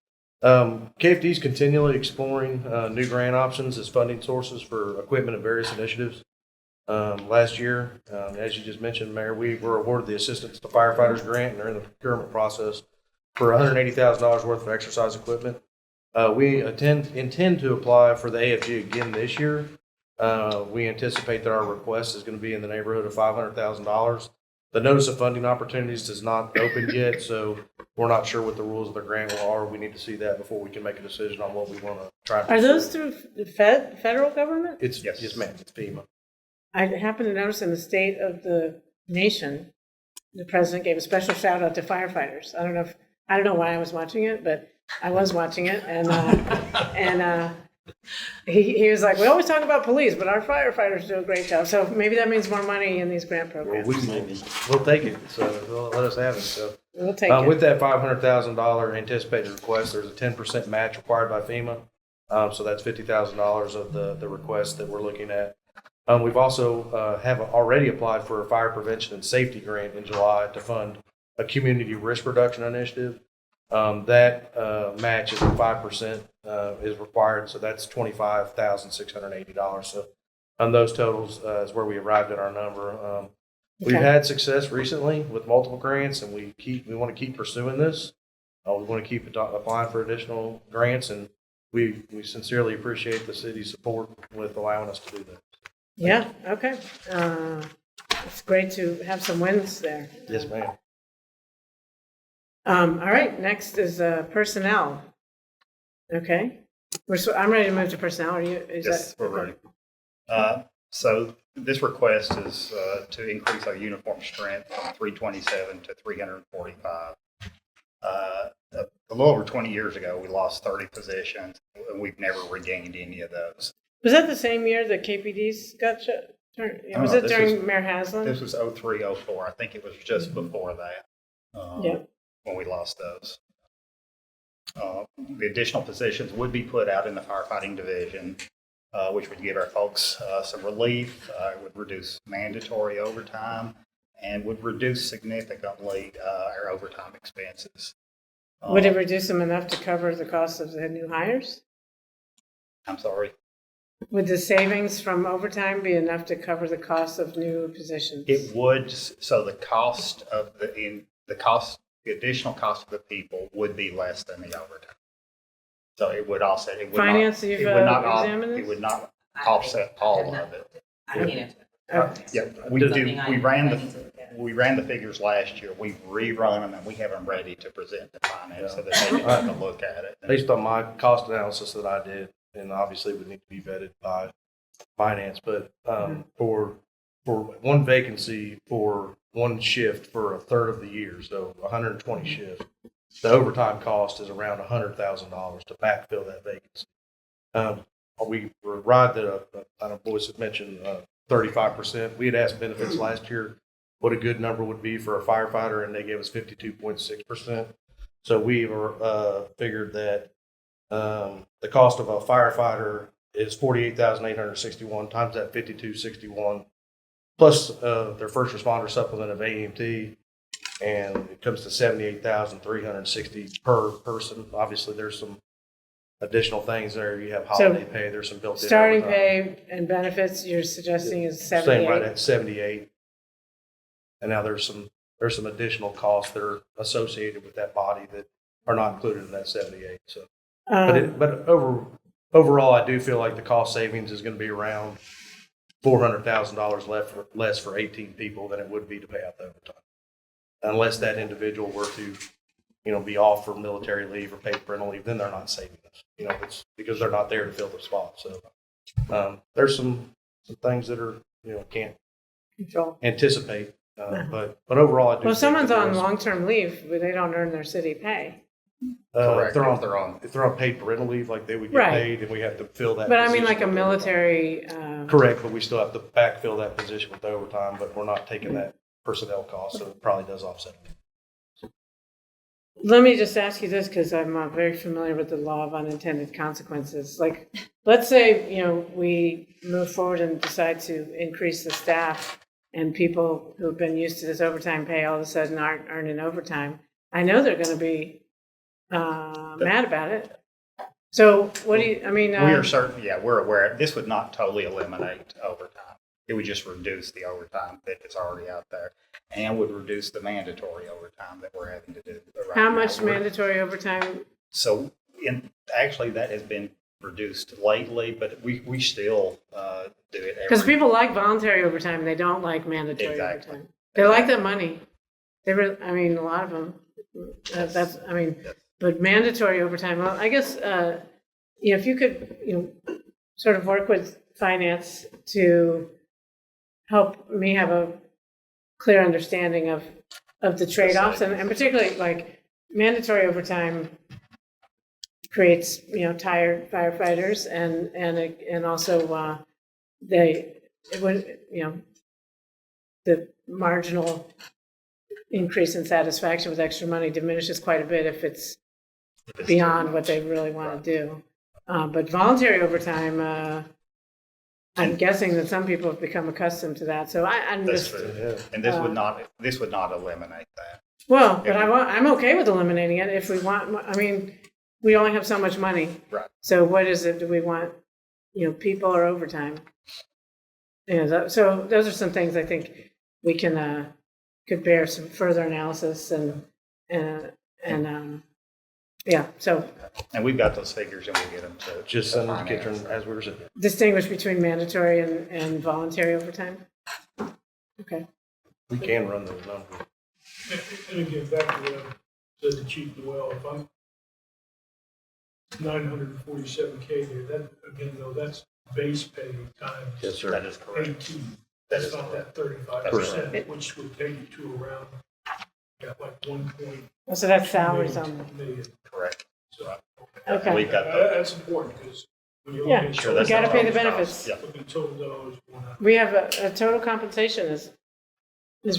KFD is continually exploring new grant options as funding sources for equipment and various initiatives. Last year, as you just mentioned, Mayor, we were awarded the Assistance to Firefighters grant and are in the procurement process for $180,000 worth of exercise equipment. We intend to apply for the AFG again this year. We anticipate that our request is going to be in the neighborhood of $500,000. The Notice of Funding Opportunities is not open yet, so we're not sure what the rules of the grant are. We need to see that before we can make a decision on what we want to try to Are pursue. those through the federal government? Yes, ma'am. It's FEMA. I happened to notice in the State of the Nation, the president gave a special shout out to firefighters. I don't know why I was watching it, but I was watching it, and he was like, we always talk about police, but our firefighters do a great job. So maybe that means more money in these grant programs. We'll take it. So let us have it. So We'll take it. with that $500,000 anticipated request, there's a 10% match required by FEMA. So that's $50,000 of the request that we're looking at. We've also have already applied for a fire prevention and safety grant in July to fund a community risk reduction initiative. That match is 5% is required, so that's $25,680. So on those totals is where we arrived at our number. We've had success recently with multiple grants, and we want to keep pursuing this. We want to keep applying for additional grants, and we sincerely appreciate the city's support with allowing us to do that. Yeah, okay. It's great to have some wins there. Yes, ma'am. All right, next is personnel. Okay. I'm ready to move to personnel. Are you? Yes, we're ready. So this request is to increase our uniform strength from 327 to 345. A little over 20 years ago, we lost 30 positions, and we've never regained any of those. Was that the same year that KPD's got shut? Was it during Mayor Haslam? This was 03, 04. I think it was just before that when we lost those. The additional positions would be put out in the firefighting division, which would give our folks some relief. It would reduce mandatory overtime and would reduce significantly our overtime expenses. Would it reduce them enough to cover the cost of the new hires? I'm sorry? Would the savings from overtime be enough to cover the cost of new positions? It would. So the cost of the additional cost of the people would be less than the overtime. So it would offset. It would Finance, not, you've it would not, examined this? It would not offset all of it. Yeah, we do. We ran the figures last year. We've rerun them and we have them ready to present to finance so that they can take a look at it. Based on my cost analysis that I did, and obviously it would need to be vetted by finance, but for one vacancy for one shift for a third of the year, so 120 shifts, the overtime cost is around $100,000 to backfill that vacancy. We arrived at I don't know, boys had mentioned 35%. We had asked benefits last year what a good number would be for a firefighter, and they gave us 52.6%. So we figured that the cost of a firefighter is $48,861 times that 52.61 plus their first responder supplement of AMT, and it comes to $78,360 per person. Obviously, there's some additional things there. You have holiday pay. There's some built-in starting overtime. pay and benefits. You're suggesting is 78. Staying right at 78, and now there's some additional costs that are associated with that body that are not included in that 78. So, but overall, I do feel like the cost savings is going to be around $400,000 less for 18 people than it would be to pay out the overtime, unless that individual were to, be off for military leave or paid parental leave. Then they're not saving us. It's because they're not there to fill the spot. So there's some things that are can't control anticipate. But overall, I do. Well, if someone's on long-term leave, but they don't earn their city pay. If they're on paid parental leave, like they would get paid, and we have to fill that. But I mean, like a military. Correct, but we still have to backfill that position with overtime. But we're not taking that personnel cost, so it probably does offset it. Let me just ask you this, because I'm very familiar with the law of unintended consequences. Like, let's say we move forward and decide to increase the staff, and people who've been used to this overtime pay all of a sudden aren't earning overtime. I know they're going to be mad about it. So what do you, we are certain, we're aware. This would not totally eliminate overtime. It would just reduce the overtime that is already out there and would reduce the mandatory overtime that we're having to do. How much mandatory overtime? So actually that has been reduced lately, but we still do it. Because people like voluntary overtime, they don't like mandatory overtime. They like the money. A lot of them. But mandatory overtime. Well, I guess if you could, sort of work with finance to help me have a clear understanding of the trade-offs, and particularly like mandatory overtime creates tired firefighters, and also the marginal increase in satisfaction with extra money diminishes quite a bit if it's beyond what they really want to do. But voluntary overtime, I'm guessing that some people have become accustomed to that. So I'm just and this would not eliminate that. Well, but I'm okay with eliminating it if we want, I mean, we only have so much money. Right. So what is it, do we want, people or overtime? So those are some things I think we can, could bear some further analysis yeah, so And we've got those figures and we'll get them to. Just send them to Kitchen as we were saying. distinguish between mandatory and voluntary overtime? Okay. We can run those numbers. And again, back to what I said to Chief Noel, if I'm 947K there, that, again, though, that's base pay times. Yes, sir. That is correct. 18. That That's is not correct. that 35%, which would take you to around, like 1 point. So that's salaries only. Million. Correct. So, Okay. We've got the, that's important, because when you Yeah, look at. Sure, we that's gotta not pay the always benefits. cost. Looking at total dollars, going up. We have a total compensation is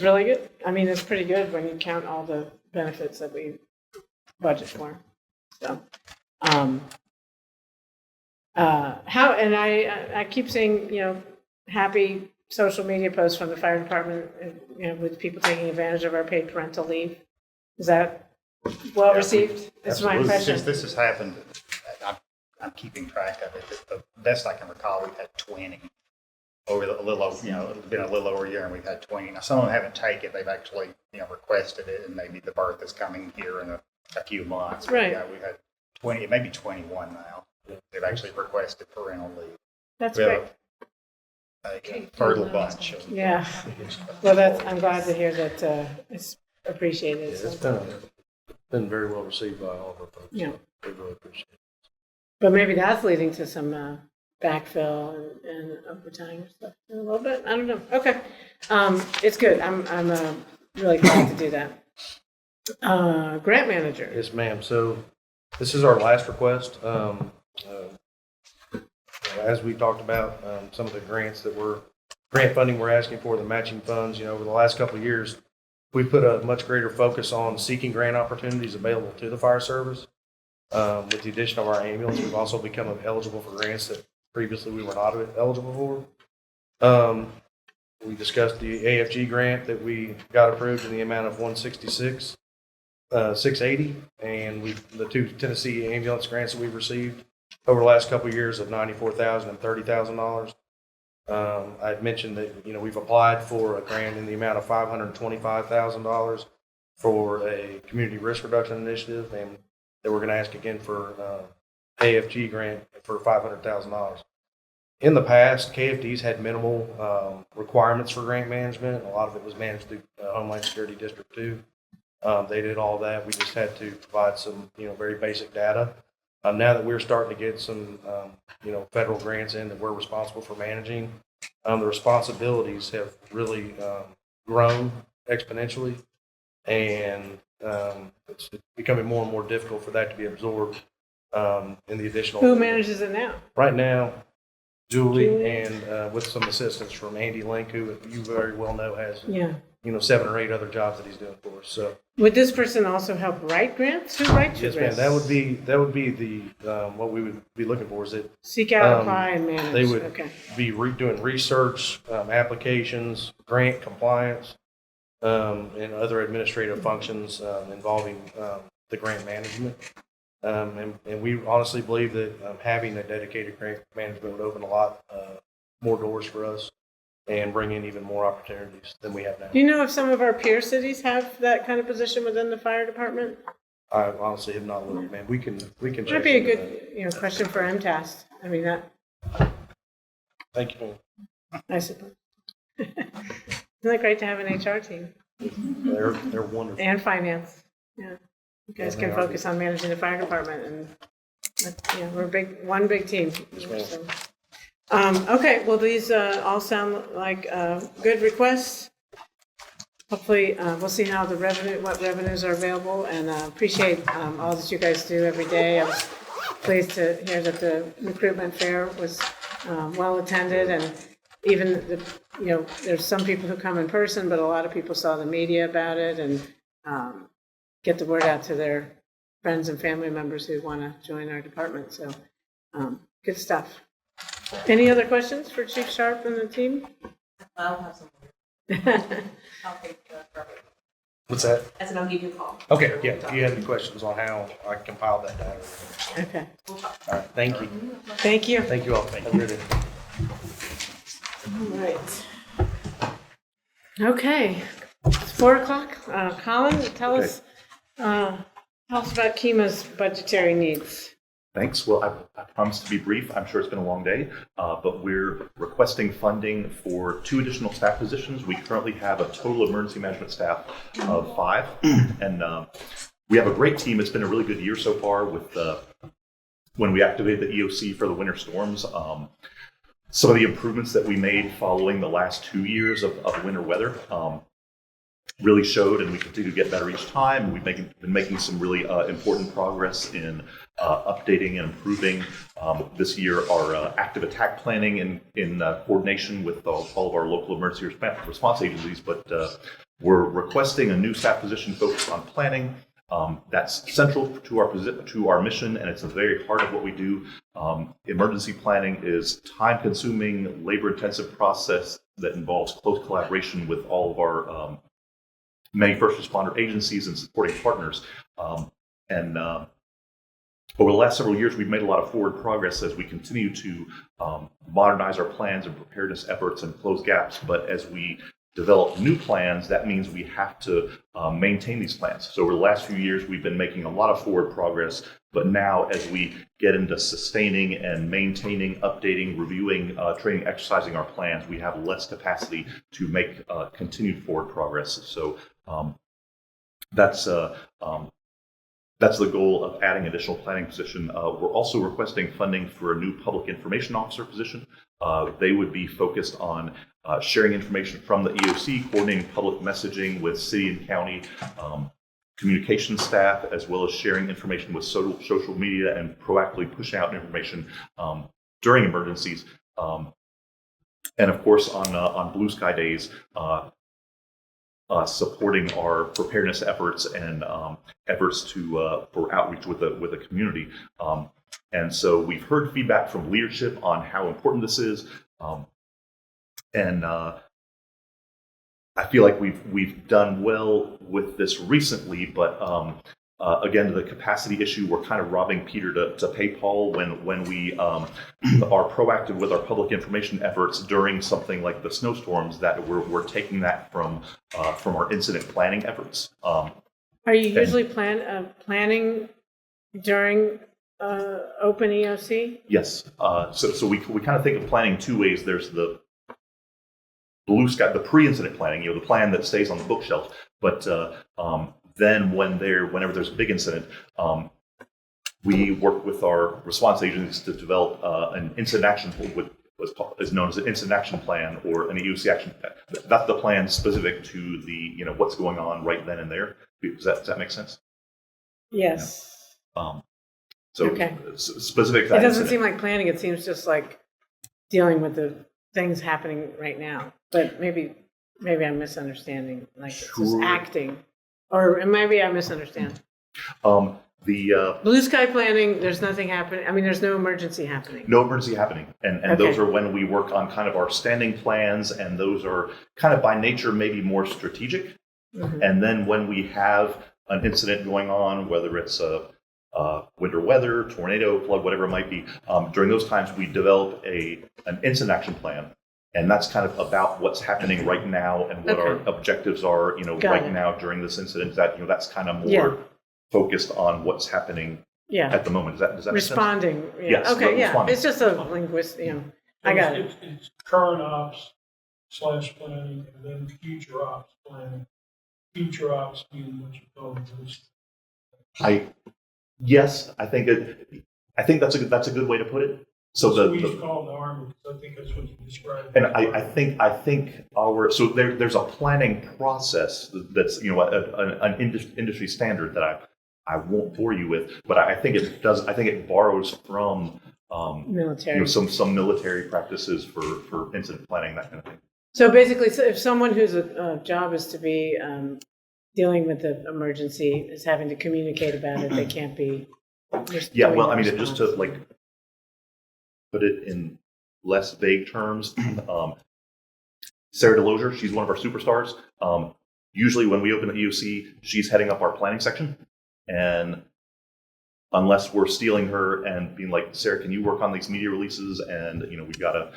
really good. I mean, it's pretty good when you count all the benefits that we budget for. So, and I keep seeing, happy social media posts from the fire department, with people taking advantage of our paid parental leave. Is that well received? That's my impression. Since this has happened, I'm keeping track of it. The best I can recall, we've had 20 over a little over, it's been a little over a year and we've had 20. Now, some of them haven't taken it. They've actually, requested it, and maybe the birth is coming here in a few months. Right. Yeah, we've had 20, maybe 21 now. They've actually requested parental leave. That's We great. have a fertile bunch. Yeah. Well, I'm glad to hear that it's appreciated. It's been very well received by all of our folks. Yeah. We really appreciate it. But maybe that's leading to some backfill and overtime stuff in a little bit. I don't know. Okay. It's good. I'm really glad to do that. Grant manager. Yes, ma'am. So this is our last request. As we talked about, some of the grant funding we're asking for, the matching funds, over the last couple of years, we've put a much greater focus on seeking grant opportunities available to the fire service. With the addition of our ambulance, we've also become eligible for grants that previously we were not eligible for. We discussed the AFG grant that we got approved in the amount of $166,680, and the two Tennessee ambulance grants that we've received over the last couple of years of $94,000 and $30,000. I'd mentioned that we've applied for a grant in the amount of $525,000 for a community risk reduction initiative, and that we're going to ask again for AFG grant for $500,000. In the past, KFD's had minimal requirements for grant management. A lot of it was managed through Homeland Security District 2. They did all that. We just had to provide some, very basic data. Now that we're starting to get some, federal grants in that we're responsible for managing, the responsibilities have really grown exponentially, and it's becoming more and more difficult for that to be absorbed in the additional. Who manages it now? Right now, Julie, and with some assistance from Andy Link, who you very well know has 7 or 8 other jobs that he's doing for us. So would this person also help write grants? Who writes your yes, ma'am. grants? That would be the what we would be looking for. Is it seek out, apply, and manage? They would be doing research, applications, grant compliance, and other administrative functions involving the grant management. And we honestly believe that having a dedicated grant management would open a lot more doors for us and bring in even more opportunities than we have now. Do you know if some of our peer cities have that kind of position within the fire department? I honestly have not looked, man. We can. That'd be a good question for MTAS. I mean that. Thank you, man. I suppose. Isn't that great to have an HR team? They're wonderful. And finance. Yeah. You guys can focus on managing the fire department, and we're one big team. So. Okay, well, these all sound like good requests. Hopefully, we'll see how what revenues are available, and appreciate all that you guys do every day. I was pleased to hear that the recruitment fair was well attended, and even there's some people who come in person, but a lot of people saw the media about it and get the word out to their friends and family members who want to join our department. So, good stuff. Any other questions for Chief Sharp and the team? I'll have some. I'll take What's that? I said I'll give you a call. Okay, yeah, if you have any questions on how I compile that data. Okay. We'll talk. All right, thank you. Thank you. Thank you all. Have a great day. All right. Okay, it's 4:00. Colin, tell us about Kima's budgetary needs. Thanks. Well, I promise to be brief. I'm sure it's been a long day, but we're requesting funding for 2 additional staff positions. We currently have a total emergency management staff of 5, and we have a great team. It's been a really good year so far with when we activated the EOC for the winter storms. Some of the improvements that we made following the last 2 years of winter weather really showed, and we continue to get better each time. We've been making some really important progress in updating and improving this year our active attack planning in coordination with all of our local emergency response agencies. But we're requesting a new staff position focused on planning. That's central to our mission, and it's the very heart of what we do. Emergency planning is time-consuming, labor-intensive process that involves close collaboration with all of our many first responder agencies and supporting partners. Over the last several years, we've made a lot of forward progress as we continue to modernize our plans and preparedness efforts and close gaps. But as we develop new plans, that means we have to maintain these plans. So over the last few years, we've been making a lot of forward progress. But now, as we get into sustaining and maintaining, updating, reviewing, training, exercising our plans, we have less capacity to make continued forward progress. So that's the goal of adding additional planning position. We're also requesting funding for a new public information officer position. They would be focused on sharing information from the EOC, coordinating public messaging with city and county communication staff, as well as sharing information with social media and proactively pushing out information during emergencies. And of course, on Blue Sky Days, supporting our preparedness efforts and efforts for outreach with the community. And so we've heard feedback from leadership on how important this is. And I feel like we've done well with this recently, but again, the capacity issue, we're kind of robbing Peter to pay Paul when we are proactive with our public information efforts during something like the snowstorms, that we're taking that from our incident planning efforts. Are you usually planning during open EOC? Yes. So we kind of think of planning 2 ways. There's the Blue Sky, the pre-incident planning, the plan that stays on the bookshelf. But then whenever there's a big incident, we work with our response agencies to develop an incident action plan, what is known as an incident action plan or an EOC action plan. That's the plan specific to the what's going on right then and there. Does that make sense? Yes. Yeah. Okay. Specific. It doesn't seem like planning. It seems just like dealing with the things happening right now. But maybe I'm misunderstanding. Like it's just acting, or maybe I misunderstand. The Blue Sky planning, there's nothing happening. I mean, there's no emergency happening. No emergency happening. And Okay. those are when we work on kind of our standing plans, and those are kind of by nature maybe more strategic. Mhm. And then when we have an incident going on, whether it's winter weather, tornado, flood, whatever it might be, during those times we develop an incident action plan. And that's kind of about what's happening right now and what our objectives are, Got right it. now during this incident. That's kind of more Yeah. focused on what's happening at the moment. Does that make sense? Responding. Yeah. Yes. Okay. Yeah. Responding. It's just a linguist. I got it. It's current ops / planning, and then future ops planning. Future ops being what you call this. Yes, I think that's a good way to put it. So That's what we used to call the Army, because I think that's what you described. and I think there's a planning process that's an industry standard that I won't bore you with, but I think it borrows from Military. some military practices for incident planning, that kind of thing. So basically, if someone whose job is to be dealing with the emergency is having to communicate about it, they can't be. Yeah, well, I mean, just to put it in less vague terms, Sarah DeLozier, she's one of our superstars. usually when we open at EOC, she's heading up our planning section. And unless we're stealing her and being like, Sarah, can you work on these media releases? And, we've got to,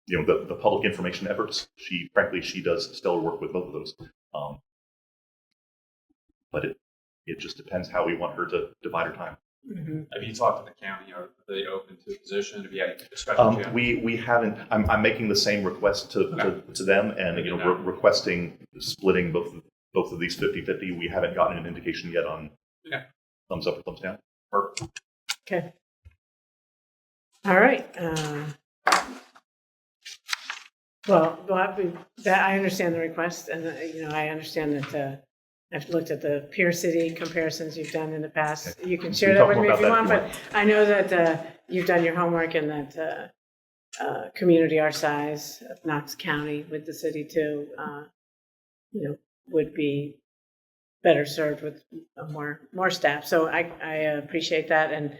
the public information efforts. She does stellar work with both of those. But it just depends how we want her to divide her time. Mm-hmm. Have you talked to the county? Are they open to a position? Have you had any discussions yet? We haven't. I'm making the same request to them, and requesting splitting both of these 50-50. We haven't gotten an indication yet on thumbs up or thumbs down. Perfect. Okay. All right. Well, I understand the request, and I understand that I've looked at the peer city comparisons you've done in the past. You can share that with me if you want, but I know that you've done your homework and that community our size of Knox County with the city too, would be better served with more staff. So I appreciate that, and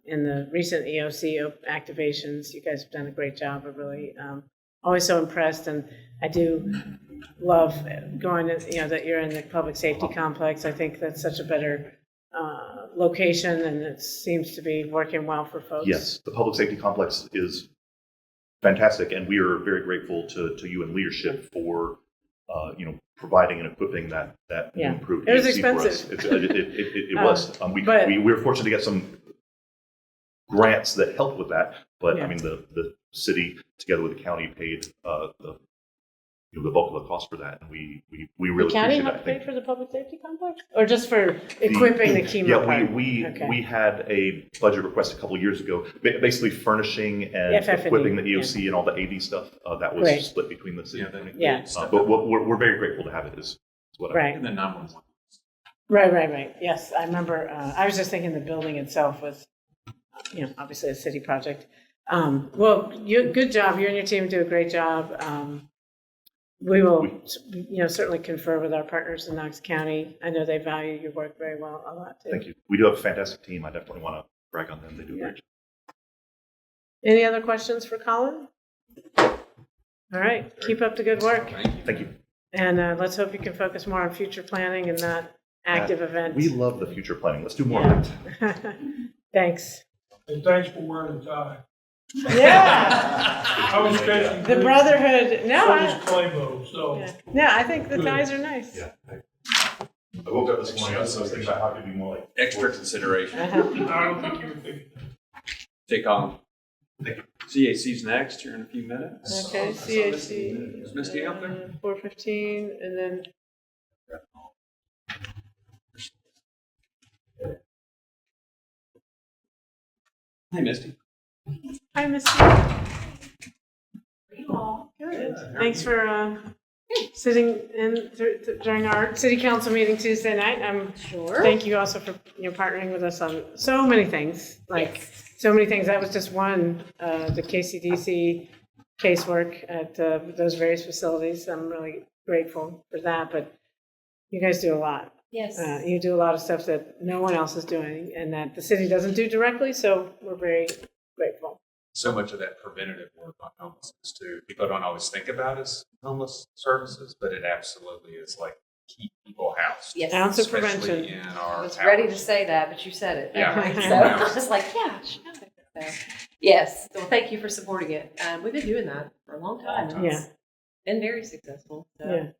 in the recent EOC activations, you guys have done a great job. I'm really always so impressed, and I do love going that you're in the public safety complex. I think that's such a better location, and it seems to be working well for folks. Yes, the public safety complex is fantastic, and we are very grateful to you and leadership for providing and equipping that improved. It was EOC expensive. For us. It was. We were fortunate to get some grants that helped with that, but I mean the city together with the county paid the bulk of the cost for that, and we really the county appreciate have that. to pay for the public safety complex, or just for equipping the chemo part? We had a budget request a couple of years ago, basically furnishing and equipping the EOC and all the AV stuff. That was split between the city. But we're very grateful to have it. Is what right. And then 911. Right. Yes, I remember. I was just thinking the building itself was, obviously a city project. Well, good job. You and your team do a great job. We will, certainly confer with our partners in Knox County. I know they value your work very well, a lot too. Thank you. We do have a fantastic team. I definitely want to brag on them. They do a great job. Any other questions for Colin? All right. Keep up the good work. Thank you. And let's hope you can focus more on future planning and not active events. We love the future planning. Let's do more of it. Thanks. And thanks for wearing a tie. Yeah. I was catching the brotherhood. No, so was Claybo, so. Yeah, I think the ties are nice. Yeah. I woke up this morning, I was thinking about how to be more like extra consideration. I don't think you were thinking that. Take on. Thank you. CAC's next here in a few minutes. Okay, CAC. Is Misty out there? 4:15, and then. Hey, Misty. Hi, Misty. Good. Thanks for sitting in during our city council meeting Tuesday night. Sure. Thank you also for partnering with us on so many things. So many things. That was just one. The KCDC casework at those various facilities. I'm really grateful for that. But you guys do a lot. Yes. You do a lot of stuff that no one else is doing, and that the city doesn't do directly. So we're very grateful. So much of that preventative work on homelessness too. People don't always think about as homeless services, but it absolutely is like keep people housed. Yes. Ounce of Especially prevention. I in our was towers. ready to say that, but you said it. Yeah. So I was just like, yeah, sure. So, yes. So thank you for supporting it. We've been doing that for a long time. And it's been very successful. So,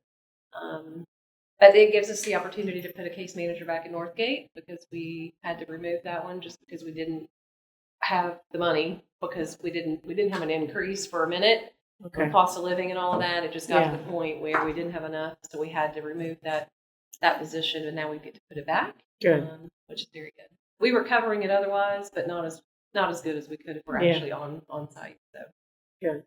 but it gives us the opportunity to put a case manager back in Northgate because we had to remove that one just because we didn't have the money because we didn't have an increase for a minute. Okay. Cost of living and all of that. It just got to the point where we didn't have enough, so we had to remove that position, and now we get to put it back. Good. Which is very good. We were covering it otherwise, but not as good as we could if we're actually on site. So good.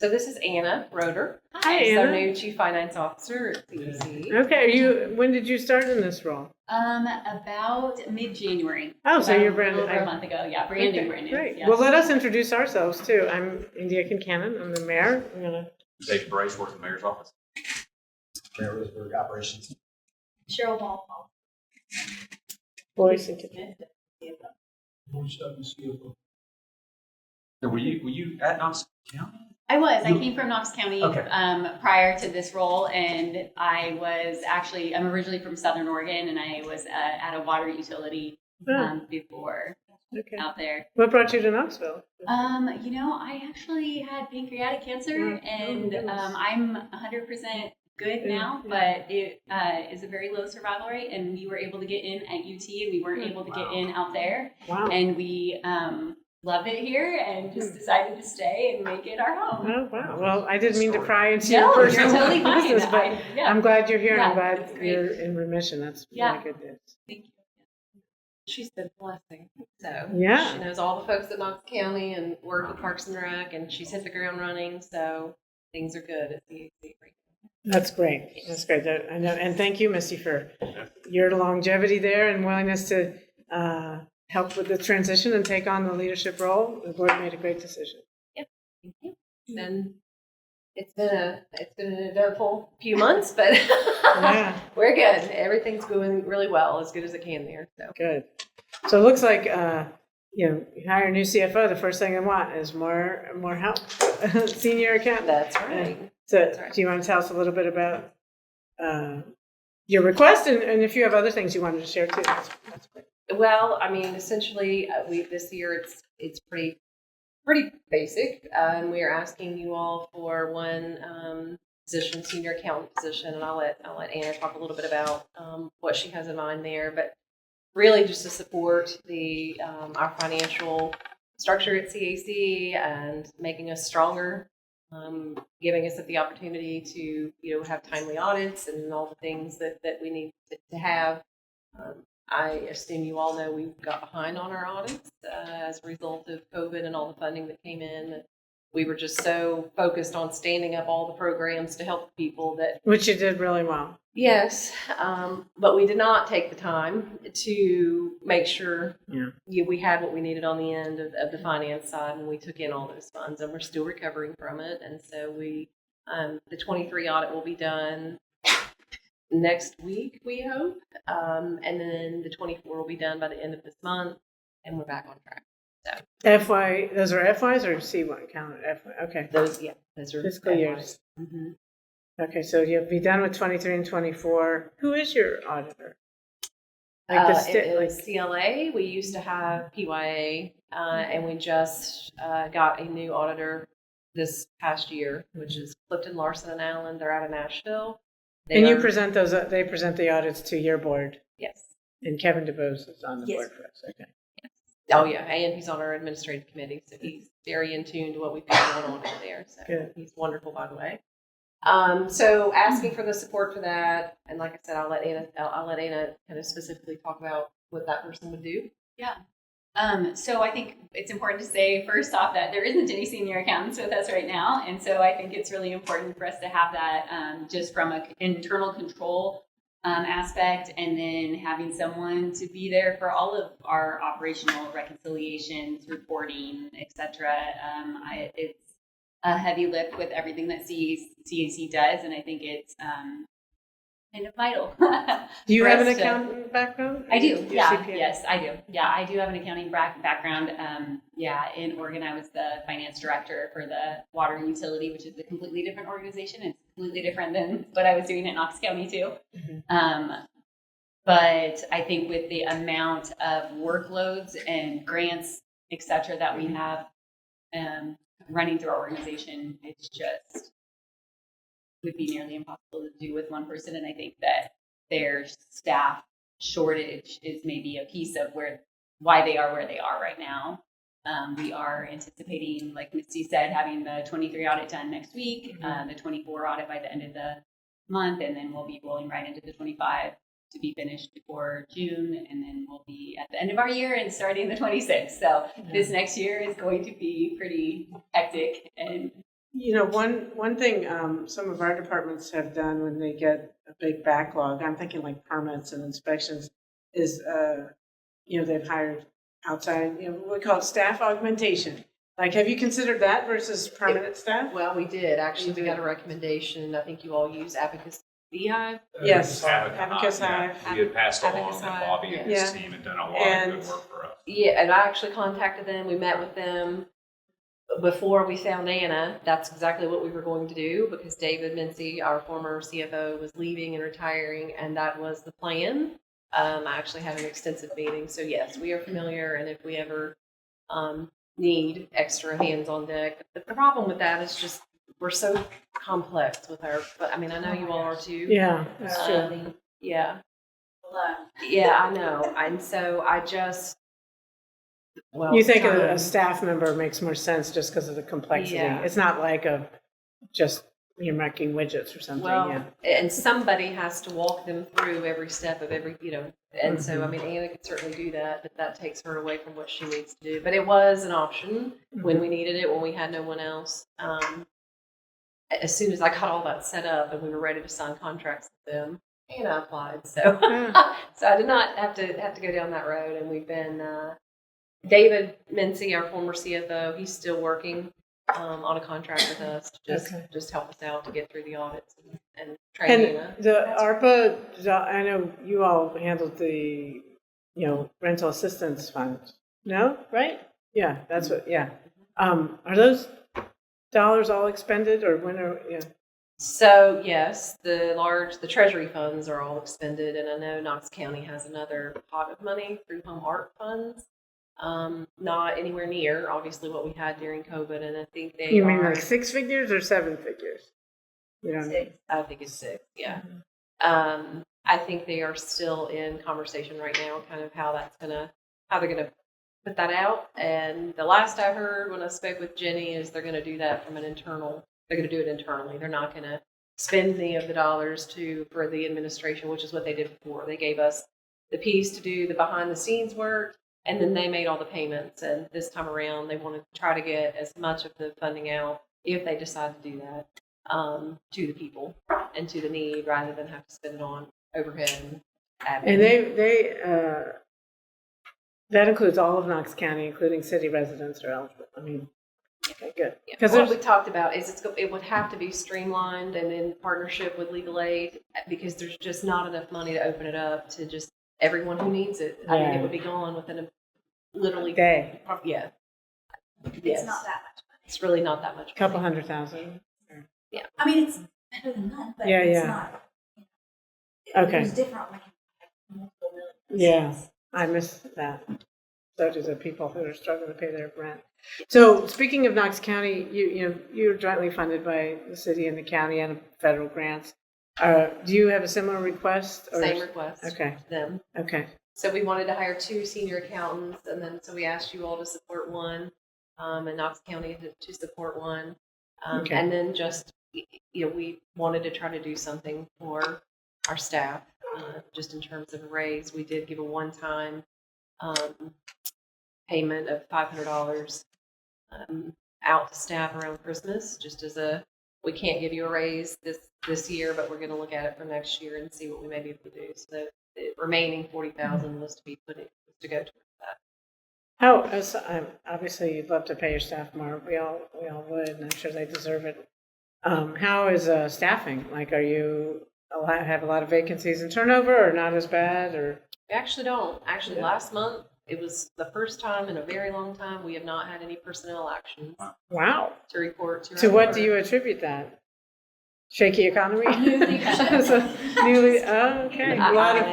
So this is Anna Roeder. Hi, She's Anna. our new Chief Finance Officer at CDC. Okay. When did you start in this role? About mid-January. Oh, so you're brand new. new. Over a month ago, yeah, brand new. Great. Yes. Well, let us introduce ourselves too. I'm India Kincannon. I'm the mayor. I'm gonna. Dave Brace works in the mayor's office. Mayor Roseburg, operations. Cheryl Ball. Voice and Kincannon. Were you at Knoxville County? I came from Knox County Okay. prior to this role, and I'm originally from Southern Oregon, and I was at a water utility before out there. What brought you to Knoxville? I actually had pancreatic cancer, and I'm 100% good now, but it is a very low survival rate, and we were able to get in at UT, and we weren't able to get in out there. Wow. And we loved it here and just decided to stay and make it our home. Oh, wow. Well, I didn't mean to pry into No, your personal you're totally fine. business, but I'm glad you're here and I'm Yeah, glad it's great. you're in remission. That's really good news. Thank you. She's been a blessing. So Yeah. she knows all the folks at Knox County and worked with Parks and Rec, and she's hit the ground running. So things are good at the AC right now. That's great. That's great. I know. And thank you, Misty, for your longevity there and willingness to help with the transition and take on the leadership role. The board made a great decision. Yep. Thank you. It's been an eventful few months, but we're good. Everything's going really well, as good as it can there. So good. So it looks like you hire a new CFO. The first thing I want is more help. Senior accountant. That's right. So do you want to tell us a little bit about your request, and if you have other things you wanted to share too? That's great. Well, I mean, essentially, this year it's pretty basic. We are asking you all for one position, senior accountant position, and I'll let Anna talk a little bit about what she has in mind there. But really, just to support our financial structure at CAC and making us stronger, giving us the opportunity to have timely audits and all the things that we need to have. I assume you all know we've got behind on our audits as a result of COVID and all the funding that came in. We were just so focused on standing up all the programs to help people that... Which you did really well. Yes, but we did not take the time to make sure we had what we needed on the end of the finance side, and we took in all those funds, and we're still recovering from it. And so the 23 audit will be done next week, we hope, and then the 24 will be done by the end of this month, and we're back on track. So FY, those are FYs or C1 calendar? FY, okay. Those are fiscal years. Mm-hmm. Okay, so you'll be done with 23 and 24. Who is your auditor? Like CLA. We used to have PYA, and we just got a new auditor this past year, which is Clifton Larson and Allen. They're out of Nashville. You present those. They present the audits to your board. Yes. And Kevin DeBose is on the board for us. Okay. Yes. Oh yeah, and he's on our administrative committee, so he's very in tune to what we've got going on out there. So good. He's wonderful, by the way. So asking for the support for that, and like I said, I'll let Anna kind of specifically talk about what that person would do. Yeah. So I think it's important to say first off that there isn't any senior accountants with us right now. And so I think it's really important for us to have that just from an internal control aspect, and then having someone to be there for all of our operational reconciliations, reporting, etc. It's a heavy lift with everything that CAC does, and I think it's kind of vital. Do you have an accountant background? I do. Yeah. Yes, I do. Yeah, I do have an accounting background. In Oregon, I was the finance director for the water and utility, which is a completely different organization. It's completely different than what I was doing at Knox County too. Mm-hmm. But I think with the amount of workloads and grants, et cetera, that we have running through our organization, it's just would be nearly impossible to do with one person. And I think that their staff shortage is maybe a piece of why they are where they are right now. We are anticipating, like Misty said, having the 23 audit done next week, the 24 audit by the end of the month, and then we'll be rolling right into the 25 to be finished before June, and then we'll be at the end of our year and starting the 26. So this next year is going to be pretty hectic. And one thing some of our departments have done when they get a big backlog, I'm thinking like permits and inspections, is they've hired outside, we call it staff augmentation. Like, have you considered that versus permanent staff? Well, we did actually. We got a recommendation. I think you all use Abacus Beehive. Yes, Abacus Hive. We had passed along Abacus that Hive. Bobby and his team had done a lot of good work for us. Yeah, and I actually contacted them. We met with them before we found Anna, that's exactly what we were going to do because David Mincy, our former CFO, was leaving and retiring, and that was the plan. I actually had an extensive meeting, so yes, we are familiar, and if we ever need extra hands on deck. But the problem with that is just we're so complex with our, I mean, I know you all are too. Yeah, that's true. Yeah. Yeah, I know. And so I just, well. You think a staff member makes more sense just because of the complexity. Yeah. It's not like just you're making widgets or something. Well, yeah. and somebody has to walk them through every step of every, and so, I mean, Anna could certainly do that, but that takes her away from what she needs to do. But it was an option when we needed it, when we had no one else. As soon as I got all that set up and we were ready to sign contracts with them, Anna applied. So, so I did not have to go down that road. And we've been, David Mincy, our former CFO, he's still working on a contract with us to just help us out to get through the audits and train Anna. And the ARPA, I know you all handled the, rental assistance fund. No, right? Yeah, that's what. Yeah. Are those dollars all expended, or when are? Yeah. So yes, the treasury funds are all expended, and I know Knox County has another pot of money through home art funds. Not anywhere near, obviously, what we had during COVID, and I think they You mean like 6 figures or 7 figures? Six. I think it's 6, yeah. I think they are still in conversation right now, kind of how they're gonna put that out. And the last I heard when I spoke with Jenny is they're gonna do that from they're gonna do it internally. They're not gonna spend any of the dollars for the administration, which is what they did before. They gave us the piece to do the behind the scenes work, and then they made all the payments. And this time around, they want to try to get as much of the funding out, if they decide to do that, to the people and to the need, rather than have to spend it on overhead and admin. And they that includes all of Knox County, including city residents are eligible. I mean, okay, good. Because what we talked about is it would have to be streamlined and in partnership with legal aid, because there's just not enough money to open it up to just everyone who needs it. I mean, it would be gone within literally day. Yeah. It's not that much money. It's really not that much money. Couple $100,000. Yeah. I mean, it's better than none, but Yeah, it's yeah. not. Okay. It was different when multiple million. Yeah, I missed that. So do the people who are struggling to pay their rent. So speaking of Knox County, you're jointly funded by the city and the county and federal grants. Do you have a similar request? Same request. Okay. To them. Okay. So we wanted to hire 2 senior accountants, and then so we asked you all to support one, and Knox County to support one, Okay. and then just we wanted to try to do something for our staff, just in terms of a raise. We did give a one-time payment of $500 out to staff around Christmas, just as we can't give you a raise this year, but we're going to look at it for next year and see what we may be able to do. So the remaining $40,000 was to go towards that. Obviously you'd love to pay your staff more. We all would, and I'm sure they deserve it. How is staffing? Like, are you have a lot of vacancies and turnover, or not as bad, or? We actually don't. Actually, last month, it was the first time in a very long time we have not had any personnel actions. Wow. To report to. To what do you attribute that? Shaky economy? Okay. A lot of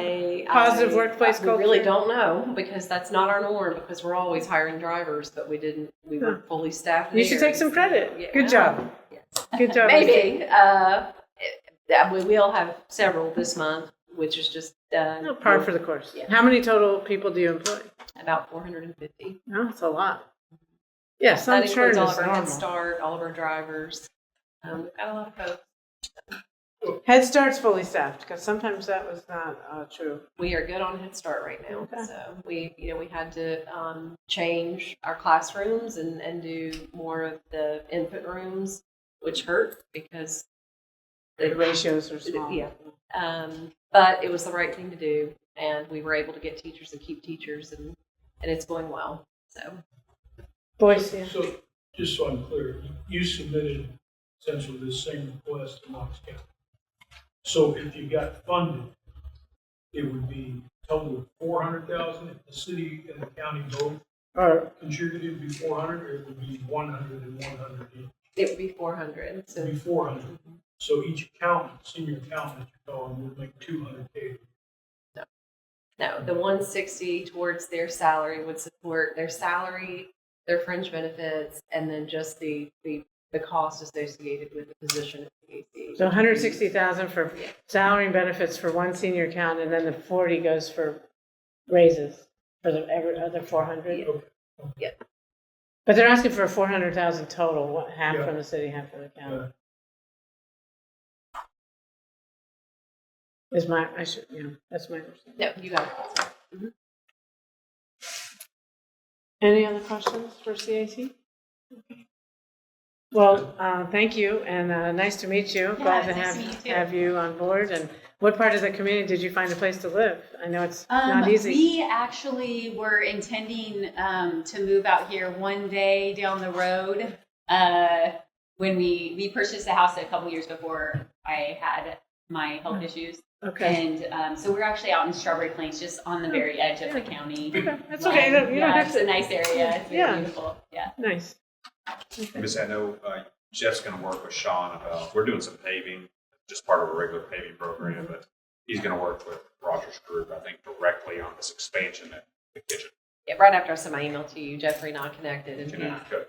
positive workplace culture. I really don't know, because that's not our norm, because we're always hiring drivers, but we were fully staffed. You should take some credit. Yeah. Good job. Yes. Good job. Maybe. We will have several this month, which is just par for the course. Yeah. How many total people do you employ? About 450. No, that's a lot. Yeah, some that churn includes all is of our normal. Head Start, all of our drivers. We've got a lot of folks. Head Start's fully staffed, because sometimes that was not true. We are good on Head Start right now. Okay. So we had to change our classrooms and do more of the infant rooms, which hurt because the ratios are small. Yeah. But it was the right thing to do, and we were able to get teachers and keep teachers, and it's going well. So. Boys, yeah. So, just so I'm clear, you submitted essentially the same request to Knox County. So if you got funded, it would be total of $400,000 if the city and the county both Or contributed would be 400, or it would be 100 and 100 each? It would be 400. It So would be 400. So each accountant, senior accountant that you call would make 200K. no, the 160 towards their salary would support their salary, their fringe benefits, and then just the cost associated with the position at CAC. so 160,000 for salary and benefits for one senior accountant, and then the 40 goes for raises for the every other 400. Yeah. But they're asking for 400,000 total, half Yeah. from the city, half from the county. Is my that's my understanding. No, you got it. Mhm. Any other questions for CAC? Okay. Well, thank you, and nice to meet you. Glad to nice to meet you too. have you on board. And what part of the community did you find a place to live? I know it's not easy. We actually were intending to move out here one day down the road when we purchased a house a couple years before I had my health issues. Okay. And so we're actually out in Strawberry Plains, just on the very edge of the county. Okay, that's okay. You don't Yeah, have it's to. a nice area. It's very Yeah. beautiful. Yeah. Nice. Miss, I know Jeff's going to work with Sean about, we're doing some paving, just part of a regular paving program, but he's going to work with Roger's group, I think, directly on this expansion at the kitchen. Yeah, right after I sent my email to you, Jeffrey and I connected, and Good.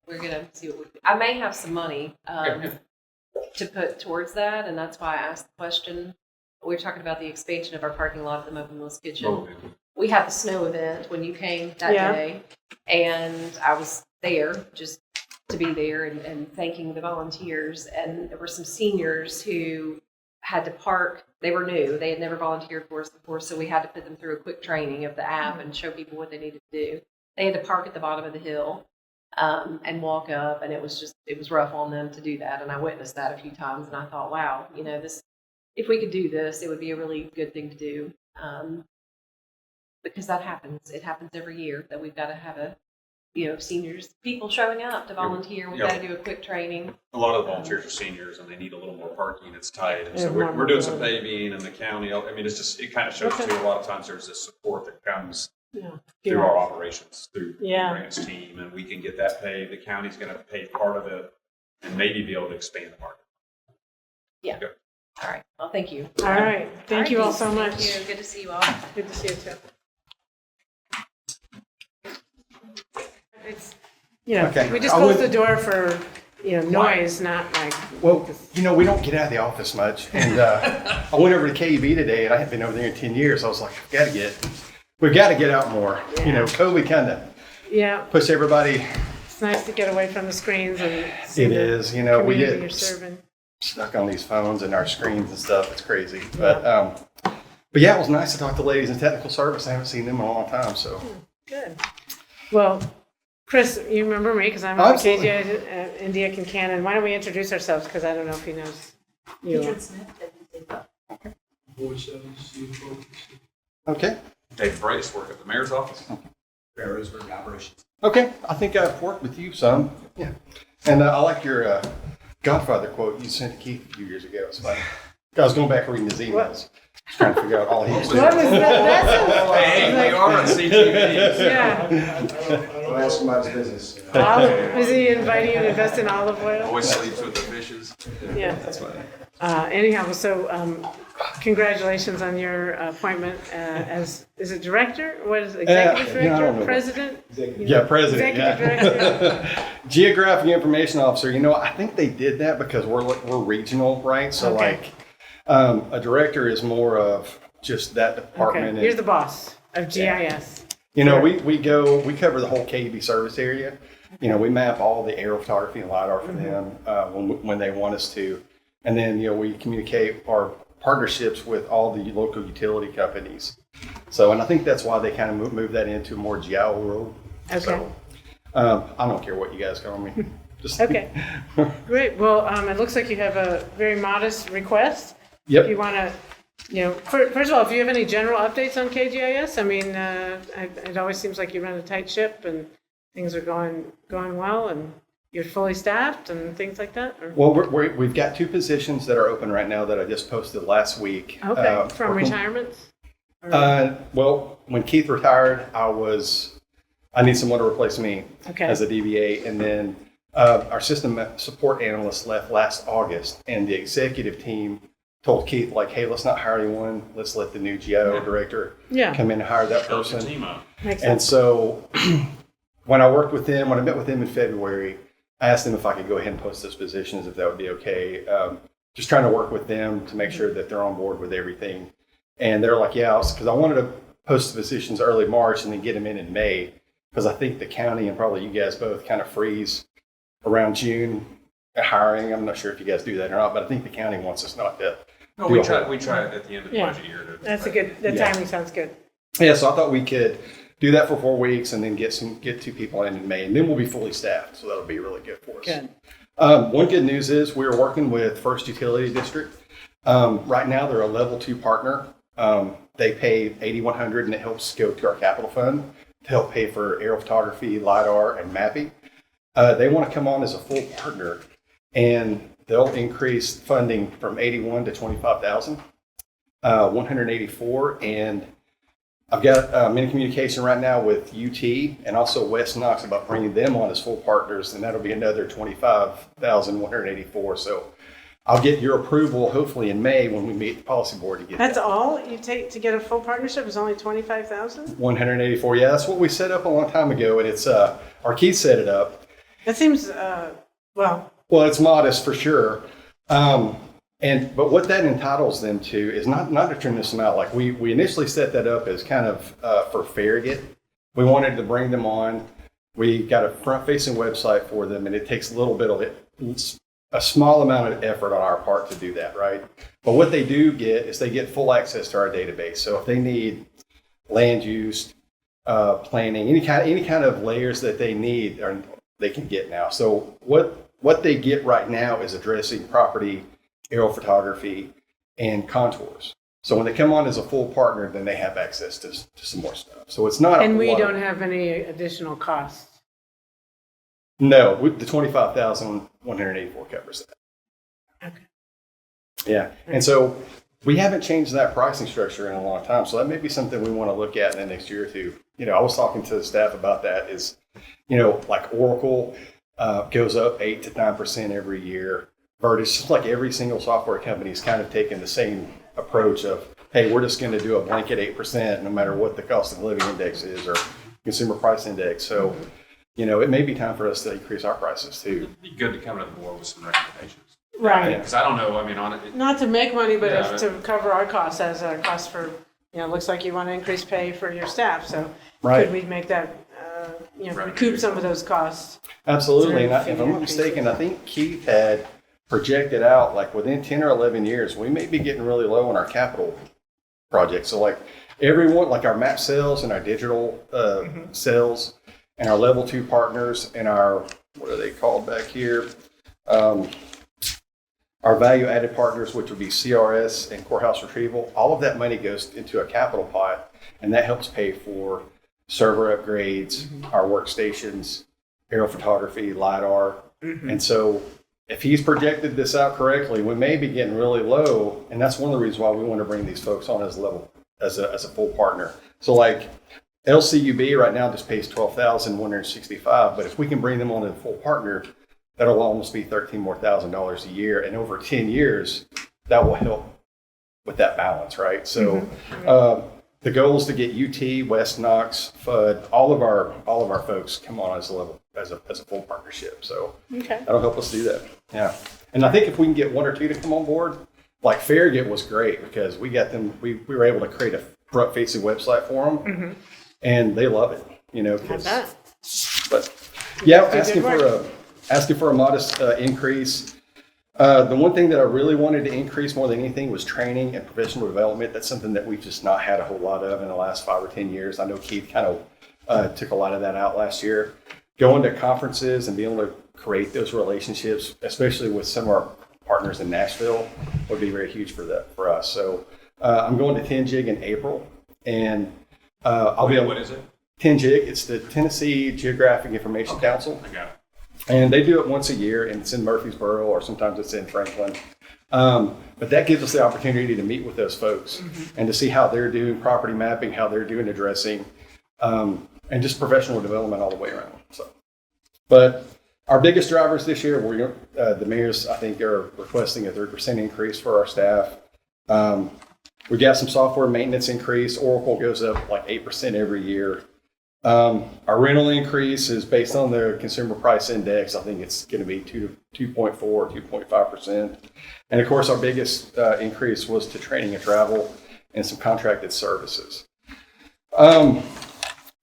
we're gonna see what I may have some money to put towards that, and that's why I asked the question. We were talking about the expansion of our parking lot at the Mobile Mills Kitchen. We had the snow event when you came that day, and I was there just to be there and thanking the volunteers. And there were some seniors who had to park. They were new. They had never volunteered for us before, so we had to put them through a quick training of the app and show people what they needed to do. They had to park at the bottom of the hill and walk up, and it was rough on them to do that. And I witnessed that a few times, and I thought, wow, if we could do this, it would be a really good thing to do. Because that happens. It happens every year that we've got to have seniors, people showing up to volunteer. We've got to do a quick training. A lot of the volunteers are seniors and they need a little more parking. It's tight. And so Yeah, we're doing some paving in the county. I mean, it kind of shows too, a lot of times there's this support that comes through our operations, through the grants team, and we can get that paid. The county's going to pay part of it and maybe be able to expand the market. Yeah. Okay. All right. Well, thank you. All right. Thank you all so much. Thank you. Good to see you all. Good to see you too. It's, Okay. we just I closed would- the door for, noise, not like. Well, we don't get out of the office much, and I went over to KEB today, and I hadn't been over there in 10 years. I was like, we've got to get out more. COVID kind of pushed everybody. It's nice to get away from the screens and see It the is, we community get you're serving. stuck on these phones and our screens and stuff. It's crazy, but yeah, it was nice to talk to ladies in technical service. I haven't seen them in a long time, so. Good. Well, Chris, you remember me because I'm on the Absolutely. KGI India Kincannon. Why don't we introduce ourselves because I don't know if he knows you. Adrian Smith, Board 7, CFO. Okay. Dave Brace work at the mayor's office. Roseburg operations. Okay, I think I've worked with you some. Yeah. And I like your Godfather quote you sent to Keith a few years ago. It's funny. I was going back and reading his emails, trying to figure out all he was doing. What was that? Hey, we are on CTV. Yeah. Don't ask him about his business. Is he inviting you to invest in olive oil? Always sleeps with the fishes. Yeah. That's funny. Anyhow, so congratulations on your appointment is it director? What is it? Executive I don't director? know. President? Yeah, president. Executive director. Geographic information officer. I think they did that because we're regional, right? So Okay. a director is more of just that department. Okay. You're the boss of GIS. We cover the whole KEB service area. We map all the aerial photography and LiDAR for them when they want us to. And then, we communicate our partnerships with all the local utility companies. So, and I think that's why they kind of move that into a more geo role. Okay. So, I don't care what you guys call me. Just Okay. Great. Well, it looks like you have a very modest request. Yep. If you want to, first of all, if you have any general updates on KGIS, I mean, it always seems like you run a tight ship and things are going well and you're fully staffed and things like that? Or? Well, we've got 2 positions that are open right now that I just posted last week. Okay. From retirements? Well, when Keith retired, I was I need someone to replace me Okay. as a DBA. And then our system support analyst left last August, and the executive team told Keith, like, hey, let's not hire anyone. Let's let the new GIO director come in and hire that Build your person. team up. Makes And sense. so when I worked with them, when I met with them in February, I asked them if I could go ahead and post those positions, if that would be okay. Just trying to work with them to make sure that they're on board with everything. And they're like, yeah, because I wanted to post the positions early March and then get them in May, because I think the county and probably you guys both kind of freeze around June at hiring. I'm not sure if you guys do that or not, but I think the county wants us not to. No, we try it at the end of the budget year. That's a good, the timing sounds good. Yeah, so I thought we could do that for 4 weeks and then get 2 people in May, and then we'll be fully staffed. So that'll be really good for us. Good. One good news is we're working with First Utility District. Right now, they're a level 2 partner. They pay $8,100, and it helps go to our capital fund to help pay for aerial photography, LiDAR, and mapping. They want to come on as a full partner, and they'll increase funding from $81,000 to $25,184, and I've got I'm in communication right now with UT and also West Knox about bringing them on as full partners, and that'll be another $25,184. So I'll get your approval hopefully in May when we meet the policy board to get That's that. all you take to get a full partnership is only 25,000? 184. Yeah, that's what we set up a long time ago, and it's our Keith set it up. That seems well. Well, it's modest for sure. But what that entitles them to is not a tremendous amount. Like we initially set that up as kind of for Farragut. We wanted to bring them on. We got a front-facing website for them, and it takes a little bit of a small amount of effort on our part to do that, right? But what they do get is they get full access to our database. So if they need land use, planning, any kind of layers that they need, they can get now. So what they get right now is addressing property, aerial photography, and contours. So when they come on as a full partner, then they have access to some more stuff. So it's not. And we don't have any additional costs. No, the $25,184 covers that. Okay. Yeah, and so we haven't changed that pricing structure in a long time. So that may be something we want to look at in the next year or two. I was talking to the staff about that. Is like Oracle goes up 8 to 9% every year. It's just like every single software company is kind of taking the same approach of, hey, we're just going to do a blanket 8% no matter what the cost of living index is or consumer price index. So, it may be time for us to increase our prices too. It'd be good to come to the board with some recommendations. Right. Because I don't know, on it. Not to make money, but Yeah, to cover our costs as a cost for, looks like you want to increase pay for your staff. So Right. could we make that, recoup some of those costs? Absolutely. And Through if I'm not mistaken, I think Keith had projected out like within 10 or 11 years, we may be getting really low on our capital projects. So like everyone, like our map sales and our digital sales and our level 2 partners and our, what are they called back here? Our value added partners, which would be CRS and courthouse retrieval, all of that money goes into a capital pot, and that helps pay for server upgrades, our workstations, aerial photography, LiDAR. And so if he's projected this out correctly, we may be getting really low, and that's one of the reasons why we want to bring these folks on as a full partner. So like LCUB right now just pays $12,165, but if we can bring them on as a full partner, that'll almost be $13,000 more a year, and over 10 years, that will help with that balance, right? So the goal is to get UT, West Knox, FUD, all of our folks come on as a full partnership. So that'll help us do that. Yeah, and I think if we can get 1 or 2 to come on board, like Farragut was great because we got them. We were able to create a front-facing website for them, and they love it. But yeah, asking for a modest increase. The one thing that I really wanted to increase more than anything was training and professional development. That's something that we've just not had a whole lot of in the last 5 or 10 years. I know Keith kind of took a lot of that out last year. Going to conferences and being able to create those relationships, especially with some of our partners in Nashville, would be very huge for us. So I'm going to 10JIG in April, and I'll be able. What is it? 10JIG. It's the Tennessee Geographic Information Council. I got it. And they do it once a year, and it's in Murfreesboro, or sometimes it's in Franklin. But that gives us the opportunity to meet with those folks and to see how they're doing property mapping, how they're doing addressing. and just professional development all the way around. So, but our biggest drivers this year, the mayors, I think, are requesting a 3% increase for our staff. We got some software maintenance increase. Oracle goes up like 8% every year. Our rental increase is based on the consumer price index. I think it's going to be 2.4 or 2.5%. And of course, our biggest increase was to training and travel and some contracted services.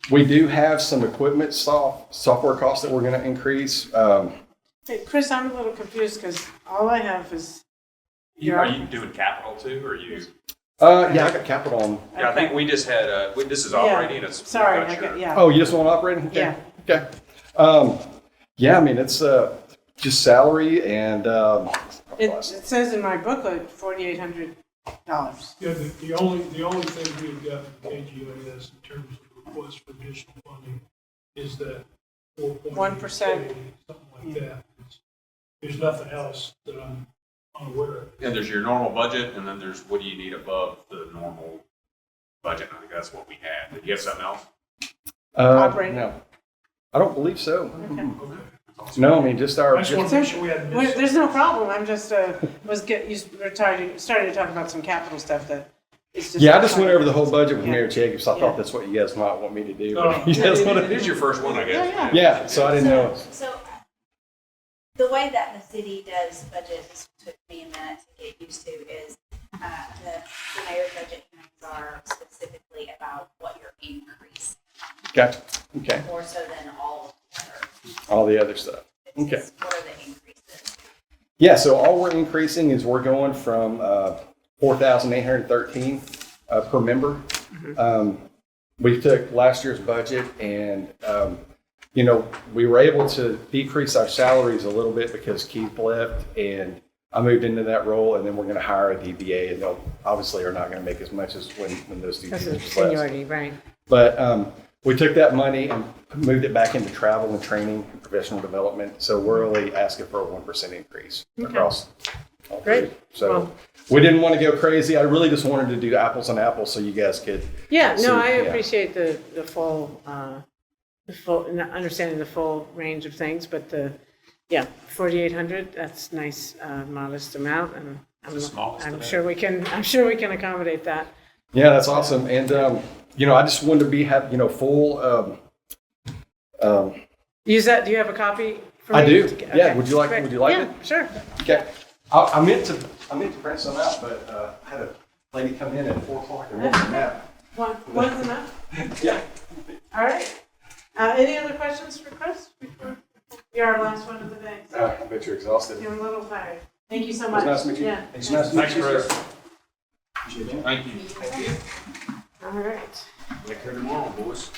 We do have some equipment software costs that we're going to increase. Hey, Chris, I'm a little confused because all I have is. Are you doing capital too, or are you? Yeah, I got capital on. Yeah, I think we just had, this is operating. It's Sorry, not sure. yeah. Oh, you just want operating? Okay. Yeah. Okay. Yeah, I mean, it's just salary and. It says in my booklet, $4,800. Yeah, the only thing we had got from KGIS in terms of requests for additional funding is that 1%, something like that. There's nothing else that I'm unaware of. And there's your normal budget, and then there's what do you need above the normal budget. I think that's what we had. Did you have something else? Operating? No, I don't believe so. Okay. No, I mean, just our. I just want to make sure we hadn't missed. There's no problem. I'm just started to talk about some capital stuff that is just. Yeah, I just went over the whole budget with Mayor Jacobs. I thought that's what you guys might want me to do. But you guys want It is your first one, I guess. Yeah, so I didn't know. So the way that the city does budgets took me a minute to get used to is the mayor's budget hearings are specifically about what your increase. Gotcha. Okay. More so than All the other stuff. Okay. What are the increases? Yeah, so all we're increasing is we're going from 4,813 per member. We took last year's budget and, we were able to decrease our salaries a little bit because Keith left and I moved into that role, and then we're going to hire a DBA, and they'll obviously are not going to make as much as when those two Because people of left. seniority, right. But we took that money and moved it back into travel and training and professional development. So we're only asking for a 1% increase across all three. Great. So Well, we didn't want to go crazy. I really just wanted to do apples and apples so you guys could. Yeah, see, no, I yeah. appreciate the full, understanding the full range of things, but 4,800, that's nice, modest amount, and I'm sure we can accommodate that. Yeah, that's awesome. And, I just wanted to have full. Use that, do you have a copy for me? I do. Okay. Yeah, would you like Great. it? Yeah, sure. Okay. I meant to print some out, but I had a lady come in at 4:00 and want a nap. One's enough? Yeah. All right. Any other questions for Chris? You're our last one of the day. So I bet you're exhausted. you're a little tired. Thank you so It much. was nice to meet you. Yeah. It's nice to meet you. Thank you. All right. Take care tomorrow, boys.